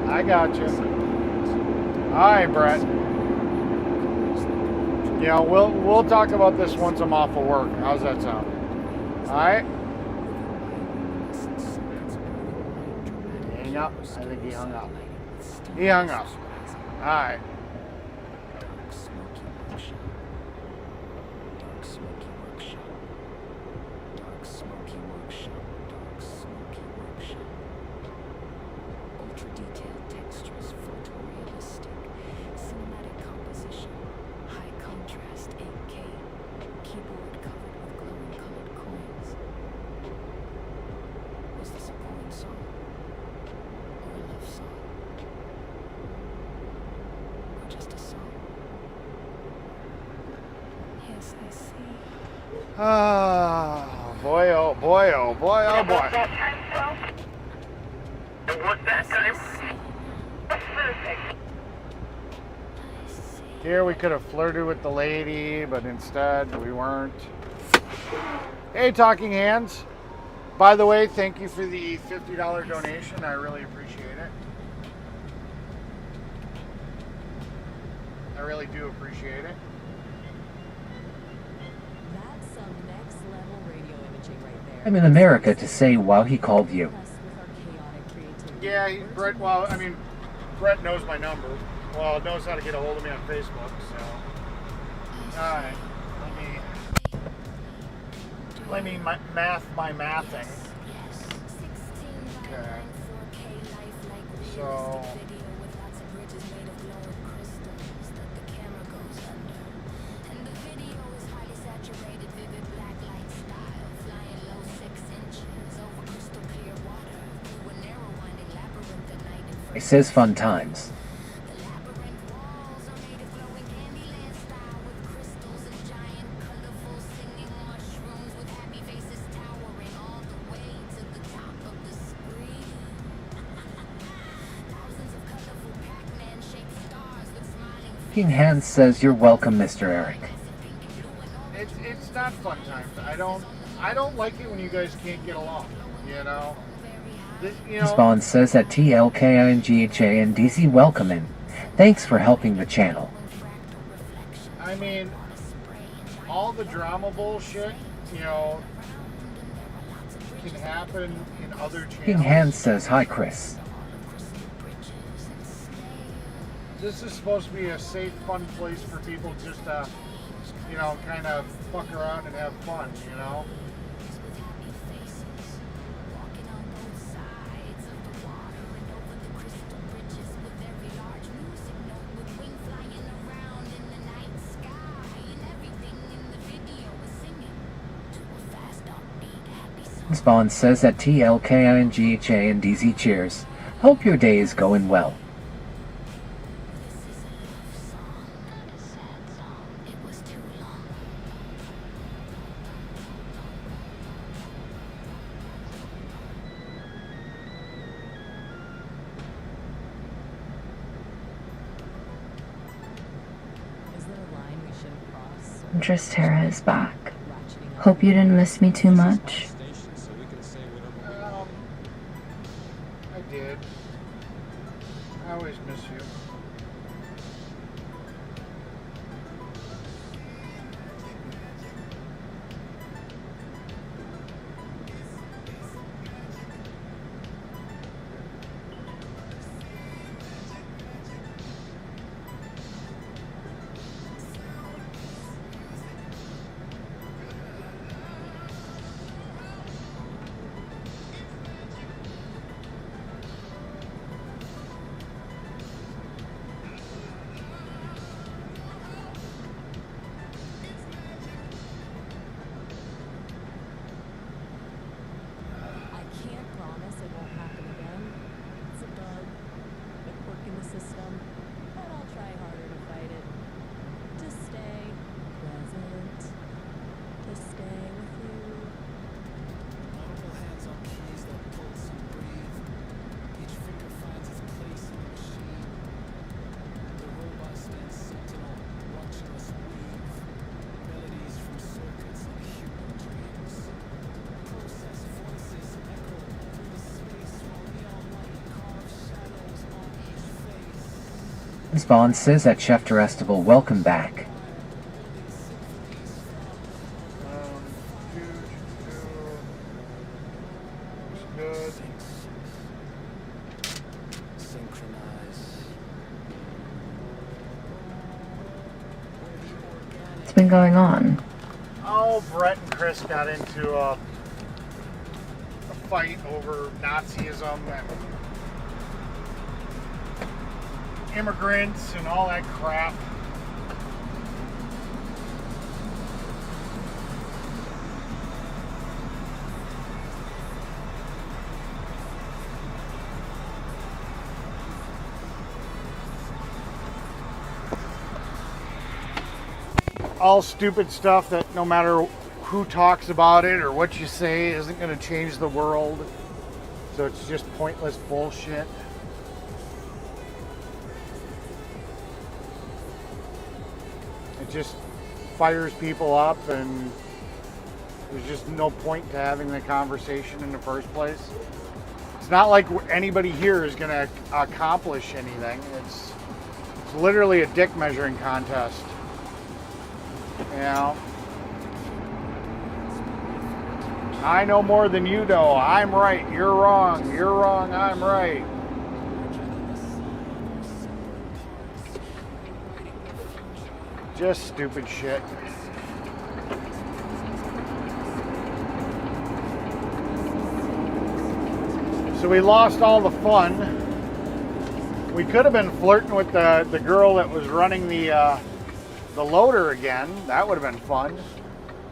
I got you. All right, Brett. We'll talk about this once I'm off of work. How's that sound? All right. Hang up. I think he hung up. He hung up. All right. Oh, boy, oh, boy, oh, boy, oh, boy. What's that time? Perfect. Here we could have flirted with the lady, but instead we weren't. Hey, Talking Hands. By the way, thank you for the $50 donation. I really appreciate it. I really do appreciate it. That's some next level radio imaging right there. I'm in America to say wow he called you. Yeah, Brett. Well, I mean, Brett knows my number. Well, knows how to get a hold of me on Facebook. So, all right. Let me math my mathing. Okay. So. It says fun times. King Hans says you're welcome, Mr. Eric. It's not fun times. I don't like it when you guys can't get along. You know. Spawn says that TLKINGHA and DC welcome him. Thanks for helping the channel. I mean, all the drama bullshit, you know, can happen in other channels. King Hans says hi, Chris. This is supposed to be a safe, fun place for people just to, you know, kind of fuck around and have fun, you know? Spawn says that TLKINGHA and DZ cheers. Hope your day is going well. Tristera is back. Hope you didn't miss me too much. I did. I always miss you. Spawn says that Chef Terestival welcome back. What's been going on? Oh, Brett and Chris got into a fight over Nazism and immigrants and all that crap. All stupid stuff that no matter who talks about it or what you say isn't going to change the world. So it's just pointless bullshit. it just fires people up, and there's just no point to having the conversation in the first place. It's not like anybody here is going to accomplish anything. It's literally a dick measuring contest. You know? I know more than you know. I'm right. You're wrong. You're wrong. I'm right. Just stupid shit. So we lost all the fun. We could have been flirting with the girl that was running the loader again. That would have been fun.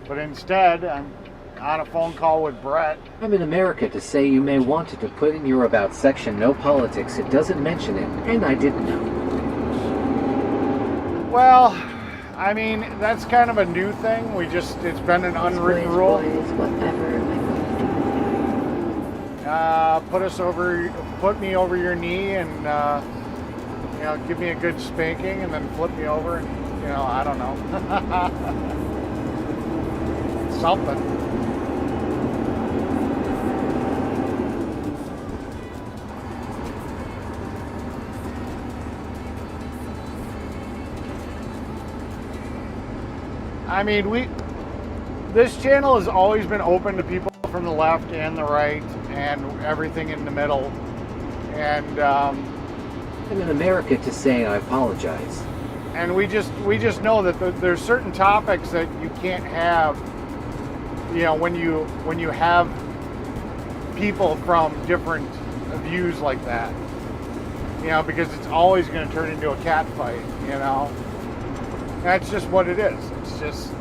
But instead, I'm on a phone call with Brett. I'm in America to say you may want to put in your about section no politics. It doesn't mention it, and I didn't know. Well, I mean, that's kind of a new thing. It's been an unwritten rule. Put me over your knee and, give me a good spanking and then flip me over and, I don't know. Something. I mean, this channel has always been open to people from the left and the right and everything in the middle. And I'm in America to say I apologize. And we just know that there's certain topics that you can't have, when you have people from different views like that. Because it's always going to turn into a cat fight, That's just what it is. It's just,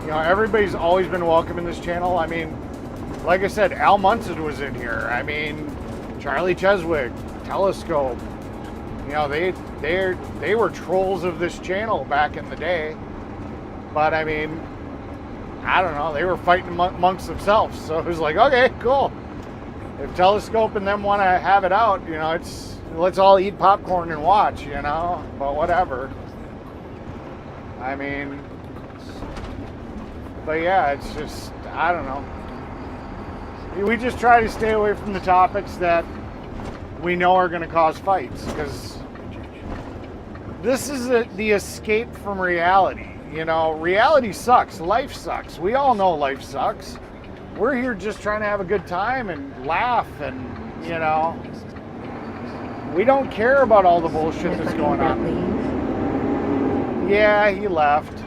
everybody's always been welcome in this channel. I mean, like I said, Al Munson was in here. I mean, Charlie Cheswick, Telescope. They were trolls of this channel back in the day. But I mean, I don't know. They were fighting amongst themselves. So it was like, okay, cool. If Telescope and them want to have it out, let's all eat popcorn and watch, But whatever. I mean, but yeah, it's just, I don't know. We just try to stay away from the topics that we know are going to cause fights, because this is the escape from reality. Reality sucks. Life sucks. We all know life sucks. We're here just trying to have a good time and laugh, and, we don't care about all the bullshit that's going on. Yeah, he left.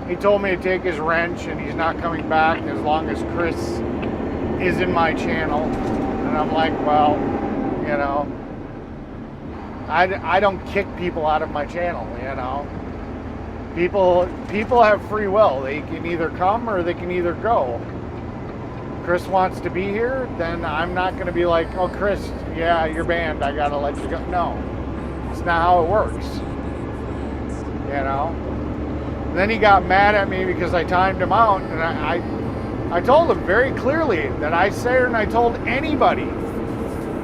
He told me to take his wrench, and he's not coming back as long as Chris is in my channel. And I'm like, well, I don't kick people out of my channel, People have free will. They can either come or they can either go. Chris wants to be here, then I'm not going to be like, oh, Chris, yeah, you're banned. I got to let you go. No, it's not how it works. And then he got mad at me because I timed him out, and I told him very clearly that I said, and I told anybody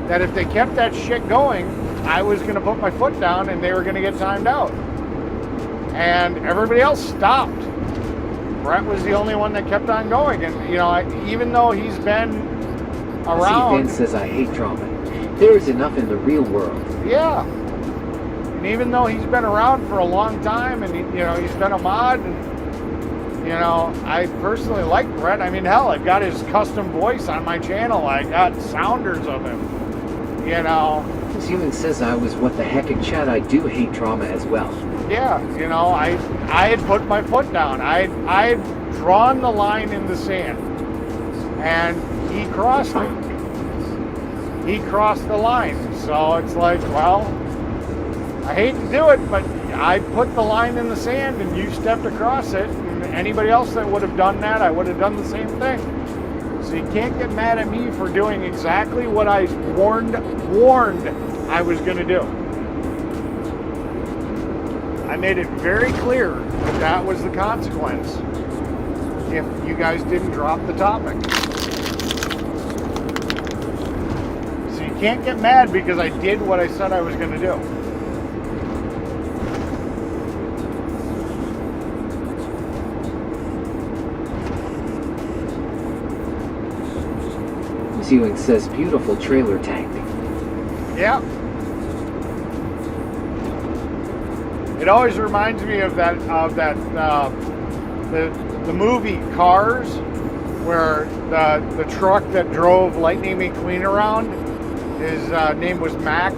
that if they kept that shit going, I was going to put my foot down and they were going to get timed out. And everybody else stopped. Brett was the only one that kept on going, and even though he's been around. Vince says I hate drama. There is enough in the real world. Yeah. And even though he's been around for a long time, and he's been a mod, and I personally like Brett. I mean, hell, I've got his custom voice on my channel. I got sounders of him. Human says I was what the heck in chat. I do hate drama as well. Yeah, I had put my foot down. I had drawn the line in the sand, and he crossed it. He crossed the line. So it's like, well, I hate to do it, but I put the line in the sand and you stepped across it, and anybody else that would have done that, I would have done the same thing. So you can't get mad at me for doing exactly what I warned I was going to do. I made it very clear that was the consequence if you guys didn't drop the topic. So you can't get mad because I did what I said I was going to do. Ewing says beautiful trailer tank. Yeah. It always reminds me of the movie Cars, where the truck that drove Lightning McQueen around, his name was Mac.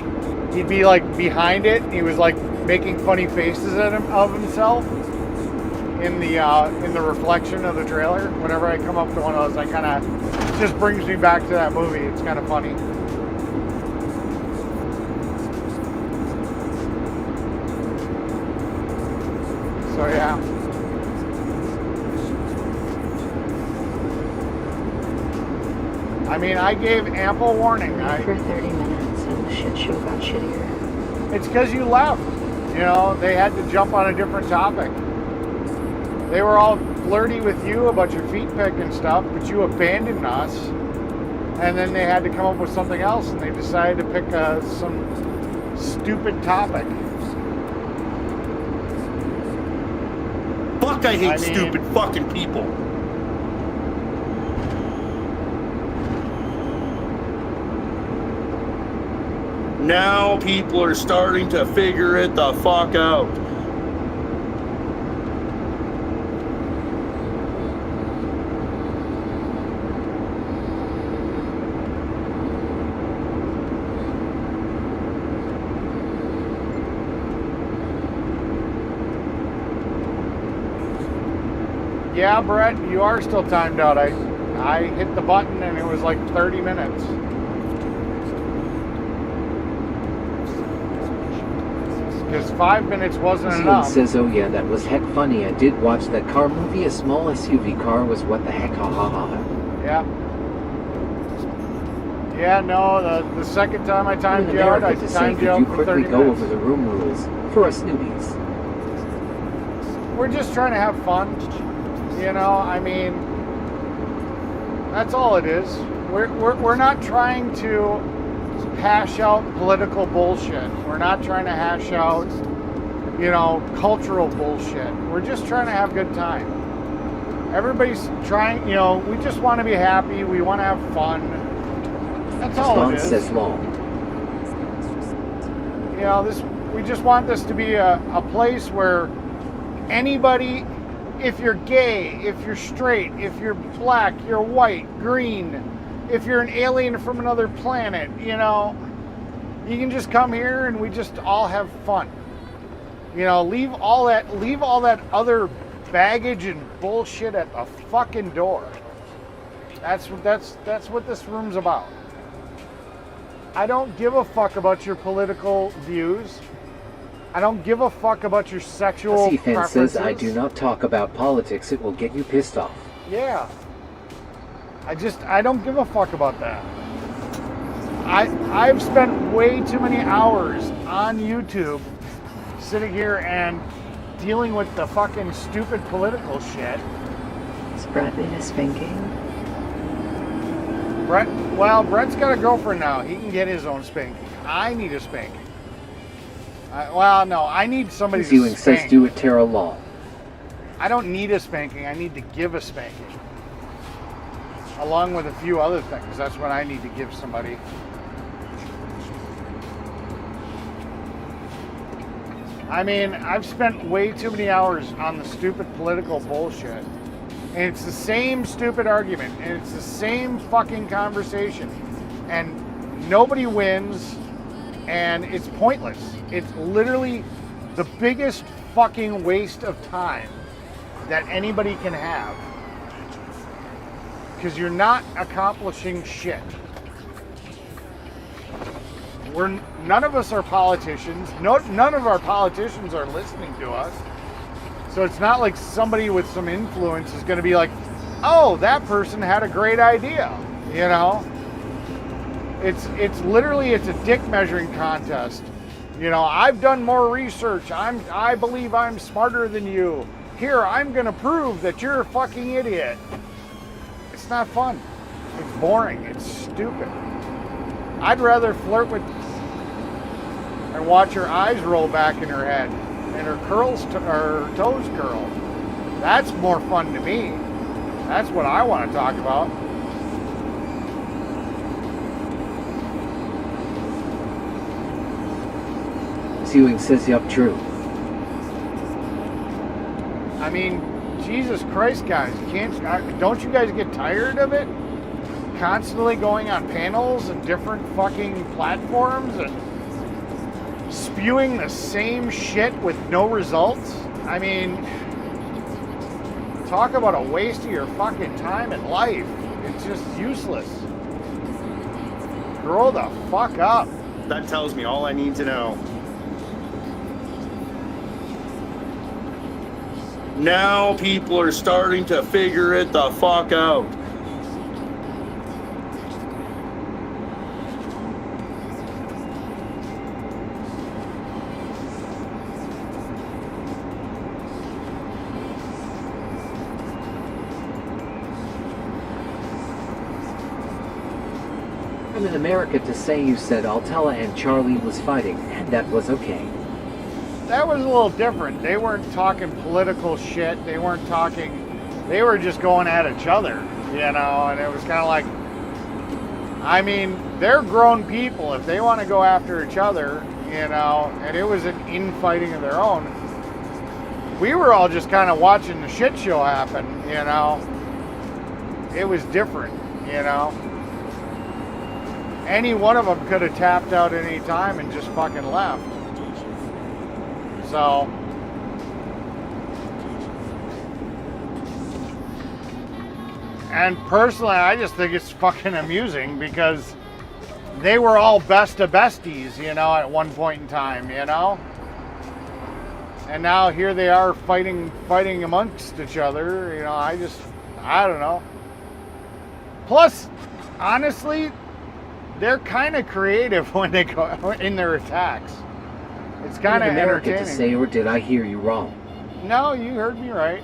He'd be like behind it. And he was like making funny faces at of himself in the reflection of the trailer. Whenever I come up to one of those, it just brings me back to that movie. It's kind of funny. So yeah. I mean, I gave ample warning. For 30 minutes and the shit show got shittier. It's because you left. You know, they had to jump on a different topic. They were all flirty with you about your feet pick and stuff, but you abandoned us. And then they had to come up with something else, and they decided to pick some stupid topic. Fuck, I hate stupid fucking people. Now people are starting to figure it the fuck out. Yeah, Brett, you are still timed out. I hit the button and it was like 30 minutes. Because 5 minutes wasn't Ewing enough. says, oh yeah, that was heck funny. I did watch that car movie. A small SUV car was what the heck, ha ha ha. Yeah. Yeah, no, the second time I timed you out, I to say, timed could you out you for quickly 30 go minutes. over the room rules for us newbies? We're just trying to have fun. You know, I mean, that's all it is. We're not trying to hash out political bullshit. We're not trying to hash out, you know, cultural bullshit. We're just trying to have a good time. Everybody's trying, you know, we just want to be happy. We want to have fun. That's all it is. Says long. You know, we just want this to be a place where anybody, if you're gay, if you're straight, if you're black, you're white, green, if you're an alien from another planet, you know, you can just come here and we just all have fun. You know, leave all that other baggage and bullshit at the fucking door. That's what this room's about. I don't give a fuck about your political views. I don't give a fuck about your sexual Fan preferences. says, I do not talk about politics. It will get you pissed off. Yeah. I don't give a fuck about that. I've spent way too many hours on YouTube sitting here and dealing with the fucking stupid political shit. Does Brett need a spanking? Brett's got a girlfriend now. He can get his own spanking. I need a spanking. I need somebody to Ewing spank. says, do it, Tara Law. I don't need a spanking. I need to give a spanking. Along with a few other things. That's what I need to give somebody. I mean, I've spent way too many hours on the stupid political bullshit. And it's the same stupid argument. And it's the same fucking conversation. And nobody wins. And it's pointless. It's literally the biggest fucking waste of time that anybody can have. Because you're not accomplishing shit. None of us are politicians. None of our politicians are listening to us. So it's not like somebody with some influence is going to be like, oh, that person had a great idea. You know? It's literally a dick measuring contest. You know, I've done more research. I believe I'm smarter than you. Here, I'm going to prove that you're a fucking idiot. It's not fun. It's boring. It's stupid. I'd rather flirt with and watch her eyes roll back in her head and her her toes curl. That's more fun to me. That's what I want to talk about. Sewing says yup, true. I mean, Jesus Christ, guys, don't you guys get tired of it? Constantly going on panels and different fucking platforms and spewing the same shit with no results? I mean, talk about a waste of your fucking time and life. It's just useless. Grow the fuck up. That tells me all I need to know. Now people are starting to figure it the fuck out. I'm in America to say you said Altella and Charlie was fighting, and that was okay. That was a little different. They weren't talking political shit. They weren't talking, they were just going at each other, you know, and it was kind of like, I mean, they're grown people. If they want to go after each other, you know, and it was an infighting of their own, we were all just kind of watching the shit show happen, you know. It was different, you know. Any one of them could have tapped out at any time and just fucking left. So, and personally, I just think it's fucking amusing because they were all best of besties, you know, at one point in time, you know. And now here they are fighting amongst each other, you know. I don't know. Plus, honestly, they're kind of creative when they go in their attacks. It's kind of entertaining. To say, or did I hear you wrong? No, you heard me right.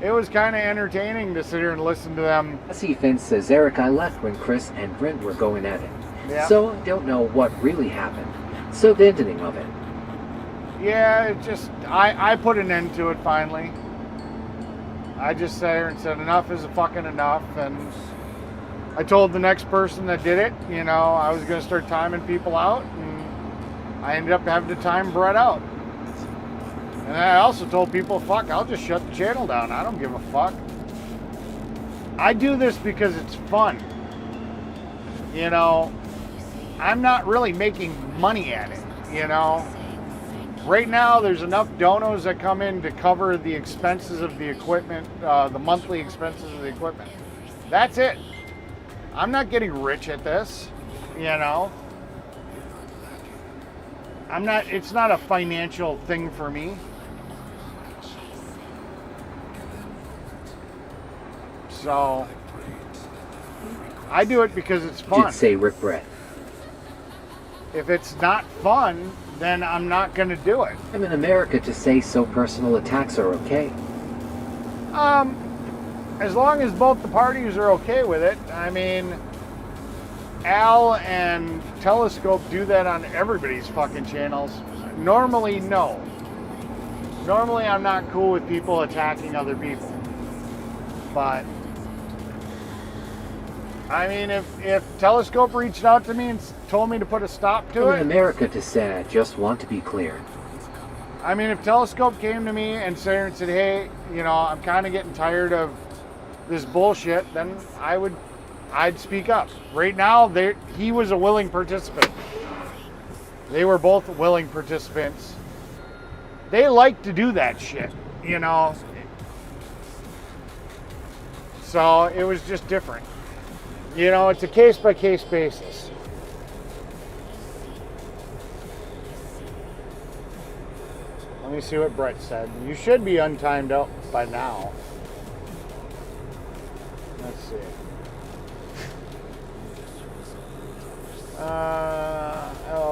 It was kind of entertaining to sit here and listen to them. Jesse Finn says, Eric, I left when Chris and Brent were going at it. Yeah. So I don't know what really happened. So the ending of it. Yeah, it just, I put an end to it finally. I just sat here and said enough is fucking enough, and I told the next person that did it, you know, I was going to start timing people out, and I ended up having to time Brett out. And I also told people, fuck, I'll just shut the channel down. I don't give a fuck. I do this because it's fun. You know, I'm not really making money at it, you know. Right now, there's enough donos that come in to cover the expenses of the equipment, the monthly expenses of the equipment. That's it. I'm not getting rich at this, you know. It's not a financial thing for me. So, I do it because it's fun. Did say Rick Brett. If it's not fun, then I'm not going to do it. I'm in America to say so personal attacks are okay. As long as both the parties are okay with it. I mean, Al and Telescope do that on everybody's fucking channels. Normally, no. Normally, I'm not cool with people attacking other people. But, I mean, if Telescope reached out to me and told me to put a stop to I'm it. in America to say I just want to be clear. I mean, if Telescope came to me and said, hey, you know, I'm kind of getting tired of this bullshit, then I'd speak up. Right now, he was a willing participant. They were both willing participants. They like to do that shit, you know. So it was just different. You know, it's a case-by-case basis. Let me see what Brett said. You should be untimed out by now. Let's see.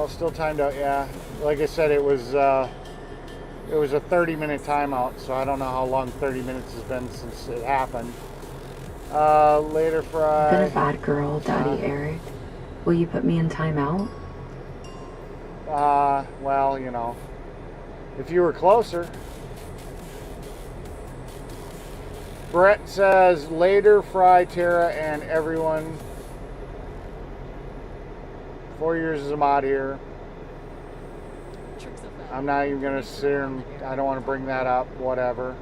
Still timed out, yeah. Like I said, it was a 30-minute timeout, so I don't know how long 30 minutes has been since it happened. Later Friday. Been a bad girl, Daddy Eric. Will you put me in timeout? Well, you know, if you were closer. Brett says, later Fry, Tara, and everyone. 4 years as a mod here. I'm not even gonna sit here and I don't want to bring that up. Whatever.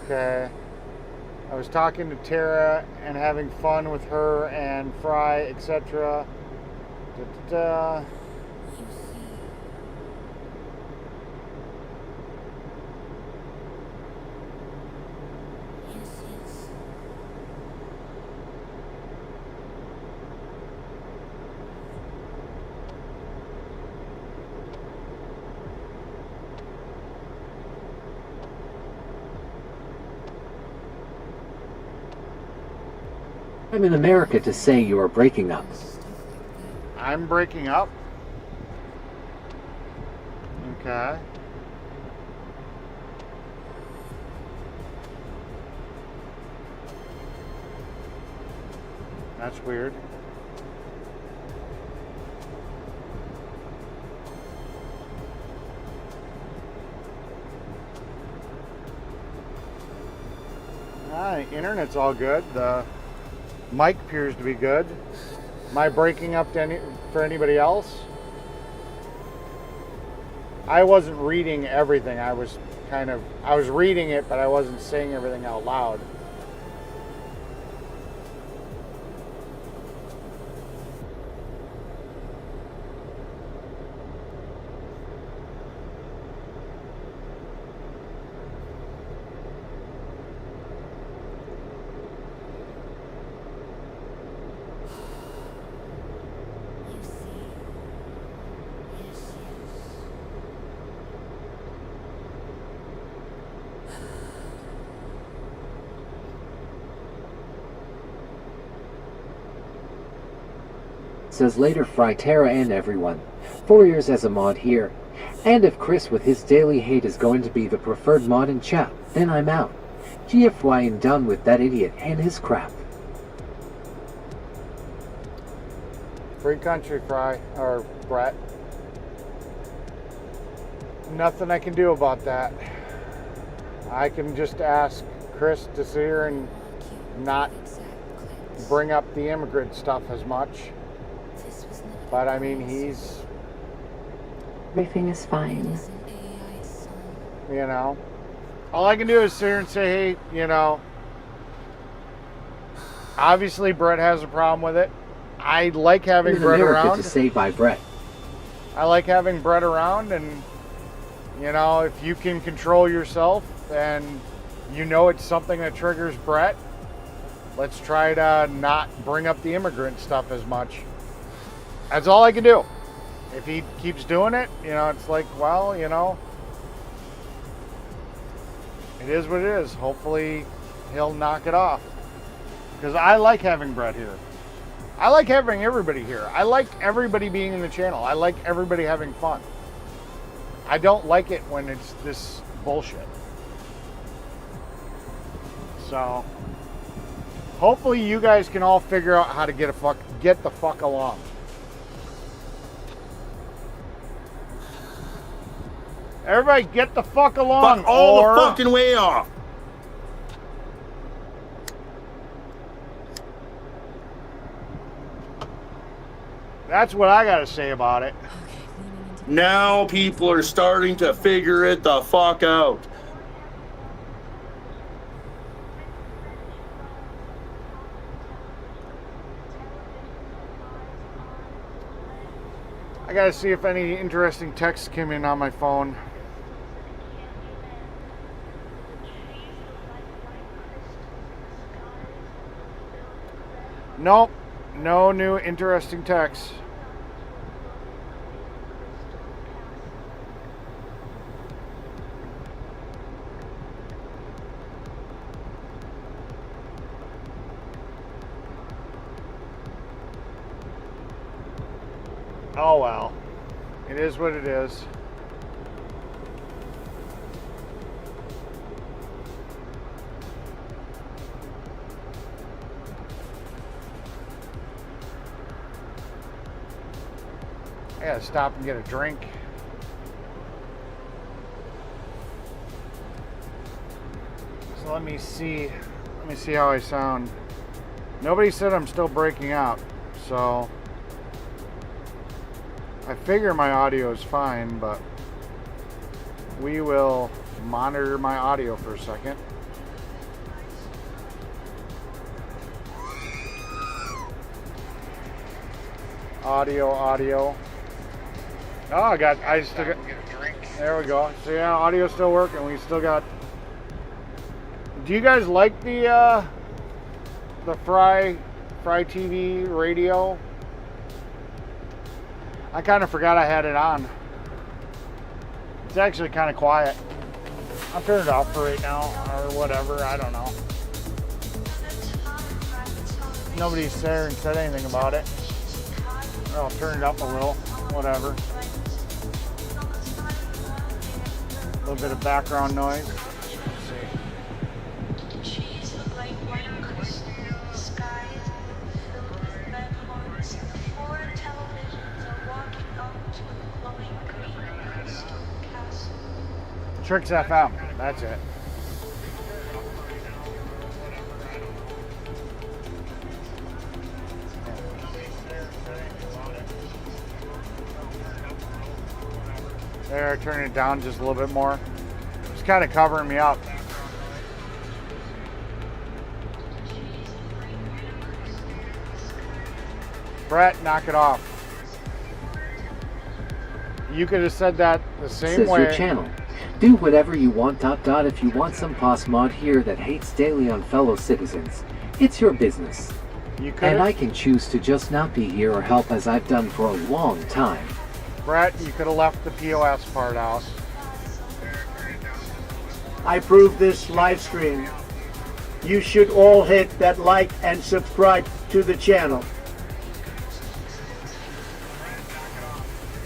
Okay. I was talking to Tara and having fun with her and Fry, etc. I'm in America to say you are breaking up. I'm breaking up? Okay. That's weird. The internet's all good. The mic appears to be good. Am I breaking up for anybody else? I wasn't reading everything. I was reading it, but I wasn't saying everything out loud. Says later Fry, Tara, and everyone. 4 years as a mod here. And if Chris with his daily hate is going to be the preferred mod in chat, then I'm out. GFY and done with that idiot and his crap. Free country, Fry, or Brett. Nothing I can do about that. I can just ask Chris to sit here and not bring up the immigrant stuff as much. But I mean, Everything is fine. You know, all I can do is sit here and say, hey, you know, obviously Brett has a problem with it. I like having Brett around. To say by Brett. I like having Brett around, and you know, if you can control yourself and you know it's something that triggers Brett, let's try to not bring up the immigrant stuff as much. That's all I can do. If he keeps doing it, you know, it's like, well, you know, it is what it is. Hopefully he'll knock it off. Because I like having Brett here. I like having everybody here. I like everybody being in the channel. I like everybody having fun. I don't like it when it's this bullshit. So, hopefully you guys can all figure out how to get the fuck along. Everybody get the fuck along. Fuck all the fucking way off. That's what I gotta say about it. Now people are starting to figure it the fuck out. I gotta see if any interesting texts came in on my phone. Nope, no new interesting texts. Oh well, it is what it is. I gotta stop and get a drink. So let me see how I sound. Nobody said I'm still breaking up, So I figure my audio is fine, but we will monitor my audio for a second. Audio. Oh, I still got, there we go. So yeah, audio's still working. We still got, do you guys like the Fry TV radio? I kind of forgot I had it on. It's actually kind of quiet. I'll turn it off for right now or whatever. I don't know. Nobody's there and said anything about it. I'll turn it up a little. Whatever. A little bit of background noise. Let's see. Tricks FM. That's it. There, turn it down just a little bit more. It's kind of covering me up. Brett, knock it off. You could have said that the same This is way. your channel. Do whatever you want, ... If you want some pos mod here that hates daily on fellow citizens, it's your business. And I can choose to just not be here or help as I've done for a long time. Brett, you could have left the POS part out. I approve this live stream. You should all hit that like and subscribe to the channel.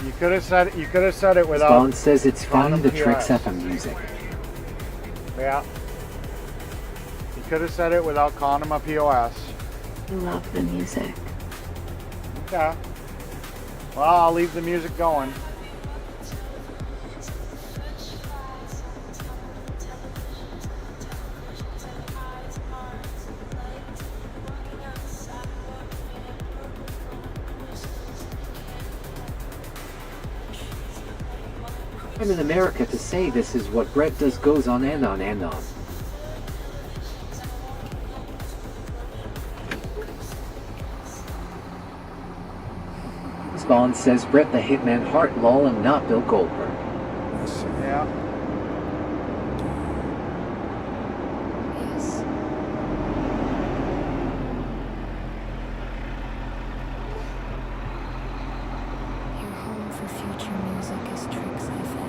You could have said it without. Spawn says it's funny on the POS. Tricks FM music. Yeah. You could have said it without calling him a POS. Love the music. Okay. Well, I'll leave the music going. I'm in America to say this is what Brett does, goes on and on and on. Spawn says Brett the Hitman Hart lol and not Bill Goldberg. Yeah. Yes. Your home for future music is Tricks FM.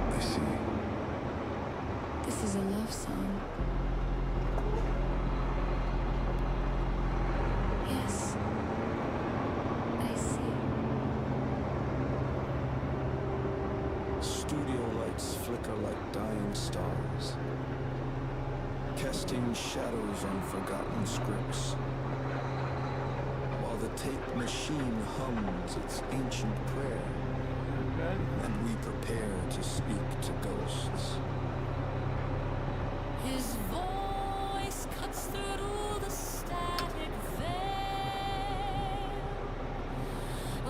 I see. This is a love song. Yes. I see. Studio lights flicker like dying stars, casting shadows on forgotten scripts, while the tape machine hums its ancient prayer, and we prepare to speak to ghosts. His voice cuts through the static veil. A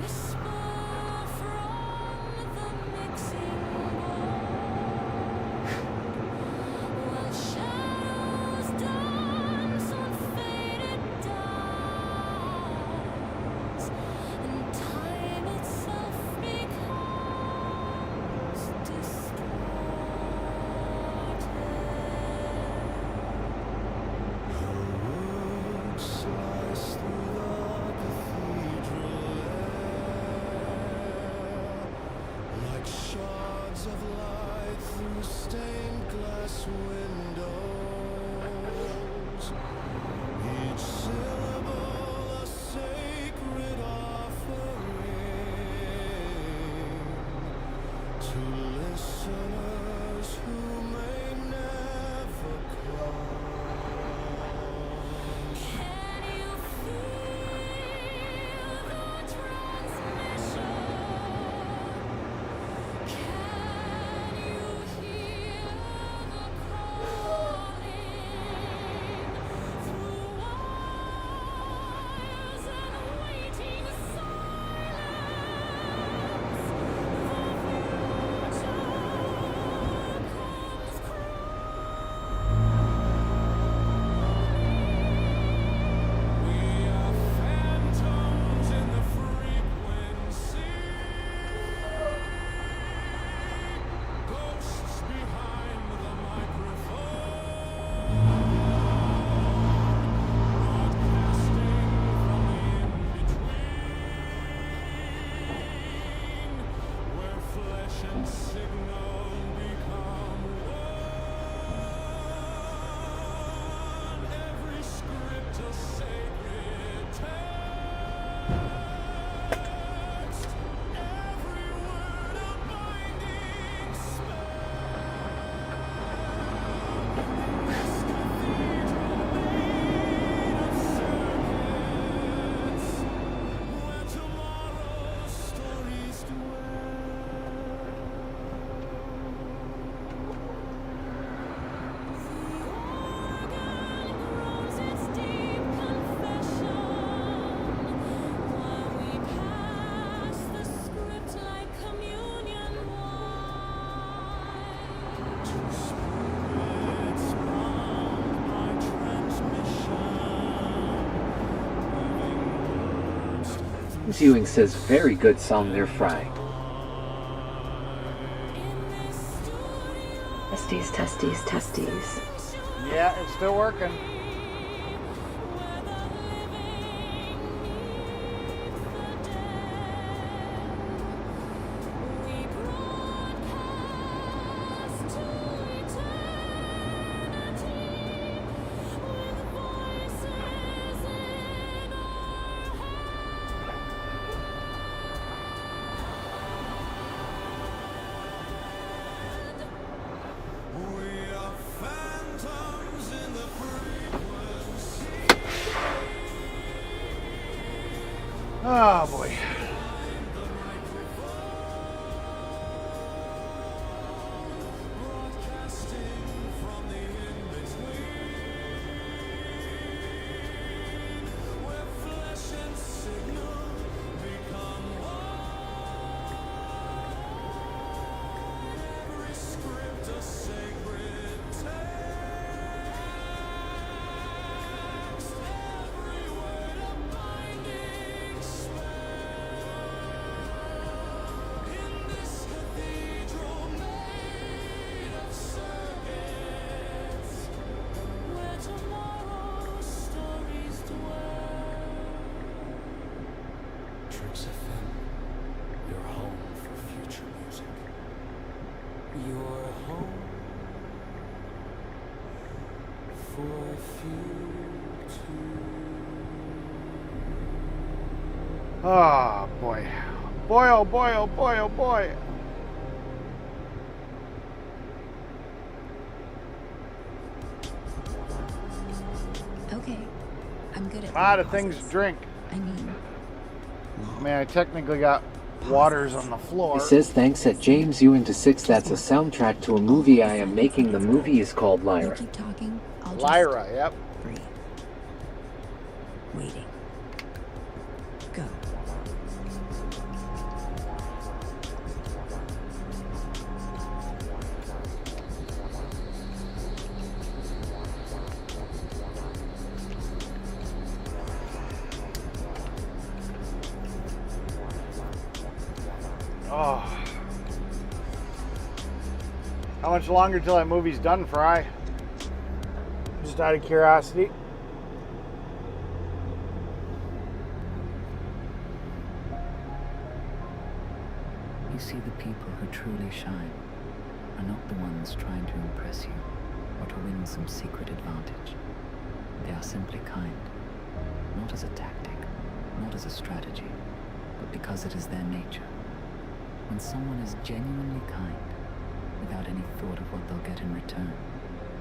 whisper from the mixing board. While shadows dance on faded dials, and time itself becomes distorted. Slice through the cathedral air, like shards of light through stained glass windows. Each syllable a sacred offering to listeners who may never come. Can you feel the transmission? Ewing says, very good song there, Fry. Testes, testes, testes. Yeah, it's still working. Oh boy. Oh boy. Boy, oh boy, oh boy, oh boy. Okay, I'm good at A lot of things to drink. I mean, I technically got waters on the floor. He says thanks at James Ewan to 6. That's a soundtrack to a movie I am making. The movie is called Lyra. keep talking. I'll Lyra, yep. breathe. Waiting. Go. Oh. How much longer till that movie's done, Fry? Just out of curiosity. You see, the people who truly shine are not the ones trying to impress you or to win some secret advantage. They are simply kind, not as a tactic, not as a strategy, but because it is their nature. When someone is genuinely kind, without any thought of what they'll get in return,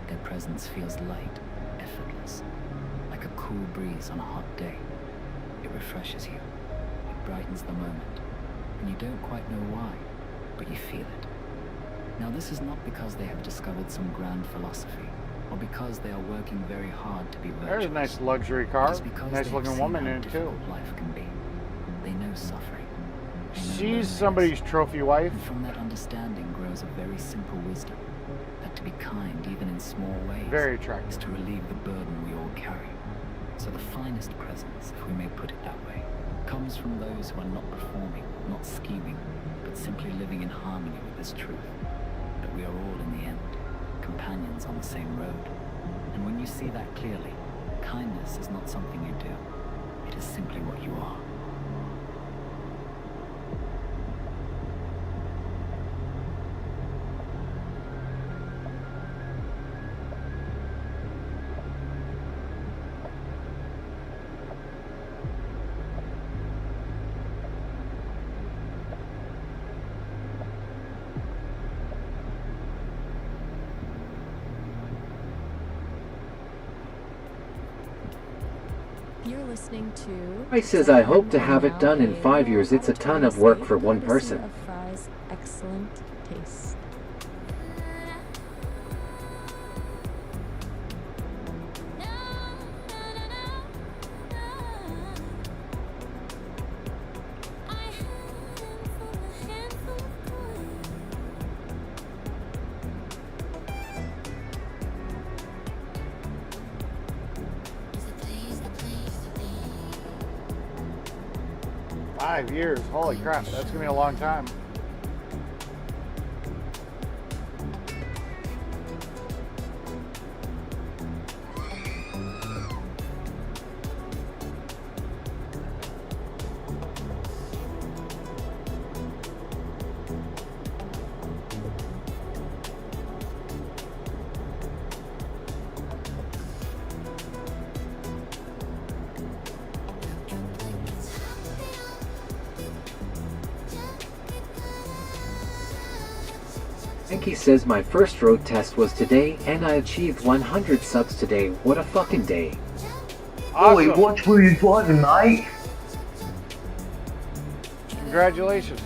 their presence feels light, effortless, like a cool breeze on a hot day. It refreshes you, it brightens the moment, and you don't quite know why, but you feel it. Now, this is not because they have discovered some grand philosophy, or because they are working very hard to be virtuous. There's a nice luxury car. It is because Nice they have looking seen woman how in it too. difficult life can be. They know suffering. They know She's loneliness. somebody's trophy wife. And from that understanding grows a very simple wisdom, that to be kind, even in small ways, Very attractive. is to relieve the burden we all carry. So the finest presence, if we may put it that way, comes from those who are not performing, not scheming, but simply living in harmony with this truth, that we are all, in the end, companions on the same road. And when you see that clearly, kindness is not something you do, it is simply what you are. You're listening to. I says I hope to have it done in 5 years. It's a ton of work for one person. Of Fry's excellent taste. Five years. Holy crap. That's going to be a long time. Frankie says my first road test was today and I achieved 100 subs today. What a fucking day. Awesome. What were you driving, mate? Congratulations.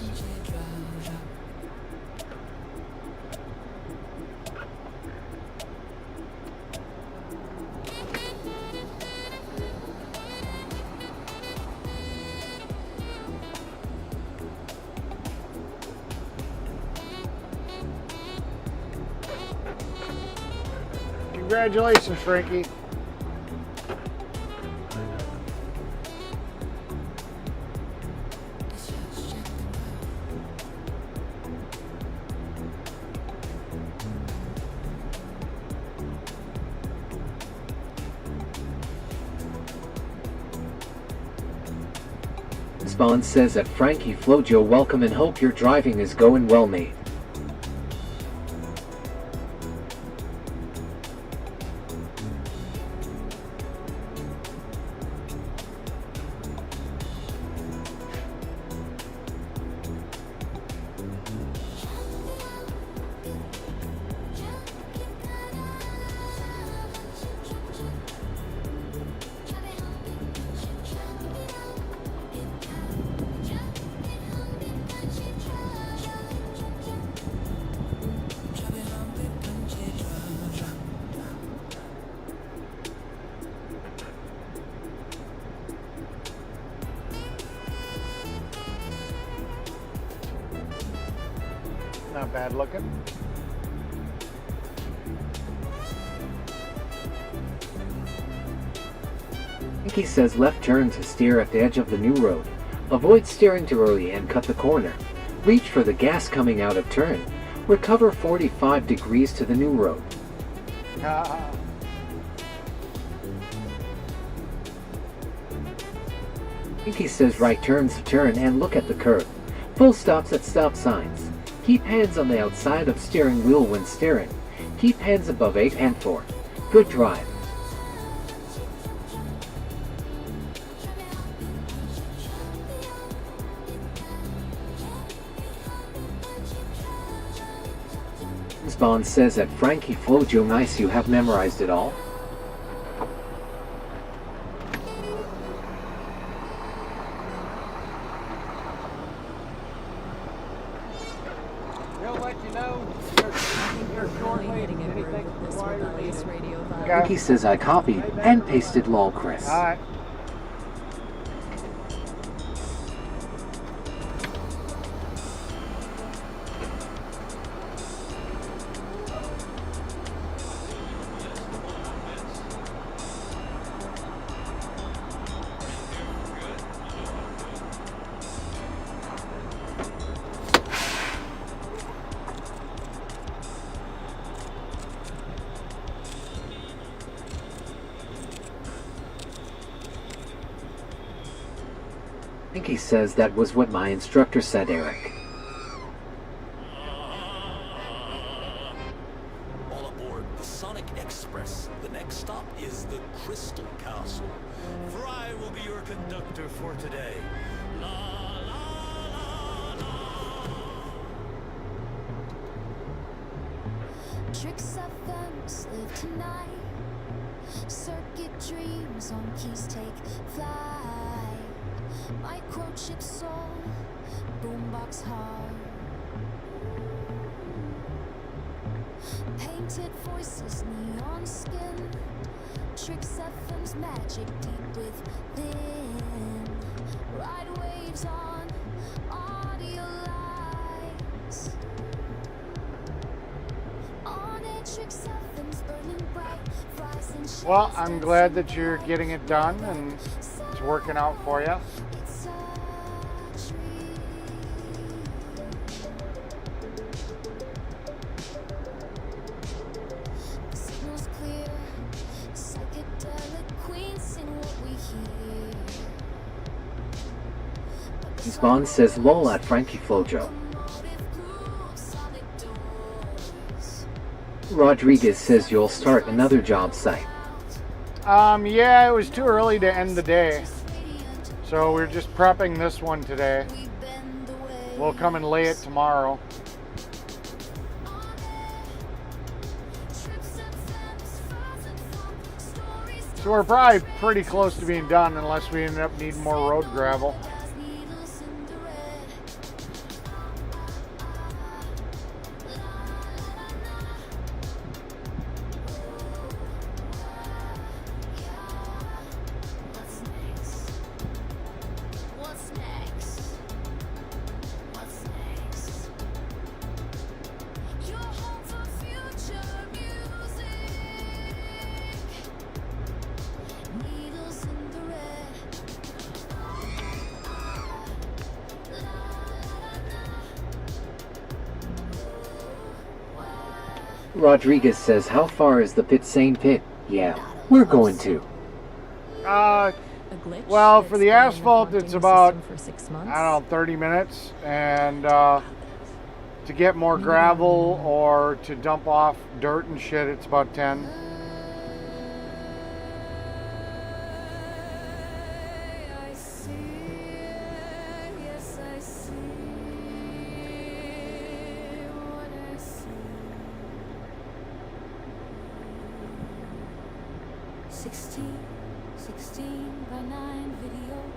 Congratulations, Frankie. Spawn says at Frankie Flojo, welcome and hope your driving is going well, mate. Not bad looking. Frankie says left turn to steer at the edge of the new road. Avoid steering too early and cut the corner. Reach for the gas coming out of turn. Recover 45 degrees to the new road. Frankie says right turns to turn and look at the curve. Full stops at stop signs. Keep hands on the outside of steering wheel when steering. Keep hands above 8 and 4. Good drive. Spawn says at Frankie Flojo, nice you have memorized it all. We'll let you know you're shortly anything required. Frankie says I copied and pasted lol Chris. Alright. Frankie says that was what my instructor said, Eric. All aboard the Sonic Express. The next stop is the Crystal Castle. Fry will be your conductor for today. Tricks of them live tonight. Circuit dreams on keys take flight. Microchip soul, boombox heart. Painted voices, neon skin. Tricks FM's magic deep within. Ride waves on audio lights. On a Tricks FM's burning bright. Fries and shades. Well, I'm glad that you're getting it done and it's working out for you. It's a treat. The signal's clear. Psychedelic queens in what we hear. Spawn says lol at Frankie Flojo. Rodriguez says you'll start another job site. Yeah, it was too early to end the day. So we're just prepping this one today. We'll come and lay it tomorrow. So we're probably pretty close to being done unless we end up needing more road gravel. What's next? What's next? Your home for future music. Needles in the red. Rodriguez says how far is the pit sane pit? Yeah, we're going to. Well, for the asphalt, it's about, for 6 I months. don't know, 30 minutes. And to get more gravel or to dump off dirt and shit, it's about 10. I see, yes I see what I see. 16 by 9 videos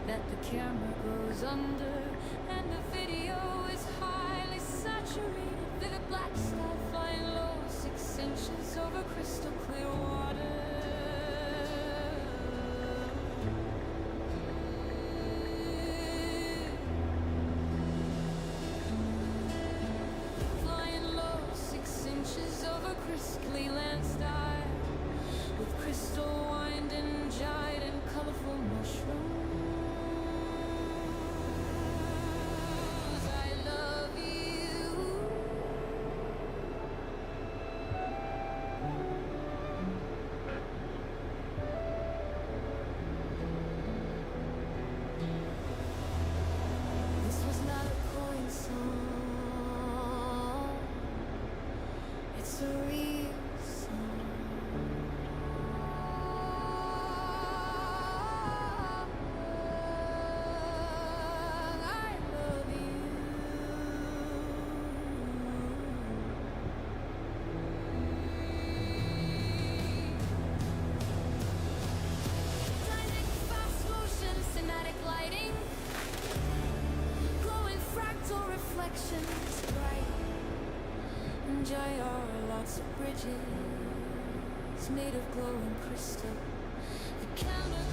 that the camera goes under, and the video is highly saturated. Vivid black sky flying low, 6 inches over crystal clear water. Flying low, 6 inches over crystally land style, with crystal wind and giant and colorful mushrooms. I love you. This was not a coin song. It's a real song. I love you. Dynamic fast motion, cinematic lighting, glowing fractal reflections, bright. And lots of bridges made of glowing crystal. The counter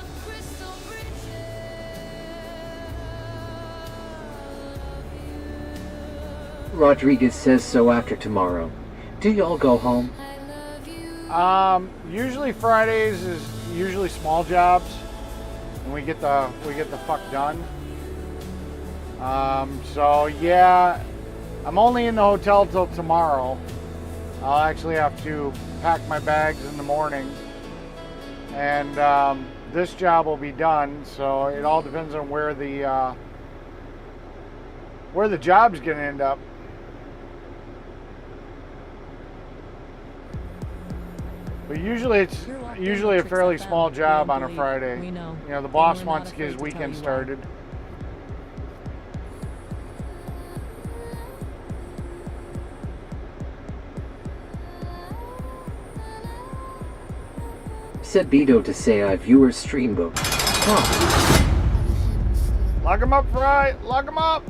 of crystal bridges. Rodriguez says so after tomorrow. Do y'all go home? Usually Fridays is usually small jobs, and we get the fuck done. So yeah, I'm only in the hotel till tomorrow. I'll actually have to pack my bags in the morning, and this job will be done. So it all depends on where the job's gonna end up. But usually it's usually a fairly small job on a Friday. We know. You know, the boss wants to get his weekend started. said Beto to say I viewers stream book. Huh. Lock him up, Fry. Lock him up.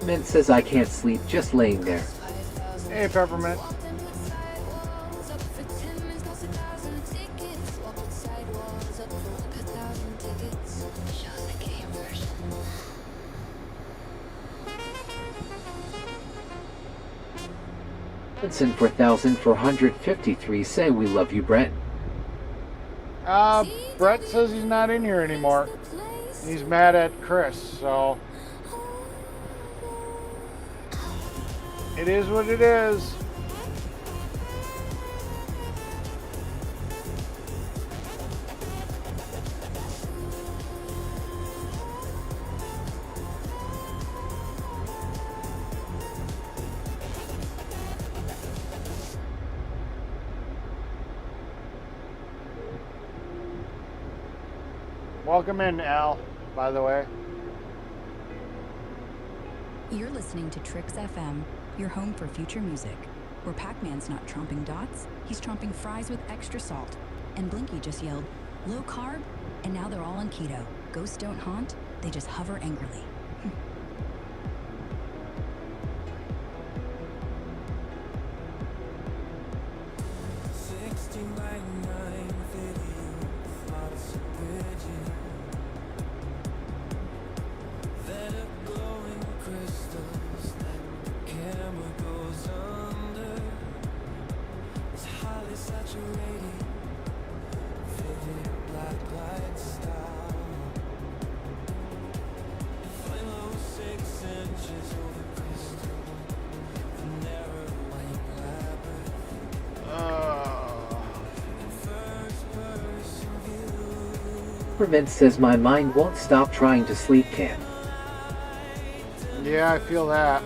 Mint says I can't sleep just laying there. Hey, Peppermint. Vincent 4453 say we love you, Brett. Brett says he's not in here anymore. He's mad at Chris, so it is what it is. Welcome in, Al, by the way. You're listening to Tricks FM, your home for future music, where Pac-Man's not tromping dots, he's tromping fries with extra salt. And Blinky just yelled, low carb, and now they're all on keto. Ghosts don't haunt, they just hover angrily. Peppermint says my mind won't stop trying to sleep, Cam. Yeah, I feel that.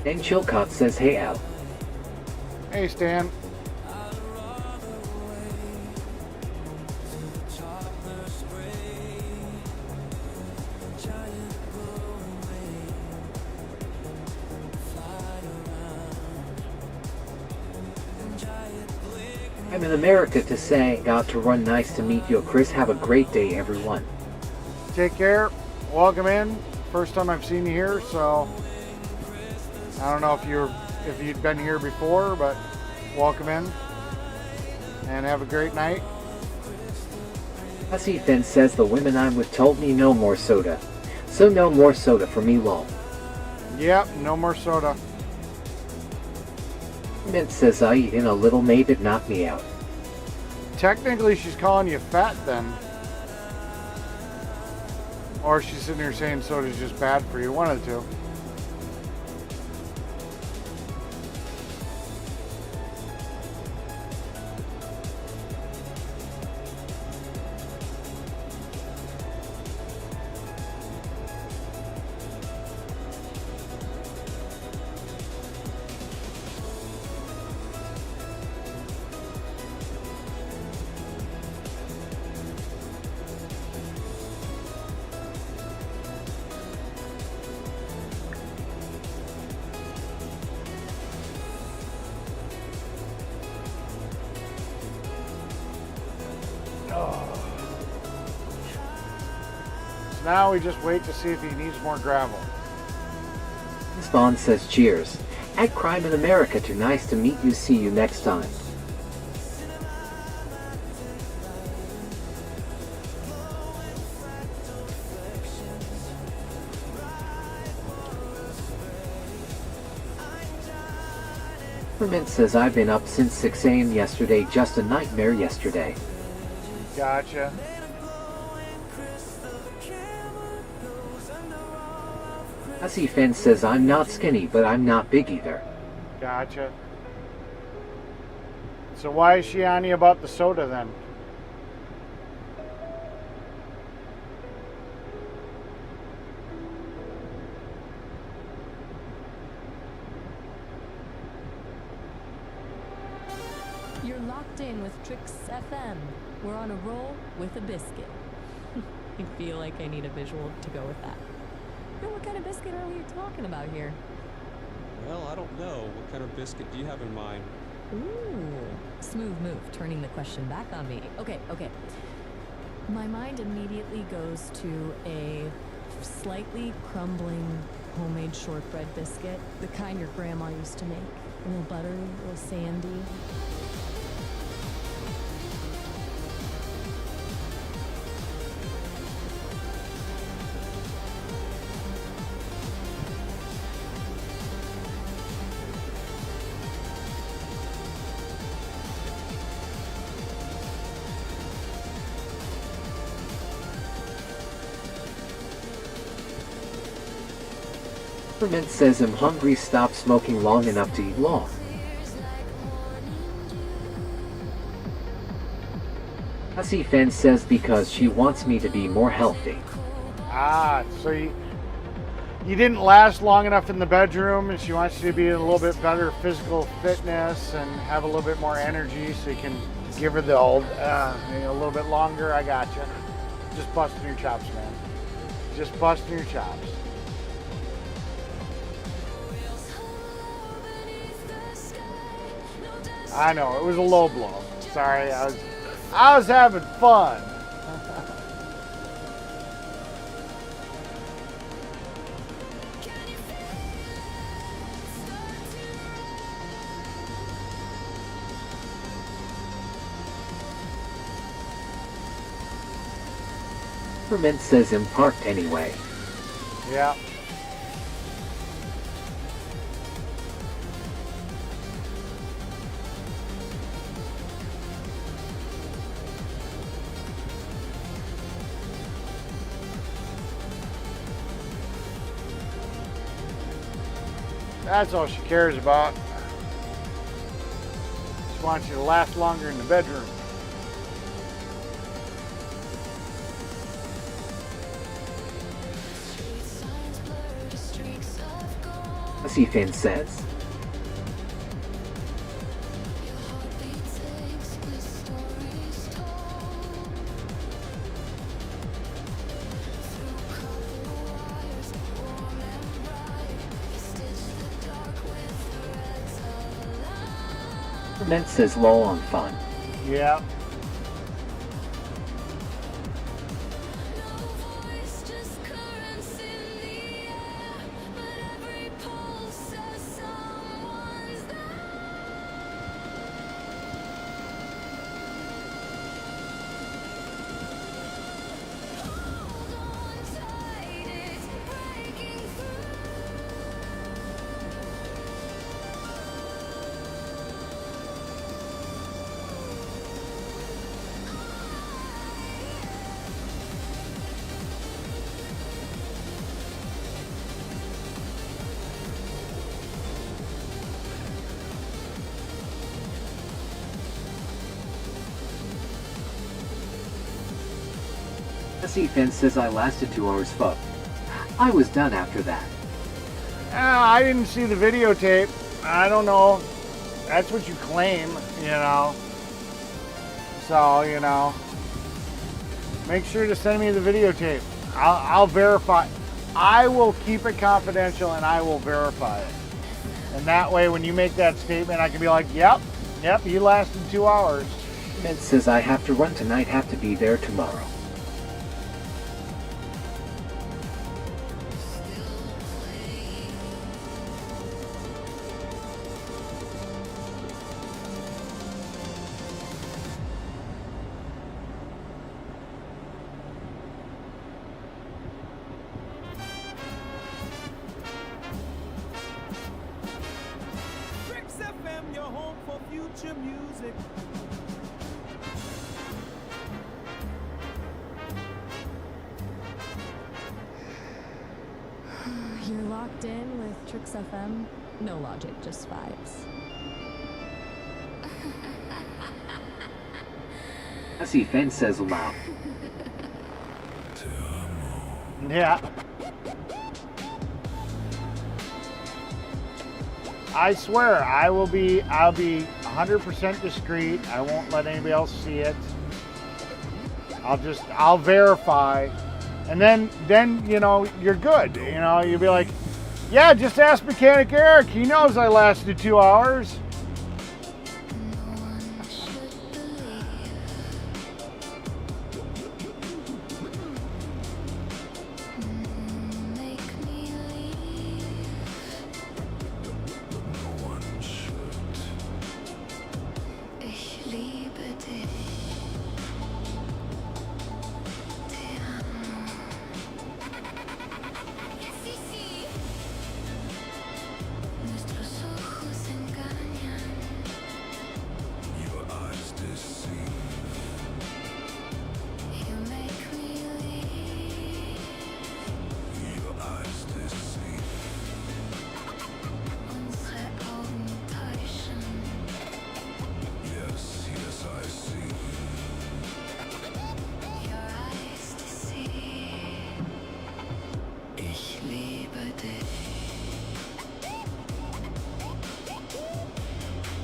And Chilcott says, hey Al. Hey, Stan. I'm in America to say, got to run. Nice to meet you, Chris. Have a great day, everyone. Take care. Welcome in. First time I've seen you here, so I don't know if you'd been here before, but welcome in and have a great night. Hussy then says the women I'm with told me no more soda. So no more soda for me, lol. Yep, no more soda. Mint says I eat in a little, made it knock me out. Technically, she's calling you fat then. Or she's sitting here saying soda's just bad for you. One of the two. Now we just wait to see if he needs more gravel. Spawn says cheers. At Crime in America too. Nice to meet you. See you next time. Mint says I've been up since 6 a.m. yesterday. Just a nightmare yesterday. Gotcha. Hussy Finn says I'm not skinny, but I'm not big either. Gotcha. So why is she on you about the soda then? You're locked in with Trix FM. We're on a roll with a biscuit. I feel like I need a visual to go with that. Yo, what kind of biscuit are we talking about here? Well, I don't know. What kind of biscuit do you have in mind? Ooh, smooth move, turning the question back on me. Okay. My mind immediately goes to a slightly crumbling homemade shortbread biscuit, the kind your grandma used to make. A little buttery, a little sandy. Mint says I'm hungry. Stop smoking long enough to eat long. Hussy Fen says because she wants me to be more healthy. Ah, so you didn't last long enough in the bedroom and she wants you to be in a little bit better physical fitness and have a little bit more energy so you can give her the old, a little bit longer. I gotcha. Just busting your chops, man. Just busting your chops. I know, it was a low blow. Sorry, I was having fun. Mint says I'm parked anyway. Yeah. That's all she cares about. She wants you to last longer in the bedroom. Jesse Finn says. Ferment says lol on fun. Yeah. Jesse Finn says I lasted 2 hours. Fuck. I was done after that. I didn't see the videotape. I don't know. That's what you claim, you know. So, you know. Make sure to send me the videotape. I'll verify. I will keep it confidential and I will verify it. And that way when you make that statement, I can be like, yep, you lasted 2 hours. Ferment says I have to run tonight, have to be there tomorrow. Your home for future music. You're locked in with Trix FM. No logic, just vibes. Jesse Finn says wow. Yeah. I swear, I'll be 100% discreet. I won't let anybody else see it. I'll verify. And then, you know, you're good. You know, you'll be like, yeah, just ask Mechanic Eric. He knows I lasted 2 hours.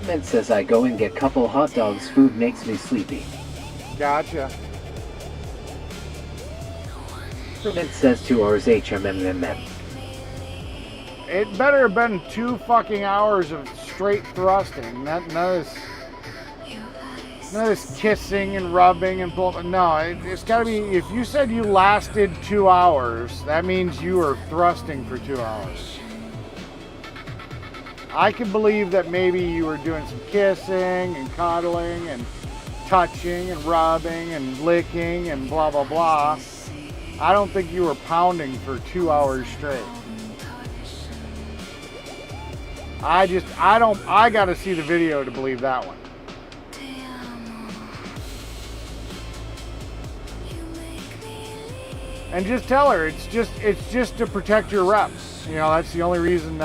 Ferment says I go and get couple hot dogs, food makes me sleepy. Gotcha. Ferment says 2 hours HMMMM. It better have been 2 fucking hours of straight thrusting. None of this kissing and rubbing and blah. No, it's got to be. If you said you lasted 2 hours, that means you were thrusting for 2 hours. I can believe that maybe you were doing some kissing and cuddling and touching and rubbing and licking and blah blah blah. I don't think you were pounding for 2 hours straight. I gotta see the video to believe that one. And just tell her it's just to protect your reps. You know, that's the only reason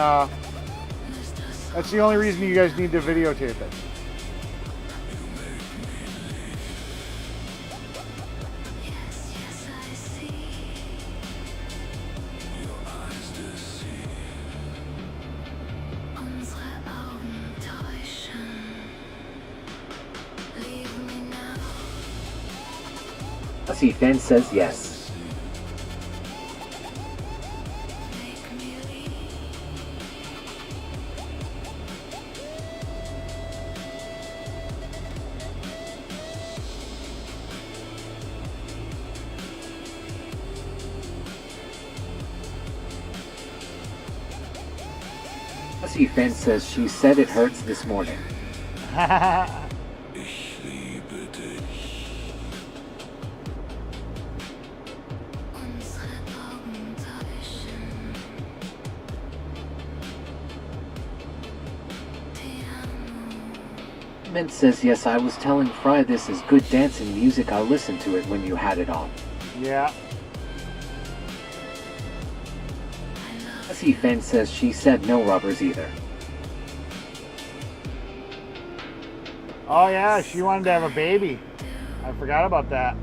you guys need to videotape it. Pussy fan says yes. Pussy fan says she said it hurts this morning. Mint says yes, I was telling Fry this is good dancing music, I'll listen to it when you had it on. Yeah. Pussy fan says she said no rubbers either. Oh yeah, she wanted to have a baby. I forgot about that.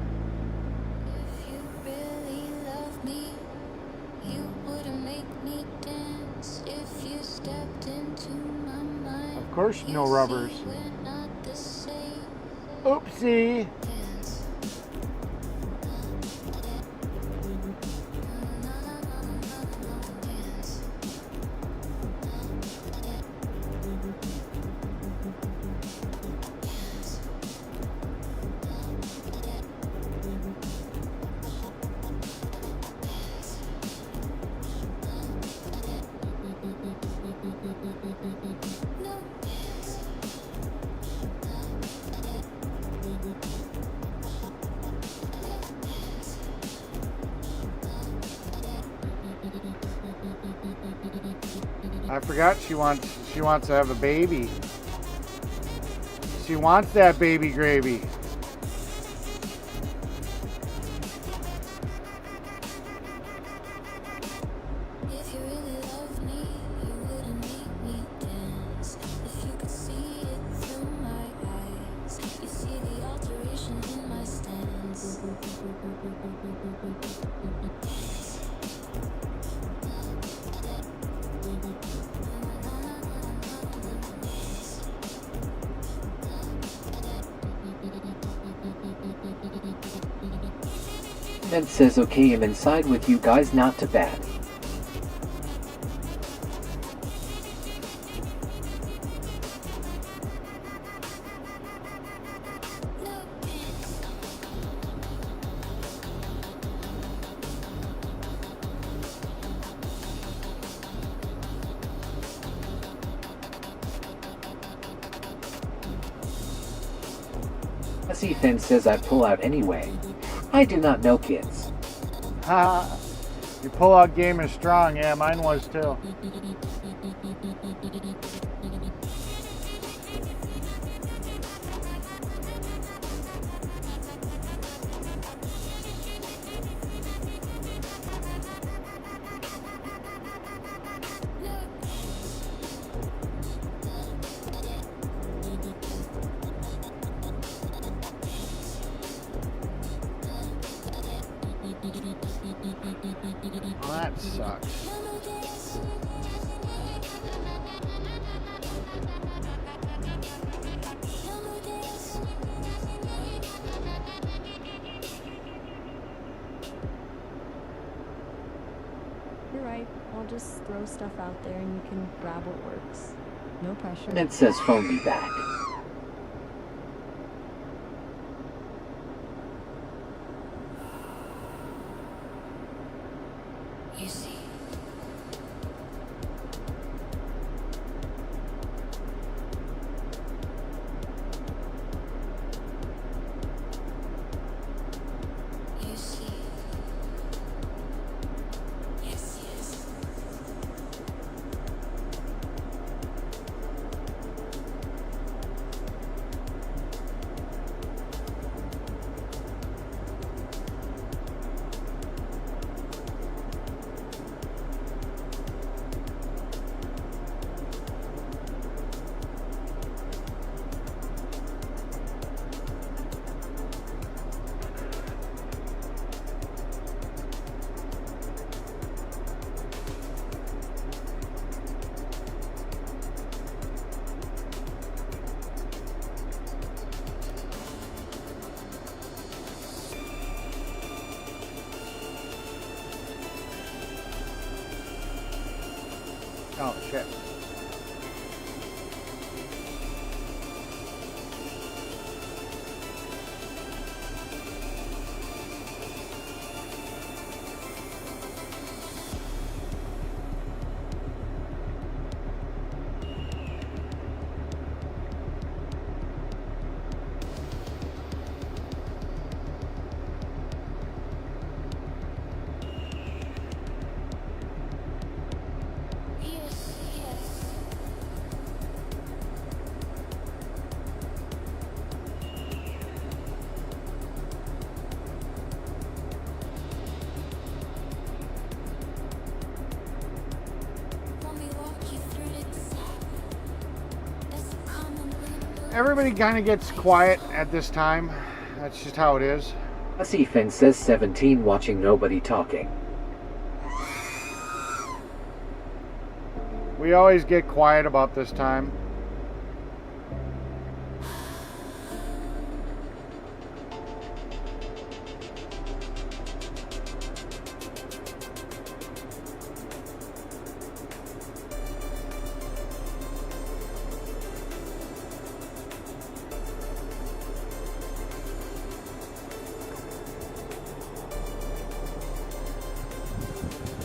Of course, no rubbers. Oopsie. I forgot she wants to have a baby. She wants that baby gravy. Mint says okay, I'm inside with you guys, not too bad. Pussy fan says I pull out anyway. I do not know, kids. Haha. Your pull-out game is strong. Yeah, mine was too. Well, that sucks. You're right. I'll just throw stuff out there and you can grab what works. No pressure. Mint says phone me back. You see. You see. Yes, yes. Oh, shit. Everybody kind of gets quiet at this time. That's just how it is. Ethan says 17 watching nobody talking. We always get quiet about this time.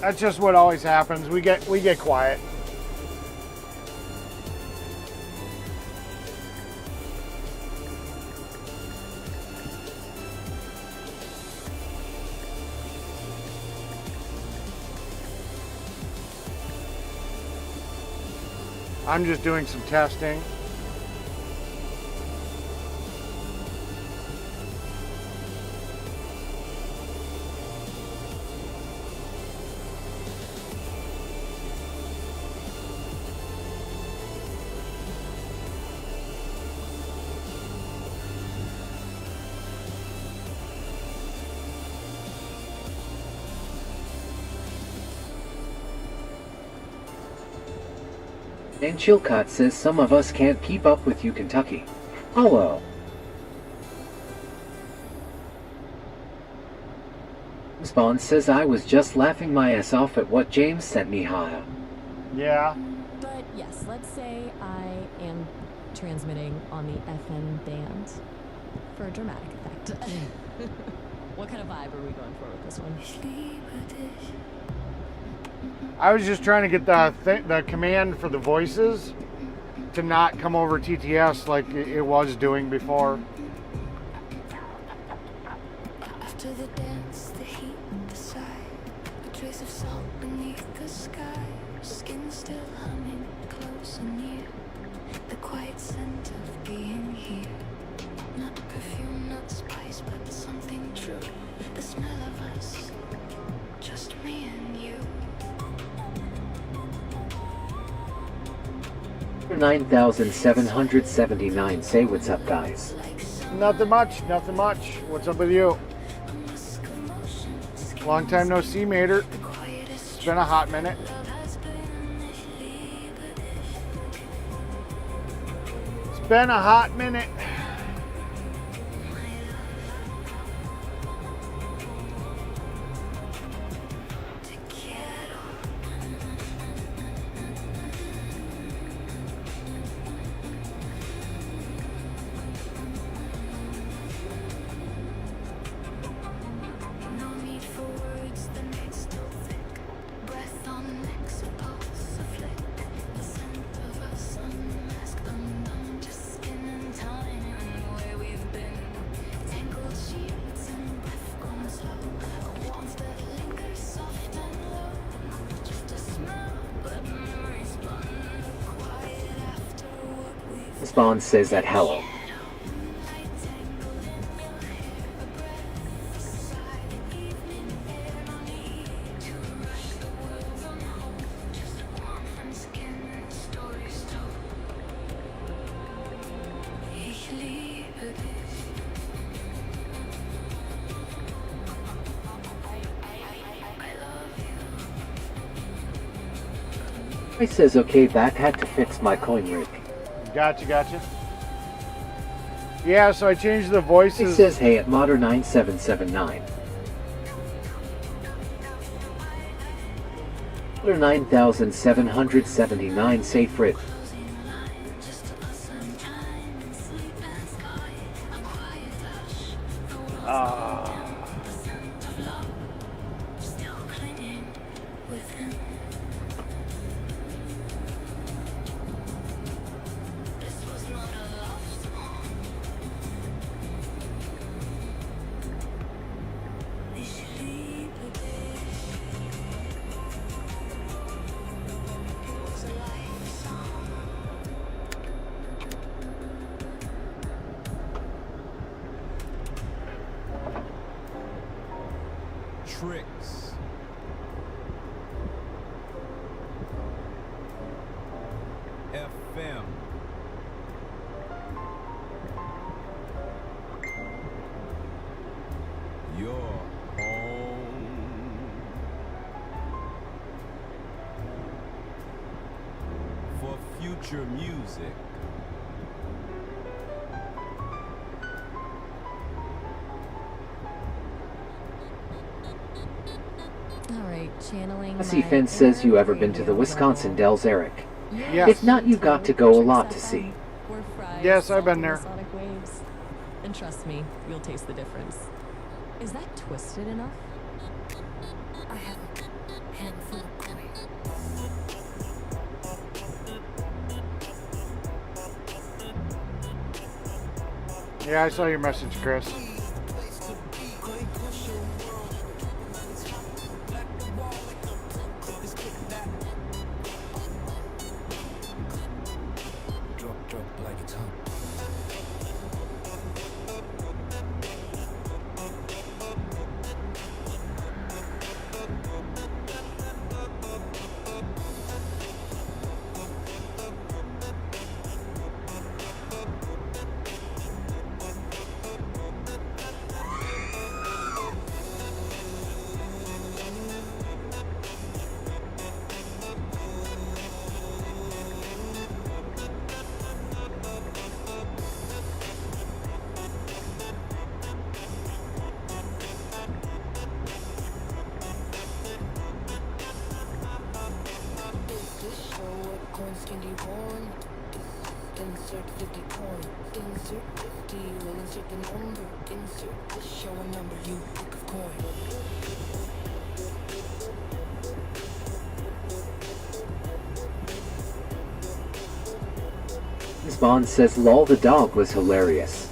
That's just what always happens. We get quiet. I'm just doing some testing. And Chilcott says some of us can't keep up with you, Kentucky. Hello. Spawn says I was just laughing my ass off at what James sent me, Haya. Yeah. But yes, let's say I am transmitting on the FN band for a dramatic effect. What kind of vibe are we going for with this one? I was just trying to get the command for the voices to not come over TTS like it was doing before. After the dance, the heat, the sigh, a trace of salt beneath the sky, skin still humming close and near, the quiet scent of being here. Not perfume, not spice, but something true. The smell of us, just me and you. 9,779 say what's up, guys. Nothing much, nothing much. What's up with you? Long time no see, Mater. It's been a hot minute. It's been a hot minute. Spawn says that hello. He says, okay, back, had to fix my coin rig. Gotcha. Yeah, so I changed the voices. He says, hey, at Modern 9779. Or 9,779 say Frit. Tricks. FM. Your home. For future music. Alright, channeling. Jesse Finn says you ever been to the Wisconsin Dells, Eric? Yes. If not, you've got to go a lot to see. Or fries Yes, I've been salting the there. Sonic waves. And trust me, you'll taste the difference. Is that twisted enough? I have a handful of coin. Yeah, I saw your message, Chris. Drop like it's hot. Can you warn? Insert 50 coin. Insert 50. Will insert the number. Insert the show a number. You pick a coin. Miss Bond says lol, the dog was hilarious.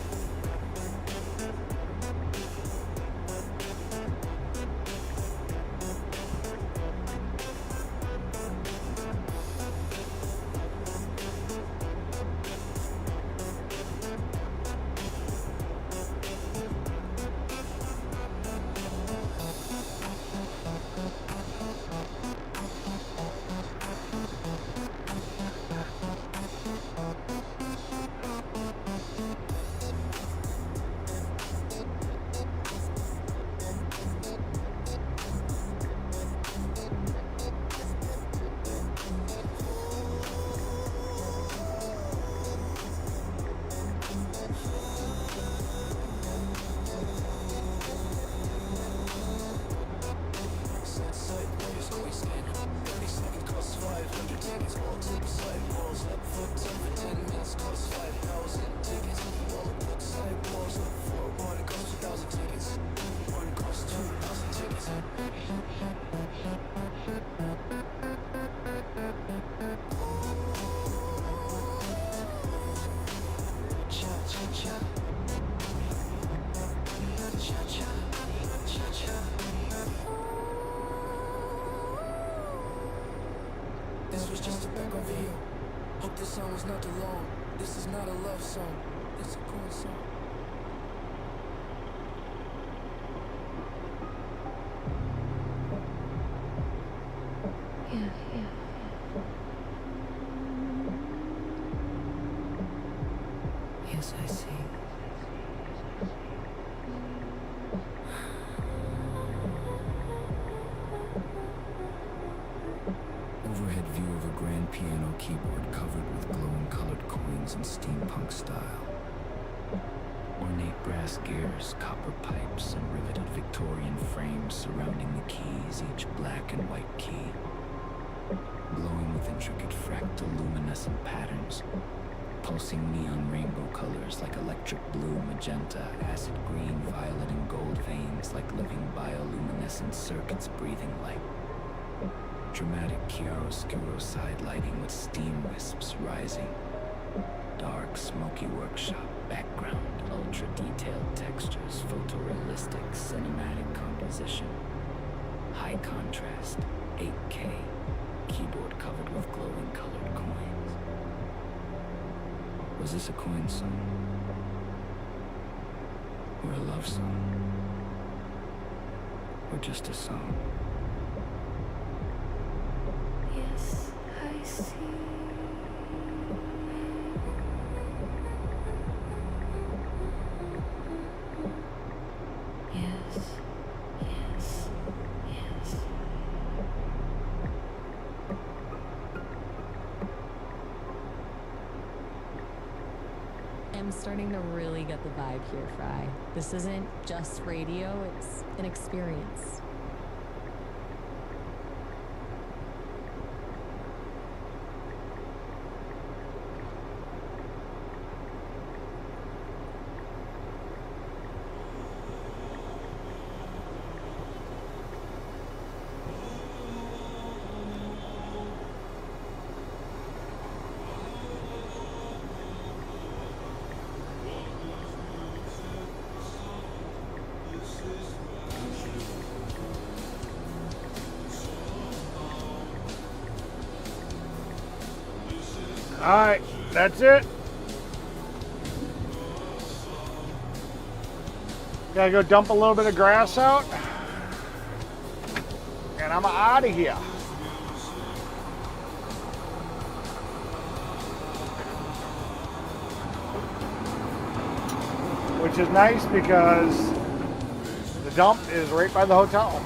This was just a background video. Hope this song was not too long. This is not a love song. It's a cool song. Yes, I see. Overhead view of a grand piano keyboard covered with glowing colored coins in steampunk style. Ornate brass gears, copper pipes, and riveted Victorian frames surrounding the keys, each black and white key. glowing with intricate fractal luminescent patterns, pulsing neon rainbow colors like electric blue, magenta, acid green, violet, and gold veins like living bioluminescent circuits breathing light. Dramatic chiaroscuro side lighting with steam wisps rising. Dark, smoky workshop background, ultra-detailed textures, photorealistic, cinematic composition. High contrast, 8K, keyboard covered with glowing colored coins. Was this a coin song? Or a love song? Or just a song? Yes, I see. Yes, yes, yes. I'm starting to really get the vibe here, Fry. This isn't just radio, it's an experience. Alright, that's it. Gotta go dump a little bit of grass out. And I'm out of here. Which is nice because the dump is right by the hotel.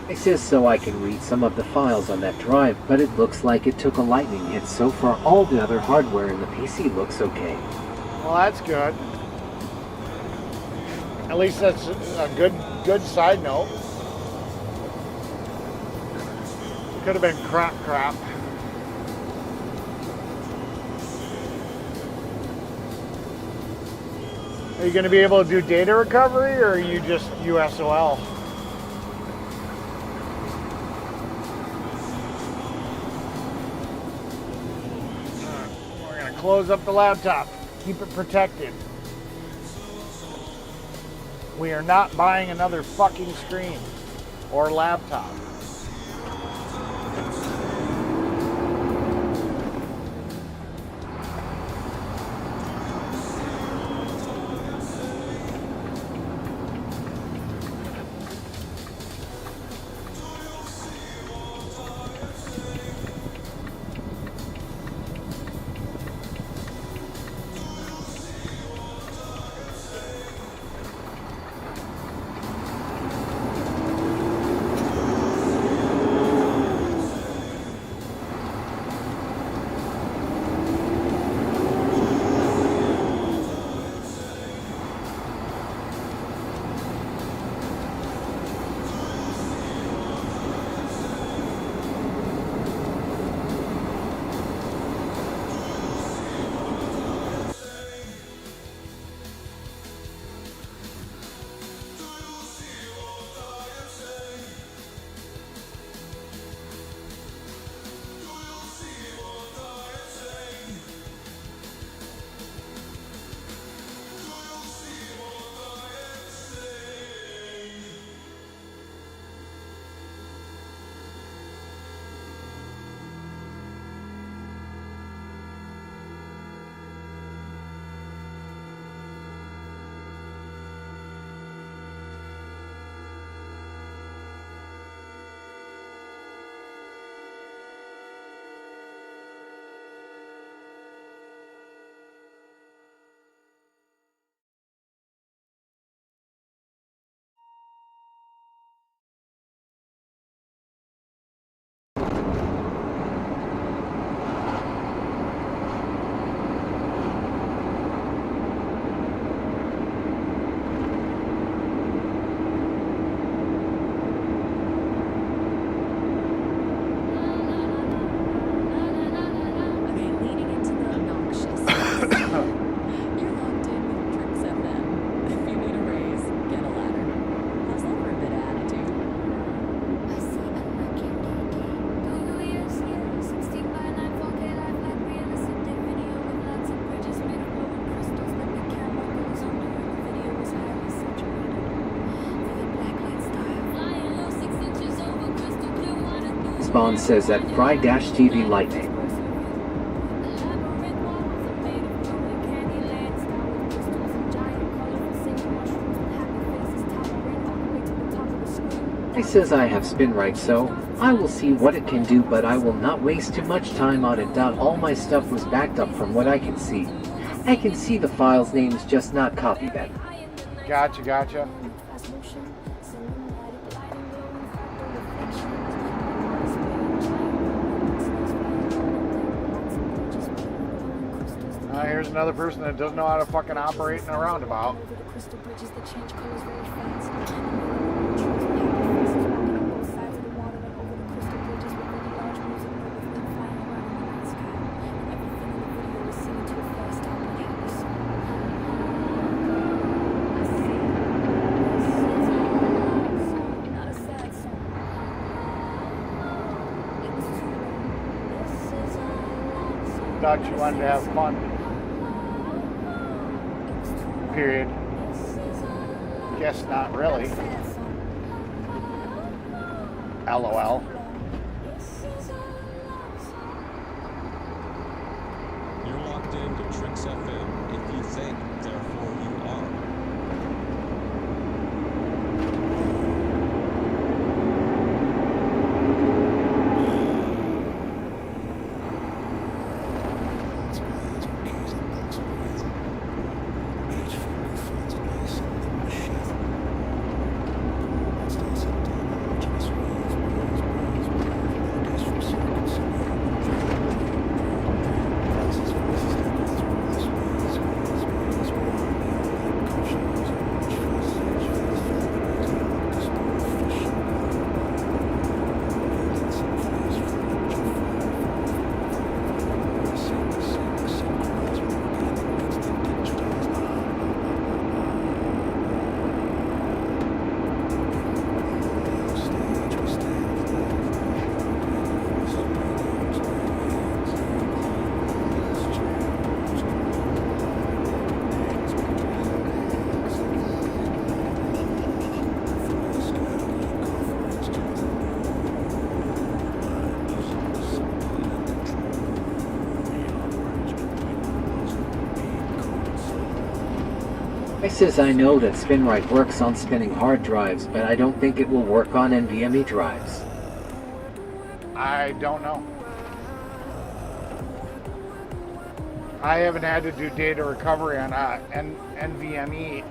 It says so I can read some of the files on that drive, but it looks like it took a lightning hit. So far, all the other hardware in the PC looks okay. Well, that's good. At least that's a good side note. Could have been crap. Are you going to be able to do data recovery, or are you just USOL? We're going to close up the laptop. Keep it protected. We are not buying another fucking screen or laptop. Spawn says that Fry-TV Lightning. It says I have spin right, so I will see what it can do, but I will not waste too much time on it. All my stuff was backed up from what I can see. I can see the file's names, just not copy them. Gotcha. Here's another person that doesn't know how to fucking operate in a roundabout. Thought you wanted to have fun. Period. Guess not really. LOL. You're locked into Tricks FM. If you think, therefore you are. It says I know that SpinRite works on spinning hard drives, but I don't think it will work on NVMe drives. I don't know. I haven't had to do data recovery on NVMe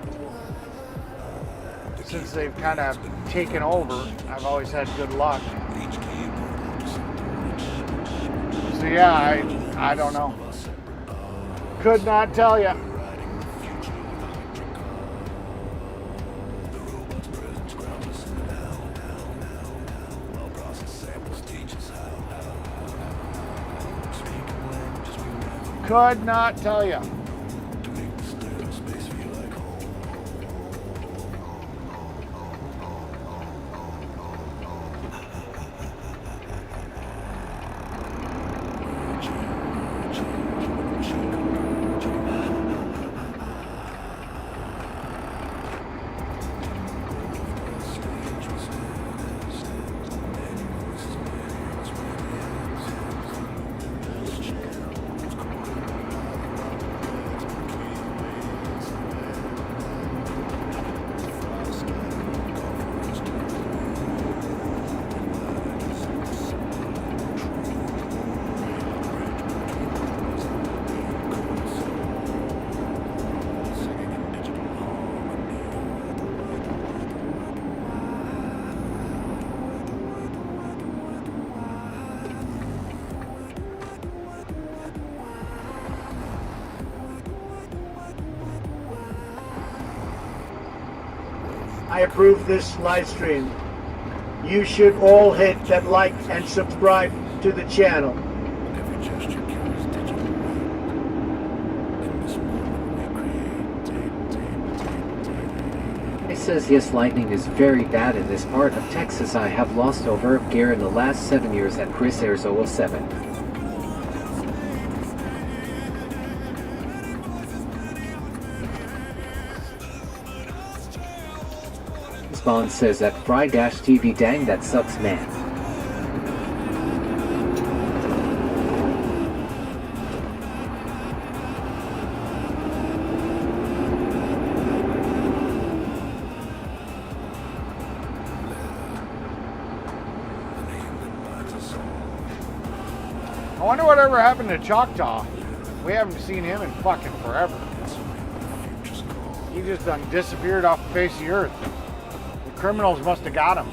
since they've kind of taken over. I've always had good luck. So yeah, I don't know. Could not tell you. Could not tell you. I approve this live stream. You should all hit that like and subscribe to the channel. It says yes, lightning is very bad in this part of Texas. I have lost over of gear in the last 7 years at Chris Airs 007. Spawn says that Fry-TV dang that sucks man. wonder whatever happened to Choctaw. We haven't seen him in fucking forever. He just done disappeared off the face of the earth. The criminals must have got him.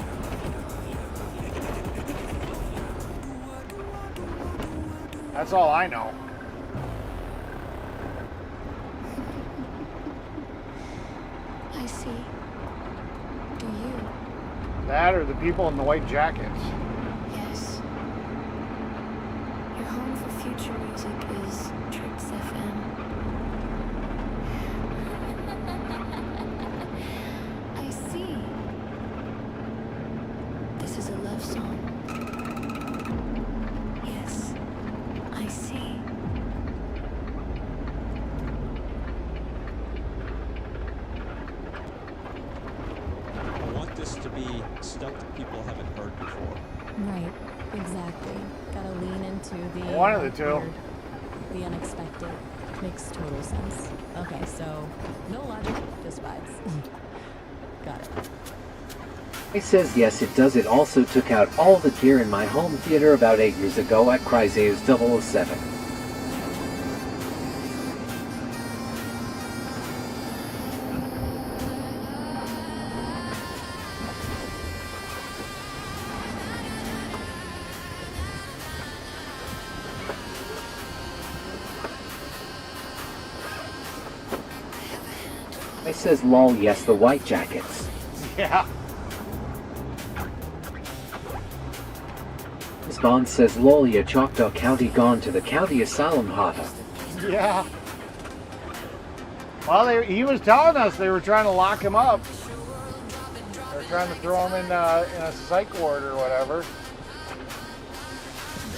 That's all I know. I see. Do you? That or the people in the white jackets. Yes. Your home for future music is Tricks FM. I see. This is a love song. Yes, I see. I want this to be stuff that people haven't heard before. Right, exactly. Gotta lean into the One of the two. weird, the unexpected. Makes total sense. Okay, so no logic, just vibes. Got it. It says yes it does. It also took out all the gear in my home theater about 8 years ago at Chrysaeus 007. It says lol yes the white jackets. Yeah. Miss Bond says lol ya Choctaw County gone to the county asylum hotta. Yeah. Well, he was telling us they were trying to lock him up. They're trying to throw him in a psych ward or whatever.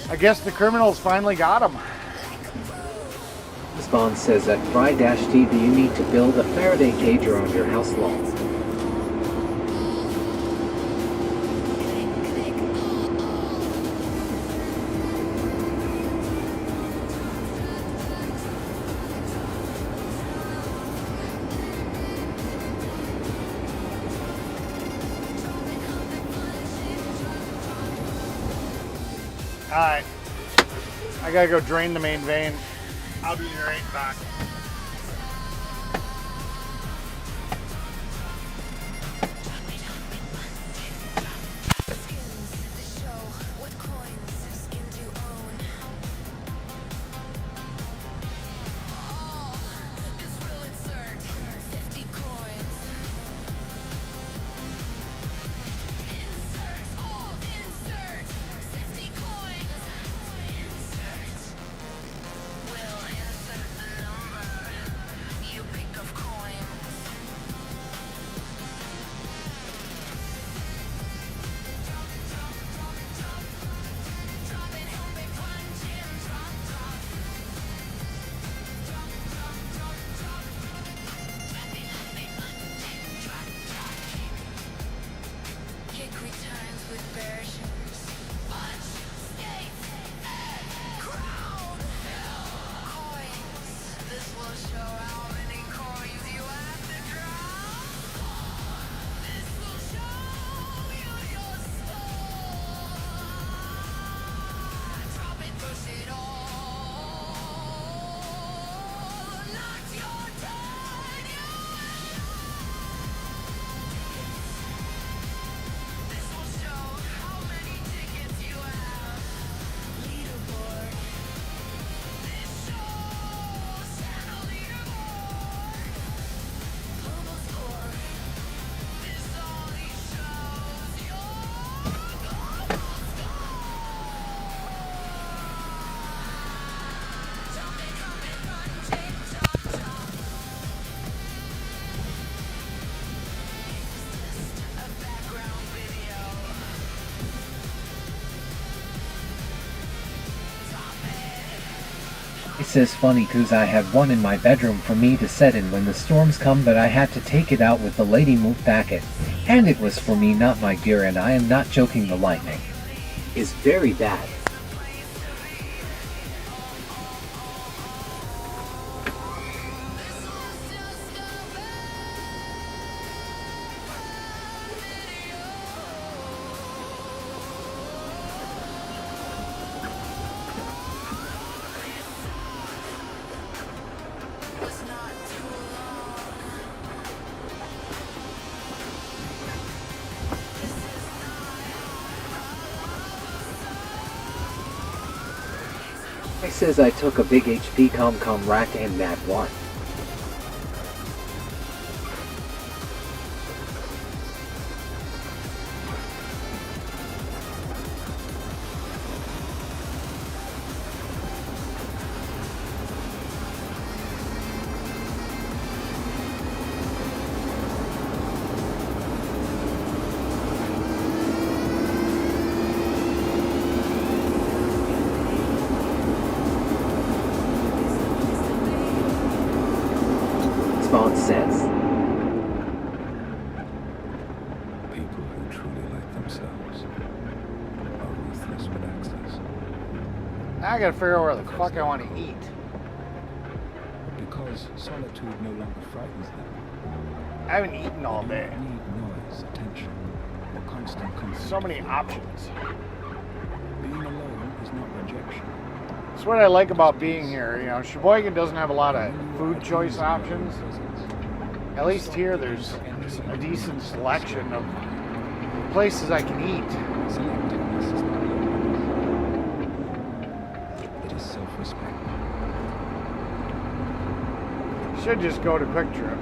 I guess the criminals finally got him. Miss Bond says at Fry-TV you need to build a Faraday cage around your house lol. Alright. I gotta go drain the main vein. I'll be right back. It says funny cause I had one in my bedroom for me to set in when the storms come but I had to take it out with the lady moved back it. And it was for me not my gear and I am not joking the lightning is very bad. says I took a big HP Comcom rack and that one. Spawn says. People who truly like themselves are ruthless with access. Now I gotta figure out where the fuck I want to eat. Because solitude no longer frightens them. I haven't eaten all day. They need noise, attention, or constant comfort. So many options. Being alone is not rejection. That's what I like about being here. You know, Sheboygan doesn't have a lot of food choice options. At least here there's a decent selection of places I can eat. Selectiveness is not loneliness. It is self-respect. Should just go to Quick Trip.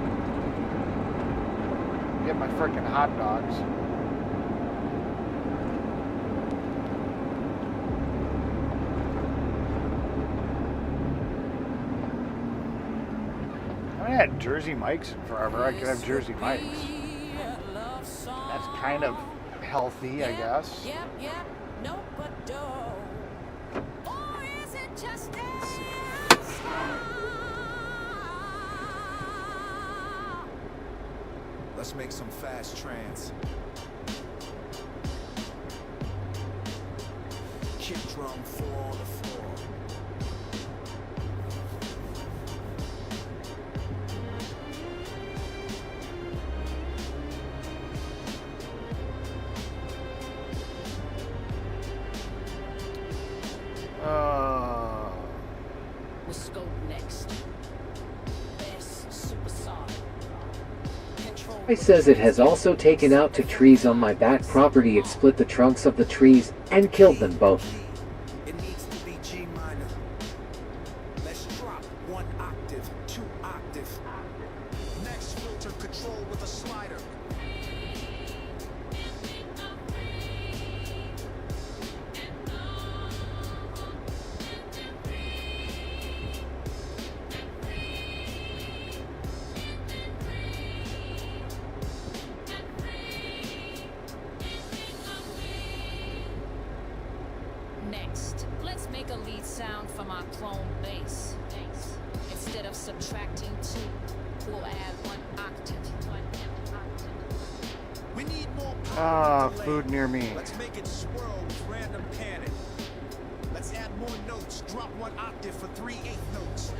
Get my frickin' hot dogs. I haven't had Jersey Mike's in forever. I could have Jersey Mike's. That's kind of healthy, I guess. Let's make some fast trance. Kick drum 4 on the floor. What's scope next? Best supersonic. It says it has also taken out 2 trees on my back property. It split the trunks of the trees and killed them both. It needs to be G minor. Let's drop 1 octave, 2 octave. Next filter control with a slider. Next, let's make a lead sound from our clone bass. Instead of subtracting 2, we'll add 1 octave. We need more Food near me. Let's make it swirl with random cannon. Let's add more notes. Drop 1 octave for 3/8 notes.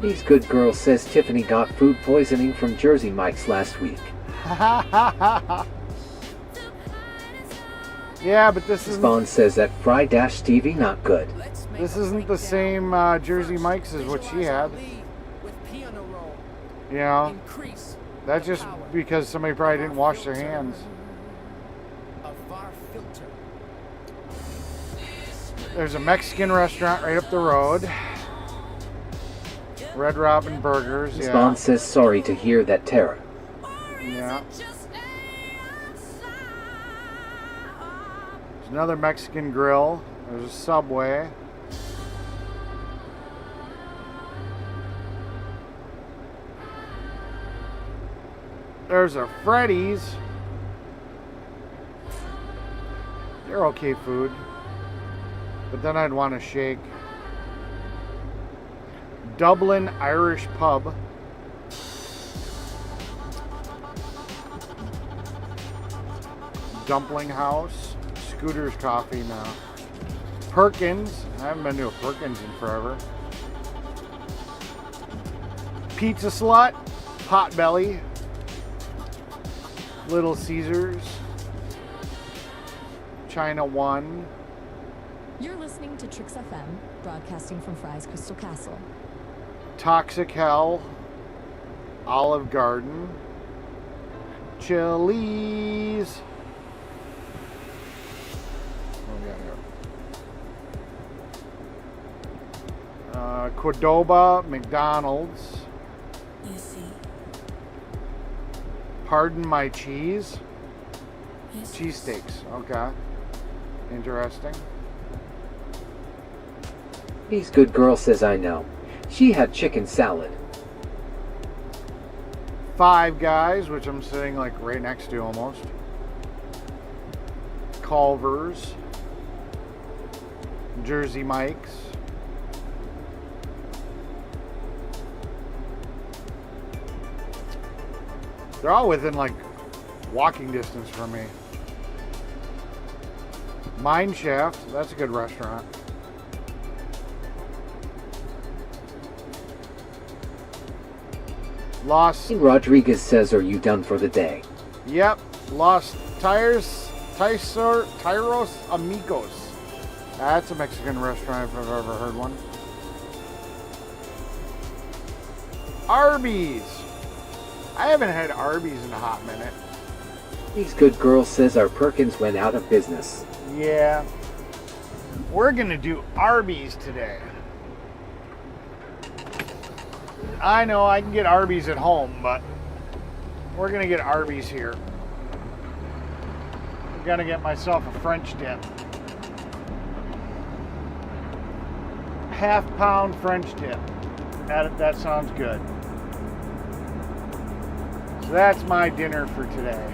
These good girls says Tiffany got food poisoning from Jersey Mike's last week. Yeah, but this is Spawn says that Fry-Stevie not good. This isn't the same Jersey Mike's as what she had. You know, that's just because somebody probably didn't wash their hands. There's a Mexican restaurant right up the road. Red Robin Burgers, yeah. Spawn says sorry to hear that, Tara. Yeah. There's another Mexican grill. There's a Subway. There's a Freddy's. They're okay food. But then I'd want a shake. Dublin Irish Pub. Dumpling House. Scooter's Coffee now. Perkins. I haven't been to a Perkins in forever. Pizza Slut. Potbelly. Little Caesars. China One. You're listening to Trix FM, broadcasting from Fry's Crystal Castle. Toxic Hell. Olive Garden, Chili's. What do we got here? Cordoba, McDonald's. You see. Pardon my cheese. Yes. Cheesesteaks. Okay. Interesting. He's good girl says I know. She had chicken salad. Five Guys, which I'm sitting like right next to almost. Culver's. Jersey Mike's. They're all within like walking distance from me. Mine Shaft, that's a good restaurant. Los. Rodriguez says, are you done for the day? Yep. Los Tyros Amigos. That's a Mexican restaurant if I've ever heard one. Arby's. I haven't had Arby's in a hot minute. He's good girl says our Perkins went out of business. Yeah. We're gonna do Arby's today. I know I can get Arby's at home, but we're gonna get Arby's here. I'm gonna get myself a French dip. Half-pound French dip. That sounds good. So that's my dinner for today.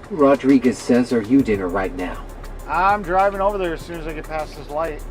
Rodriguez says, are you dinner right now? I'm driving over there as soon as I get past this light.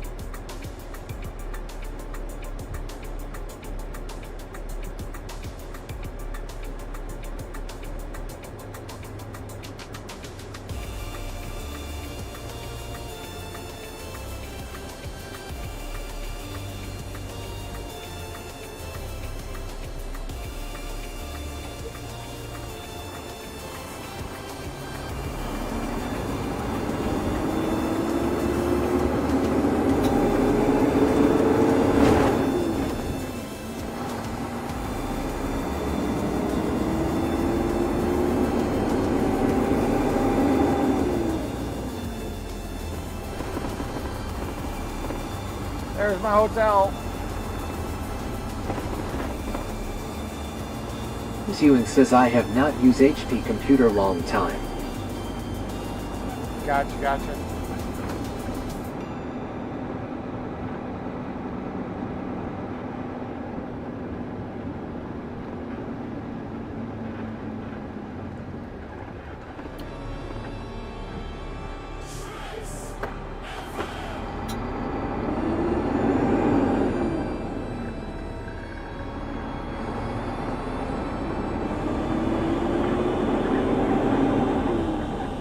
There's my hotel. Miss Ewing says I have not used HP computer long time. Gotcha.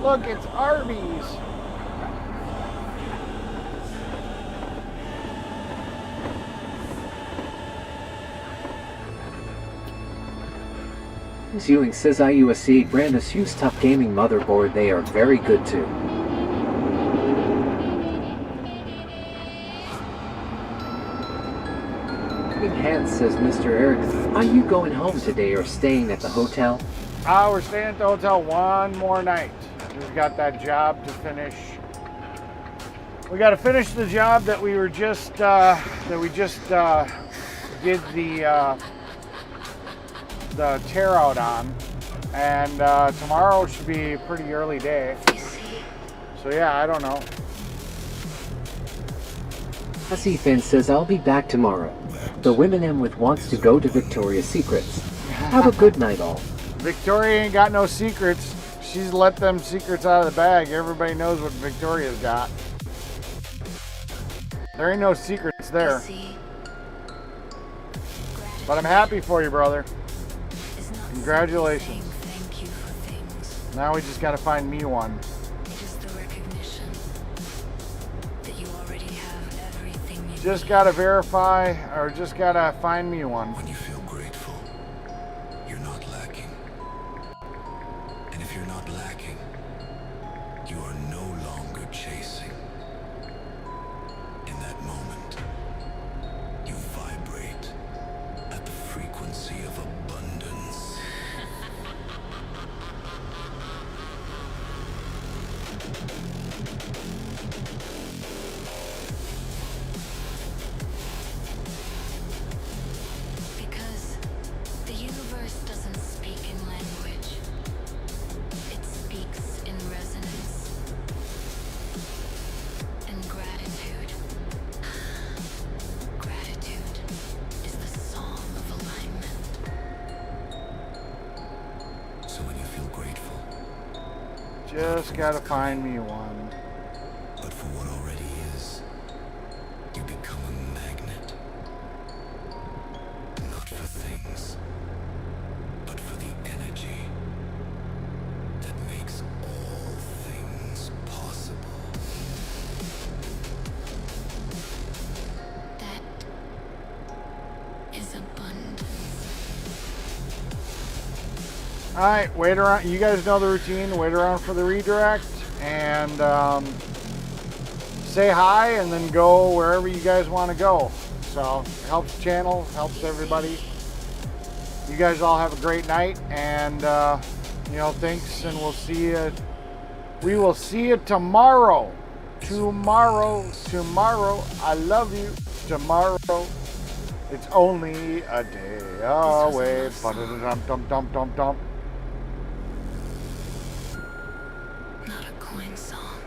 Look, it's Arby's. Miss Ewing says IUSC Brandis use tough gaming motherboard. They are very good too. Hans says, Mr. Eric, are you going home today or staying at the hotel? We're staying at the hotel one more night. We've got that job to finish. We got to finish the job that we were just did the tear out on, and tomorrow should be a pretty early day. So yeah, I don't know. Hussy Finn says I'll be back tomorrow. The women M with wants to go to Victoria's Secrets. Have a good night all. Victoria ain't got no secrets. She's let them secrets out of the bag. Everybody knows what Victoria's got. There ain't no secrets there. See, But I'm happy for you, brother. it's not Congratulations. saying thank you for things. Now we just gotta find me one. It is the recognition that you already have everything you Just need. gotta verify, or just gotta find me one. When you feel grateful, you're not lacking. And if you're not lacking, you are no longer chasing. In that moment, you vibrate at the frequency of abundance. Because the universe doesn't speak in language. It speaks in resonance. And gratitude. Gratitude is the song of alignment. So when you feel grateful, Just gotta find me one. but for what already is, you become a magnet. Not for things, but for the energy that makes all things possible. That is abundance. Alright, wait around. You guys know the routine. Wait around for the redirect and say hi and then go wherever you guys want to go. So, it helps the channel, helps everybody. You guys all have a great night and, you know, thanks, and we'll see you. We will see you tomorrow. Tomorrow. I love you. Tomorrow. It's only a day away. Not a coin song.